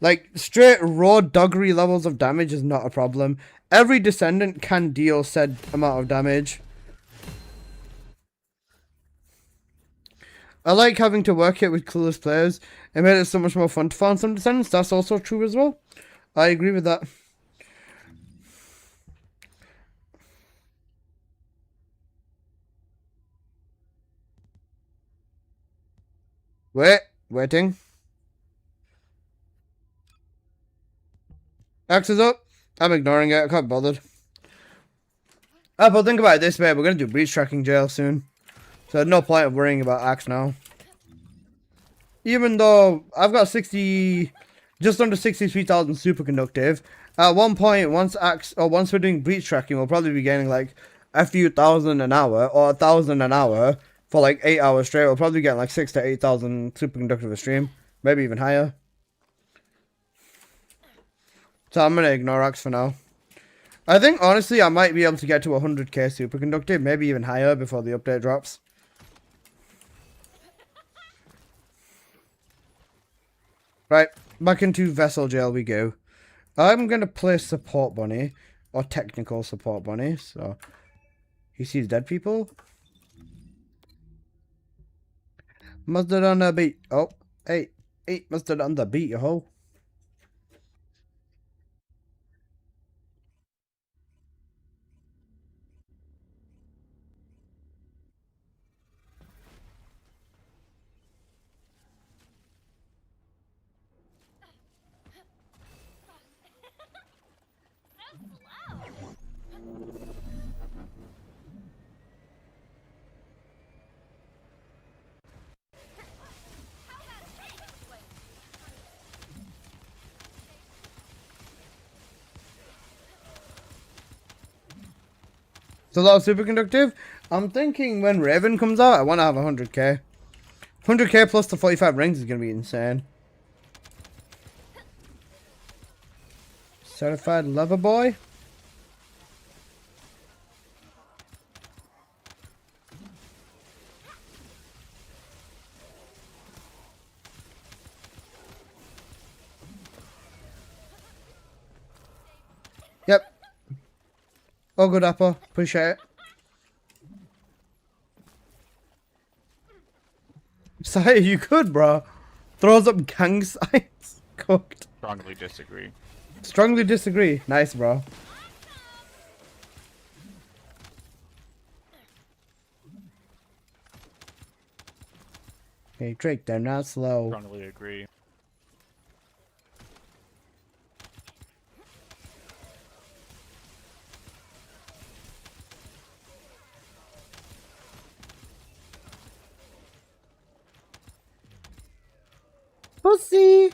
Like, straight raw doggery levels of damage is not a problem. Every descendant can deal said amount of damage. I like having to work it with clueless players. It made it so much more fun to farm some descendants. That's also true as well. I agree with that. Waiting. Axe is up. I'm ignoring it. I can't be bothered. But think about it this way. We're going to do breach tracking jail soon. So there's no point of worrying about Axe now. Even though I've got just under 63,000 superconductive. At one point, once we're doing breach tracking, we'll probably be getting like a few thousand an hour or 1,000 an hour for like 8 hours straight. We'll probably get like 6,000 to 8,000 superconductive a stream, maybe even higher. So I'm gonna ignore Axe for now. I think honestly I might be able to get to 100k superconductive, maybe even higher before the update drops. Right, back into vessel jail we go. I'm gonna play support bunny, or technical support bunny. So he sees dead people. Mustard on the beat. Oh, hey, mustard on the beat, yo ho. It's a lot of superconductive. I'm thinking when Raven comes out, I want to have 100k. 100k plus the 45 rings is going to be insane. Certified lover boy. Yep. Oh, good apple. Appreciate it. Say you could, bro. Throws up gang signs. Cooked. Strongly disagree. Strongly disagree. Nice, bro. Hey, Drake, they're not slow. Strongly agree. Pussy.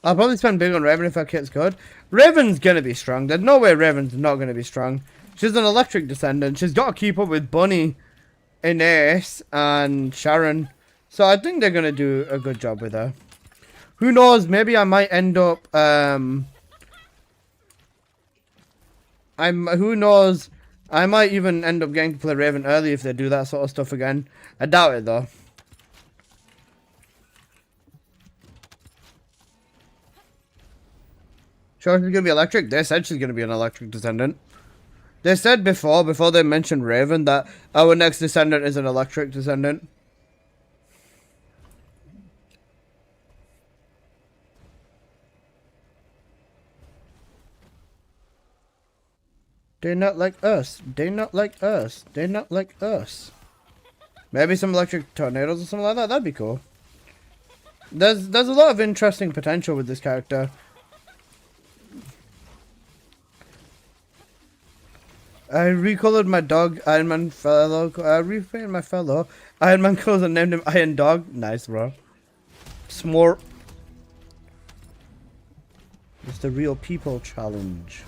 I'll probably spend big on Raven if our kit's good. Raven's gonna be strong. There's no way Raven's not gonna be strong. She's an electric descendant. She's got to keep up with Bunny, Ace, and Sharon. So I think they're gonna do a good job with her. Who knows? Maybe I might end up. Who knows? I might even end up getting to play Raven early if they do that sort of stuff again. I doubt it though. Sure she's gonna be electric? They said she's gonna be an electric descendant. They said before they mentioned Raven, that our next descendant is an electric descendant. They're not like us. They're not like us. They're not like us. Maybe some electric tornadoes or something like that. That'd be cool. There's a lot of interesting potential with this character. I recolored my dog Iron Man fellow. I repainted my fellow Iron Man clothes and named him Iron Dog. Nice, bro. Smart. It's the real people challenge.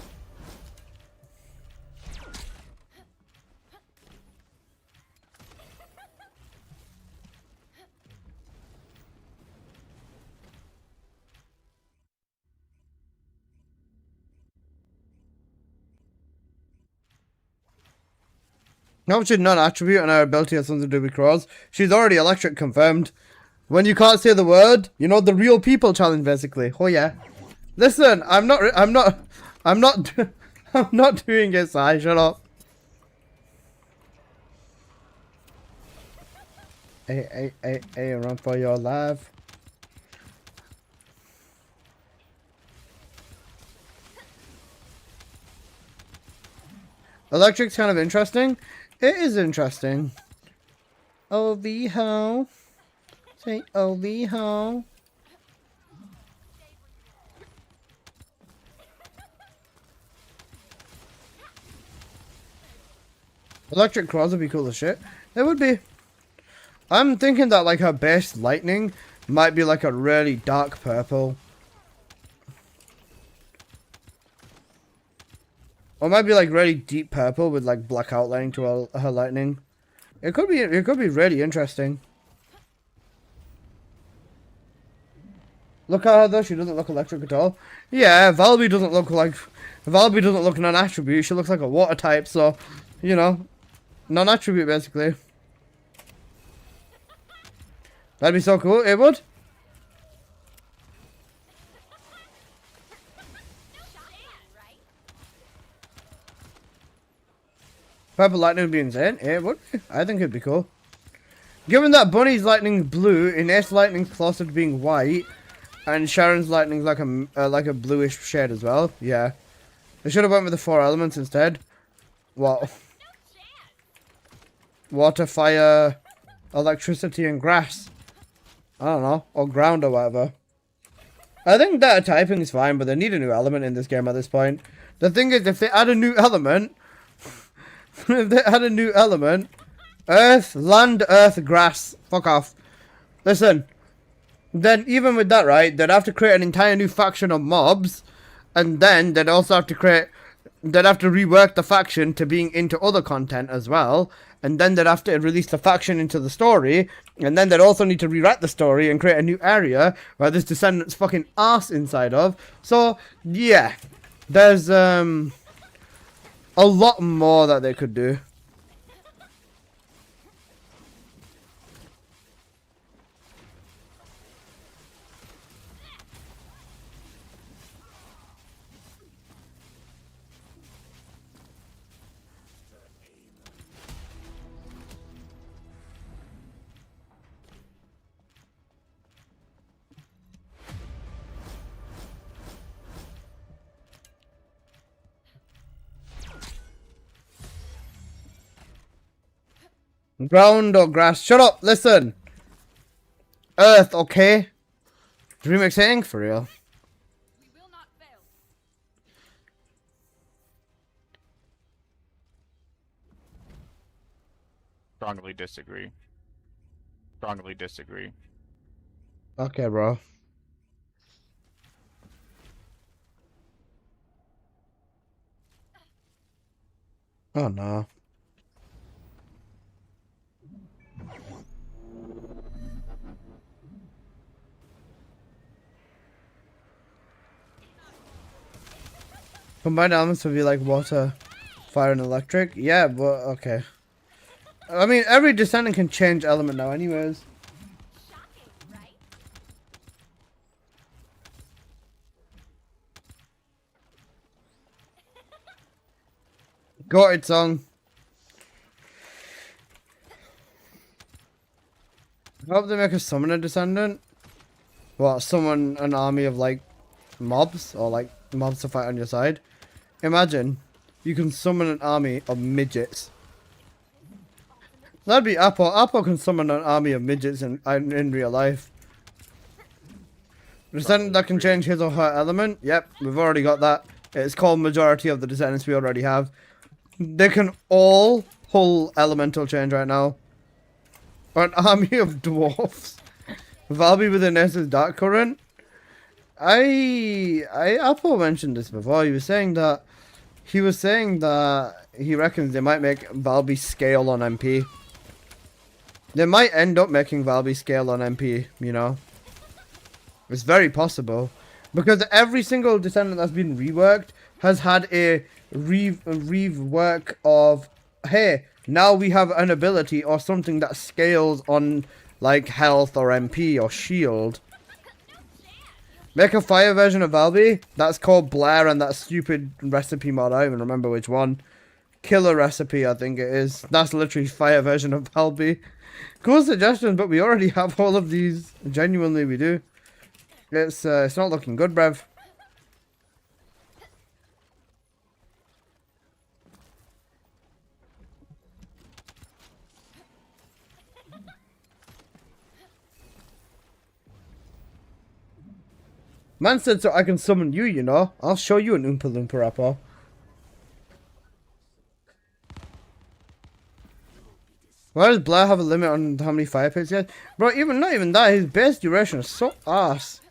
How much did non-attribute and our ability has something to do with crows? She's already electric confirmed. When you can't say the word, you know, the real people challenge basically. Oh yeah. Listen, I'm not doing it, Si. Shut up. Hey, run for your life. Electric's kind of interesting. It is interesting. Oh, V-ho. Hey, Obi ho. Electric claws would be cool as shit. It would be. I'm thinking that like her base lightning might be like a really dark purple. Or might be like really deep purple with like black outlining to her lightning. It could be really interesting. Look at her though, she doesn't look electric at all. Yeah, Valby doesn't look non-attribute, she looks like a water type, so you know. Non-attribute basically. That'd be so cool, it would. Purple lightning would be insane. It would be. I think it'd be cool. Given that Bunny's lightning blue, Inate's lightning's closer to being white, and Sharon's lightning's like a bluish shade as well. Yeah, they should have went with the 4 elements instead. What? Water, fire, electricity, and grass. I don't know, or ground or whatever. I think data typing is fine, but they need a new element in this game at this point. The thing is, if they add a new element. If they had a new element, earth, land, earth, grass, fuck off. Listen, then even with that, right, they'd have to create an entire new faction of mobs, and then they'd also have to rework the faction to being into other content as well, and then they'd have to release the faction into the story, and then they'd also need to rewrite the story and create a new area where this Descendant's fucking ass inside of. So, yeah, there's, a lot more that they could do. Ground or grass? Shut up, listen. Earth, okay? Dream saying for real. We will not fail. Strongly disagree. Strongly disagree. Okay, bro. Oh no. Combined elements would be like water, fire, and electric. Yeah, but okay. I mean, every descendant can change element now anyways. Got it, song. I hope they make a summoner descendant. What, summon an army of like mobs or like mobs to fight on your side. Imagine you can summon an army of midgets. That'd be Apple. Apple can summon an army of midgets in real life. Descendant that can change his or her element. Yep, we've already got that. It's called majority of the descendants we already have. They can all pull elemental change right now. Or an army of dwarfs. Valby with Inate's dark current. Apple mentioned this before. He was saying that he reckons they might make Valby scale on MP. They might end up making Valby scale on MP, you know. It's very possible. Because every single descendant that's been reworked has had a rework of, hey, now we have an ability or something that scales on like health or MP or shield. Make a fire version of Valby. That's called Blair and that stupid recipe mod. I don't even remember which one. Killer recipe, I think it is. That's literally fire version of Valby. Cool suggestion, but we already have all of these. Genuinely, we do. It's not looking good, bruv. Man said so I can summon you, you know. I'll show you an Oompa Loompa rapper. Why does Blair have a limit on how many fire pits he has? Bro, not even that, his base duration is so ass.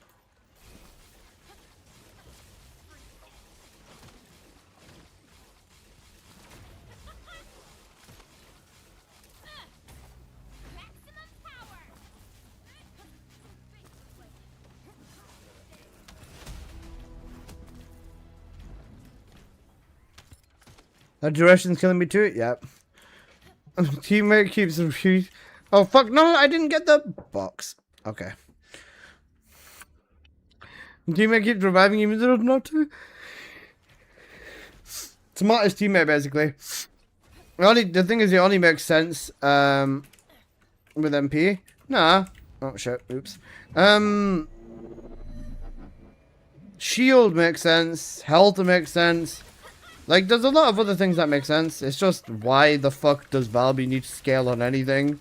That duration's killing me too? Yep. Teammate keeps refusing. Oh fuck, no, I didn't get the box. Okay. Teammate keeps reviving even though not to. Smartest teammate basically. The thing is it only makes sense with MP. Nah. Oh shit, oops. Shield makes sense, health makes sense. Like, there's a lot of other things that make sense. It's just, why the fuck does Valby need to scale on anything?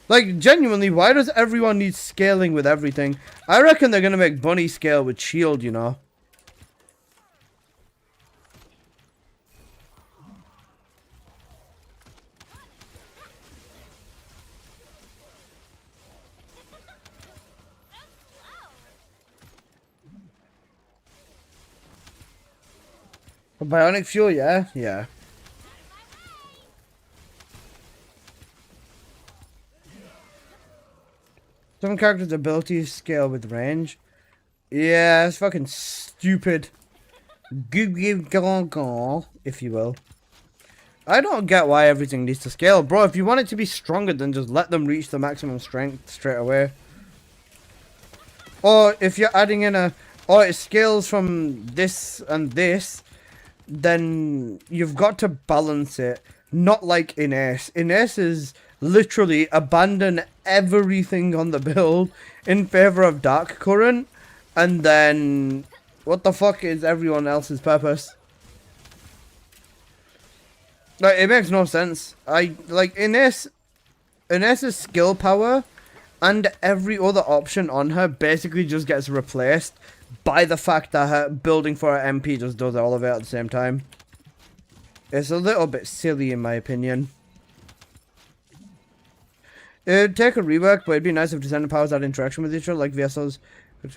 Like, genuinely, why does everyone need scaling with everything? I reckon they're gonna make Bunny scale with shield, you know? Bionic fuel, yeah? Yeah. Some characters' abilities scale with range. Yeah, it's fucking stupid. If you will. I don't get why everything needs to scale. Bro, if you want it to be stronger, then just let them reach the maximum strength straight away. Or if you're adding in or it scales from this and this, then you've got to balance it. Not like in Ace. In Ace is literally abandon everything on the build in favor of Dark Current, and then what the fuck is everyone else's purpose? Like, it makes no sense. In Ace's skill power and every other option on her basically just gets replaced by the fact that her building for her MP just does all of it at the same time. It's a little bit silly in my opinion. It'd take a rework, but it'd be nice if Descendant powers had interaction with each other, like VSOs could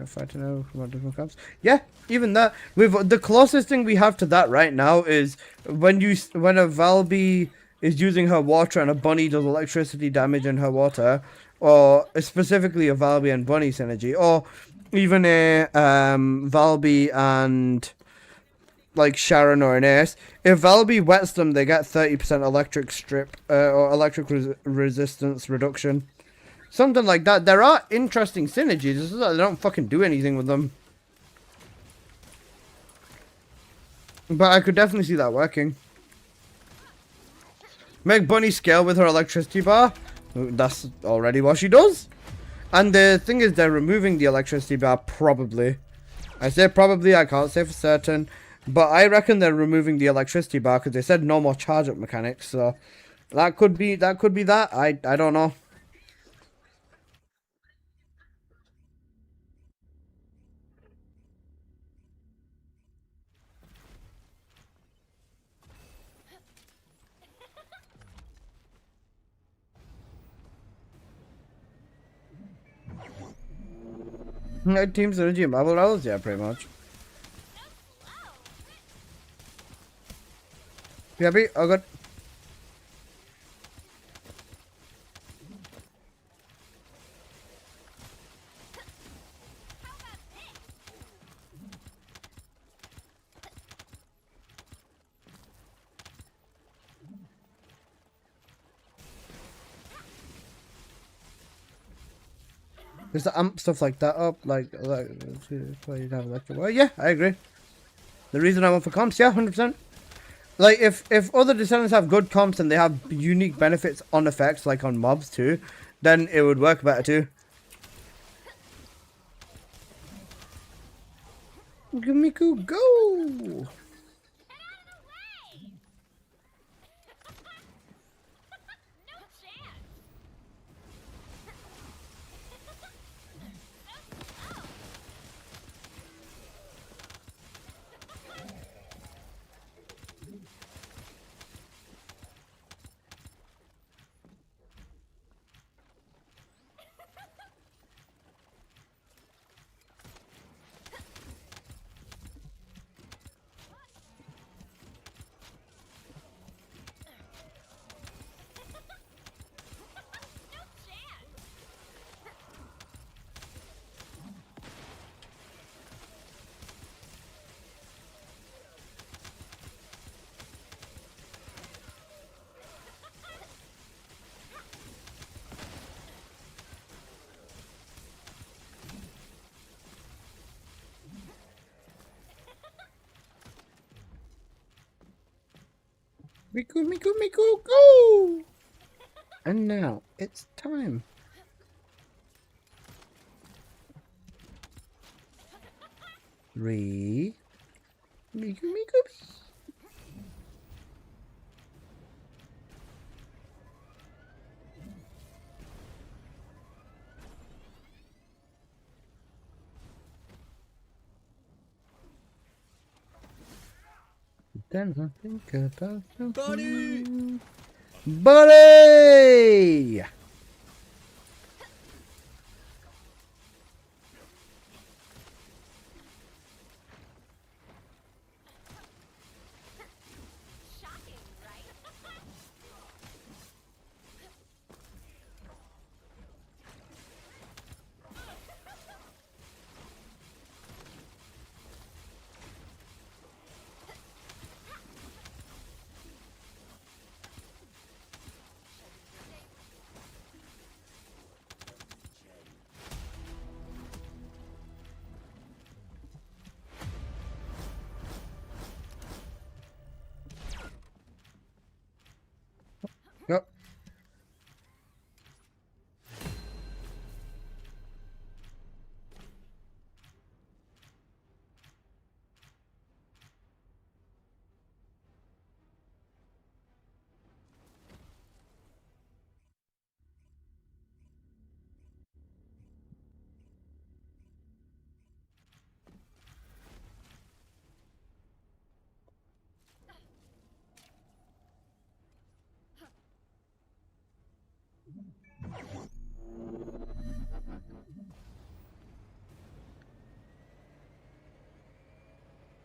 fight now from different camps. Yeah, even that. The closest thing we have to that right now is when a Valby is using her water and a Bunny does electricity damage in her water, or specifically a Valby and Bunny synergy, or even a Valby and like Sharon or an Ace. If Valby wets them, they get 30% electric strip or electric resistance reduction. Something like that. There are interesting synergies. It's just that they don't fucking do anything with them. But I could definitely see that working. Make Bunny scale with her electricity bar. That's already what she does. And the thing is, they're removing the electricity bar, probably. I say probably, I can't say for certain. But I reckon they're removing the electricity bar because they said no more charge-up mechanics. So that could be that. I don't know. Team synergy and Marvel Rivals? Yeah, pretty much. You happy? Oh, good. Just to amp stuff like that up, like you have electric. Well, yeah, I agree. The reason I went for comps, yeah, 100%. Like, if other Descendants have good comps and they have unique benefits on effects, like on mobs too, then it would work better too. Gamiku, go! Miku, Miku, Miku, go! And now it's time. Miku, Miku. Then I think about Buddy! Buddy! Shocking, right? Yep.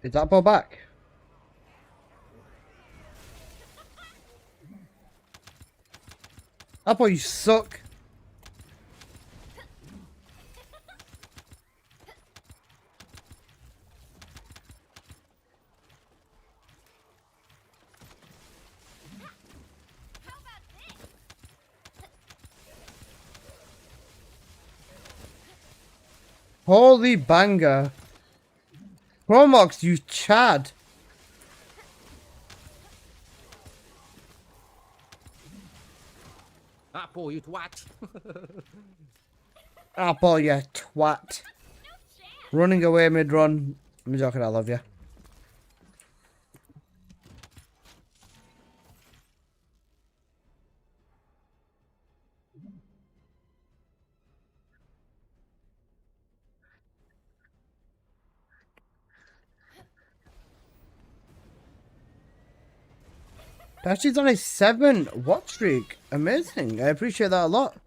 Is that ball back? Apple, you suck. Holy banger. Chromox, you Chad. Apple, you twat. Apple, you twat. Running away mid-run. I'm joking, I love you. Dashi's on a 7 watch streak. Amazing. I appreciate that a lot.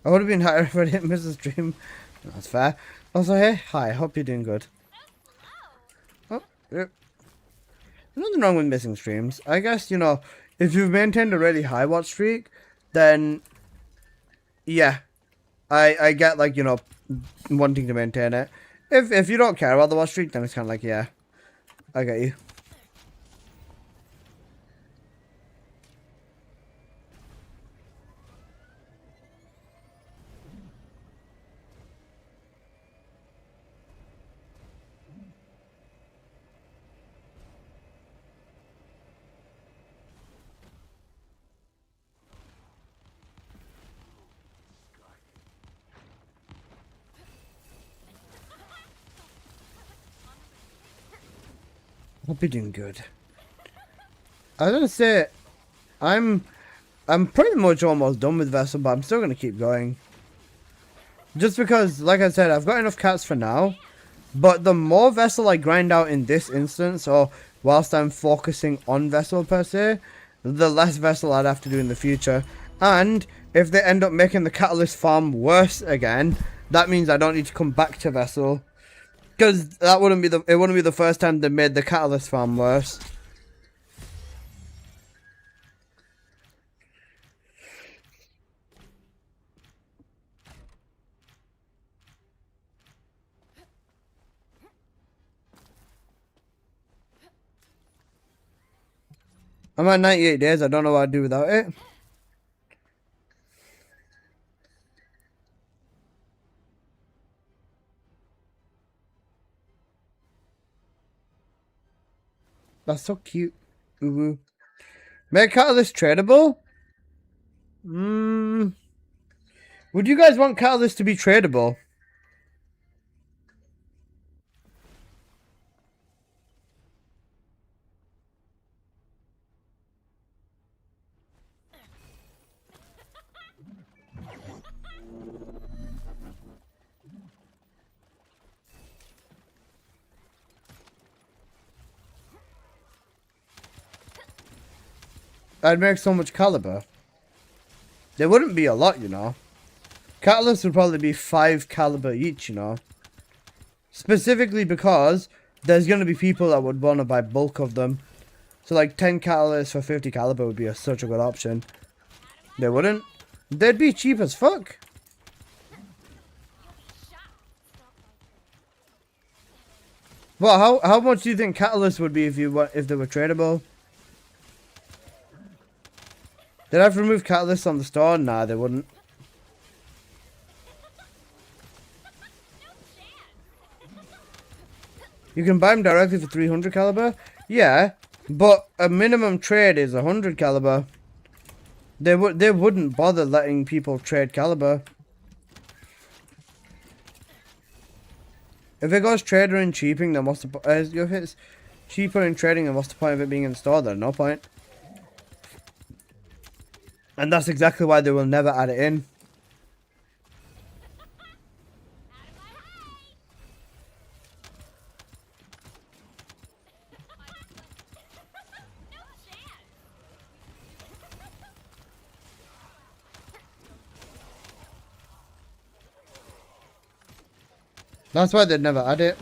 I would have been higher if I didn't miss the stream. That's fair. Also, hey, hi, hope you're doing good. Oh, yep. There's nothing wrong with missing streams. I guess, you know, if you've maintained a really high watch streak, then, yeah. I get, like, you know, wanting to maintain it. If you don't care about the watch streak, then it's kind of like, yeah, I get you. Hope you're doing good. I was gonna say, I'm pretty much almost done with Vessel, but I'm still gonna keep going. Just because, like I said, I've got enough cats for now. But the more Vessel I grind out in this instance, or whilst I'm focusing on Vessel per se, the less Vessel I'd have to do in the future. And if they end up making the Catalyst farm worse again, that means I don't need to come back to Vessel. Because that wouldn't be the first time they made the Catalyst farm worse. I'm at 98 days. I don't know what I'd do without it. That's so cute. Ooh. Make Catalyst tradable? Would you guys want Catalyst to be tradable? I'd make so much caliber. There wouldn't be a lot, you know. Catalysts would probably be 5 caliber each, you know. Specifically because there's going to be people that would want to buy bulk of them. So like 10 catalysts for 50 caliber would be such a good option. They wouldn't. They'd be cheap as fuck. Well, how much do you think catalysts would be if they were tradable? Did I have to remove catalysts on the store? Nah, they wouldn't. You can buy them directly for 300 caliber? Yeah, but a minimum trade is 100 caliber. They wouldn't bother letting people trade caliber. If it goes trader and cheaping, then what's the if it's cheaper in trading, then what's the point of it being in store? Then no point. And that's exactly why they will never add it in. That's why they'd never add it.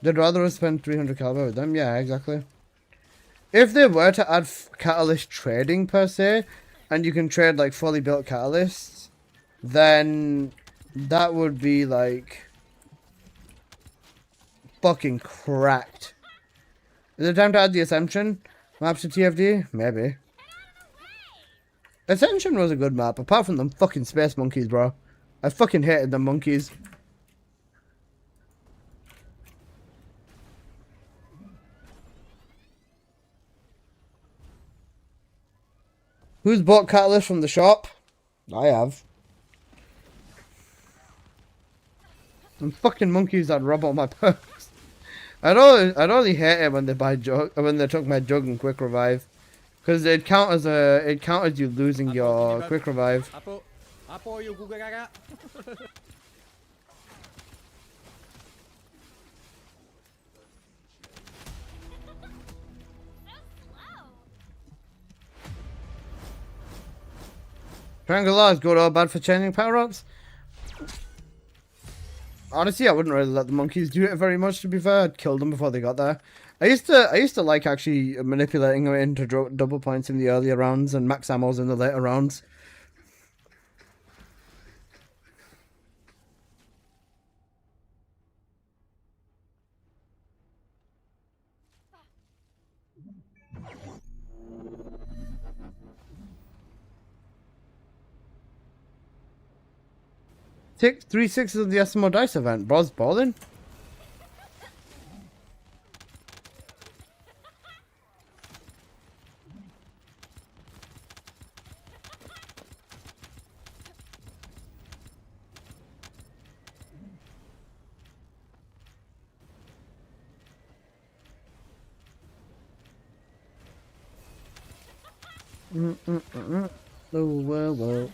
They'd rather spend 300 caliber with them. Yeah, exactly. If they were to add catalyst trading per se, and you can trade like fully built catalysts, then that would be like fucking cracked. Is it time to add the Ascension maps to TFD? Maybe. Ascension was a good map, apart from them fucking space monkeys, bro. I fucking hated them monkeys. Who's bought catalyst from the shop? I have. Some fucking monkeys that rob all my perks. I'd only hate it when they buy when they took my jug and quick revive, because it counts as you losing your quick revive. Triangle law is good or bad for changing power-ups? Honestly, I wouldn't really let the monkeys do it very much, to be fair. I'd kill them before they got there. I used to like actually manipulating them into double points in the earlier rounds and max ammos in the later rounds. Three sixes of the SMO Dice event. Bro's balling. Oh, well.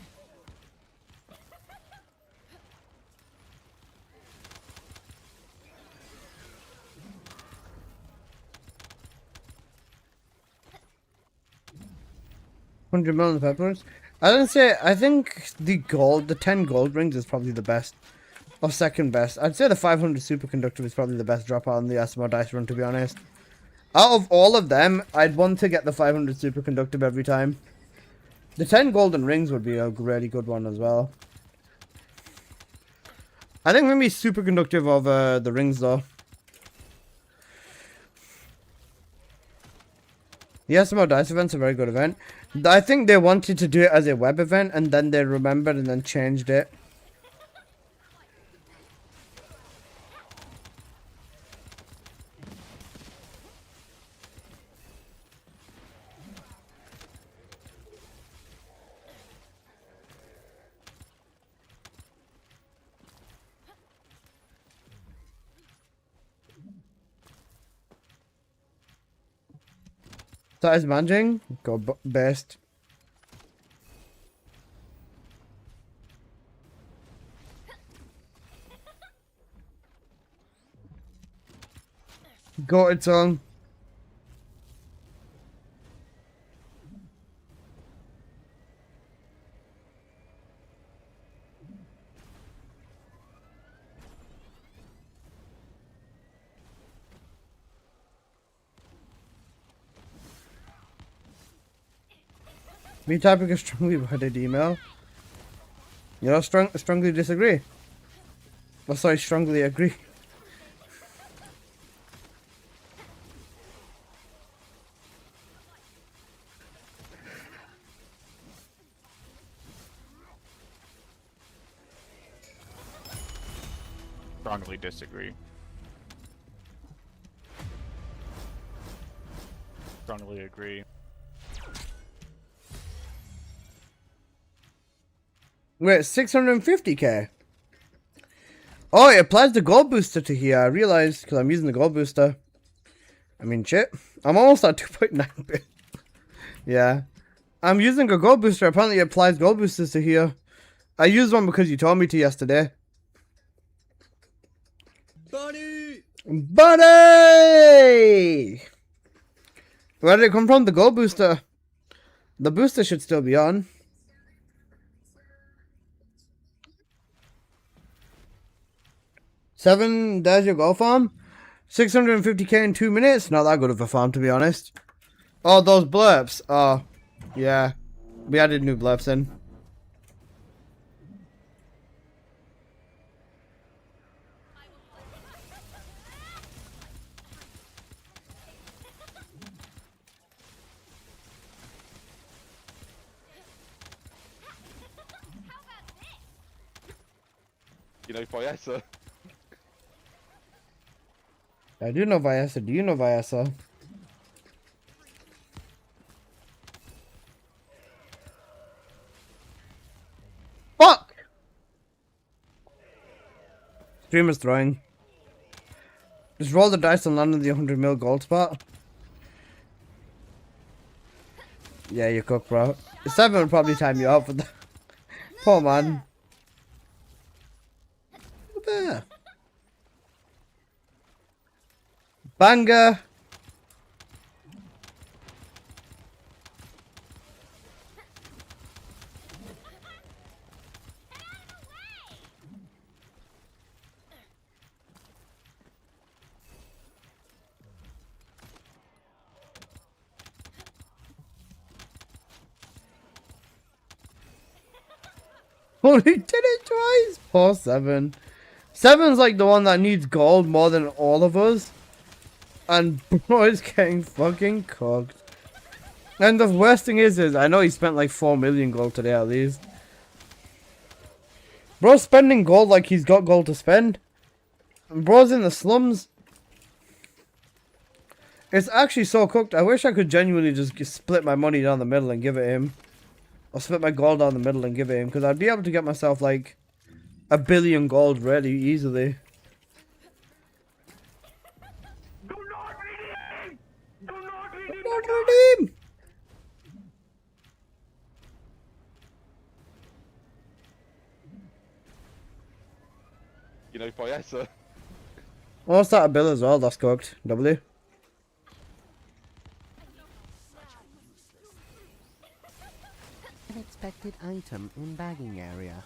$100 million peppers. I think the 10 gold rings is probably the best. Or second best. I'd say the 500 superconductor is probably the best dropout on the SMO dice run, to be honest. Out of all of them, I'd want to get the 500 superconductor every time. The 10 golden rings would be a really good one as well. I think maybe superconductive over the rings though. Yes, about Dice event's a very good event. I think they wanted to do it as a web event and then they remembered and then changed it. Size managing, go best. Go its own. Me typing a strongly worded email. You know, strongly disagree. Oh, sorry, strongly agree. Strongly disagree. Strongly agree. We're at 650k. Oh, it applies the gold booster to here. I realized because I'm using the gold booster. I mean, shit. I'm almost at 2.9 bit. Yeah. I'm using a gold booster. Apparently, it applies gold boosters to here. I used one because you told me to yesterday. Bunny! Buddy! Where did it come from? The gold booster. The booster should still be on. Seven, there's your gold farm. 650k in 2 minutes. Not that good of a farm, to be honest. Oh, those blurps. Oh, yeah. We added new blurps in. You know, Fiesa. I do know Vyasa. Do you know Vyasa? Fuck! Streamer's throwing. Just roll the dice and land on the 100 mil gold spot. Yeah, you cook, bro. 7 would probably time you out for that. Poor man. There. Banger. Only did it twice. Poor 7. 7's like the one that needs gold more than all of us. And bro is getting fucking cooked. And the worst thing is I know he spent like 4 million gold today at least. Bro's spending gold like he's got gold to spend. And bro's in the slums. It's actually so cooked. I wish I could genuinely just split my money down the middle and give it him. Or split my gold down the middle and give it him. Because I'd be able to get myself like 1 billion gold really easily. Do not redeem! Do not redeem! Not redeem! You know, Fiesa. I'll start a bill as well. That's cooked. W. Unexpected item in bagging area.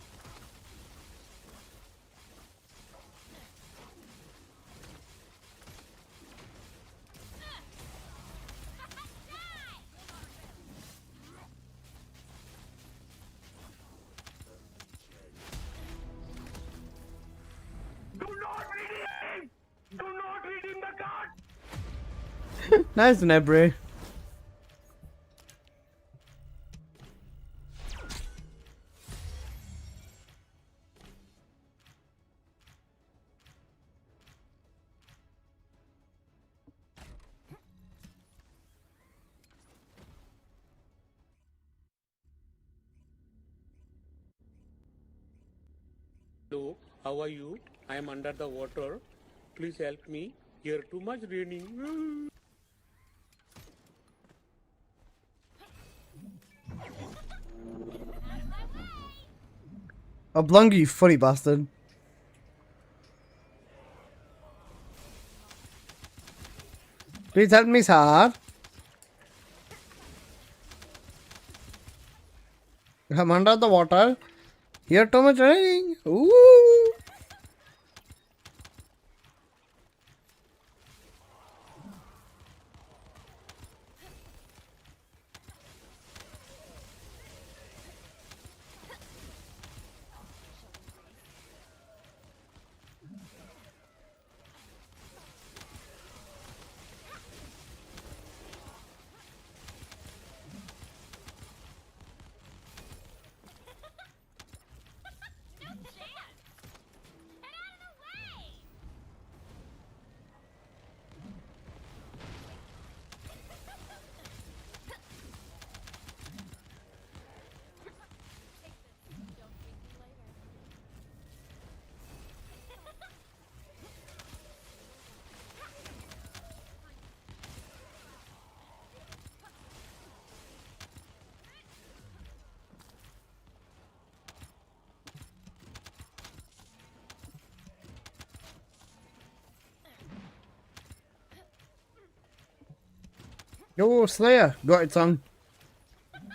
Do not redeem! Do not redeem the card! Nice, Nebri. Hello, how are you? I am under the water. Please help me. Here too much raining. Oblonga, you funny bastard. Please help me, sir. I'm under the water. Here too much raining. Ooh. No chance! Get out of the way! Don't thank me later. Yo, Slayer. Got it, son. No chance!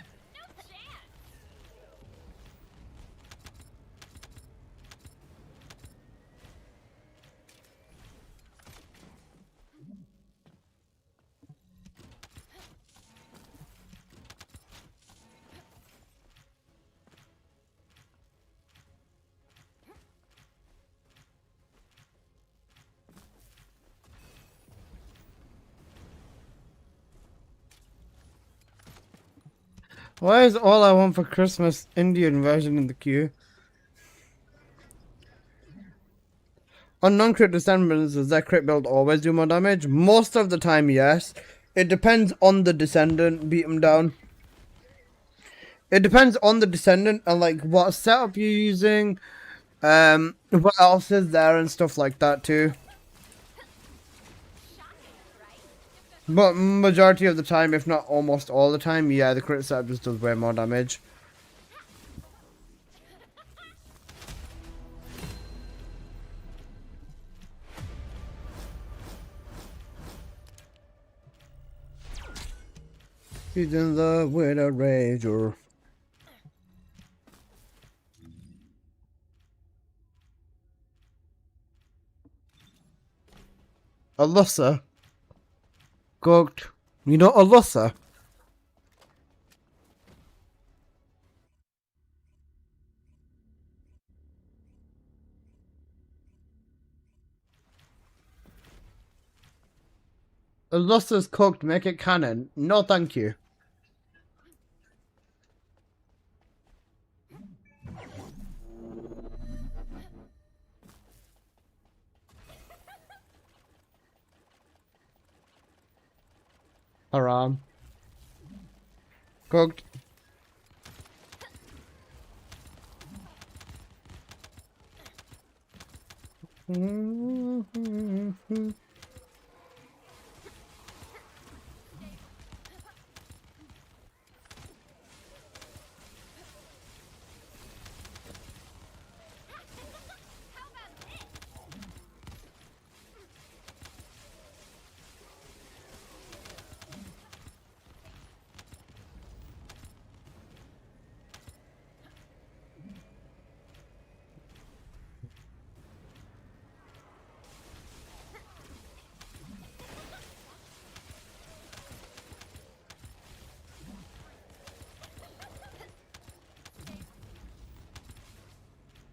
Why is all I want for Christmas Indian version in the queue? On non-crit descendants, does that crit build always do more damage? Most of the time, yes. It depends on the descendant. Beat him down. It depends on the descendant and like what setup you're using, what else is there and stuff like that too. But majority of the time, if not almost all the time, yeah, the crit setup just does way more damage. He's in love with a rager. Alyssa. Cooked. You know Alyssa? Alyssa's cooked. Make it canon. No, thank you. Haram. Cooked.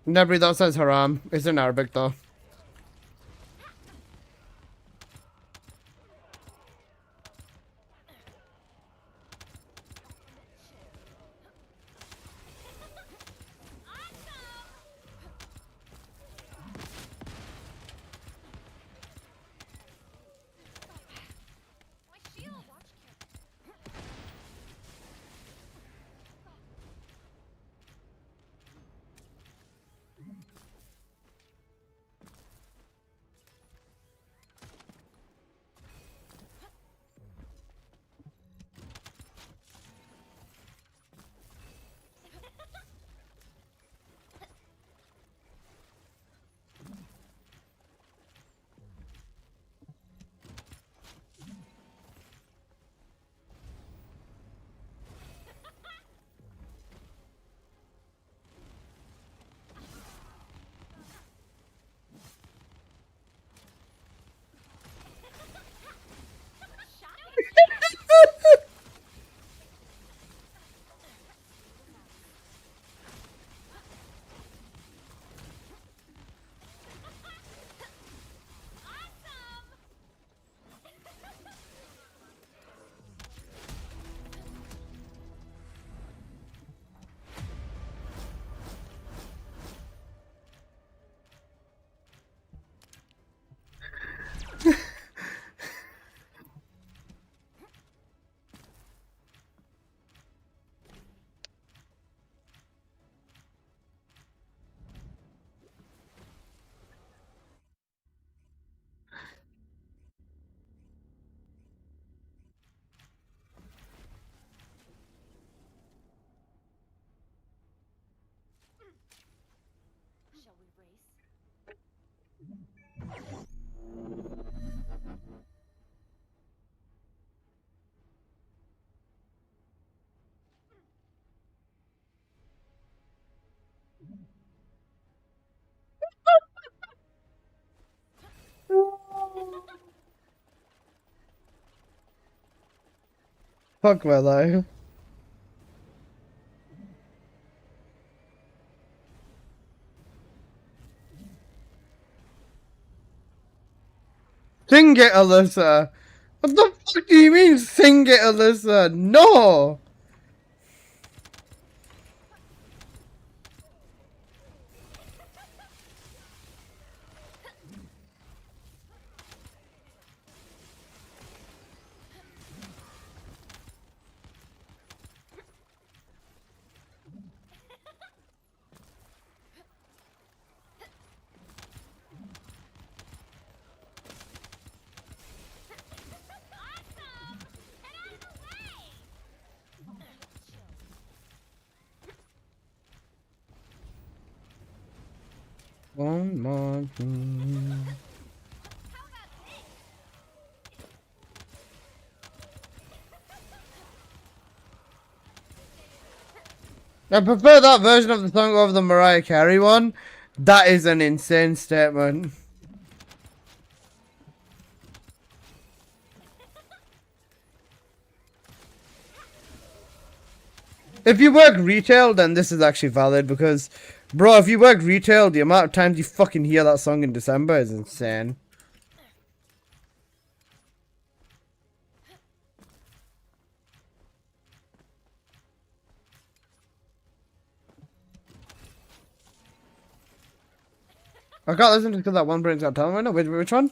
Nebri, that says haram. It's in Arabic though. My shield! Fuck my life. Sing it, Alyssa. What the fuck do you mean, sing it, Alyssa? No! One more thing. I prefer that version of the song over the Mariah Carey one. That is an insane statement. If you work retail, then this is actually valid because, bro, if you work retail, the amount of times you fucking hear that song in December is insane. I can't listen to because that one brings out talent right now. Which one?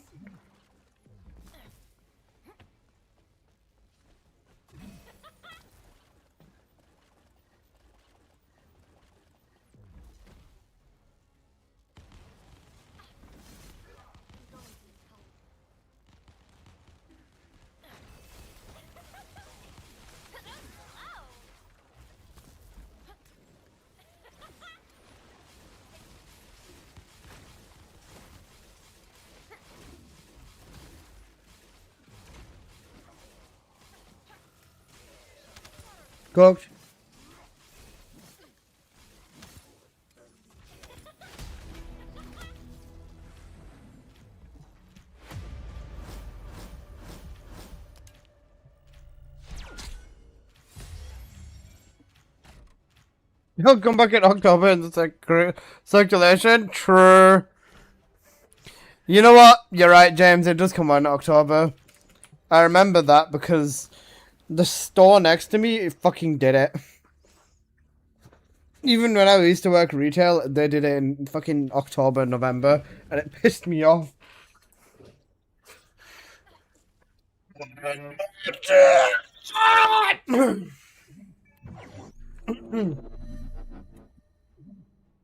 Coach. He'll come back in October in the circulation. True. You know what? You're right, James. It does come out in October. I remember that because the store next to me fucking did it. Even when I used to work retail, they did it in fucking October, November, and it pissed me off.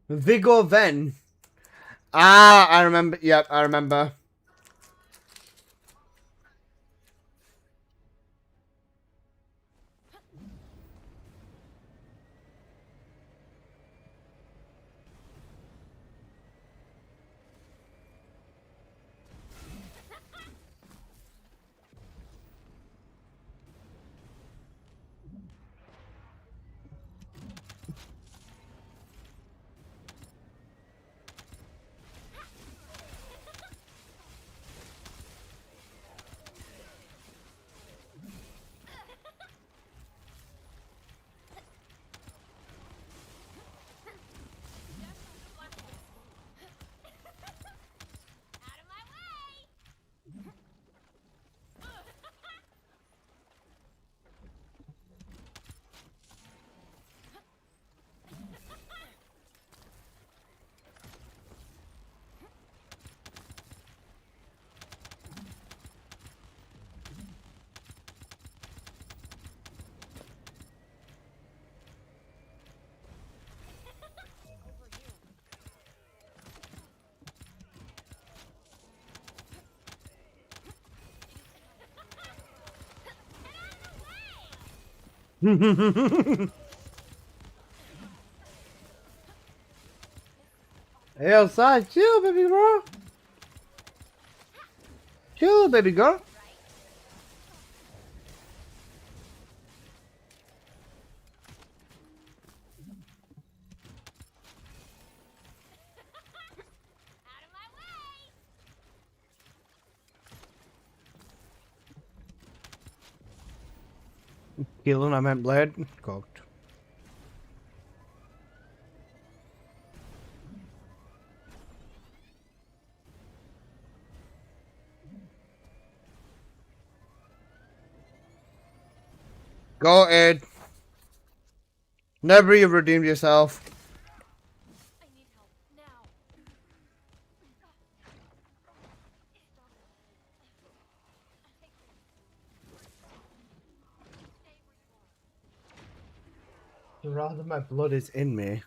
Vigo Ven. Ah, I remember. Yep, I remember. Hey, outside, chill, baby girl. Chill, baby girl. Healing, I meant blade. Cooked. Go, Ed. Never you've redeemed yourself. I need help now. Rather my blood is in me.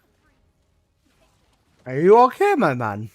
Are you okay, my man?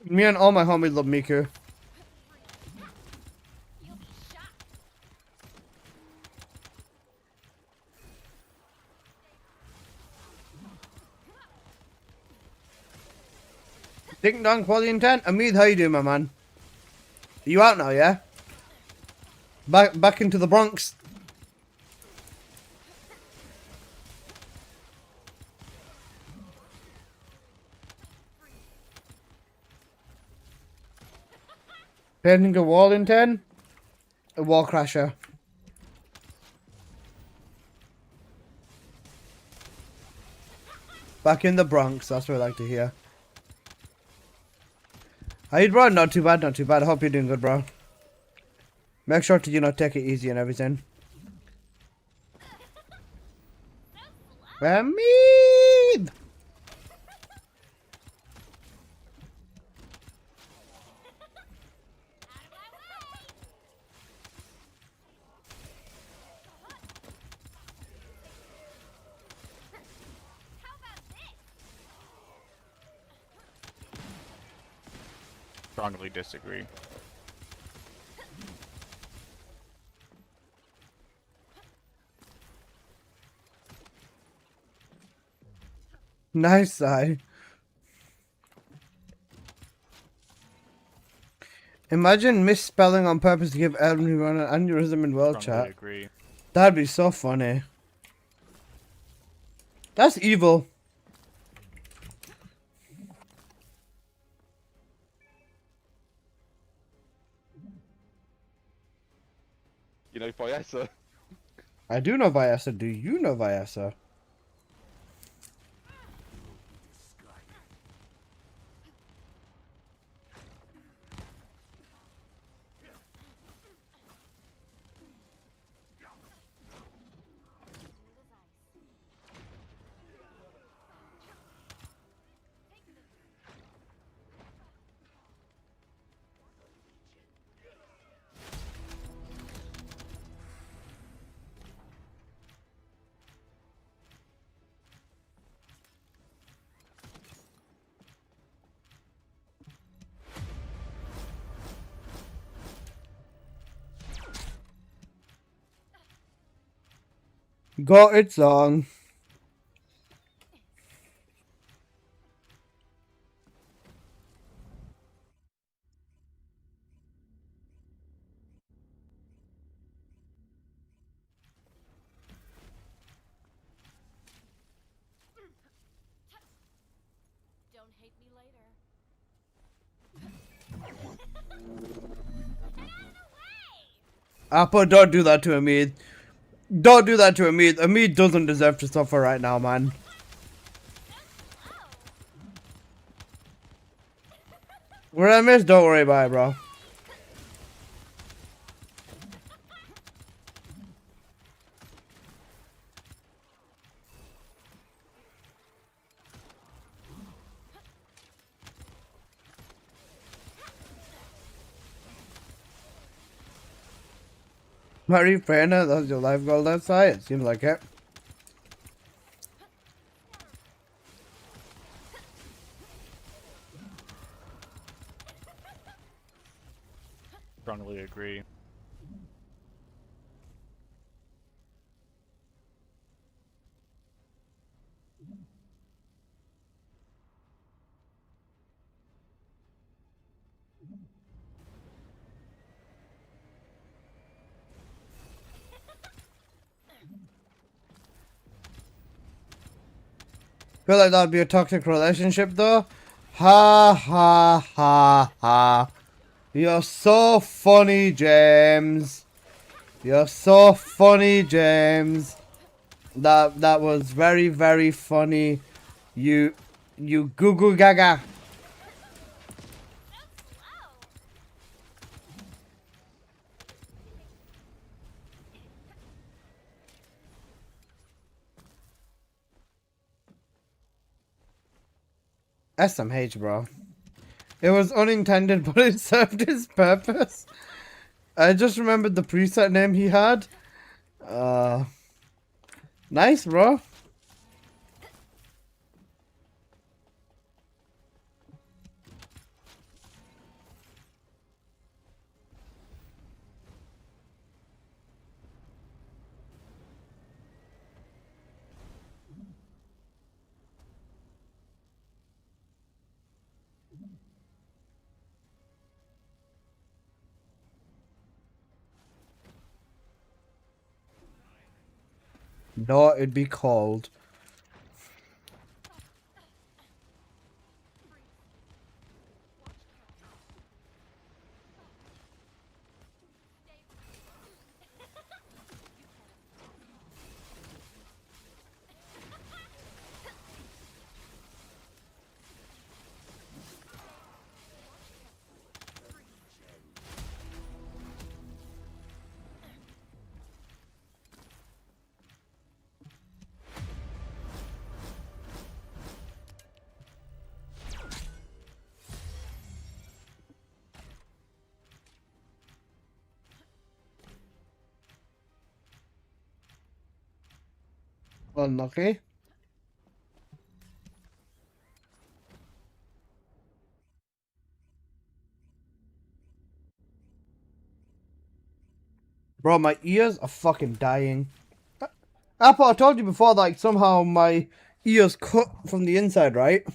Me and all my homies love Miku. You'll be shot. Ding dong, quality intent. Amid, how you doing, my man? Are you out now, yeah? Back into the Bronx. Painting a wall in 10. A wall crasher. Back in the Bronx, that's what I like to hear. How you, bro? Not too bad, not too bad. I hope you're doing good, bro. Make sure to, you know, take it easy and everything. Hamid! Strongly disagree. Nice eye. Imagine misspelling on purpose to give everyone an aneurysm in world Strongly chat. agree. That'd be so funny. That's evil. You know Fiesa? I do know Vyasa. Do you know Vyasa? Got it song. Don't hate me later. Appa, don't do that to Amid. Don't do that to Amid. Amid doesn't deserve to suffer right now, man. What I missed, don't worry about it, bro. Mary Prana, that's your life goal outside. It seems like it. Strongly agree. Feel like that'd be a toxic relationship though. Ha ha ha ha. You're so funny, James. You're so funny, James. That was very, very funny. You goo goo gaga. SMH, bro. It was unintended, but it served its purpose. I just remembered the preset name he had. Nice, bro. No, it'd be called. Unlucky. Bro, my ears are fucking dying. Apple, I told you before, like, somehow my ears cut from the inside, right?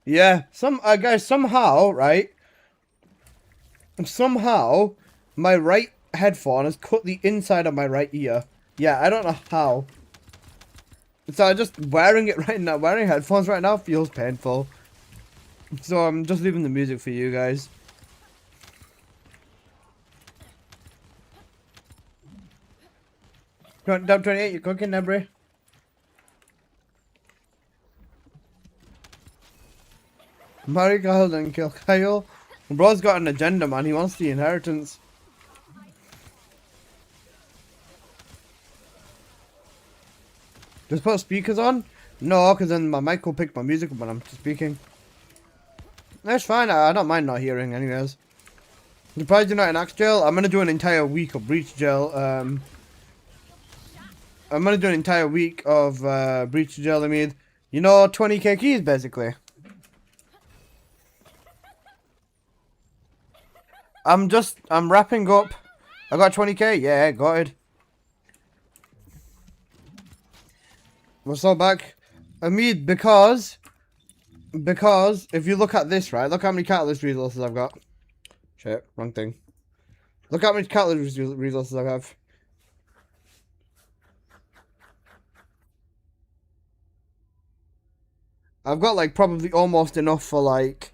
Yeah, guys, somehow, right? Somehow, my right headphone has cut the inside of my right ear. Yeah, I don't know how. So just wearing it right now, wearing headphones right now feels painful. So I'm just leaving the music for you guys. Dub 28, you cooking, Nebry? Marry Kyle, then kill Kyle. Bro's got an agenda, man. He wants the inheritance. Just put speakers on? No, because then my mic will pick my music when I'm speaking. That's fine. I don't mind not hearing, anyways. Surprised you're not in Axe Jail? I'm going to do an entire week of Breach Jail. I'm going to do an entire week of Breach Jail. I mean, you know, 20k keys, basically. I'm wrapping up. I got 20k? Yeah, got it. We're still back. I mean, because if you look at this, right, look how many catalyst resources I've got. Shit, wrong thing. Look how many catalyst resources I have. I've got like probably almost enough for like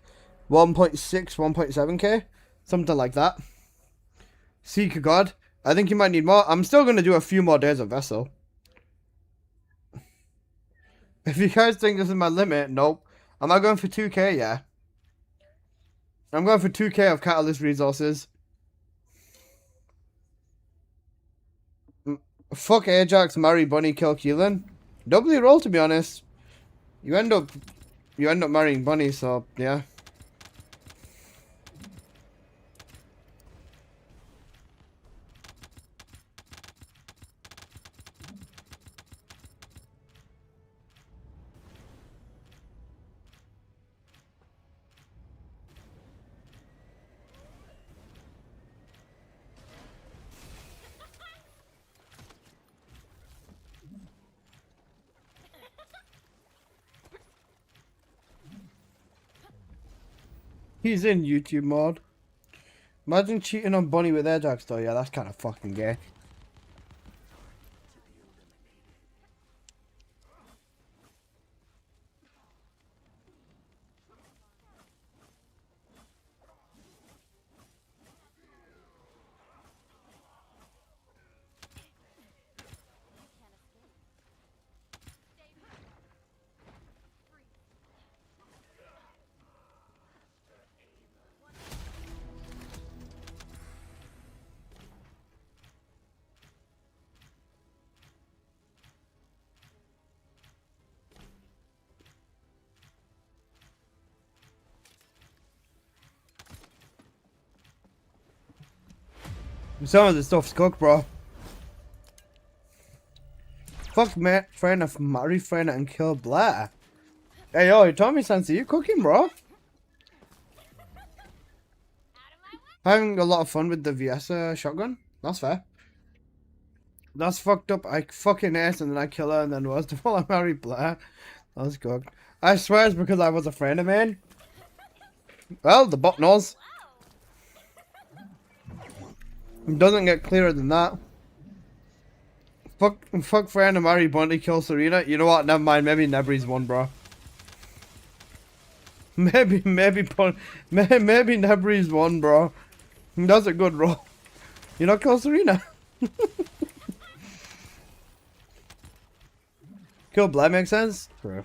1.6, 1.7k. Something like that. Seek God. I think you might need more. I'm still going to do a few more days of Vessel. If you guys think this is my limit, nope. Am I going for 2k? Yeah. I'm going for 2k of catalyst resources. Fuck Ajax, marry Bunny, kill Keelan. Doubly roll, to be honest. You end up marrying Bunny, so yeah. He's in YouTube mode. Imagine cheating on Bunny with Ajax though. Yeah, that's kind of fucking gay. Some of the stuff's cooked, bro. Fuck mate, friend of marry friend and kill Blair. Hey yo, Tommy Sansi, you cooking, bro? Having a lot of fun with the VS shotgun. That's fair. That's fucked up. I fucking ace and then I kill her and then worst of all I marry Blair. That's cooked. I swear it's because I was a friend of mine. Well, the bot knows. It doesn't get clearer than that. Fuck friend and marry Bunty, kill Serena. You know what? Never mind. Maybe Nebri's one, bro. Maybe Nebri's one, bro. That's a good roll. You know, kill Serena. Kill Blair makes sense. True.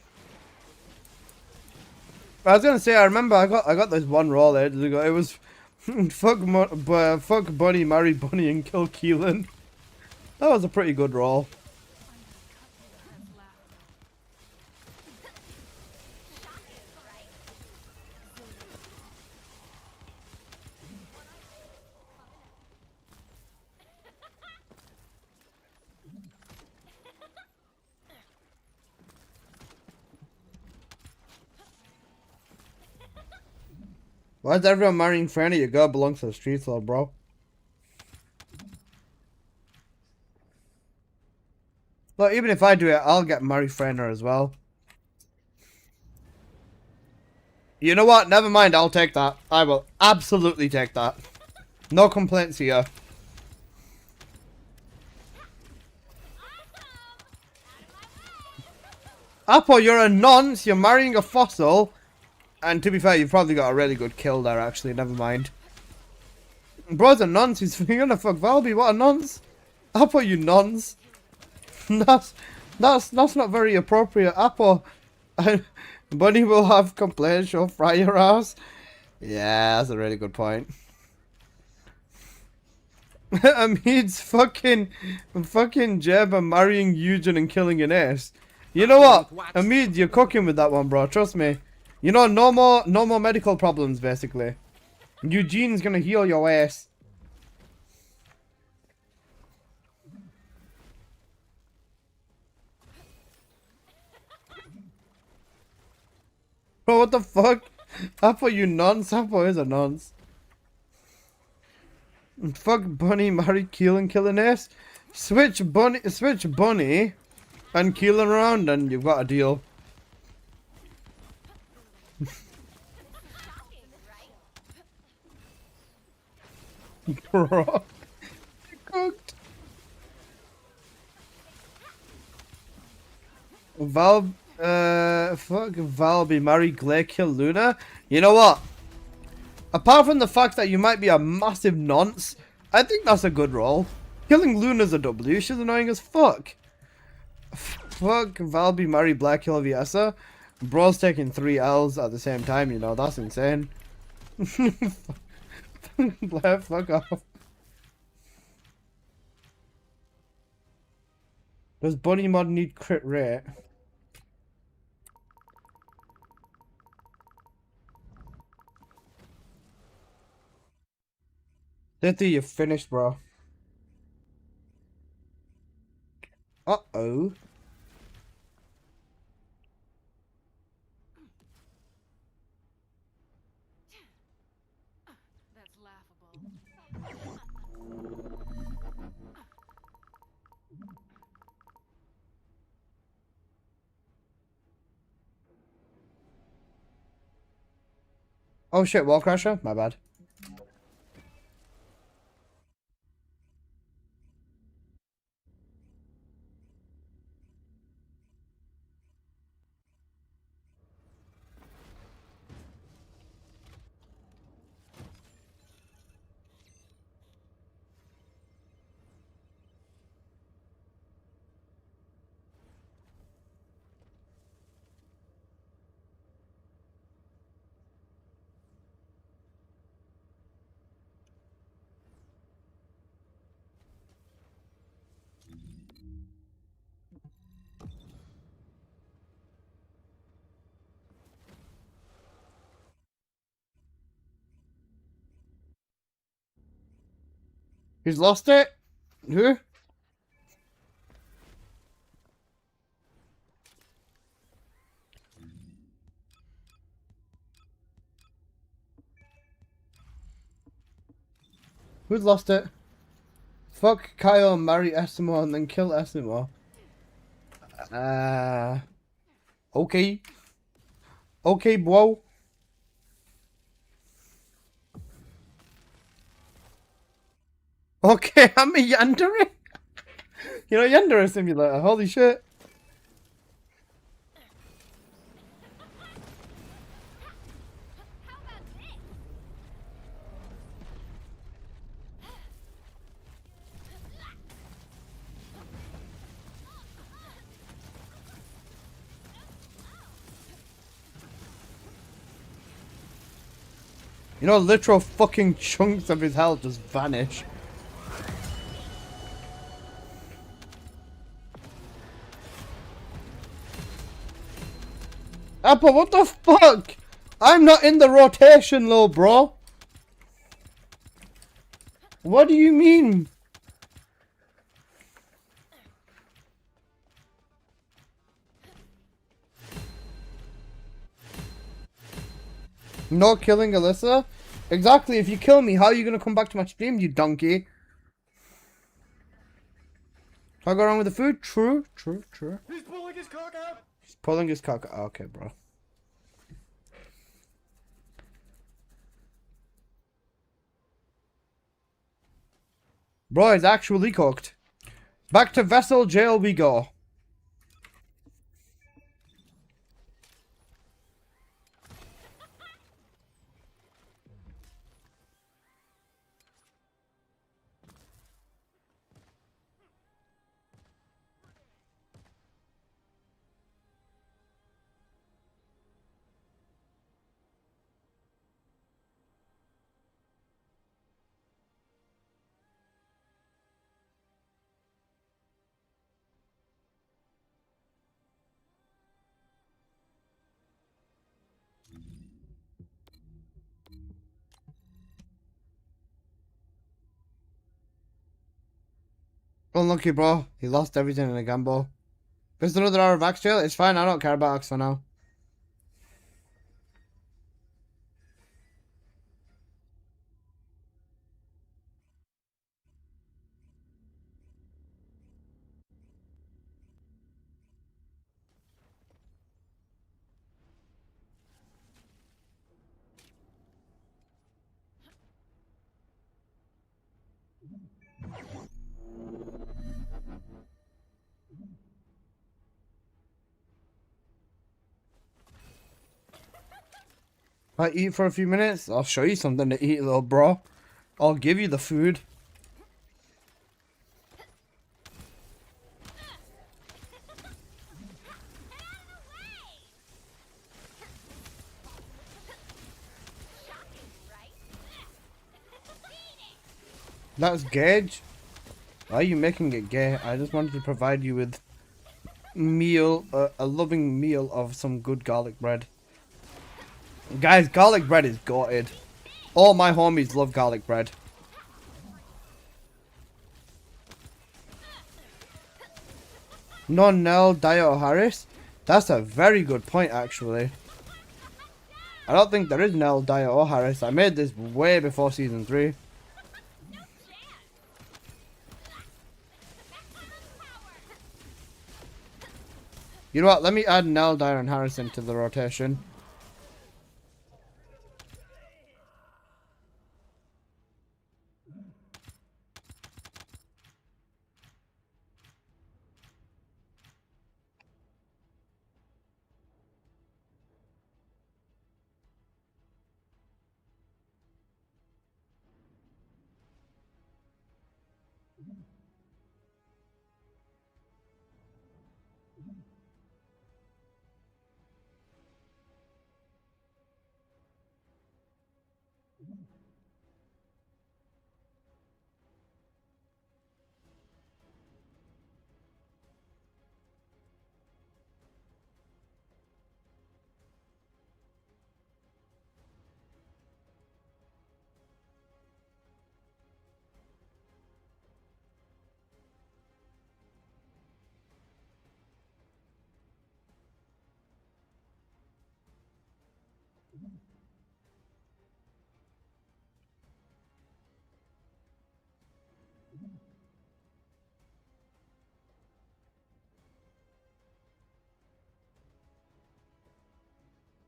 I was gonna say, I remember I got this one roll ages ago. It was fuck Bunny, marry Bunny, and kill Keelan. That was a pretty good roll. Why is everyone marrying Franny? Your girl belongs to the streets, though, bro. Look, even if I do it, I'll get married Franner as well. You know what? Never mind, I'll take that. I will absolutely take that. No complaints here. Apple, you're a nonce. You're marrying a fossil. And to be fair, you've probably got a really good kill there, actually. Never mind. Bro's a nonce. He's gonna fuck Valby. What a nonce. Apple, you nonce. That's not very appropriate. Apple. Bunny will have complaints. She'll fry your ass. Yeah, that's a really good point. Amid's fucking Jeb and marrying Eugen and killing an ace. You know what? Amid, you're cooking with that one, bro. Trust me. You know, no more medical problems, basically. Eugene's gonna heal your ass. Bro, what the fuck? Apple, you nonce. Apple is a nonce. Fuck Bunny, marry Keelan, kill an ace. Switch Bunny and Keelan around and you've got a deal. Bro. Cooked. Fuck Valby, marry Glare, kill Luna. You know what? Apart from the fact that you might be a massive nonce, I think that's a good roll. Killing Luna's a W, she's annoying as fuck. Fuck Valby, marry Black, kill Viesa. Bro's taking 3 L's at the same time, you know, that's insane. Blair, fuck off. Does Bunny Mod need crit rate? Letty, you're finished, bro. Uh-oh. That's laughable. Oh shit, wall crasher? My bad. He's lost it? Who? Who's lost it? Fuck Kyle, marry Essimo, and then kill Essimo. Okay. Okay, bro. Okay, I'm a Yandere. You know, Yandere simulator. Holy shit. You know, literal fucking chunks of his health just vanish. Apple, what the fuck? I'm not in the rotation, little bro. What do you mean? Not killing Alyssa? Exactly, if you kill me, how are you gonna come back to my stream, you donkey? Can I go wrong with the food? True. He's pulling his cock out! He's pulling his cock. Okay, bro. Bro, it's actually cooked. Back to Vessel Jail we go. Unlucky, bro. He lost everything in a gamble. There's another hour of Axe Jail. It's fine. I don't care about Axe for now. I eat for a few minutes. I'll show you something to eat, little bro. I'll give you the food. That's Gage. Why are you making it gay? I just wanted to provide you with meal, a loving meal of some good garlic bread. Guys, garlic bread is gutted. All my homies love garlic bread. No Nell, Dyer or Harris? That's a very good point, actually. I don't think there is Nell, Dyer or Harris. I made this way before season 3. You know what? Let me add Nell, Dyer and Harris into the rotation.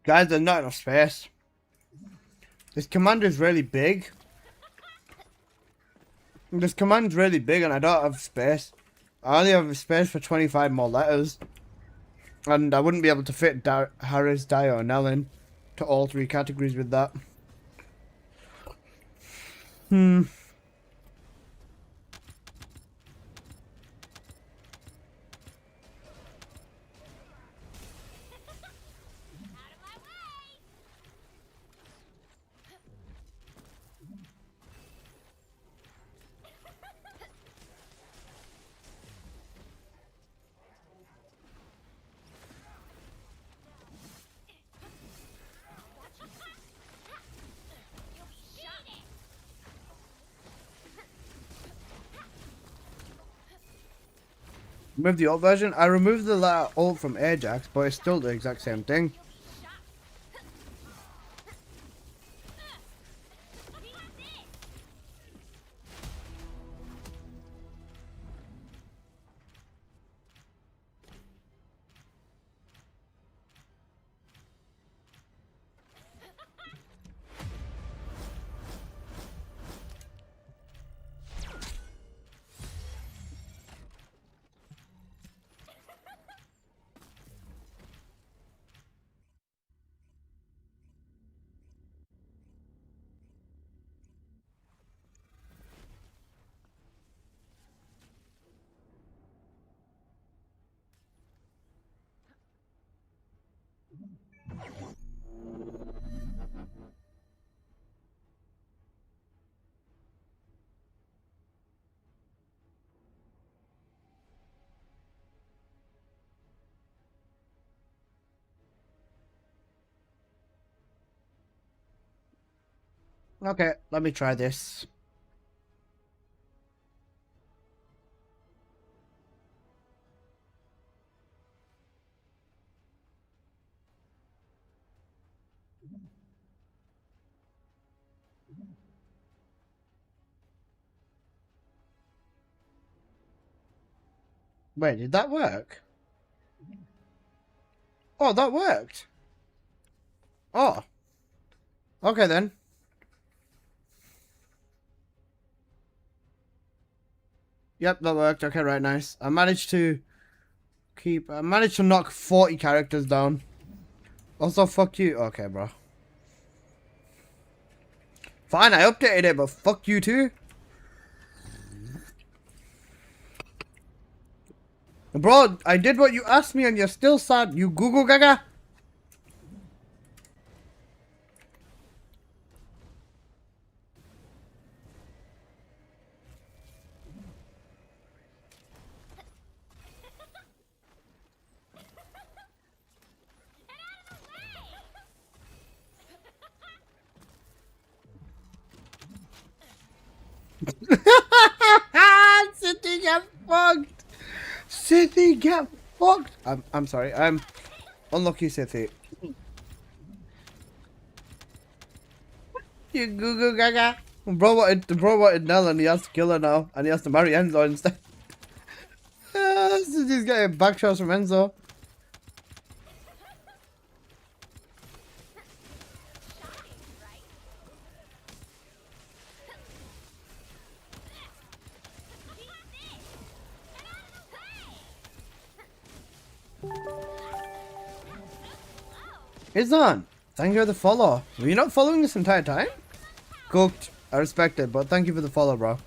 Guys, there's not enough space. This command is really big. This command's really big and I don't have space. I only have space for 25 more letters. And I wouldn't be able to fit Harris, Dio, and Ellen to all 3 categories with that. With the old version, I removed the letter alt from Ajax, but it's still the exact same thing. Okay, let me try this. Wait, did that work? Oh, that worked. Oh. Okay then. Yep, that worked. Okay, right, nice. I managed to knock 40 characters down. Also, fuck you. Okay, bro. Fine, I updated it, but fuck you too. Bro, I did what you asked me and you're still sad. You Google Gaga. City get fucked. City get fucked. I'm sorry. I'm unlucky, City. You Google Gaga. Bro wanted Nell and he has to kill her now, and he has to marry Enzo instead. City's getting backshots from Enzo. It's on. Thank you for the follow. Were you not following this entire time? Cooked. I respect it, but thank you for the follow, bro.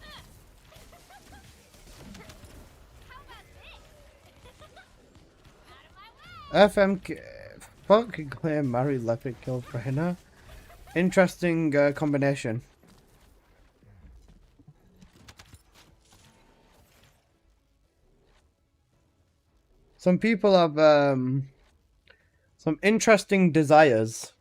FMK. Fucking claim marry leopard kill Brenna. Interesting combination. Some people have some interesting desires.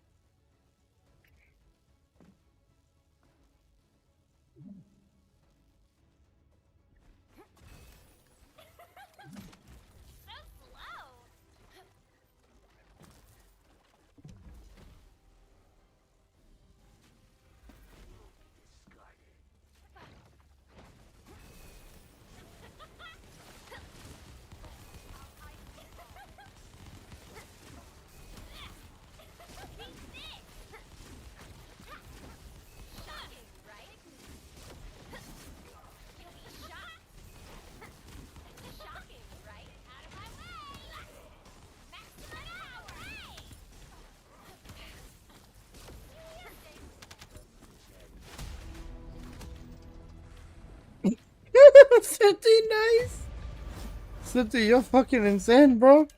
Slipsy, you're fucking insane, bro.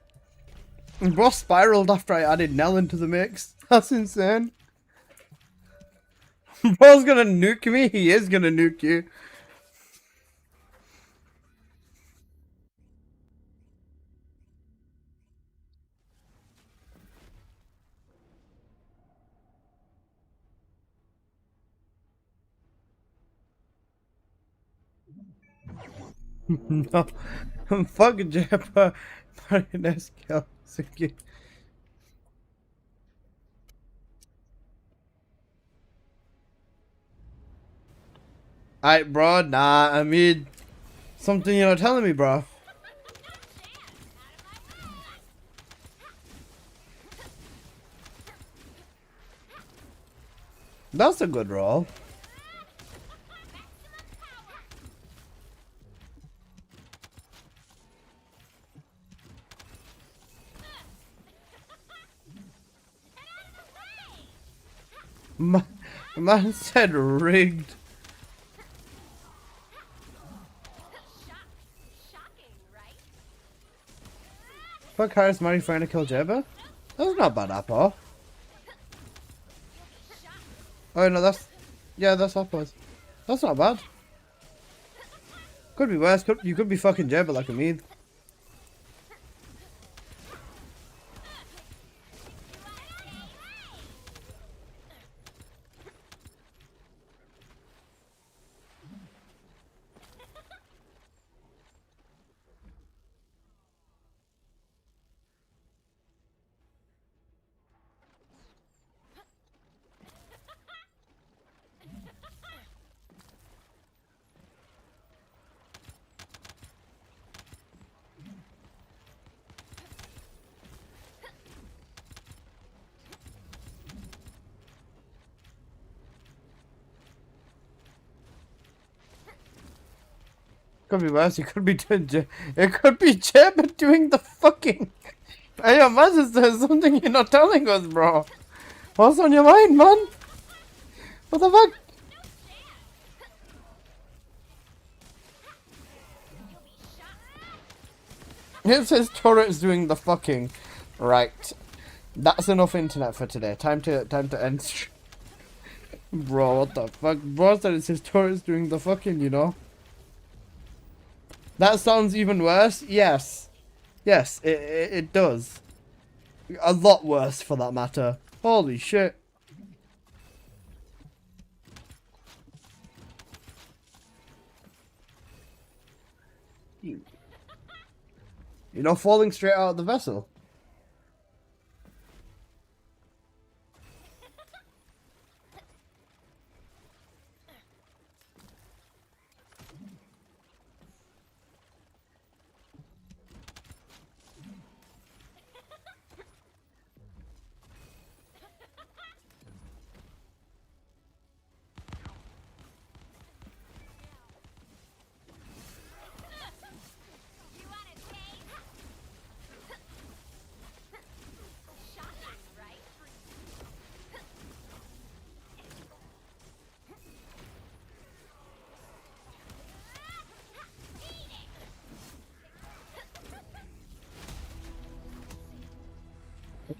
Bro spiraled after I added Nell into the mix. That's insane. Bro's gonna nuke me. He is gonna nuke you. No. Fuck Jeppa. Martinez kill Suki. Alright, bro. Nah, I mean, something you're not telling me, bro. That's a good roll. Man said rigged. Fuck Harris Murray trying to kill Jabba? That's not bad, Apple. Oh no, that's... Yeah, that's Apple's. That's not bad. Could be worse. You could be fucking Jabba like a mean. Could be worse. It could be it could be Jabba doing the fucking. Hey, imagine there's something you're not telling us, bro. What's on your mind, man? What the fuck? It says turret is doing the fucking. Right. That's enough internet for today. Time to end. Bro, what the fuck? Bro said it says turret is doing the fucking, you know. That sounds even worse. Yes. Yes, it does. A lot worse for that matter. Holy shit. You know, falling straight out of the vessel.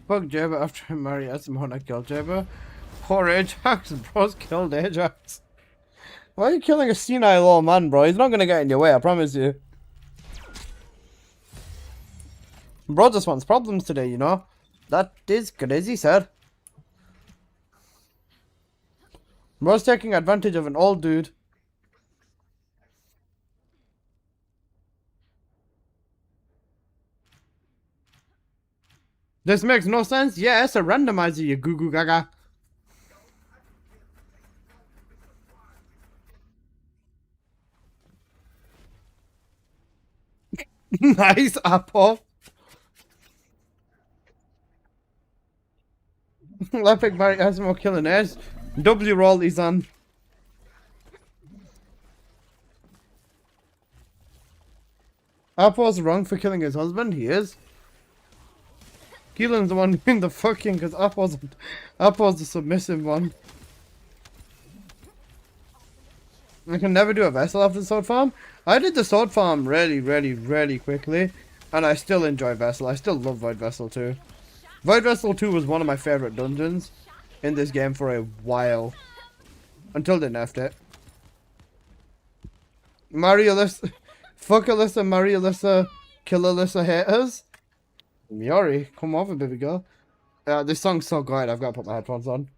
Fuck Jabba after I marry Asimon, I kill Jabba. Poor Ajax, bro's killed Ajax. Why are you killing a senile old man, bro? He's not gonna get in your way, I promise you. Bro just wants problems today, you know? That is crazy, sir. Bro's taking advantage of an old dude. This makes no sense. Yeah, it's a randomizer, you goo goo gaga. Nice, Apple. Lepic Barry Asimo killing Edge. W roll is on. Apple's wrong for killing his husband. He is. Keelan's the one doing the fucking, because Apple's the submissive one. I can never do a vessel after the sword farm. I did the sword farm really quickly, and I still enjoy vessel. I still love Void Vessel 2. Void Vessel 2 was one of my favorite dungeons in this game for a while, until they nerfed it. Marry Alyssa, fuck Alyssa, marry Alyssa, kill Alyssa haters. Miori, come over, baby girl. This song's so good. I've got to put my headphones on.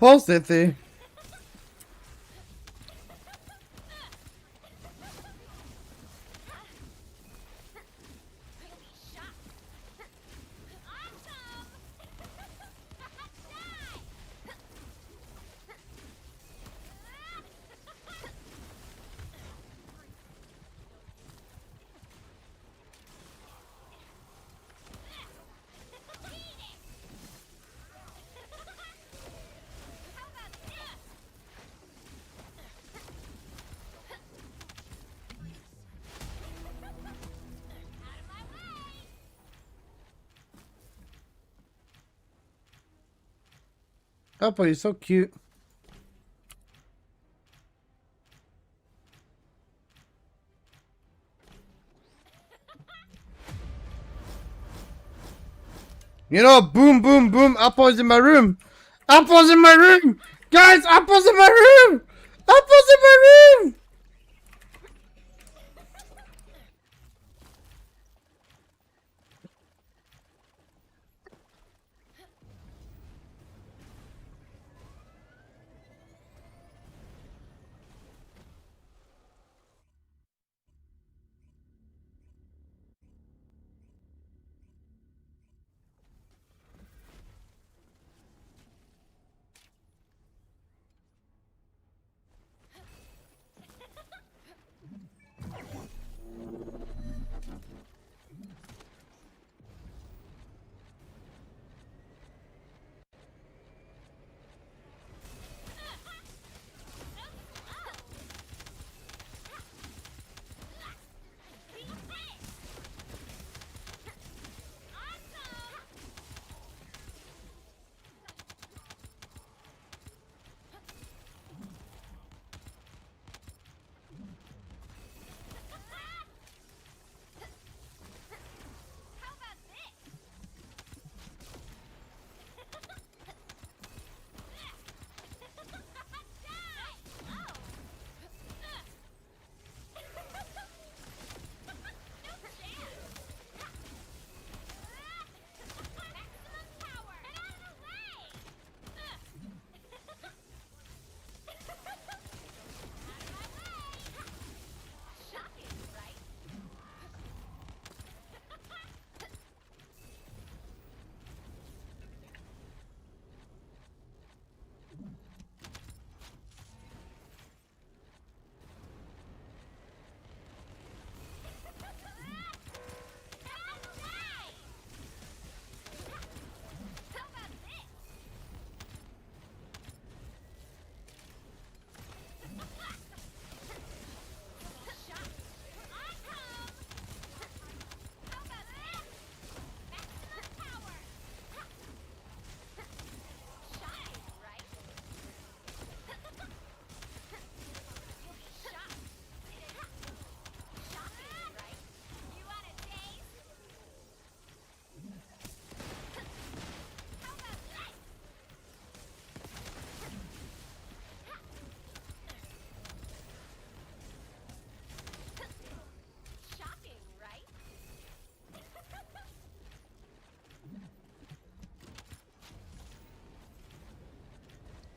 Paul City. Oh, boy, he's so cute. You know, boom, boom, boom. Apple's in my room. Apple's in my room. Guys, apple's in my room. Apple's in my room.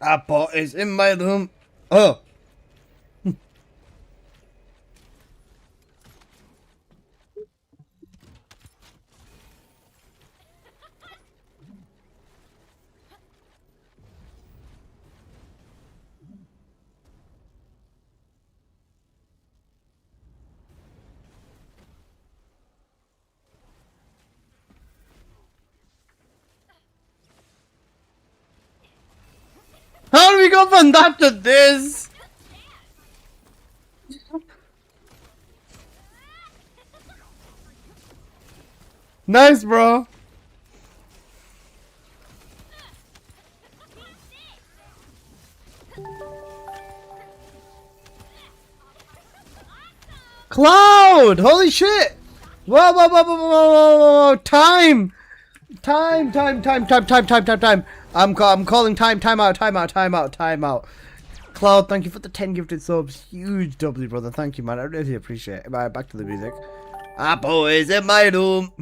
Apple is in my room. Oh. How do we go from that to this? Nice, bro. Cloud! Holy shit! Whoa, whoa, whoa, whoa, whoa, whoa, whoa, whoa. Time! Time. I'm calling time out. Cloud, thank you for the 10 gifted subs. Huge W, brother. Thank you, man. I really appreciate it. Bye, back to the music. Apple is in my room.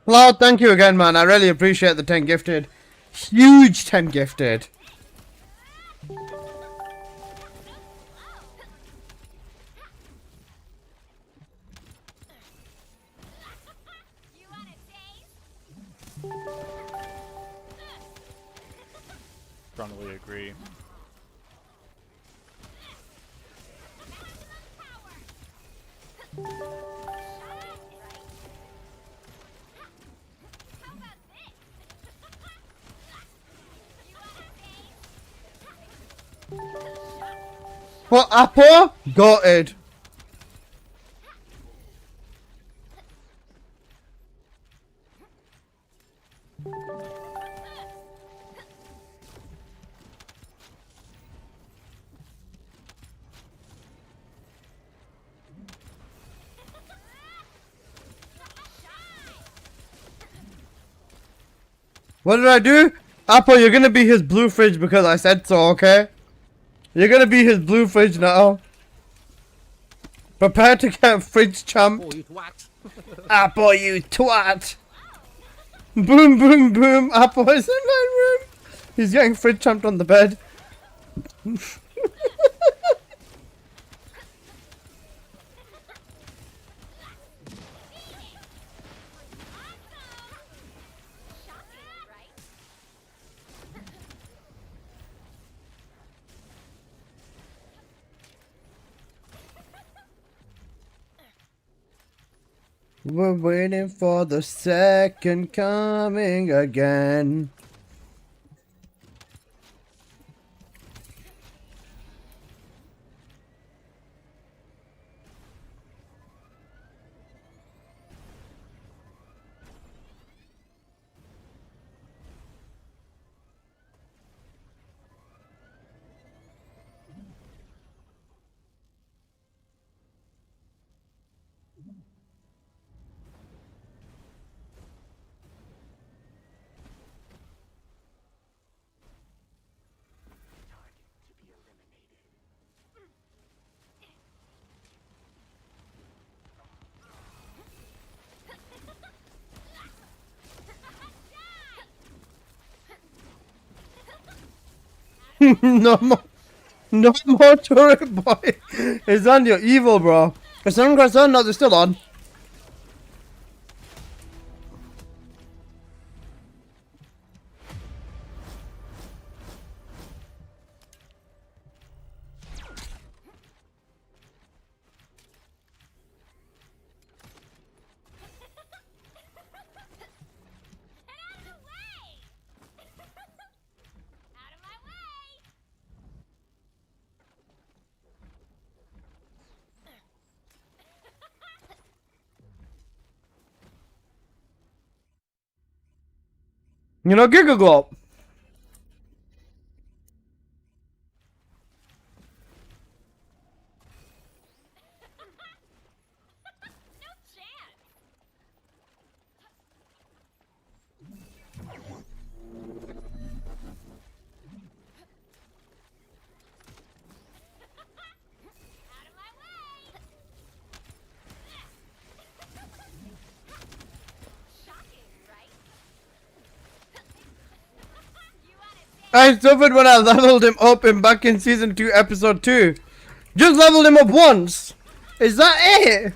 Cloud, thank you again, man. I really appreciate the 10 gifted. Huge 10 gifted. Strongly agree. What, Apple? Gutted. What did I do? Apple, you're gonna be his blue fridge because I said so, okay? You're gonna be his blue fridge now. Prepare to get fridge Oh, champed. you twat. Apple, you twat. Boom, boom, boom. Apple is in my room. He's getting fridge champed on the bed. We're waiting for the second coming again. No more turret boy. It's on your evil, bro. It's on Grayson. No, they're still on. You know, Giga Glop. I suffered when I leveled him up back in season 2, episode 2. Just leveled him up once. Is that it?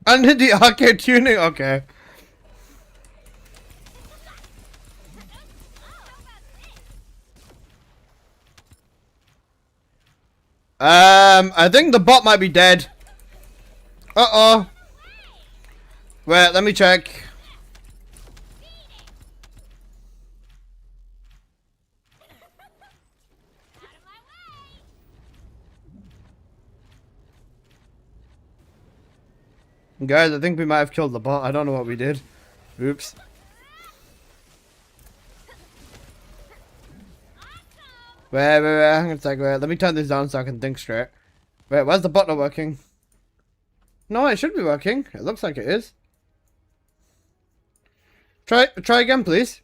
And did the arcade tuning? Okay. I think the bot might be dead. Uh-oh. Wait, let me check. Guys, I think we might have killed the bot. I don't know what we did. Oops. Wait, hang on a sec, wait. Let me turn this down so I can think straight. Wait, where's the bot not working? No, it should be working. It looks like it is. Try again, please.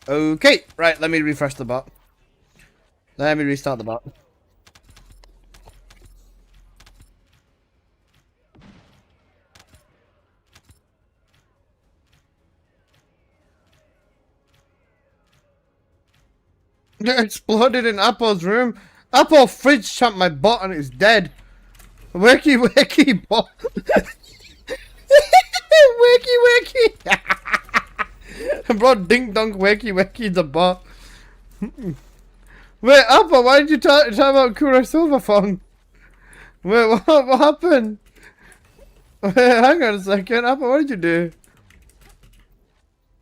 Okay, right, let me refresh the bot. Let me restart the bot. It exploded in Apple's room. Apple fridge champed my bot and it's dead. Wakey wakey bot. Wakey wakey. Bro, ding dong wakey wakey the bot. Wait, Apple, why did you talk about Kura Silverphone? Wait, what happened? Wait, hang on a second. Apple, what did you do?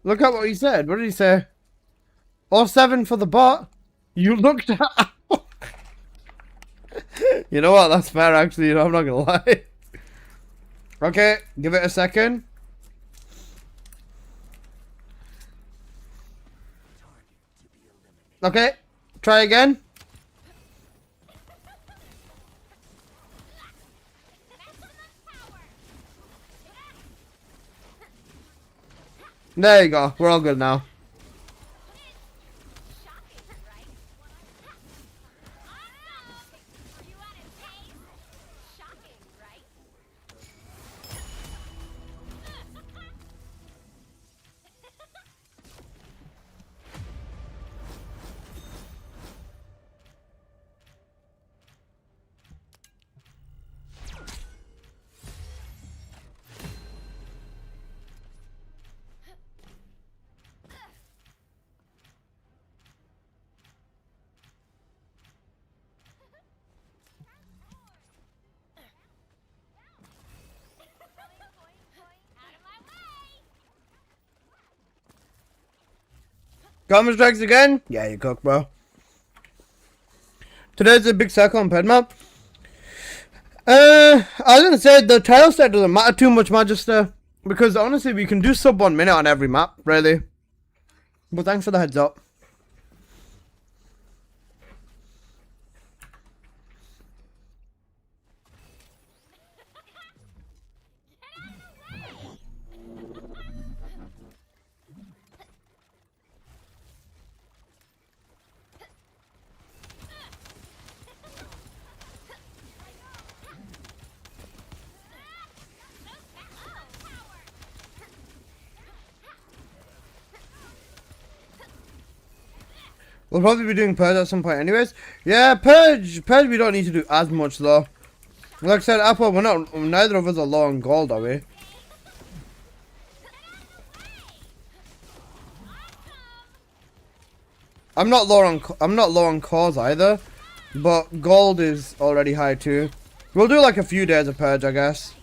Look at what he said. What did he say? Or 7 for the bot. You looked at Apple. You know what? That's fair, actually. You know, I'm not gonna lie. Okay, give it a second. Okay, try again. There you go. We're all good now. Common strikes again? Yeah, you cook, bro. Today's a big circle on ped map. I was gonna say the title set doesn't matter too much, Magister, because honestly we can do sub 1 minute on every map, really. But thanks for the heads up. We'll probably be doing Purge at some point anyways. Yeah, Purge we don't need to do as much though. Like I said, Apple, neither of us are low on gold, are we? I'm not low on cores either, but gold is already high too. We'll do like a few days of Purge, I guess.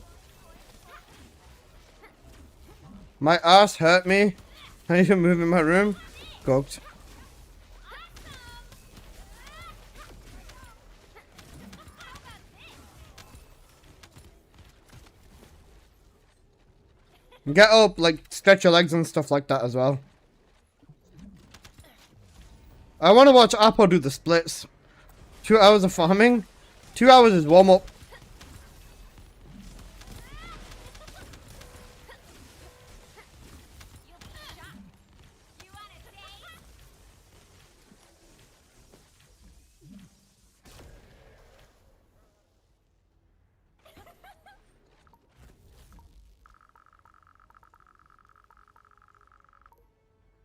My ass hurt me. I need to move in my room. Cooked. Get up, like, stretch your legs and stuff like that as well. I want to watch Apple do the splits. 2 hours of farming. 2 hours is warm up.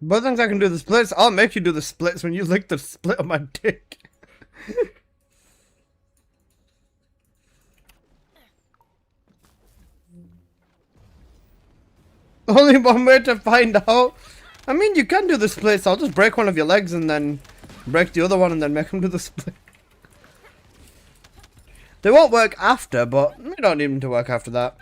But thinks I can do the splits. I'll make you do the splits when you lick the split on my dick. Only one way to find out. I mean, you can do the splits. I'll just break one of your legs and then break the other one and then make them do the split. They won't work after, but we don't need them to work after that.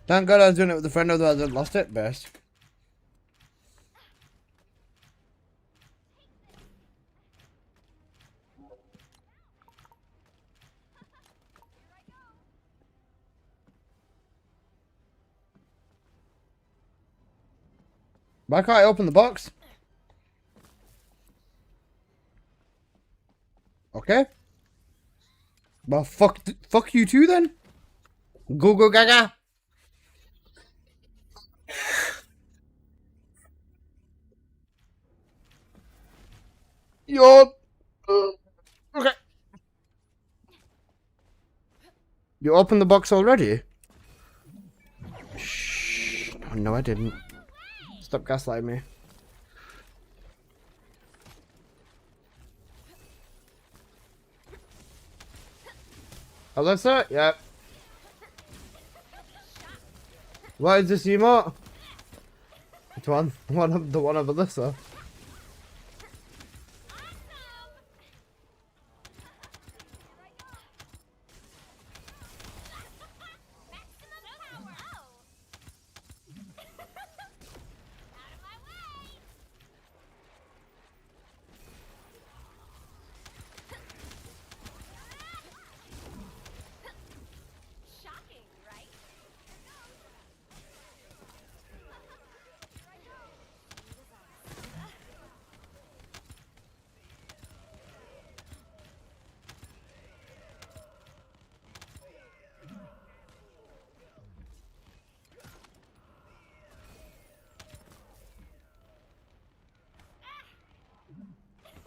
Thank God I was doing it with a friend, otherwise I'd lost it. Best. Why can't I open the box? Okay. Well, fuck you too then. Go go gaga. Yo. Okay. You opened the box already? Shh. Oh, no, I didn't. Stop gaslighting me. Alyssa? Yep. What is this emote? Which one? The one of Alyssa.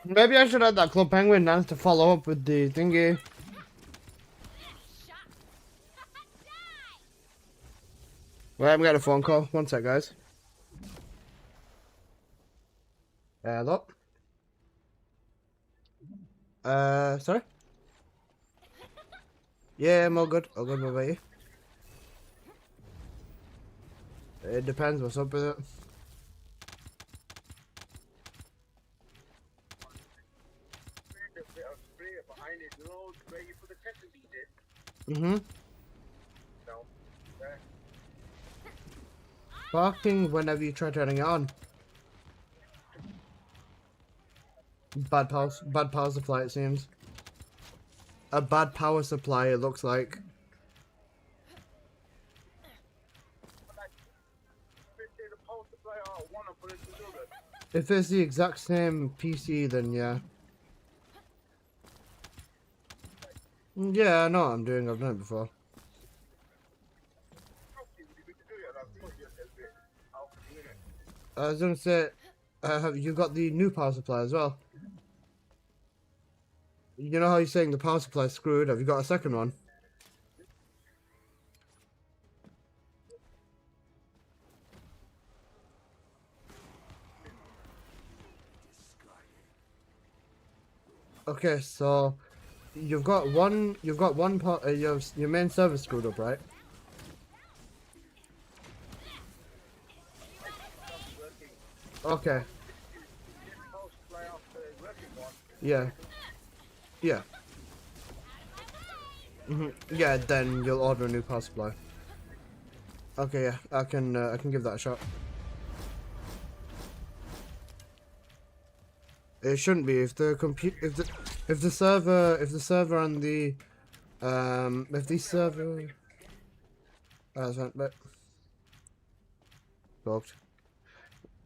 Maybe I should add that Club Penguin dance to follow up with the thingy. Wait, I'm getting a phone call. One sec, guys. Hello? Sorry? Yeah, I'm all good. All good, what about you? It depends what's up with it. Mm-hmm. Barking whenever you try turning it on. Bad power supply, it seems. A bad power supply, it looks like. If it's the exact same PC, then yeah. Yeah, I know what I'm doing. I've done it before. I was gonna say, have you got the new power supply as well? You know how you're saying the power supply is screwed? Have you got a second one? Okay, so you've got one part. Your main server screwed up, right? Okay. Yeah. Yeah. Yeah. Then you'll order a new power supply. Okay. Yeah. I can give that a shot. It shouldn't be if the server and the if the server that's right, but blocked.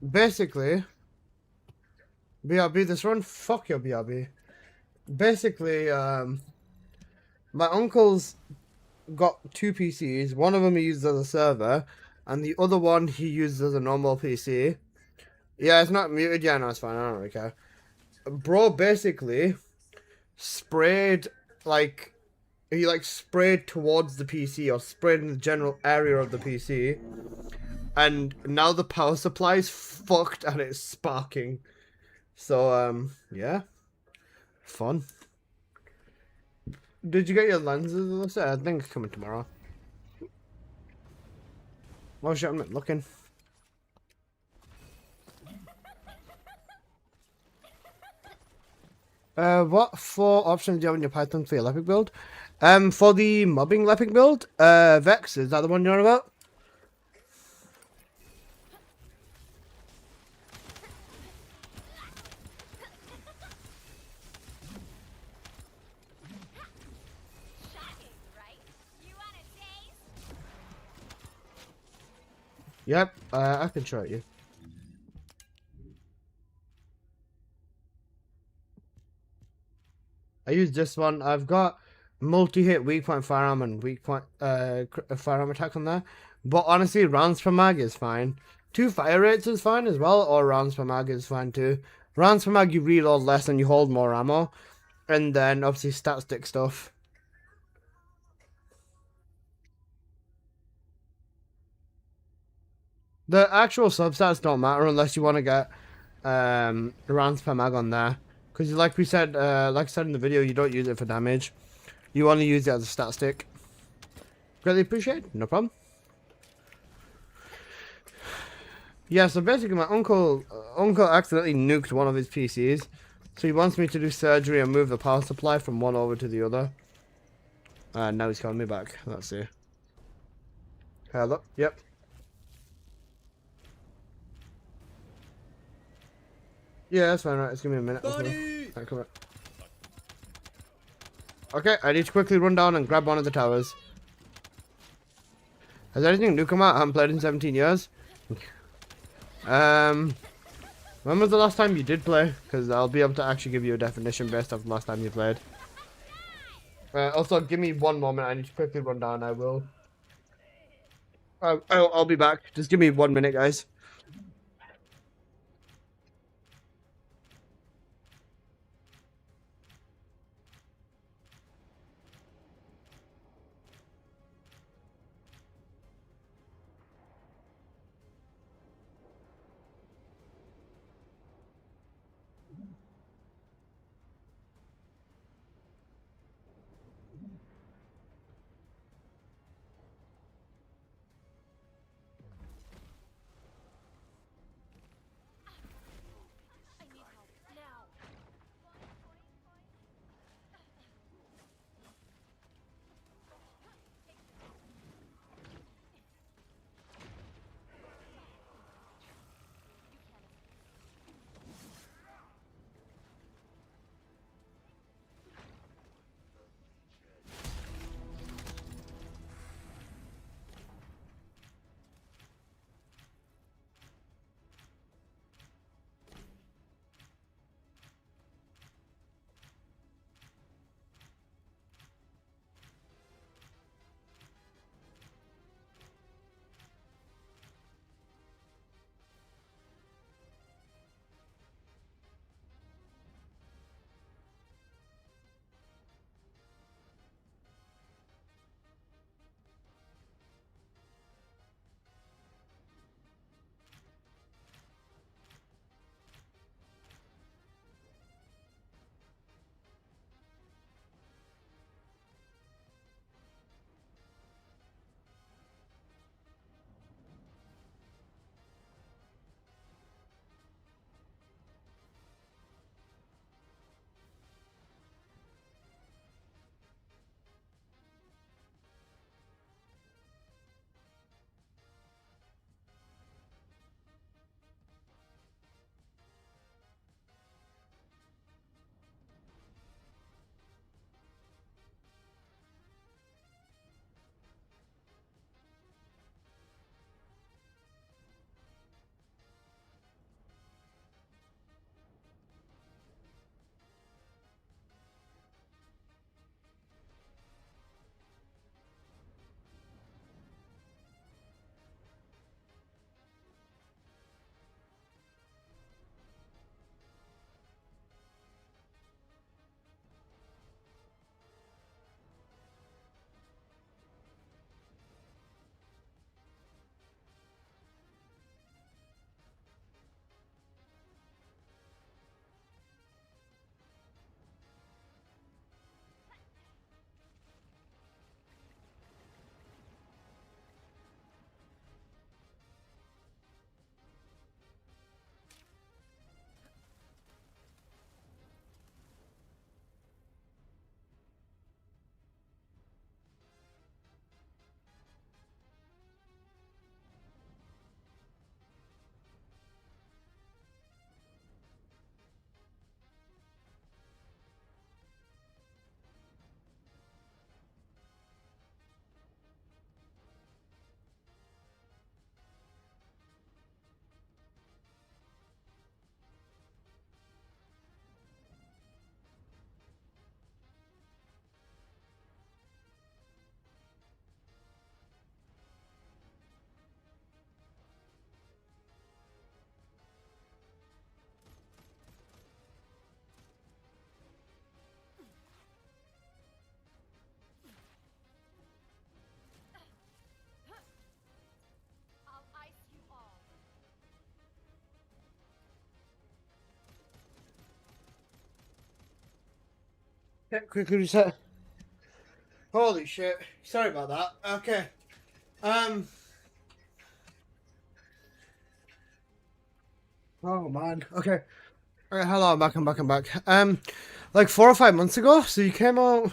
Basically, BRB this run, fuck your BRB. Basically, my uncle's got two PCs. One of them he uses as a server, and the other one he uses as a normal PC. Yeah, it's not muted. Yeah, no, it's fine. I don't really care. Bro, basically sprayed like he sprayed towards the PC or sprayed in the general area of the PC, and now the power supply is fucked and it's sparking. So yeah, fun. Did you get your lenses, Alyssa? I think it's coming tomorrow. Oh shit, I'm not looking. What four options do you have in your Python for your Lepic build? For the mobbing Lepic build, Vex, is that the one you're on about? Yep, I can show it you. I use this one. I've got multi-hit weak point firearm and weak point firearm attack on there. But honestly, rounds per mag is fine. 2 fire rates is fine as well, or rounds per mag is fine too. Rounds per mag you reload less and you hold more ammo. And then obviously stat stick stuff. The actual substats don't matter unless you want to get rounds per mag on there. Because like I said in the video, you don't use it for damage. You only use it as a stat stick. Greatly appreciate. No problem. Yeah, so basically my uncle accidentally nuked one of his PCs. So he wants me to do surgery and move the power supply from one over to the other. And now he's calling me back. Let's see. Hello? Yep. Yeah, that's fine, right. Just give me a minute. Right, come on. Okay, I need to quickly run down and grab one of the towers. Has anything new come out? I haven't played in 17 years. When was the last time you did play? Because I'll be able to actually give you a definition based off the last time you played. Also, give me one moment. I need to quickly run down. I will. I'll be back. Just give me 1 minute, guys. Quickly reset. Holy shit. Sorry about that. Okay. Oh man. Okay. Alright, hello, I'm back. Like 4 or 5 months ago, so you came out.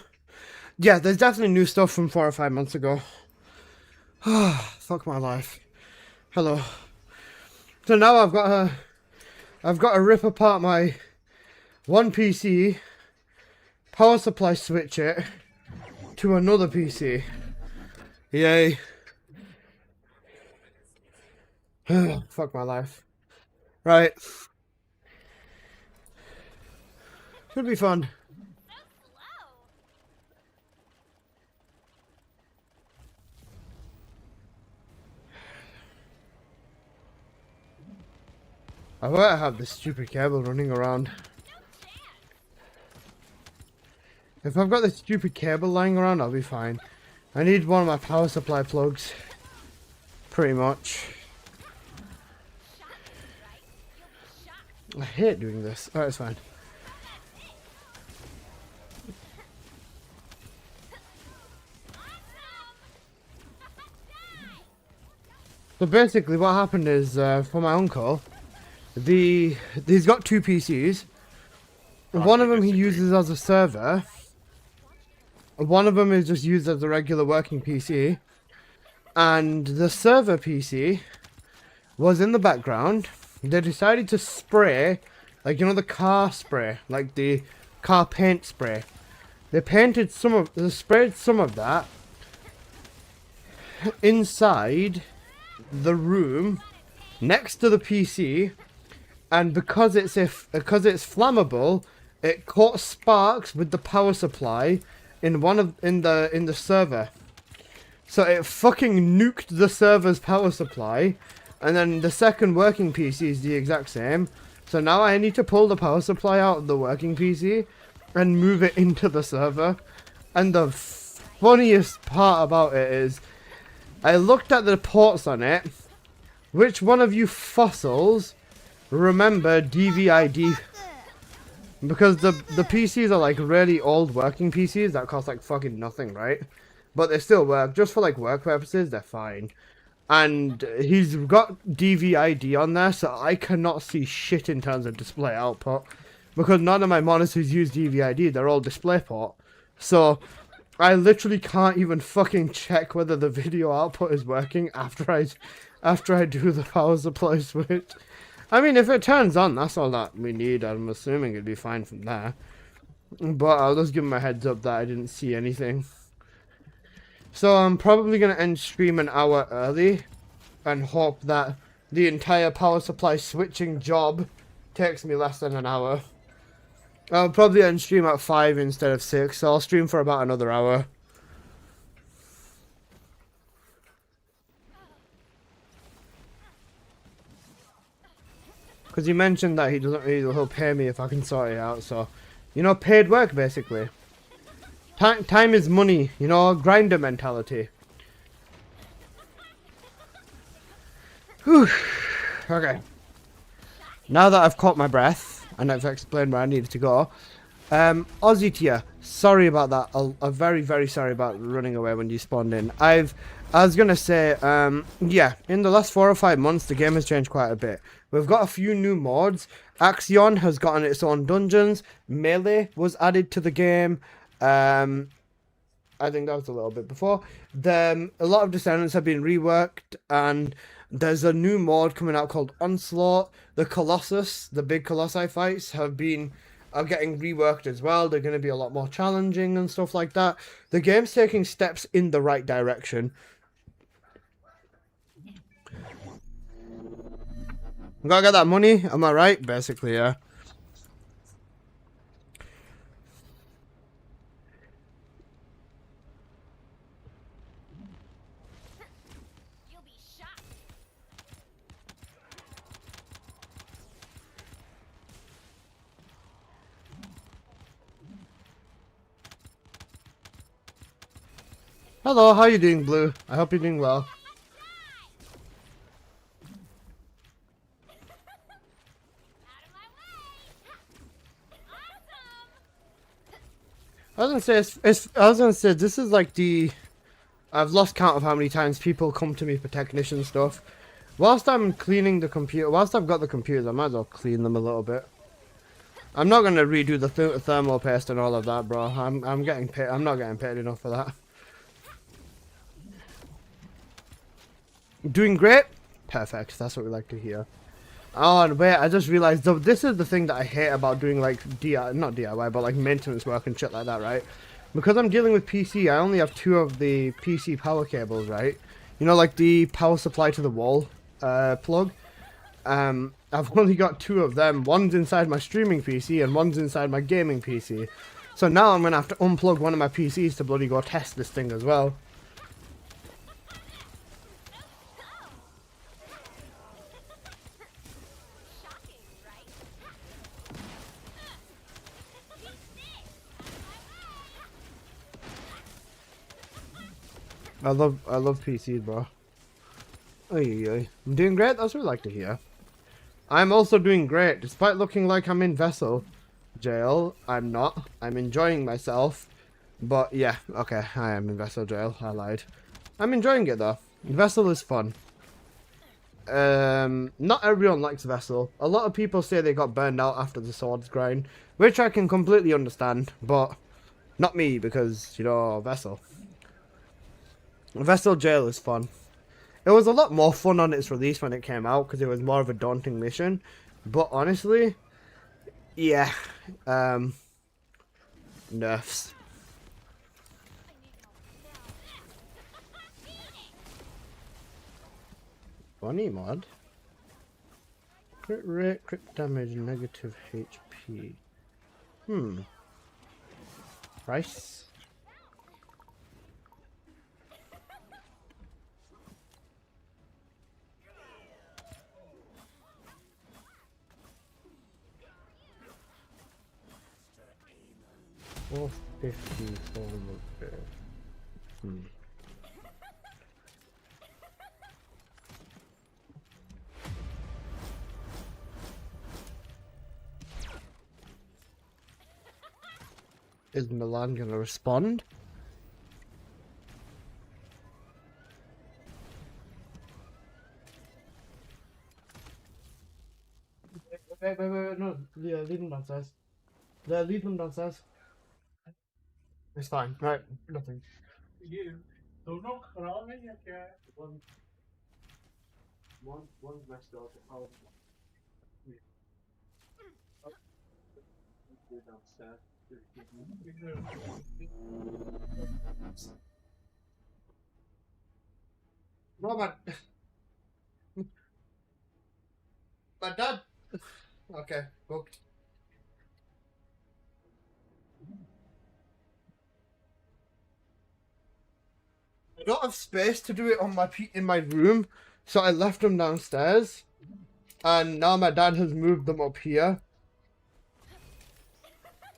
Yeah, there's definitely new stuff from 4 or 5 months ago. Fuck my life. Hello. So now I've got to rip apart my one PC, power supply switch it to another PC. Yay. Fuck my life. Right. Should be fun. I want to have this stupid cable running around. If I've got this stupid cable lying around, I'll be fine. I need one of my power supply plugs. Pretty much. I hate doing this. Alright, it's fine. So basically what happened is, for my uncle, he's got two PCs. One of them he uses as a server. One of them is just used as a regular working PC. And the server PC was in the background. They decided to spray, like, you know, the car spray, like the car paint spray. They sprayed some of that inside the room next to the PC, and because it's flammable, it caught sparks with the power supply in the server. So it fucking nuked the server's power supply, and then the second working PC is the exact same. So now I need to pull the power supply out of the working PC and move it into the server. And the funniest part about it is, I looked at the ports on it. Which one of you fossils remember DVID? Because the PCs are like really old working PCs that cost like fucking nothing, right? But they still work. Just for like work purposes, they're fine. And he's got DVID on there, so I cannot see shit in terms of display output. Because none of my monitors use DVID, they're all DisplayPort. So I literally can't even fucking check whether the video output is working after I do the power supply switch. I mean, if it turns on, that's all that we need. I'm assuming it'd be fine from there. But I'll just give him a heads up that I didn't see anything. So I'm probably going to end stream an hour early and hope that the entire power supply switching job takes me less than an hour. I'll probably end stream at 5 instead of 6, so I'll stream for about another hour. Because he mentioned that he'll pay me if I can sort it out, so, you know, paid work basically. Time is money, you know, grinder mentality. Whew. Okay. Now that I've caught my breath and I've explained where I needed to go, Aussie tier, sorry about that. I'm very, very sorry about running away when you spawned in. I was gonna say, yeah, in the last 4 or 5 months, the game has changed quite a bit. We've got a few new mods. Axion has gotten its own dungeons. Melee was added to the game. I think that was a little bit before. A lot of Descendants have been reworked, and there's a new mod coming out called Onslaught. The Colossus, the big colossi fights, are getting reworked as well. They're going to be a lot more challenging and stuff like that. The game's taking steps in the right direction. Gotta get that money, am I right? Basically, yeah. Hello, how you doing, Blue? I hope you're doing well. I was gonna say I was gonna say this is like the. I've lost count of how many times people come to me for technician stuff. Whilst I'm cleaning the computer, whilst I've got the computers, I might as well clean them a little bit. I'm not gonna redo the thermal paste and all of that, bro. I'm getting paid. I'm not getting paid enough for that. Doing great. Perfect. That's what we like to hear. Oh, and wait, I just realized though, this is the thing that I hate about doing like not DIY, but like maintenance work and shit like that, right? Because I'm dealing with PC, I only have 2 of the PC power cables, right? You know, like the power supply to the wall plug. I've only got 2 of them. One's inside my streaming PC and one's inside my gaming PC. So now I'm gonna have to unplug one of my PCs to bloody go test this thing as well. I love PCs, bro. Oy. I'm doing great. That's what we like to hear. I'm also doing great, despite looking like I'm in vessel jail. I'm not. I'm enjoying myself. But yeah, okay, I am in vessel jail. I lied. I'm enjoying it though. Vessel is fun. Not everyone likes vessel. A lot of people say they got burned out after the swords grind, which I can completely understand. But not me, because you know, vessel. Vessel jail is fun. It was a lot more fun on its release when it came out because it was more of a daunting mission. But honestly, yeah, nerfs. Funny mod. Crit rate, crit damage, negative HP. Price. $4.50 for the bear. Is Milan gonna respond? Wait, no. Yeah, leave them downstairs. Yeah, leave them downstairs. It's fine, right? Nothing. You. One's next door to house. Downstairs. No, my dad. Okay, booked. I don't have space to do it on in my room, so I left them downstairs, and now my dad has moved them up here.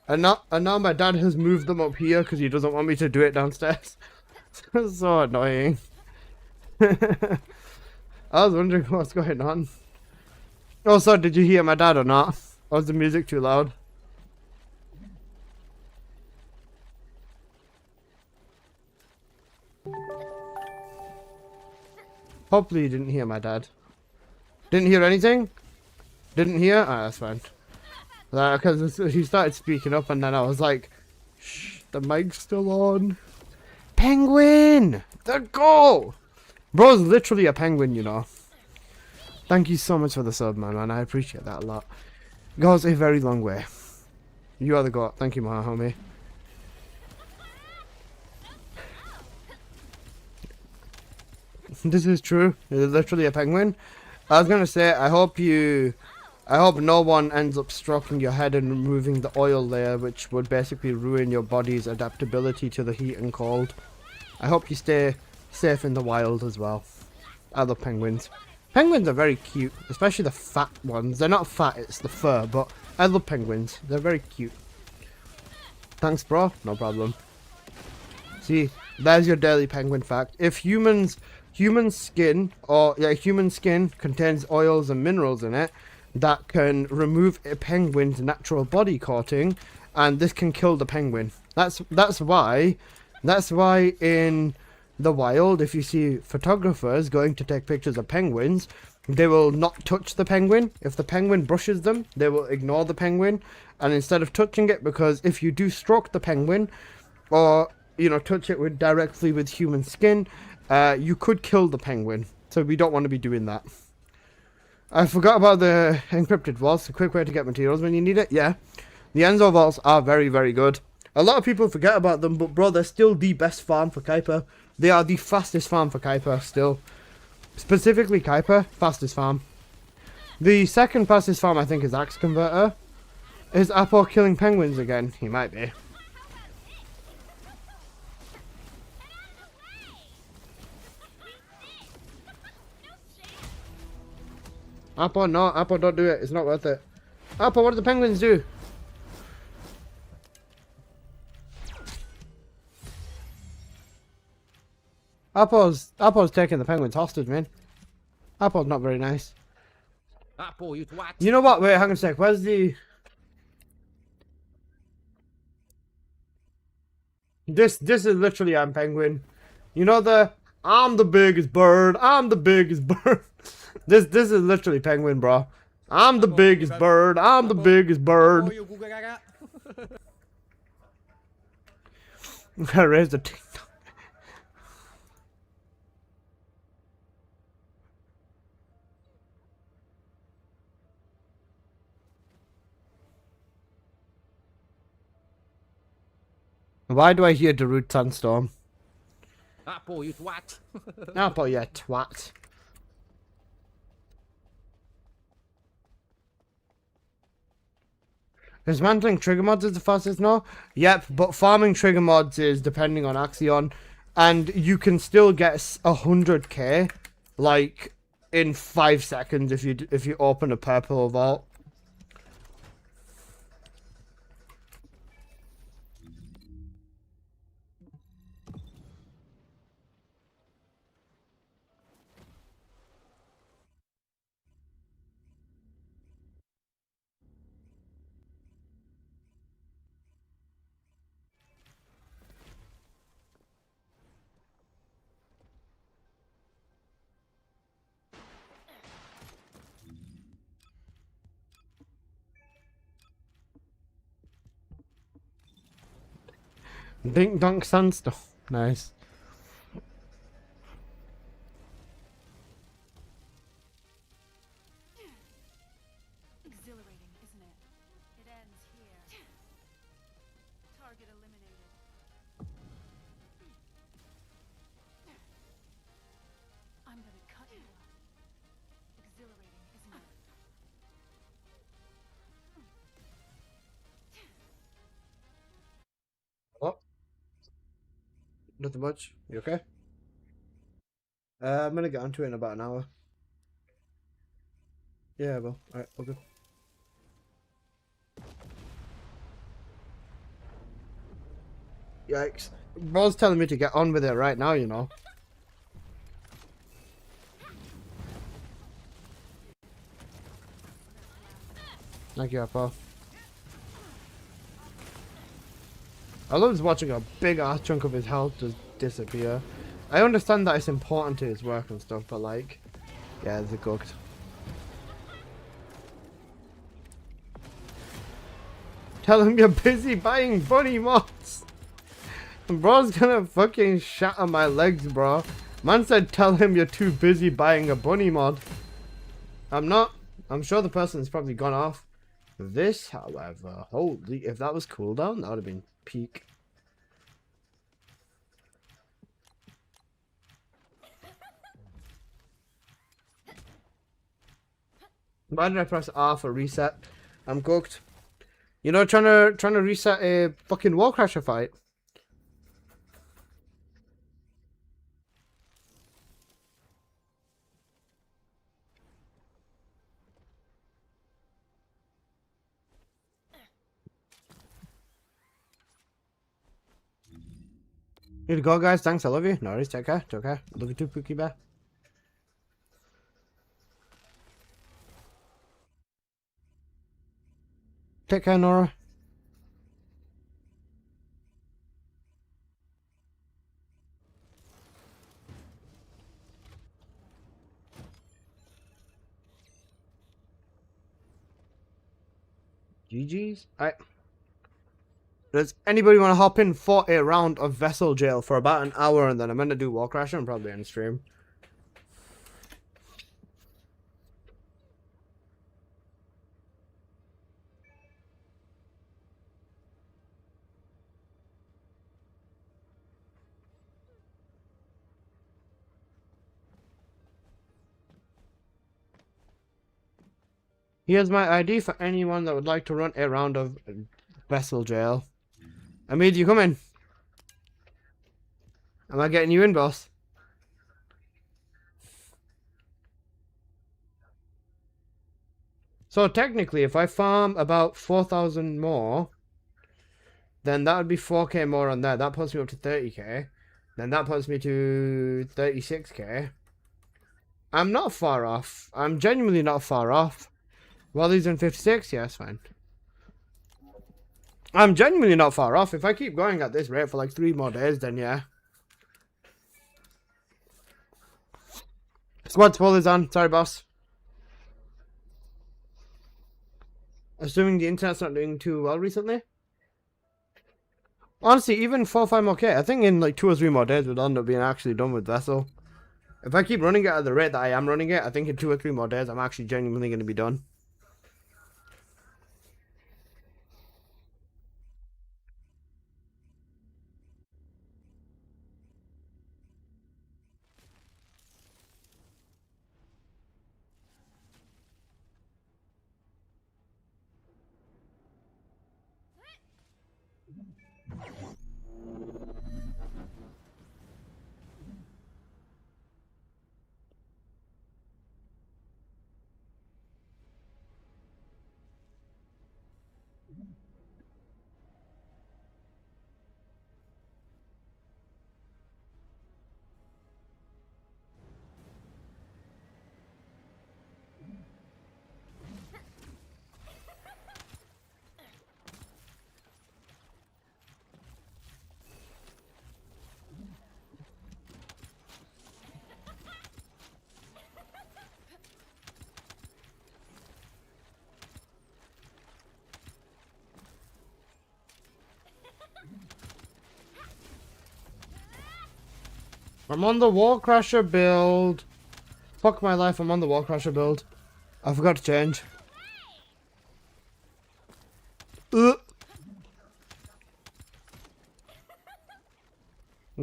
And now my dad has moved them up here because he doesn't want me to do it downstairs. So annoying. I was wondering what's going on. Also, did you hear my dad or not? Or was the music too loud? Hopefully you didn't hear my dad. Didn't hear anything? Didn't hear? Alright, that's fine. Because he started speaking up and then I was like, shh, the mic's still on. Penguin! The goal! Bro's literally a penguin, you know. Thank you so much for the sub, man. I appreciate that a lot. Goes a very long way. You are the god. Thank you, my homie. This is true. You're literally a penguin. I was gonna say, I hope no one ends up stroking your head and removing the oil layer, which would basically ruin your body's adaptability to the heat and cold. I hope you stay safe in the wild as well. I love penguins. Penguins are very cute, especially the fat ones. They're not fat, it's the fur, but I love penguins. They're very cute. Thanks, bro. No problem. See, there's your daily penguin fact. If human skin contains oils and minerals in it, that can remove a penguin's natural body coating, and this can kill the penguin. That's why in the wild, if you see photographers going to take pictures of penguins, they will not touch the penguin. If the penguin brushes them, they will ignore the penguin, and instead of touching it, because if you do stroke the penguin, or touch it directly with human skin, you could kill the penguin. So we don't want to be doing that. I forgot about the encrypted vaults. A quick way to get materials when you need it. Yeah, the Enzo vaults are very, very good. A lot of people forget about them, but bro, they're still the best farm for Kuiper. They are the fastest farm for Kuiper still. Specifically Kuiper, fastest farm. The second fastest farm I think is Axe Converter. Is Apo killing penguins again? He might be. Apo, no, Apo, don't do it. It's not worth it. Apo, what do the penguins do? Apo's taking the penguins hostage, man. Apo's not very nice. Apo, you twat. You know what? Wait, hang on a sec. Where's the... This is literally I'm penguin. You know the... I'm the biggest bird. I'm the biggest bird. This is literally penguin, bro. I'm the biggest bird. I'm the biggest bird. I raised a TikTok. Why do I hear Darude Sandstorm? Apo, you twat. Apo, you twat. Dismantling trigger mods is the fastest, no? Yep, but farming trigger mods is depending on Axion. And you can still get 100k, like, in 5 seconds if you open a purple vault. Dink Dunk Sandstorm. Nice. Exhilarating, isn't it? It ends here. Target eliminated. I'm gonna cut you up. Exhilarating, isn't it? What? Nothing much. You okay? I'm gonna get onto it in about an hour. Yeah, well, alright, all good. Yikes. Bro's telling me to get on with it right now, you know. Thank you, Apple. I love just watching a big ass chunk of his health just disappear. I understand that it's important to his work and stuff, but like, yeah, it's cooked. Tell him you're busy buying bunny mods. Bro's gonna fucking shatter my legs, bro. Man said tell him you're too busy buying a bunny mod. I'm not. I'm sure the person's probably gone off. This, however, holy, if that was cooldown, that would have been peak. Why did I press R for reset? I'm cooked. You know, trying to reset a fucking Warcrasher fight. Need to go, guys. Thanks. I love you. No worries. Take care. Take care. Love you too, Pookie Bear. Take care, Nora. GG's. Alright. Does anybody want to hop in for a round of Vessel Jail for about an hour, and then I'm going to do Wall Crasher and probably end stream? Here's my ID for anyone that would like to run a round of Vessel Jail. Amid, you come in. Am I getting you in, boss? So technically, if I farm about 4,000 more, then that would be 4k more on there. That puts me up to 30k. Then that puts me to 36k. I'm not far off. I'm genuinely not far off. Wally's in 56? Yeah, it's fine. I'm genuinely not far off. If I keep going at this rate for like 3 more days, then yeah. Squad spoilers on. Sorry, boss. Assuming the internet's not doing too well recently. Honestly, even 4 or 5 more K, I think in like 2 or 3 more days we'll end up being actually done with Vessel. If I keep running it at the rate that I am running it, I think in 2 or 3 more days I'm actually genuinely going to be done. I'm on the Wall Crasher build. Fuck my life, I'm on the Wall Crasher build. I forgot to change.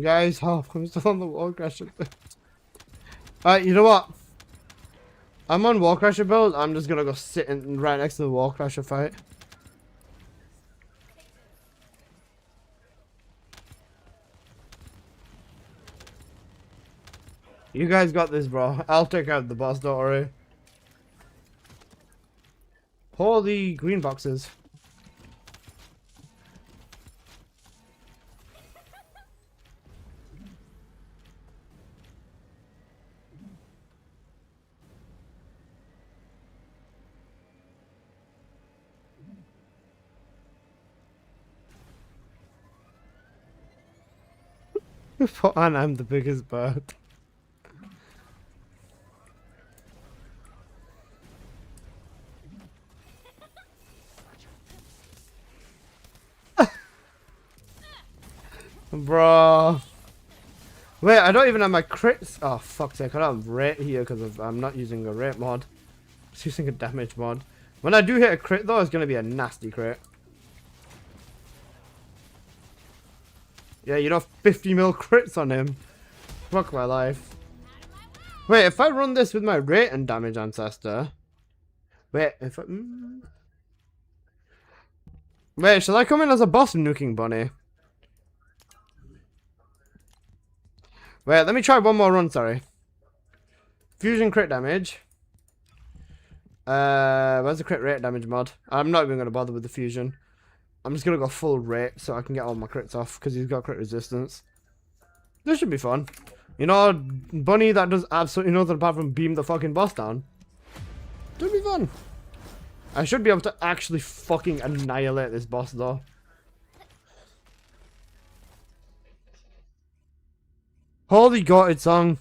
Guys, help, I'm still on the Wall Crasher build. Alright, you know what? I'm on Wall Crasher build, I'm just gonna go sit right next to the Wall Crasher fight. You guys got this, bro. I'll take out the boss, don't worry. Holy green boxes. And I'm the biggest bird. Bro. Wait, I don't even have my crits. Oh, fuck's sake. I don't have rate here because I'm not using a rate mod. I'm just using a damage mod. When I do hit a crit, though, it's going to be a nasty crit. Yeah, you know, 50 mil crits on him. Fuck my life. Wait, if I run this with my rate and damage ancestor. Wait, if I... Wait, shall I come in as a boss nuking bunny? Wait, let me try one more run, sorry. Fusion crit damage. Where's the crit rate damage mod? I'm not even going to bother with the fusion. I'm just going to go full rate so I can get all my crits off because he's got crit resistance. This should be fun. You know, bunny that does absolutely nothing apart from beam the fucking boss down. Should be fun. I should be able to actually fucking annihilate this boss though. Holy god, it's song.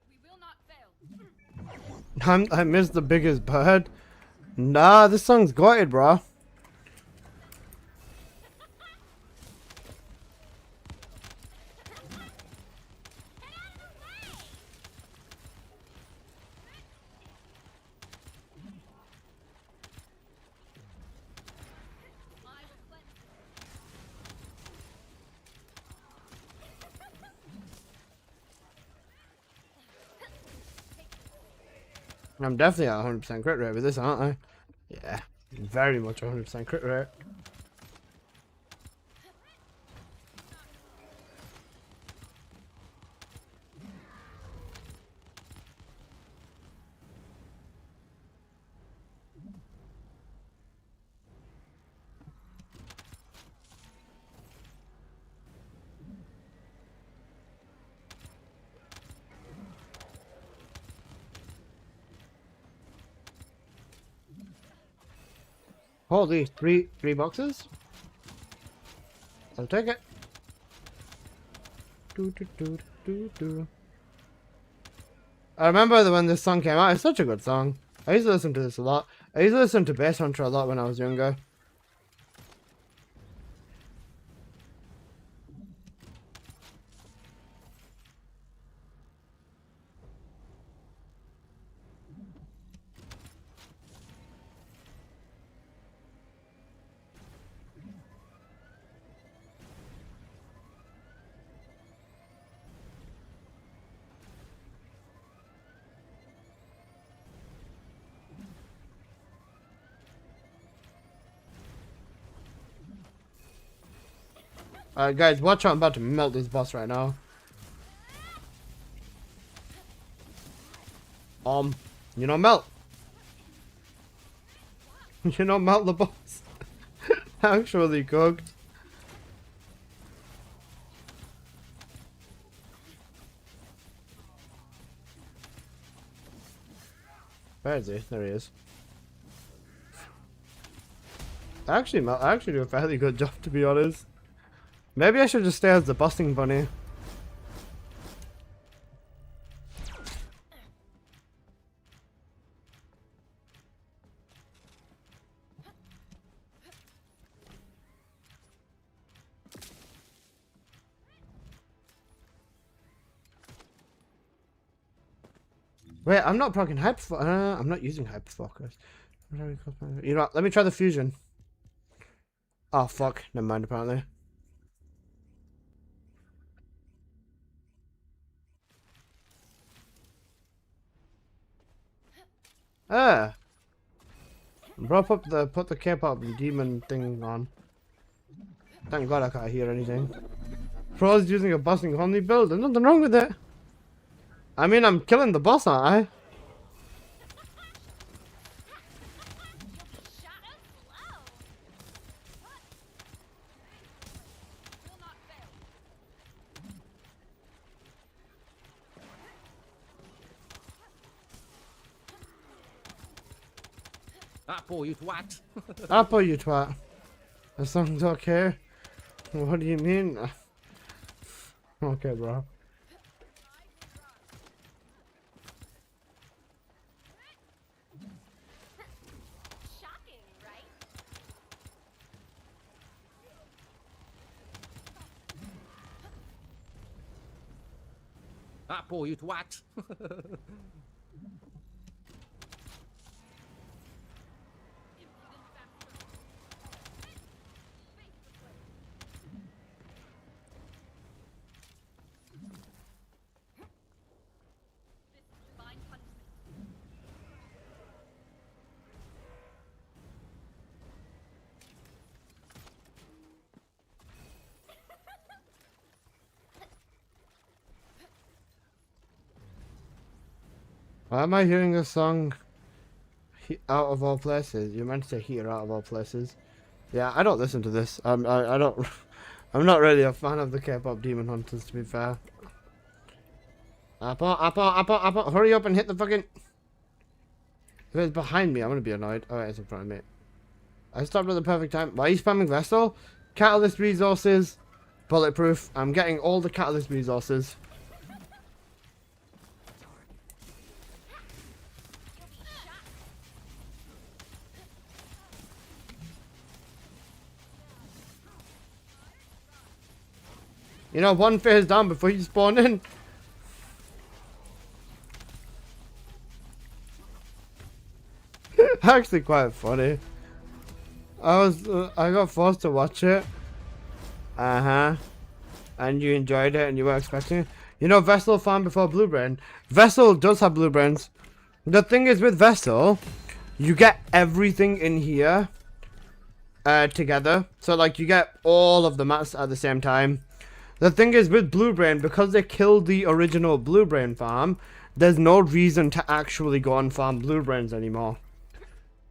We will not fail. I missed the biggest bird. Nah, this song's got it, bro. I'm definitely at 100% crit rate with this, aren't I? Yeah, very much 100% crit rate. Holy, three boxes? I'll take it. I remember that when this song came out, it's such a good song. I used to listen to this a lot. I used to listen to Bass Hunter a lot when I was younger. Alright guys, watch out, I'm about to melt this boss right now. You know melt. You know melt the boss. Actually cooked. Where is he? There he is. I actually do a fairly good job, to be honest. Maybe I should just stay as the busting bunny. Wait, I'm not proccing hyper. I'm not using hyper focus. You know what? Let me try the fusion. Oh fuck! Never mind. Apparently. Ah. Bro, put the K-pop demon thing on. Thank God I can't hear anything. Pro's using a busting only build. There's nothing wrong with it. I mean, I'm killing the boss, aren't I? Apple, you twat. Apple, you twat. The song's okay. What do you mean? Okay, bro. Shocking, right? Apple, you twat. Why am I hearing this song out of all places? You meant to say here out of all places. Yeah, I don't listen to this. I don't. I'm not really a fan of the K-pop demon hunters, to be fair. Apple, hurry up and hit the fucking... If it's behind me, I'm gonna be annoyed. Oh, it's in front of me. I stopped at the perfect time. Why are you spamming Vessel? Catalyst resources. Bulletproof. I'm getting all the catalyst resources. You know, one phase down before you spawn in. Actually quite funny. I got forced to watch it. And you enjoyed it and you were expecting it. You know, Vessel farm before Blue Brain. Vessel does have Blue Brains. The thing is with Vessel, you get everything in here together. So like you get all of the mats at the same time. The thing is with Blue Brain, because they killed the original Blue Brain farm, there's no reason to actually go and farm Blue Brains anymore.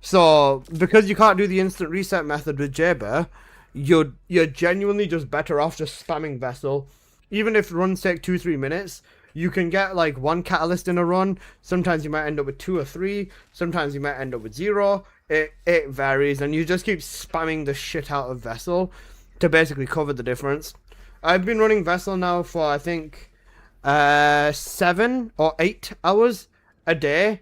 So, because you can't do the instant reset method with Jaber, you're genuinely just better off just spamming Vessel. Even if runs take 2-3 minutes, you can get like 1 catalyst in a run. Sometimes you might end up with 2 or 3. Sometimes you might end up with 0. It varies, and you just keep spamming the shit out of Vessel to basically cover the difference. I've been running Vessel now for I think 7 or 8 hours a day.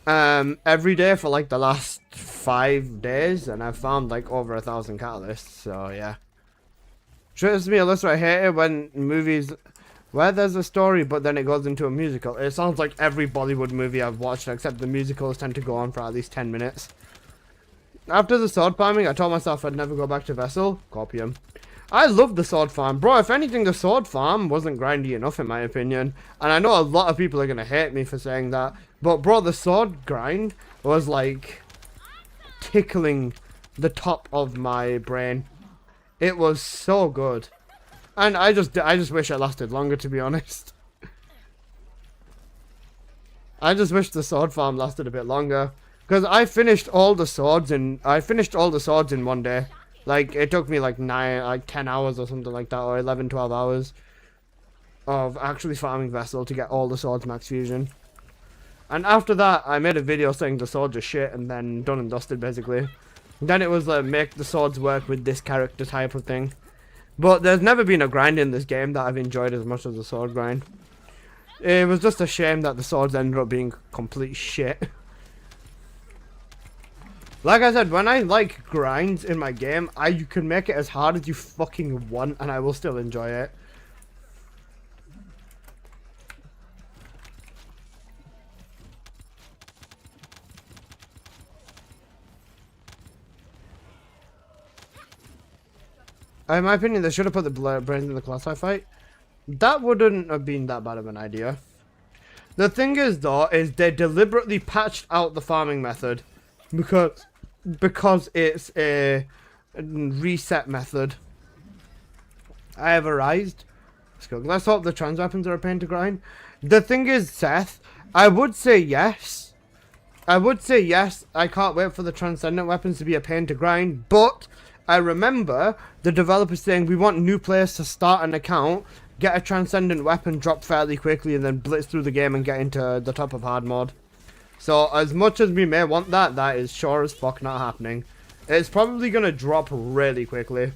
Every day for like the last 5 days, and I've found like over 1,000 catalysts, so yeah. Trust me, Alyssa, I hate it when movies where there's a story but then it goes into a musical. It sounds like every Bollywood movie I've watched, except the musicals tend to go on for at least 10 minutes. After the sword farming, I told myself I'd never go back to Vessel. Copium. I love the sword farm. Bro, if anything, the sword farm wasn't grindy enough in my opinion. And I know a lot of people are going to hate me for saying that. But bro, the sword grind was like tickling the top of my brain. It was so good. And I just wish it lasted longer, to be honest. I just wish the sword farm lasted a bit longer. Because I finished all the swords in one day. Like, it took me like 10 hours or something like that, or 11, 12 hours of actually farming Vessel to get all the swords max fusion. And after that, I made a video saying the swords are shit, and then done and dusted, basically. Then it was like, make the swords work with this character type of thing. But there's never been a grind in this game that I've enjoyed as much as the sword grind. It was just a shame that the swords ended up being complete shit. Like I said, when I like grinds in my game, you can make it as hard as you fucking want and I will still enjoy it. In my opinion, they should have put the brains in the colossi fight. That wouldn't have been that bad of an idea. The thing is, though, is they deliberately patched out the farming method because it's a reset method. I have arised. Let's hope the trans weapons are a pain to grind. The thing is, Seth, I would say yes. I can't wait for the transcendent weapons to be a pain to grind, but I remember the developers saying we want new players to start an account, get a transcendent weapon, drop fairly quickly, and then blitz through the game and get into the top of hard mode. So as much as we may want that, that is sure as fuck not happening. It's probably going to drop really quickly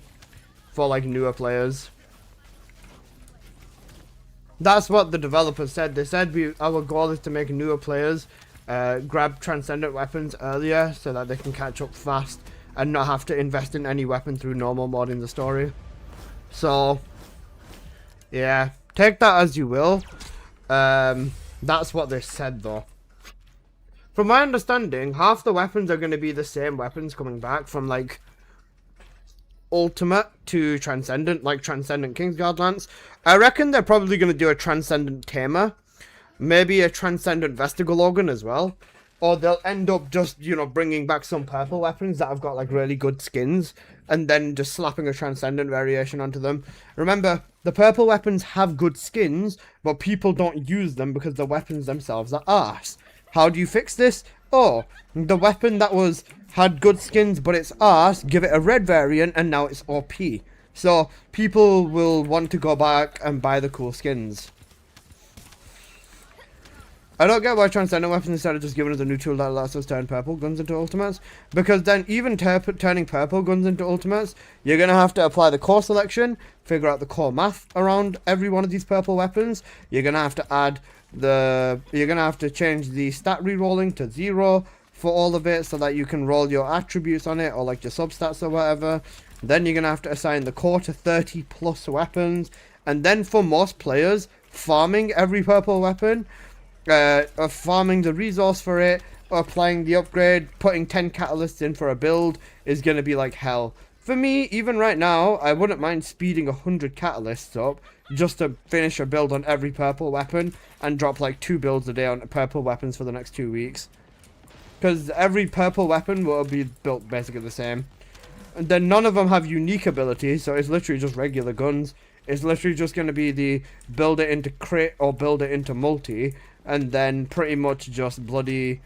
for like newer players. That's what the developers said. They said our goal is to make newer players grab transcendent weapons earlier so that they can catch up fast and not have to invest in any weapon through normal mode in the story. So yeah, take that as you will. That's what they said though. From my understanding, half the weapons are going to be the same weapons coming back from like Ultimate to Transcendent, like Transcendent Kingsguard Lance. I reckon they're probably going to do a Transcendent Tamer, maybe a Transcendent Vestigologan as well. Or they'll end up just, you know, bringing back some purple weapons that have got like really good skins and then just slapping a Transcendent variation onto them. Remember, the purple weapons have good skins, but people don't use them because the weapons themselves are arse. How do you fix this? Oh, the weapon that was had good skins, but it's arse, give it a red variant, and now it's OP. So people will want to go back and buy the cool skins. I don't get why Transcendent Weapons instead of just giving us a new tool that lets us turn purple guns into ultimates. Because then even turning purple guns into ultimates, you're going to have to apply the core selection, figure out the core math around every one of these purple weapons. You're going to have to add you're going to have to change the stat rerolling to 0 for all of it so that you can roll your attributes on it or like your substats or whatever. Then you're going to have to assign the core to 30 plus weapons. And then for most players, farming every purple weapon, farming the resource for it, applying the upgrade, putting 10 catalysts in for a build is going to be like hell. For me, even right now, I wouldn't mind speeding 100 catalysts up just to finish a build on every purple weapon and drop like 2 builds a day on purple weapons for the next 2 weeks. Because every purple weapon will be built basically the same. And then none of them have unique abilities, so it's literally just regular guns. It's literally just going to be the build it into crit or build it into multi. And then pretty much just bloody,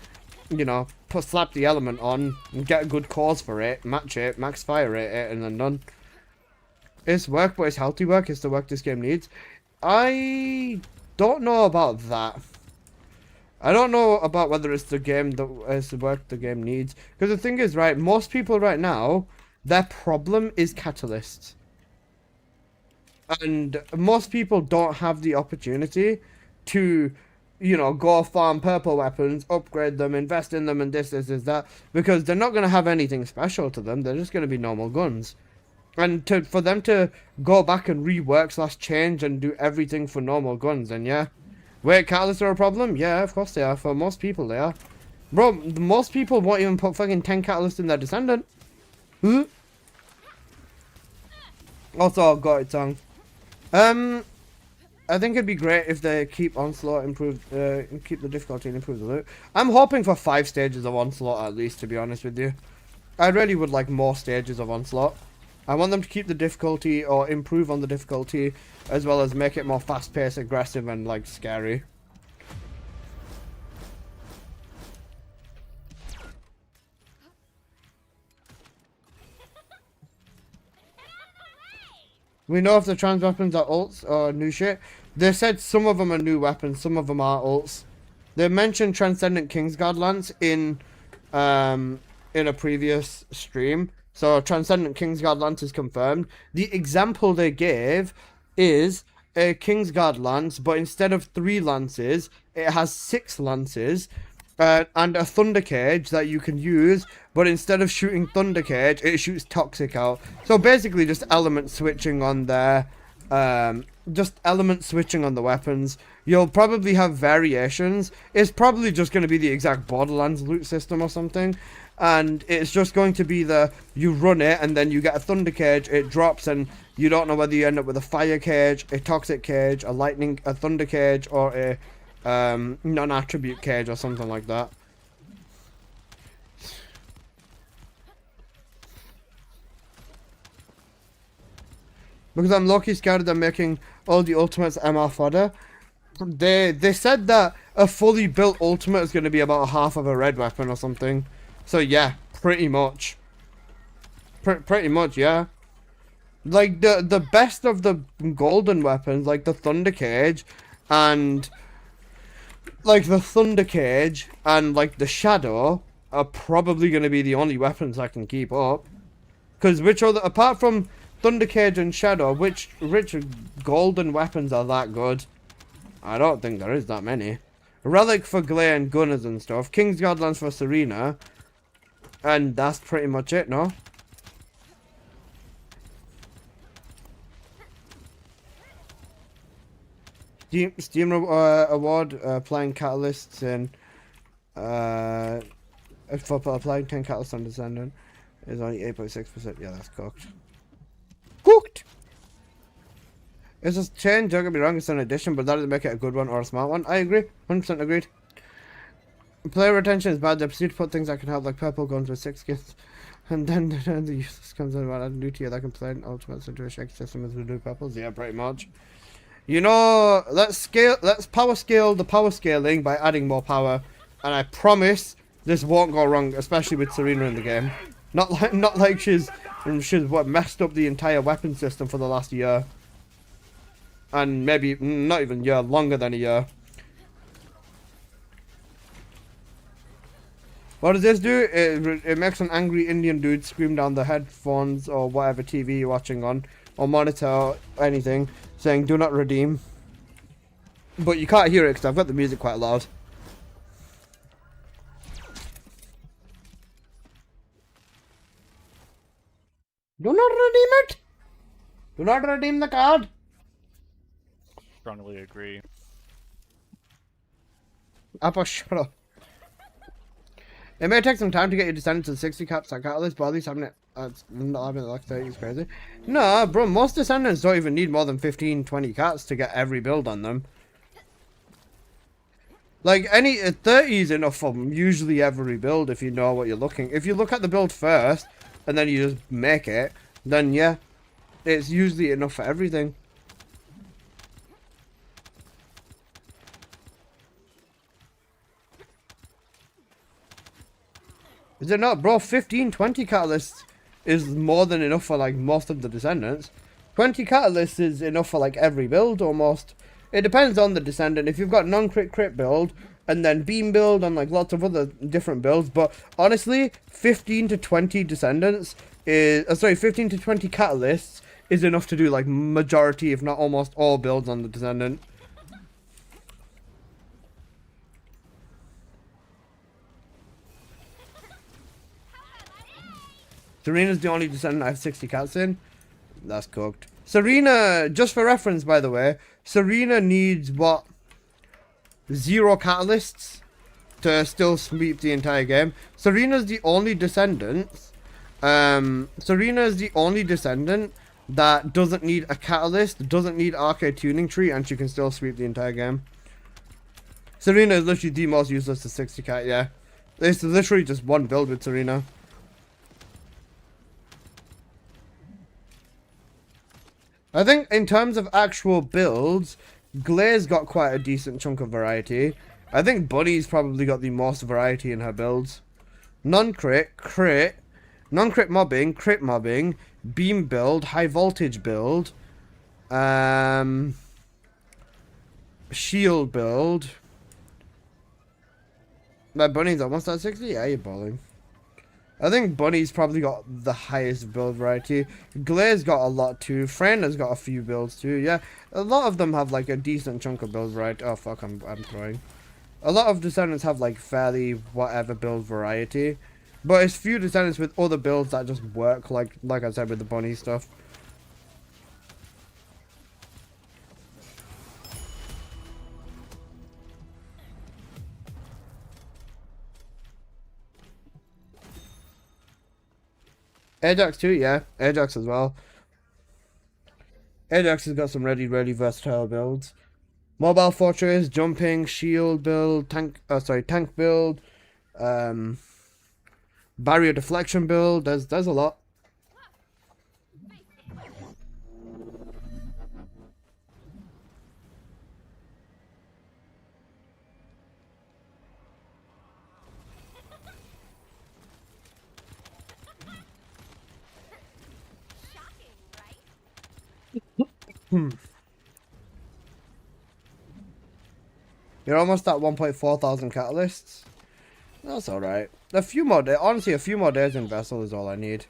you know, slap the element on and get a good cause for it, match it, max fire rate it, and then done. It's work, but it's healthy work. It's the work this game needs. I don't know about that. I don't know about whether it's the game that is the work the game needs. Because the thing is, right, most people right now, their problem is catalysts. And most people don't have the opportunity to, you know, go farm purple weapons, upgrade them, invest in them, and this, that. Because they're not going to have anything special to them. They're just going to be normal guns. And for them to go back and rework / change and do everything for normal guns, then yeah. Wait, catalysts are a problem? Yeah, of course they are. For most people, they are. Bro, most people won't even put fucking 10 catalysts in their Descendant. Also, got it tongue. I think it'd be great if they keep Onslaught improved, keep the difficulty and improve the loot. I'm hoping for 5 stages of Onslaught at least, to be honest with you. I really would like more stages of Onslaught. I want them to keep the difficulty or improve on the difficulty, as well as make it more fast-paced, aggressive, and like scary. We know if the trans weapons are ults or new shit. They said some of them are new weapons, some of them are ults. They mentioned Transcendent Kingsguard Lance in a previous stream. So Transcendent Kingsguard Lance is confirmed. The example they gave is a Kingsguard Lance, but instead of 3 lances, it has 6 lances. And a Thunder Cage that you can use, but instead of shooting Thunder Cage, it shoots Toxic out. So basically just element switching on there. Just element switching on the weapons. You'll probably have variations. It's probably just going to be the exact Borderlands loot system or something. And it's just going to be you run it and then you get a Thunder Cage, it drops and you don't know whether you end up with a Fire Cage, a Toxic Cage, a Thunder Cage, or a non-attribute cage or something like that. Because I'm low-key scared of them making all the ultimates MR fodder. They said that a fully built ultimate is going to be about half of a red weapon or something. So yeah, pretty much. Pretty much, yeah. Like the best of the golden weapons, like the Thunder Cage and like the Thunder Cage and like the Shadow are probably going to be the only weapons I can keep up. Because apart from Thunder Cage and Shadow, which golden weapons are that good? I don't think there is that many. Relic for Glay and Gunners and stuff. Kingsguard Lance for Serena. And that's pretty much it, no? Steam award applying catalysts and for applying 10 catalysts on Descendant is only 8.6%. Yeah, that's cooked. Cooked! It's a change, don't get me wrong, it's an addition, but that doesn't make it a good one or a smart one. I agree, 100% agreed. Player retention is bad. They proceed to put things that can help, like purple guns with 6 skins. And then the useless comes in about adding new tier that can play ultimates into a shaky system with new purples. Yeah, pretty much. You know, let's power scale the power scaling by adding more power. And I promise this won't go wrong, especially with Serena in the game. Not like she's what messed up the entire weapon system for the last year. And maybe not even a year, longer than a year. What does this do? It makes an angry Indian dude scream down the headphones or whatever TV you're watching on, or monitor or anything, saying do not redeem. But you can't hear it because I've got the music quite loud. Do not redeem it! Do not redeem the card! Strongly agree. Appa, shut up. It may take some time to get your descendants to 60 caps at Catalyst, but at least having it not having it like 30 is crazy. No, bro, most descendants don't even need more than 15, 20 cats to get every build on them. Like, 30 is enough for usually every build if you know what you're looking. If you look at the build first, and then you just make it, then yeah, it's usually enough for everything. Is it not, bro? 15, 20 catalysts is more than enough for like most of the descendants. 20 catalysts is enough for like every build almost. It depends on the descendant. If you've got non-crit crit build and then beam build and like lots of other different builds, but honestly, 15 to 20 descendants is 15 to 20 catalysts is enough to do like majority, if not almost all builds on the descendant. Serena's the only descendant I have 60 cats in. That's cooked. Serena, just for reference, by the way, Serena needs, what, 0 catalysts to still sweep the entire game. Serena's the only descendant. Serena's the only descendant that doesn't need a catalyst, doesn't need arcade tuning tree, and she can still sweep the entire game. Serena is literally the most useless to 60 cat, yeah. It's literally just one build with Serena. I think in terms of actual builds, Glaze got quite a decent chunk of variety. I think Bunny's probably got the most variety in her builds. Non-crit, crit, non-crit mobbing, crit mobbing, beam build, high voltage build, shield build. My Bunny's almost at 60? Yeah, you're balling. I think Bunny's probably got the highest build variety. Glaze got a lot too. Fran has got a few builds too. Yeah, a lot of them have like a decent chunk of build variety. Oh fuck, I'm throwing. A lot of descendants have like fairly whatever build variety, but it's few descendants with other builds that just work. Like I said with the Bunny stuff. Ajax too, yeah. Ajax as well. Ajax has got some really versatile builds. Mobile Fortress, jumping, shield build, tank build, barrier deflection build. There's a lot. You're almost at 1.4 thousand catalysts. That's alright. A few more days, honestly, a few more days in Vessel is all I need.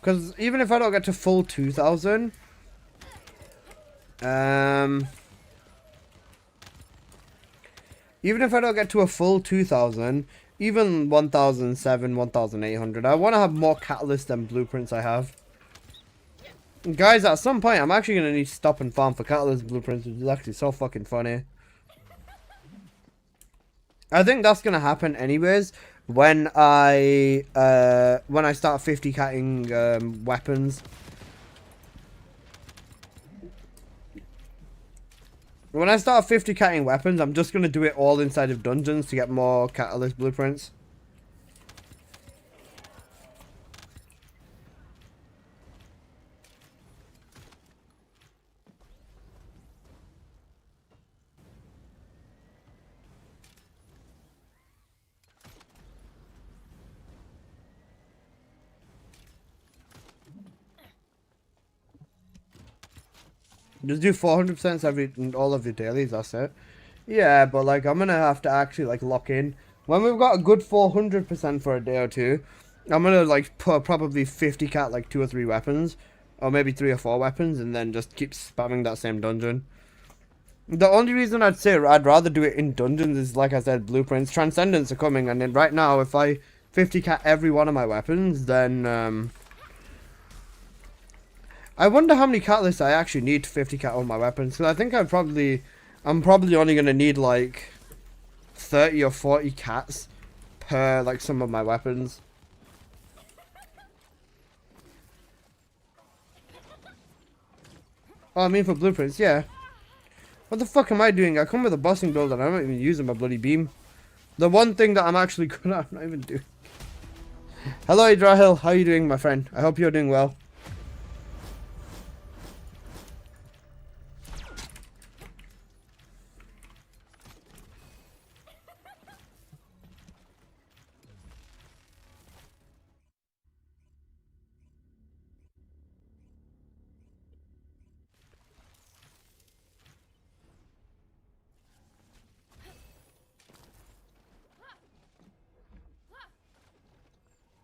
Because even if I don't get to full 2,000, even if I don't get to a full 2,000, even 1,007, 1,800, I want to have more catalysts than blueprints I have. Guys, at some point, I'm actually going to need to stop and farm for catalyst blueprints, which is actually so fucking funny. I think that's going to happen anyways when I start 50 catting weapons. When I start 50 catting weapons, I'm just going to do it all inside of dungeons to get more catalyst blueprints. Just do 400% all of your dailies, that's it. Yeah, but like I'm gonna have to actually like lock in. When we've got a good 400% for a day or two, I'm gonna like put probably 50 cat like 2 or 3 weapons. Or maybe 3 or 4 weapons and then just keep spamming that same dungeon. The only reason I'd say I'd rather do it in dungeons is, like I said, blueprints. Transcendents are coming, and then right now, if I 50 cat every one of my weapons, then I wonder how many catalysts I actually need to 50 cat all my weapons. Because I think I'm probably only gonna need like 30 or 40 cats per like some of my weapons. Oh, I mean for blueprints, yeah. What the fuck am I doing? I come with a bossing build and I'm not even using my bloody beam. The one thing that I'm actually good at, I'm not even doing. Hello, Hydrahill. How are you doing, my friend? I hope you're doing well.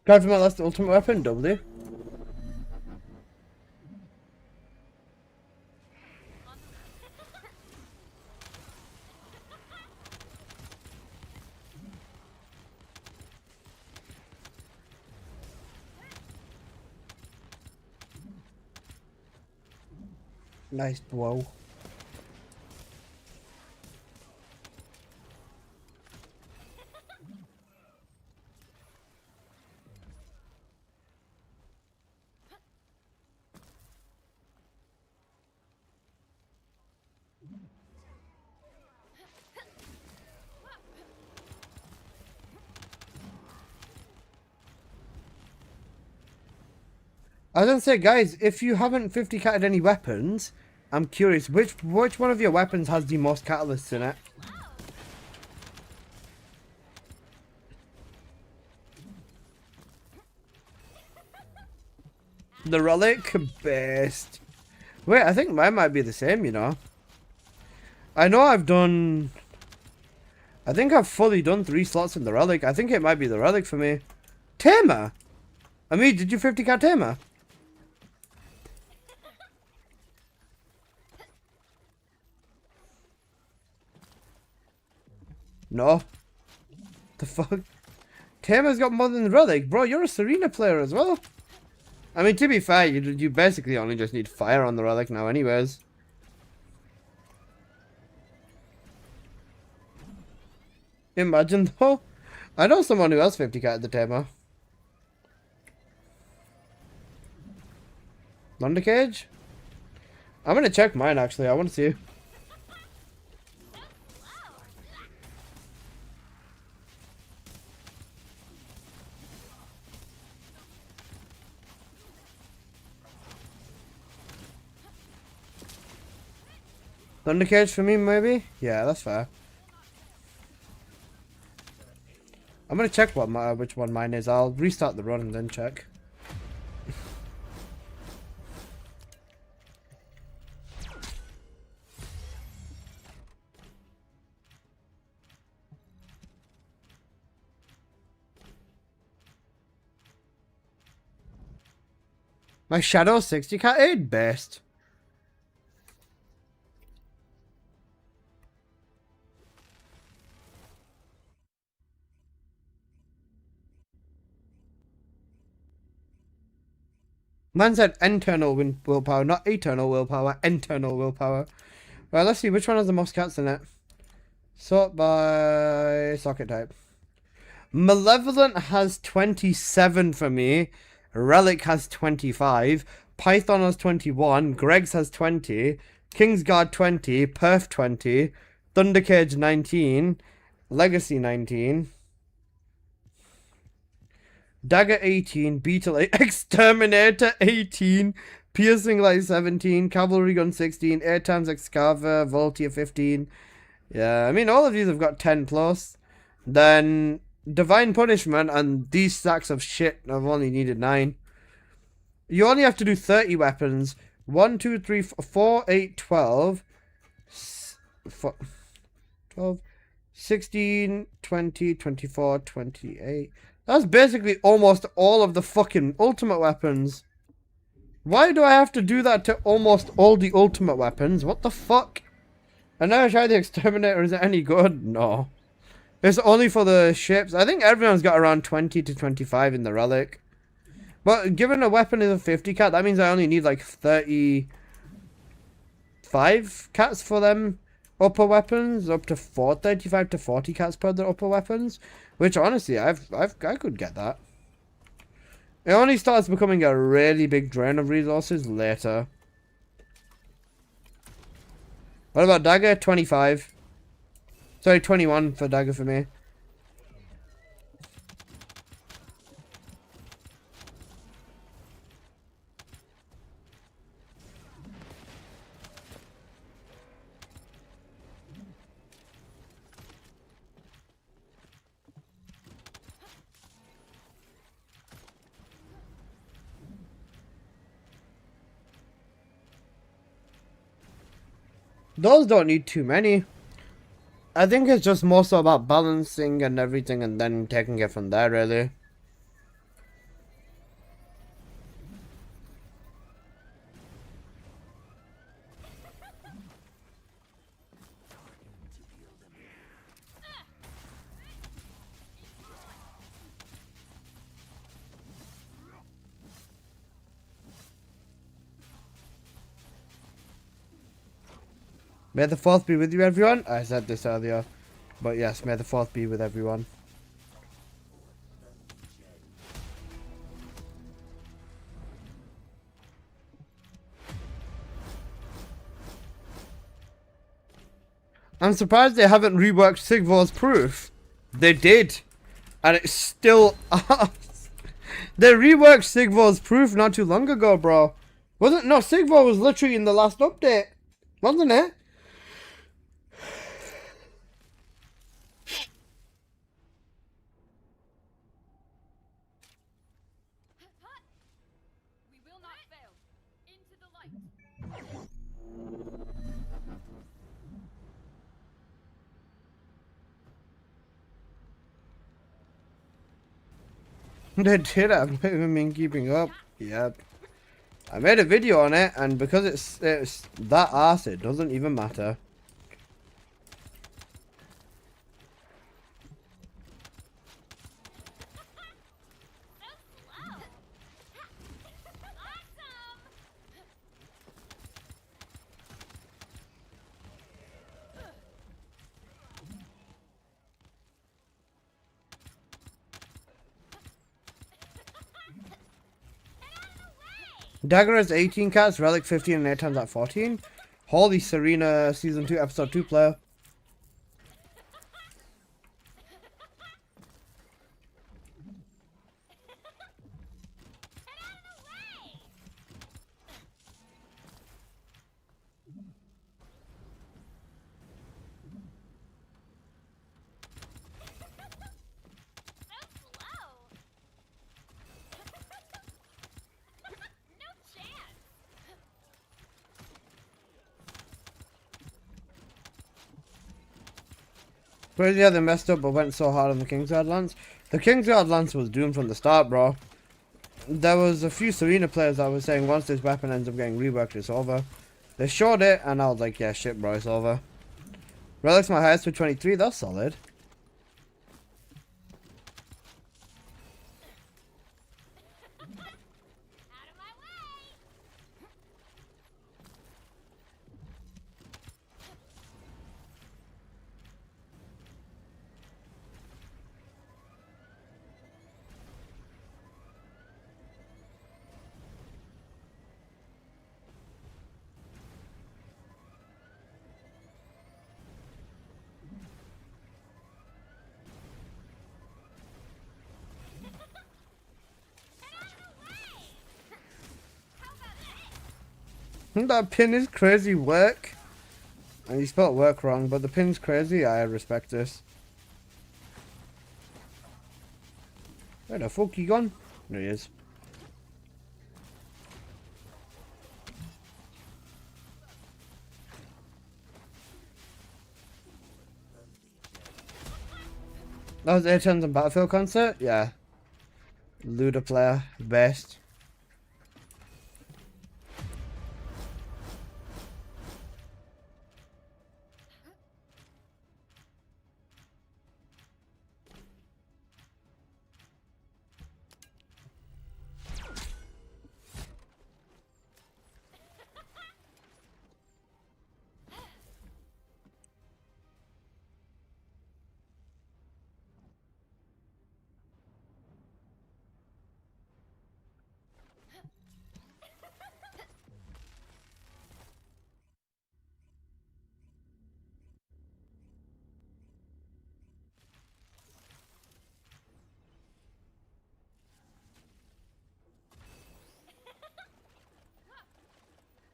Try for my last ultimate weapon, W. Nice blow. I was gonna say, guys, if you haven't 50 catted any weapons, I'm curious, which one of your weapons has the most catalysts in it? The relic? Best. Wait, I think mine might be the same, you know. I know I've done... I think I've fully done 3 slots in the relic. I think it might be the relic for me. Tamer? I mean, did you 50 cat Tamer? No. The fuck? Tamer's got more than the relic. Bro, you're a Serena player as well. I mean, to be fair, you basically only just need fire on the relic now anyways. Imagine though. I know someone who has 50 cat at the Tamer. Thunder Cage? I'm gonna check mine actually, I wanna see. Thunder Cage for me, maybe? Yeah, that's fair. I'm gonna check which one mine is. I'll restart the run and then check. My Shadow 60 cat 8 best. Man said internal willpower, not eternal willpower, internal willpower. Right, let's see which one has the most cats in it. Sort by socket type. Malevolent has 27 for me. Relic has 25. Python has 21. Greg's has 20. Kingsguard 20. Perf 20. Thundercage 19. Legacy 19. Dagger 18, Beetle 8, Exterminator 18, Piercing Light 17, Cavalry Gun 16, Air Times Excava, Voltia 15. Yeah, I mean, all of these have got 10 plus. Then Divine Punishment and these stacks of shit have only needed 9. You only have to do 30 weapons 1, 2, 3, 4, 8, 12. 12, 16, 20, 24, 28. That's basically almost all of the fucking ultimate weapons. Why do I have to do that to almost all the ultimate weapons? What the fuck? I never tried the exterminator. Is it any good? No. It's only for the ships. I think everyone's got around 20 to 25 in the relic. But given a weapon is a 50 cat, that means I only need like 35 cats for them upper weapons. Up to 35 to 40 cats per the upper weapons. Which honestly, I could get that. It only starts becoming a really big drain of resources later. What about dagger? 25. Sorry, 21 for dagger for me. Those don't need too many. I think it's just more so about balancing and everything and then taking it from there, really. May the 4th be with you, everyone. I said this earlier. But yes, may the 4th be with everyone. I'm surprised they haven't reworked Sigvor's proof. They did. And it's still us. They reworked Sigvor's proof not too long ago, bro. Wasn't? No, Sigvor was literally in the last update. Wasn't it? We will not fail. Into the light. They did. I've been keeping up. Yep. I made a video on it, and because it's that arse, it doesn't even matter. Dagger is 18 cats, Relic 15, and 8 times at 14. Holy Serena Season 2, Episode 2 player. Crazy how they messed up but went so hard on the Kingsguard Lance. The Kingsguard Lance was doomed from the start, bro. There was a few Serena players that were saying once this weapon ends up getting reworked, it's over. They showed it, and I was like, yeah, shit, bro, it's over. Relic's my highest with 23, that's solid. That pin is crazy work. And you spelled work wrong, but the pin's crazy. I respect this. Where the fuck you gone? There he is. That was Ayrton's and Battlefield concert? Yeah. Luda player, best.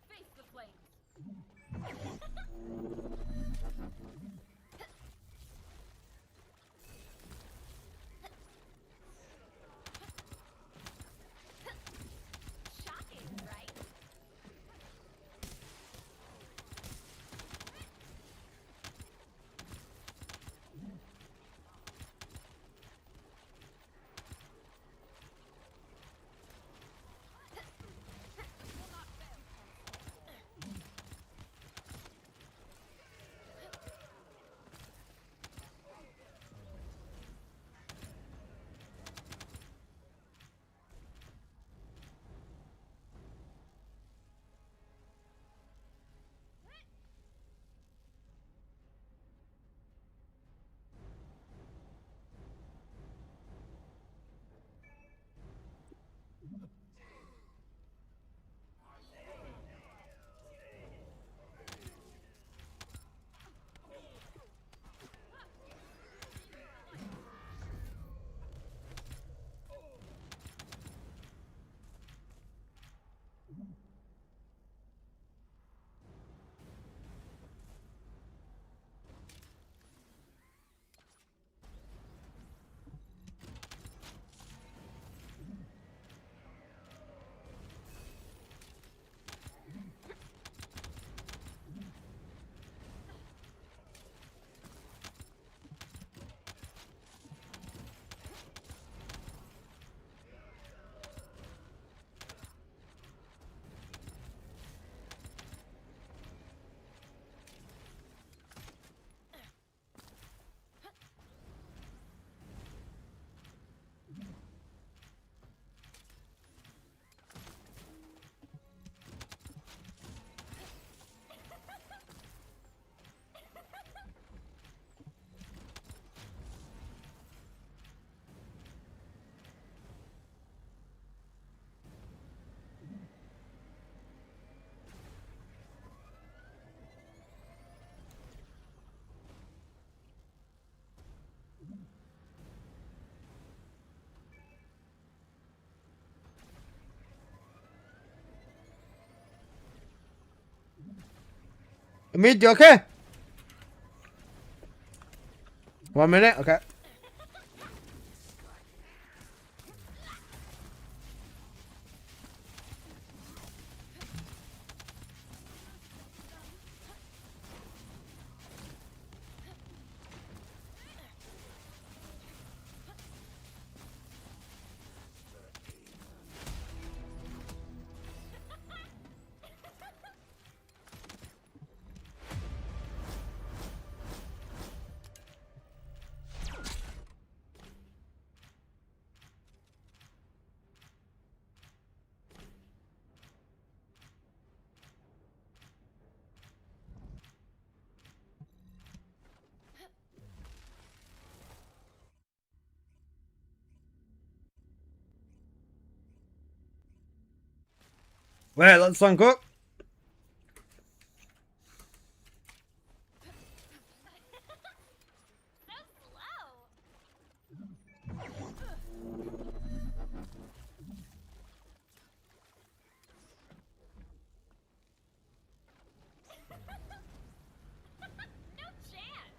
Face the flames. Shocking, right? Mid, you okay? 1 minute, okay. Wait, let's song up. No chance.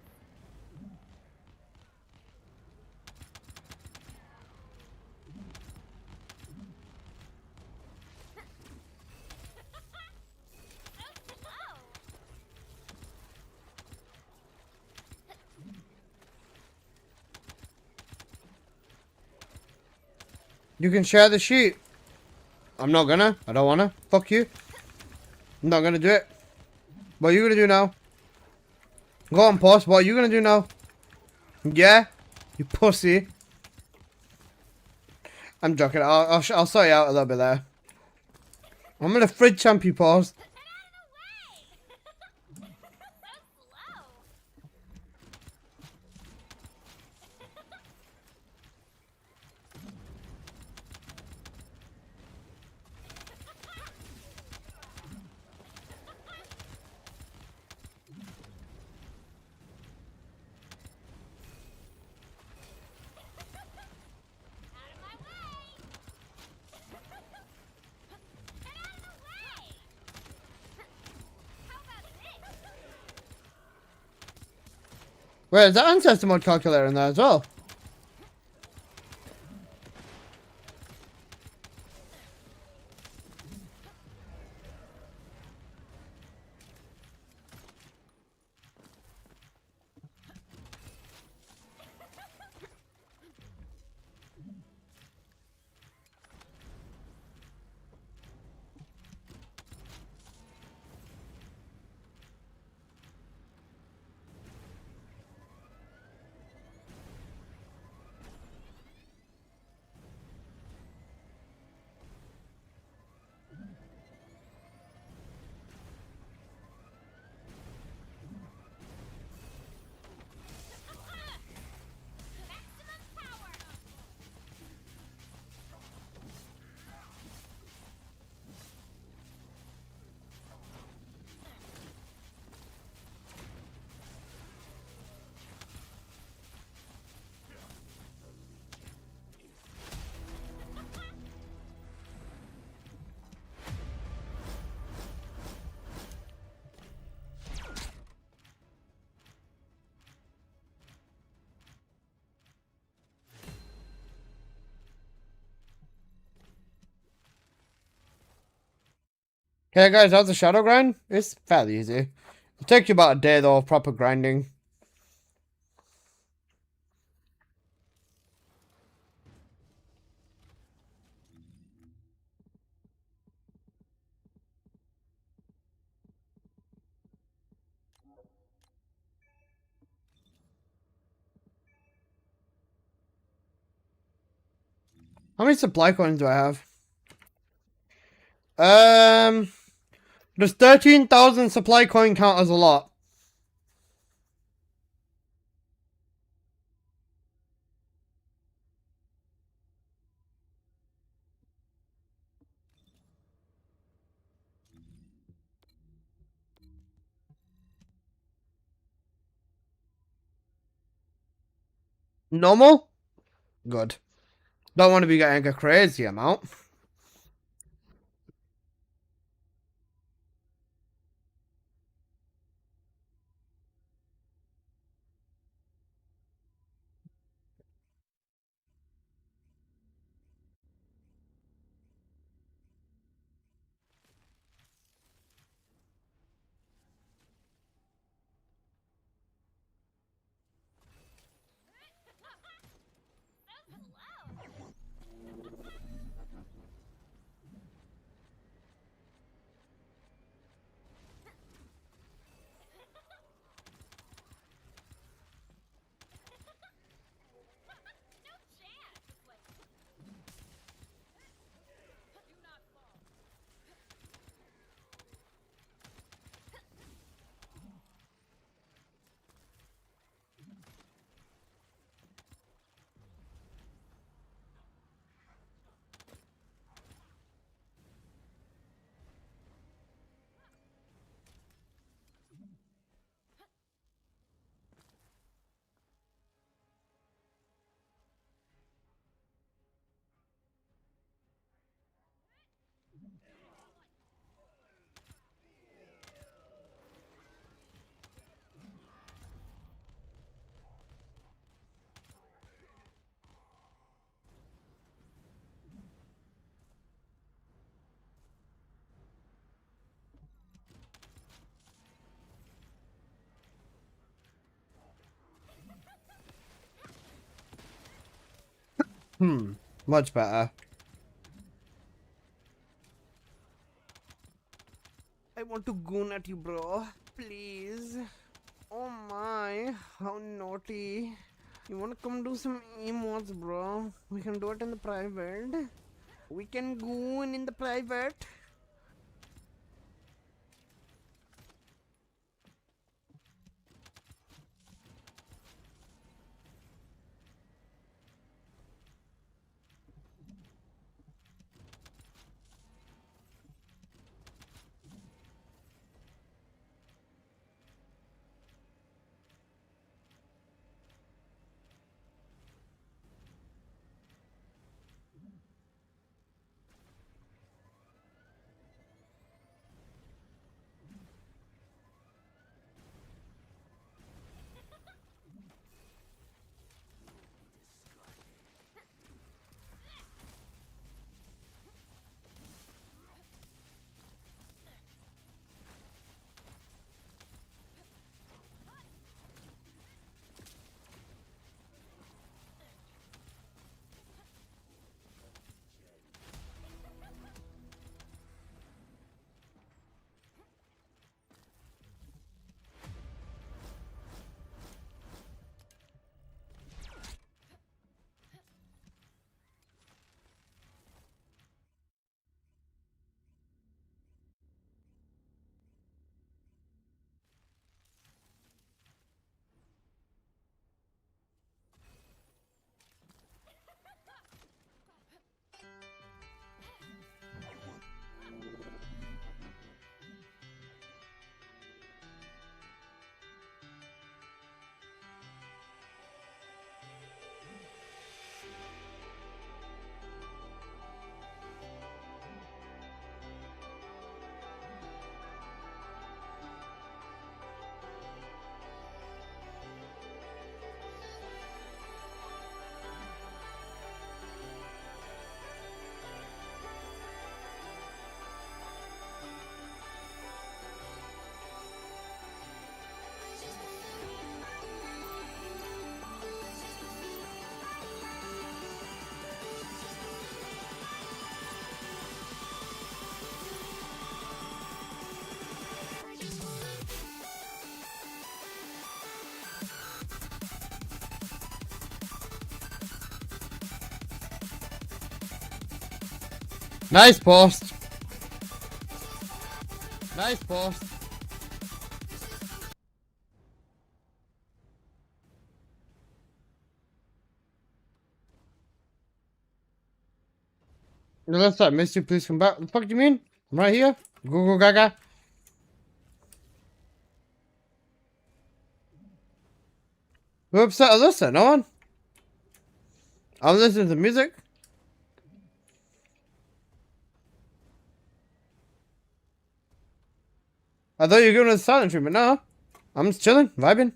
You can share the sheet. I'm not gonna. I don't wanna. Fuck you. I'm not gonna do it. What are you gonna do now? Go on, post. What are you gonna do now? Yeah? You pussy. I'm joking. I'll sort you out a little bit there. I'm gonna fridge champ you, pause. Wait, is that ancestor mod calculator in there as well? Okay, guys, how's the shadow grind? It's fairly easy. It'll take you about a day, though, of proper grinding. How many supply coins do I have? Does 13,000 supply coin count as a lot? Normal? Good. Don't want to be getting a crazy amount. Much better. want to goon at you, bro. Please. Oh my, how naughty. You wanna come do some emotes, bro? We can do it in the private. We can goon in the private. Nice post. Nice post. No, that's that. Missed you. Please come back. What the fuck do you mean? I'm right here. Go go gaga. Who upset Alyssa? No one. I'm listening to music. I thought you were going to the silent treatment. No, I'm just chilling, vibing.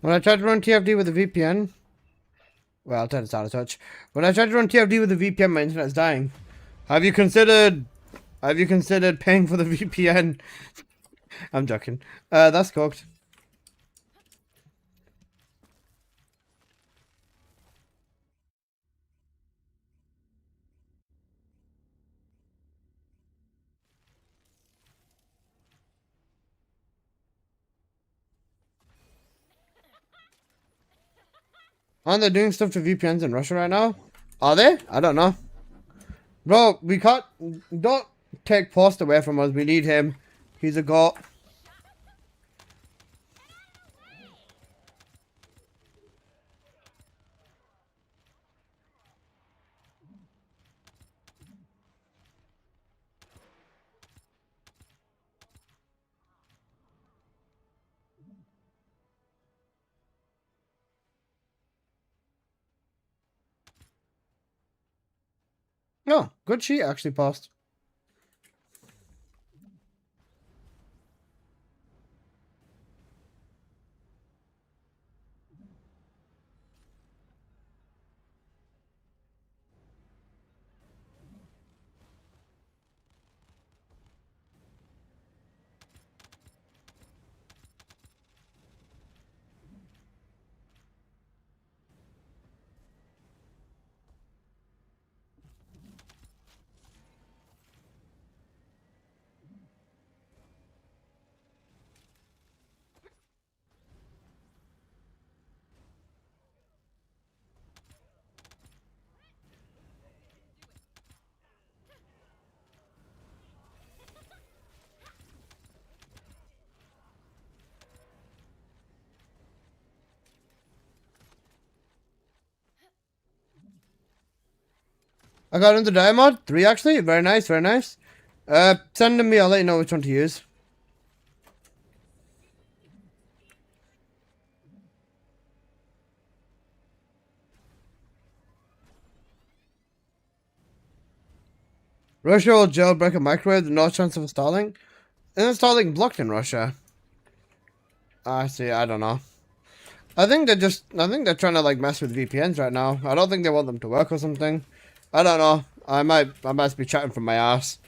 When I tried to run TFD with a VPN, well, I'll turn this out a touch. When I tried to run TFD with a VPN, my internet's dying. Have you considered paying for the VPN? I'm joking. That's cooked. Aren't they doing stuff to VPNs in Russia right now? Are they? I don't know. Bro, we can't... Don't take Post away from us. We need him. He's a goat. Oh, good sheet actually passed. I got into Diamond 3 actually. Very nice, very nice. Send them me, I'll let you know which one to use. Russia will jailbreak a microwave with no chance of installing. Isn't installing blocked in Russia? I see, I don't know. I think they're trying to like mess with VPNs right now. I don't think they want them to work or something. I don't know. I might be chatting from my ass.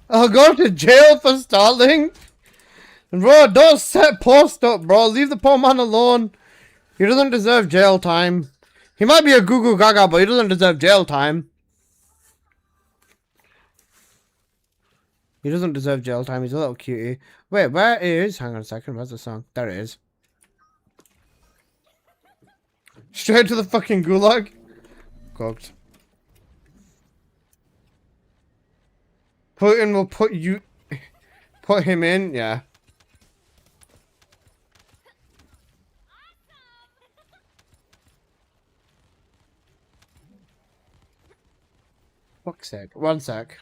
I'll go to jail for stalling. Bro, don't set post up, bro. Leave the poor man alone. He doesn't deserve jail time. He might be a goo goo gaga, but he doesn't deserve jail time. He doesn't deserve jail time. He's a little cutie. Wait, where is... Hang on a second. Where's the song? There it is. Straight to the fucking gulag. Cooked. Putin will put you... Put him in? Yeah. Fuck's sake. One sec.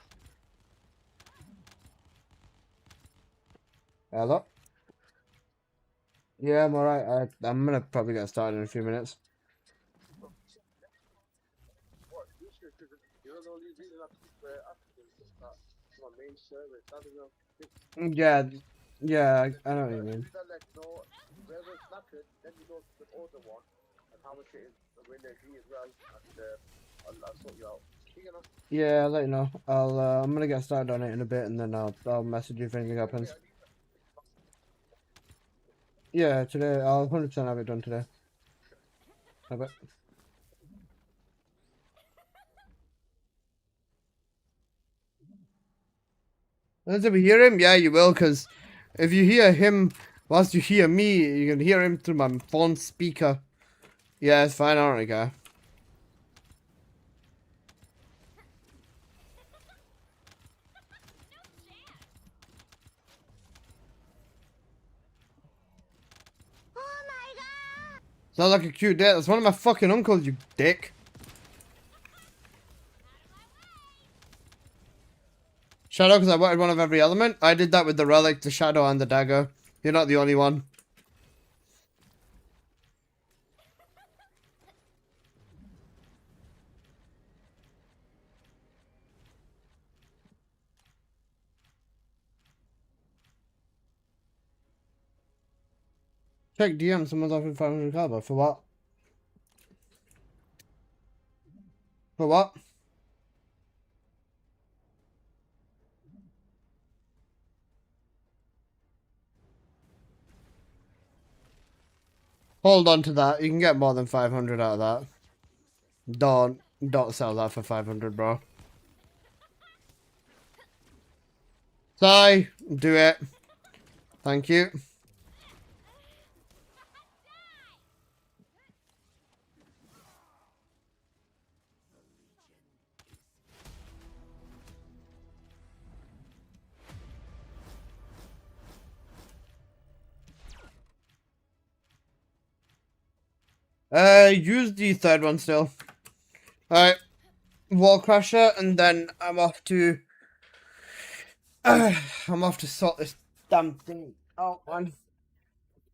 Hello? Yeah, I'm alright. I'm gonna probably get started in a few minutes. Yeah, yeah, I know what you mean. Yeah, I'll let you know. I'm gonna get started on it in a bit, and then I'll message you if anything happens. Yeah, today I'll 100% have it done today. I bet. If you hear him, yeah, you will, because if you hear him whilst you hear me, you can hear him through my phone speaker. Yeah, it's fine, I don't really care. Sounds like a cute date. That's one of my fucking uncles, you dick. Shadow, because I wanted one of every element. I did that with the relic, the shadow, and the dagger. You're not the only one. Check DM, someone's offering 500 caliber. For what? For what? Hold on to that. You can get more than 500 out of that. Don't sell that for 500, bro. Sorry, do it. Thank you. Use the third one still. Alright. Wall crasher, and then I'm off to sort this damn thing out, man.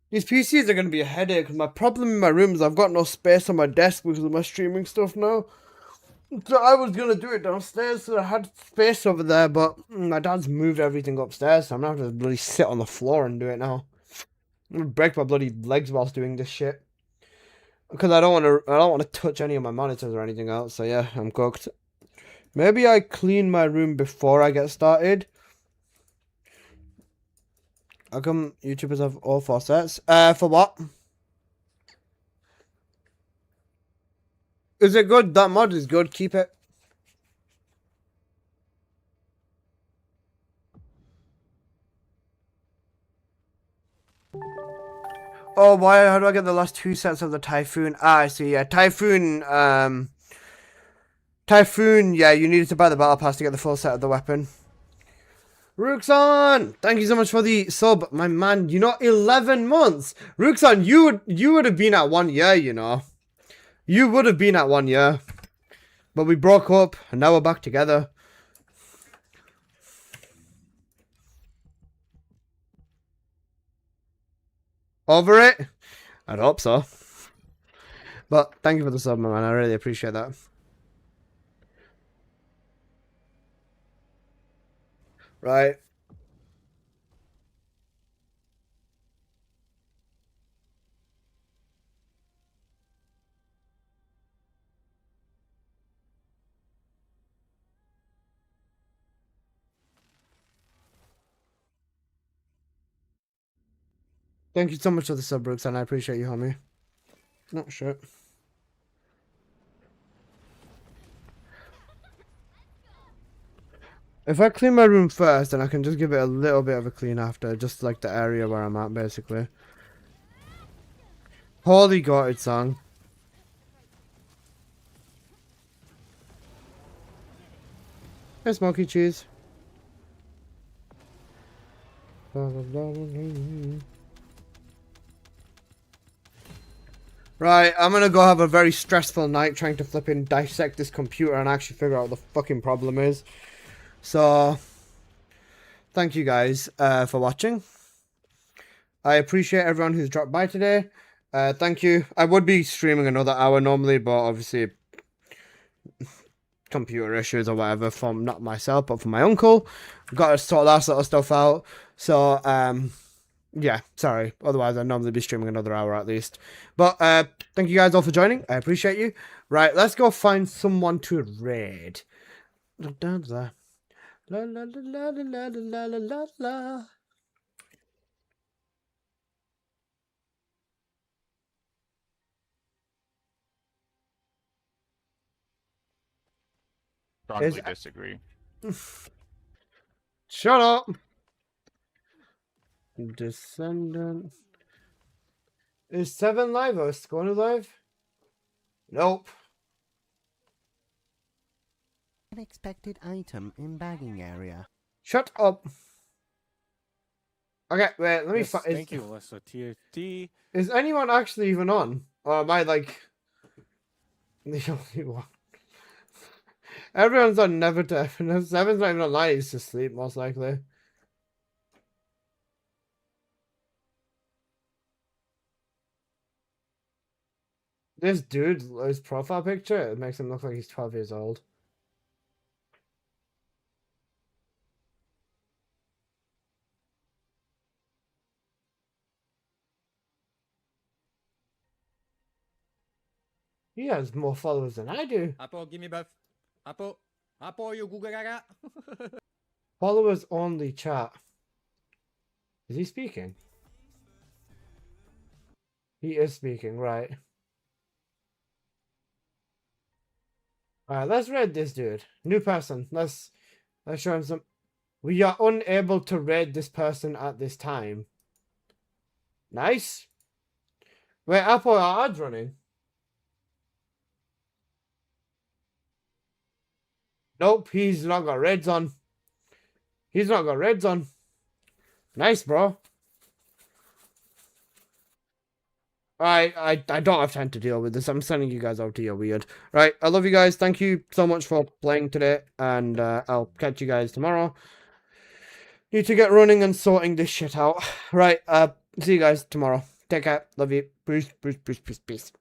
These PCs are gonna be a headache. My problem in my room is I've got no space on my desk because of my streaming stuff now. So I was gonna do it downstairs, so I had space over there, but my dad's moved everything upstairs, so I'm gonna have to bloody sit on the floor and do it now. I'm gonna break my bloody legs whilst doing this shit. Because I don't want to touch any of my monitors or anything else. So yeah, I'm cooked. Maybe I clean my room before I get started. How come YouTubers have all 4 sets? For what? Is it good? That mod is good. Keep it. Oh, why? How do I get the last 2 sets of the Typhoon? Ah, I see. Yeah, Typhoon. Typhoon. Yeah, you needed to buy the battle pass to get the full set of the weapon. Ruxon, thank you so much for the sub, my man. You know, 11 months. Ruxon, you would have been at 1 year. You know, you would have been at 1 year, but we broke up, and now we're back together. Over it? I'd hope so. But thank you for the sub, my man. I really appreciate that. Right. Thank you so much for the sub, Brooks, and I appreciate you, homie. Not sure. If I clean my room first, then I can just give it a little bit of a clean after, just like the area where I'm at, basically. Holy God, song. Hey, Smoky Cheese. Right, I'm gonna go have a very stressful night trying to flipping dissect this computer and actually figure out what the fucking problem is. So, thank you guys for watching. I appreciate everyone who's dropped by today. Thank you. I would be streaming another hour normally, but obviously computer issues or whatever from not myself, but from my uncle. Got to sort that sort of stuff out. So, yeah, sorry. Otherwise, I'd normally be streaming another hour at least. But thank you guys all for joining. I appreciate you. Right, let's go find someone to raid. La la la la la la la la la la la. Strongly disagree. Shut up. Descendant. Is 7 live or is Scorner live? Nope. Unexpected item in bagging area. Shut up. Okay, wait, let me Yes, find. thank you, Alyssa. TFT. Is anyone actually even on? Or am I like the only one? Everyone's on never to. Seven's not even online, he's asleep, most likely. This dude, his profile picture, it makes him look like he's 12 years old. He has more followers than I do. Apo, give me both. Apo, you Google Gaga. Followers only chat. Is he speaking? He is speaking, right. Alright, let's raid this dude. New person. Let's show him some. We are unable to raid this person at this time. Nice. Wait, Apple, are ads running? Nope, he's not got reds on. He's not got reds on. Nice, bro. I don't have time to deal with this. I'm sending you guys out to your weird. Right, I love you guys. Thank you so much for playing today, and I'll catch you guys tomorrow. Need to get running and sorting this shit out. Right, see you guys tomorrow. Take care. Love you. Peace, peace, peace, peace, peace.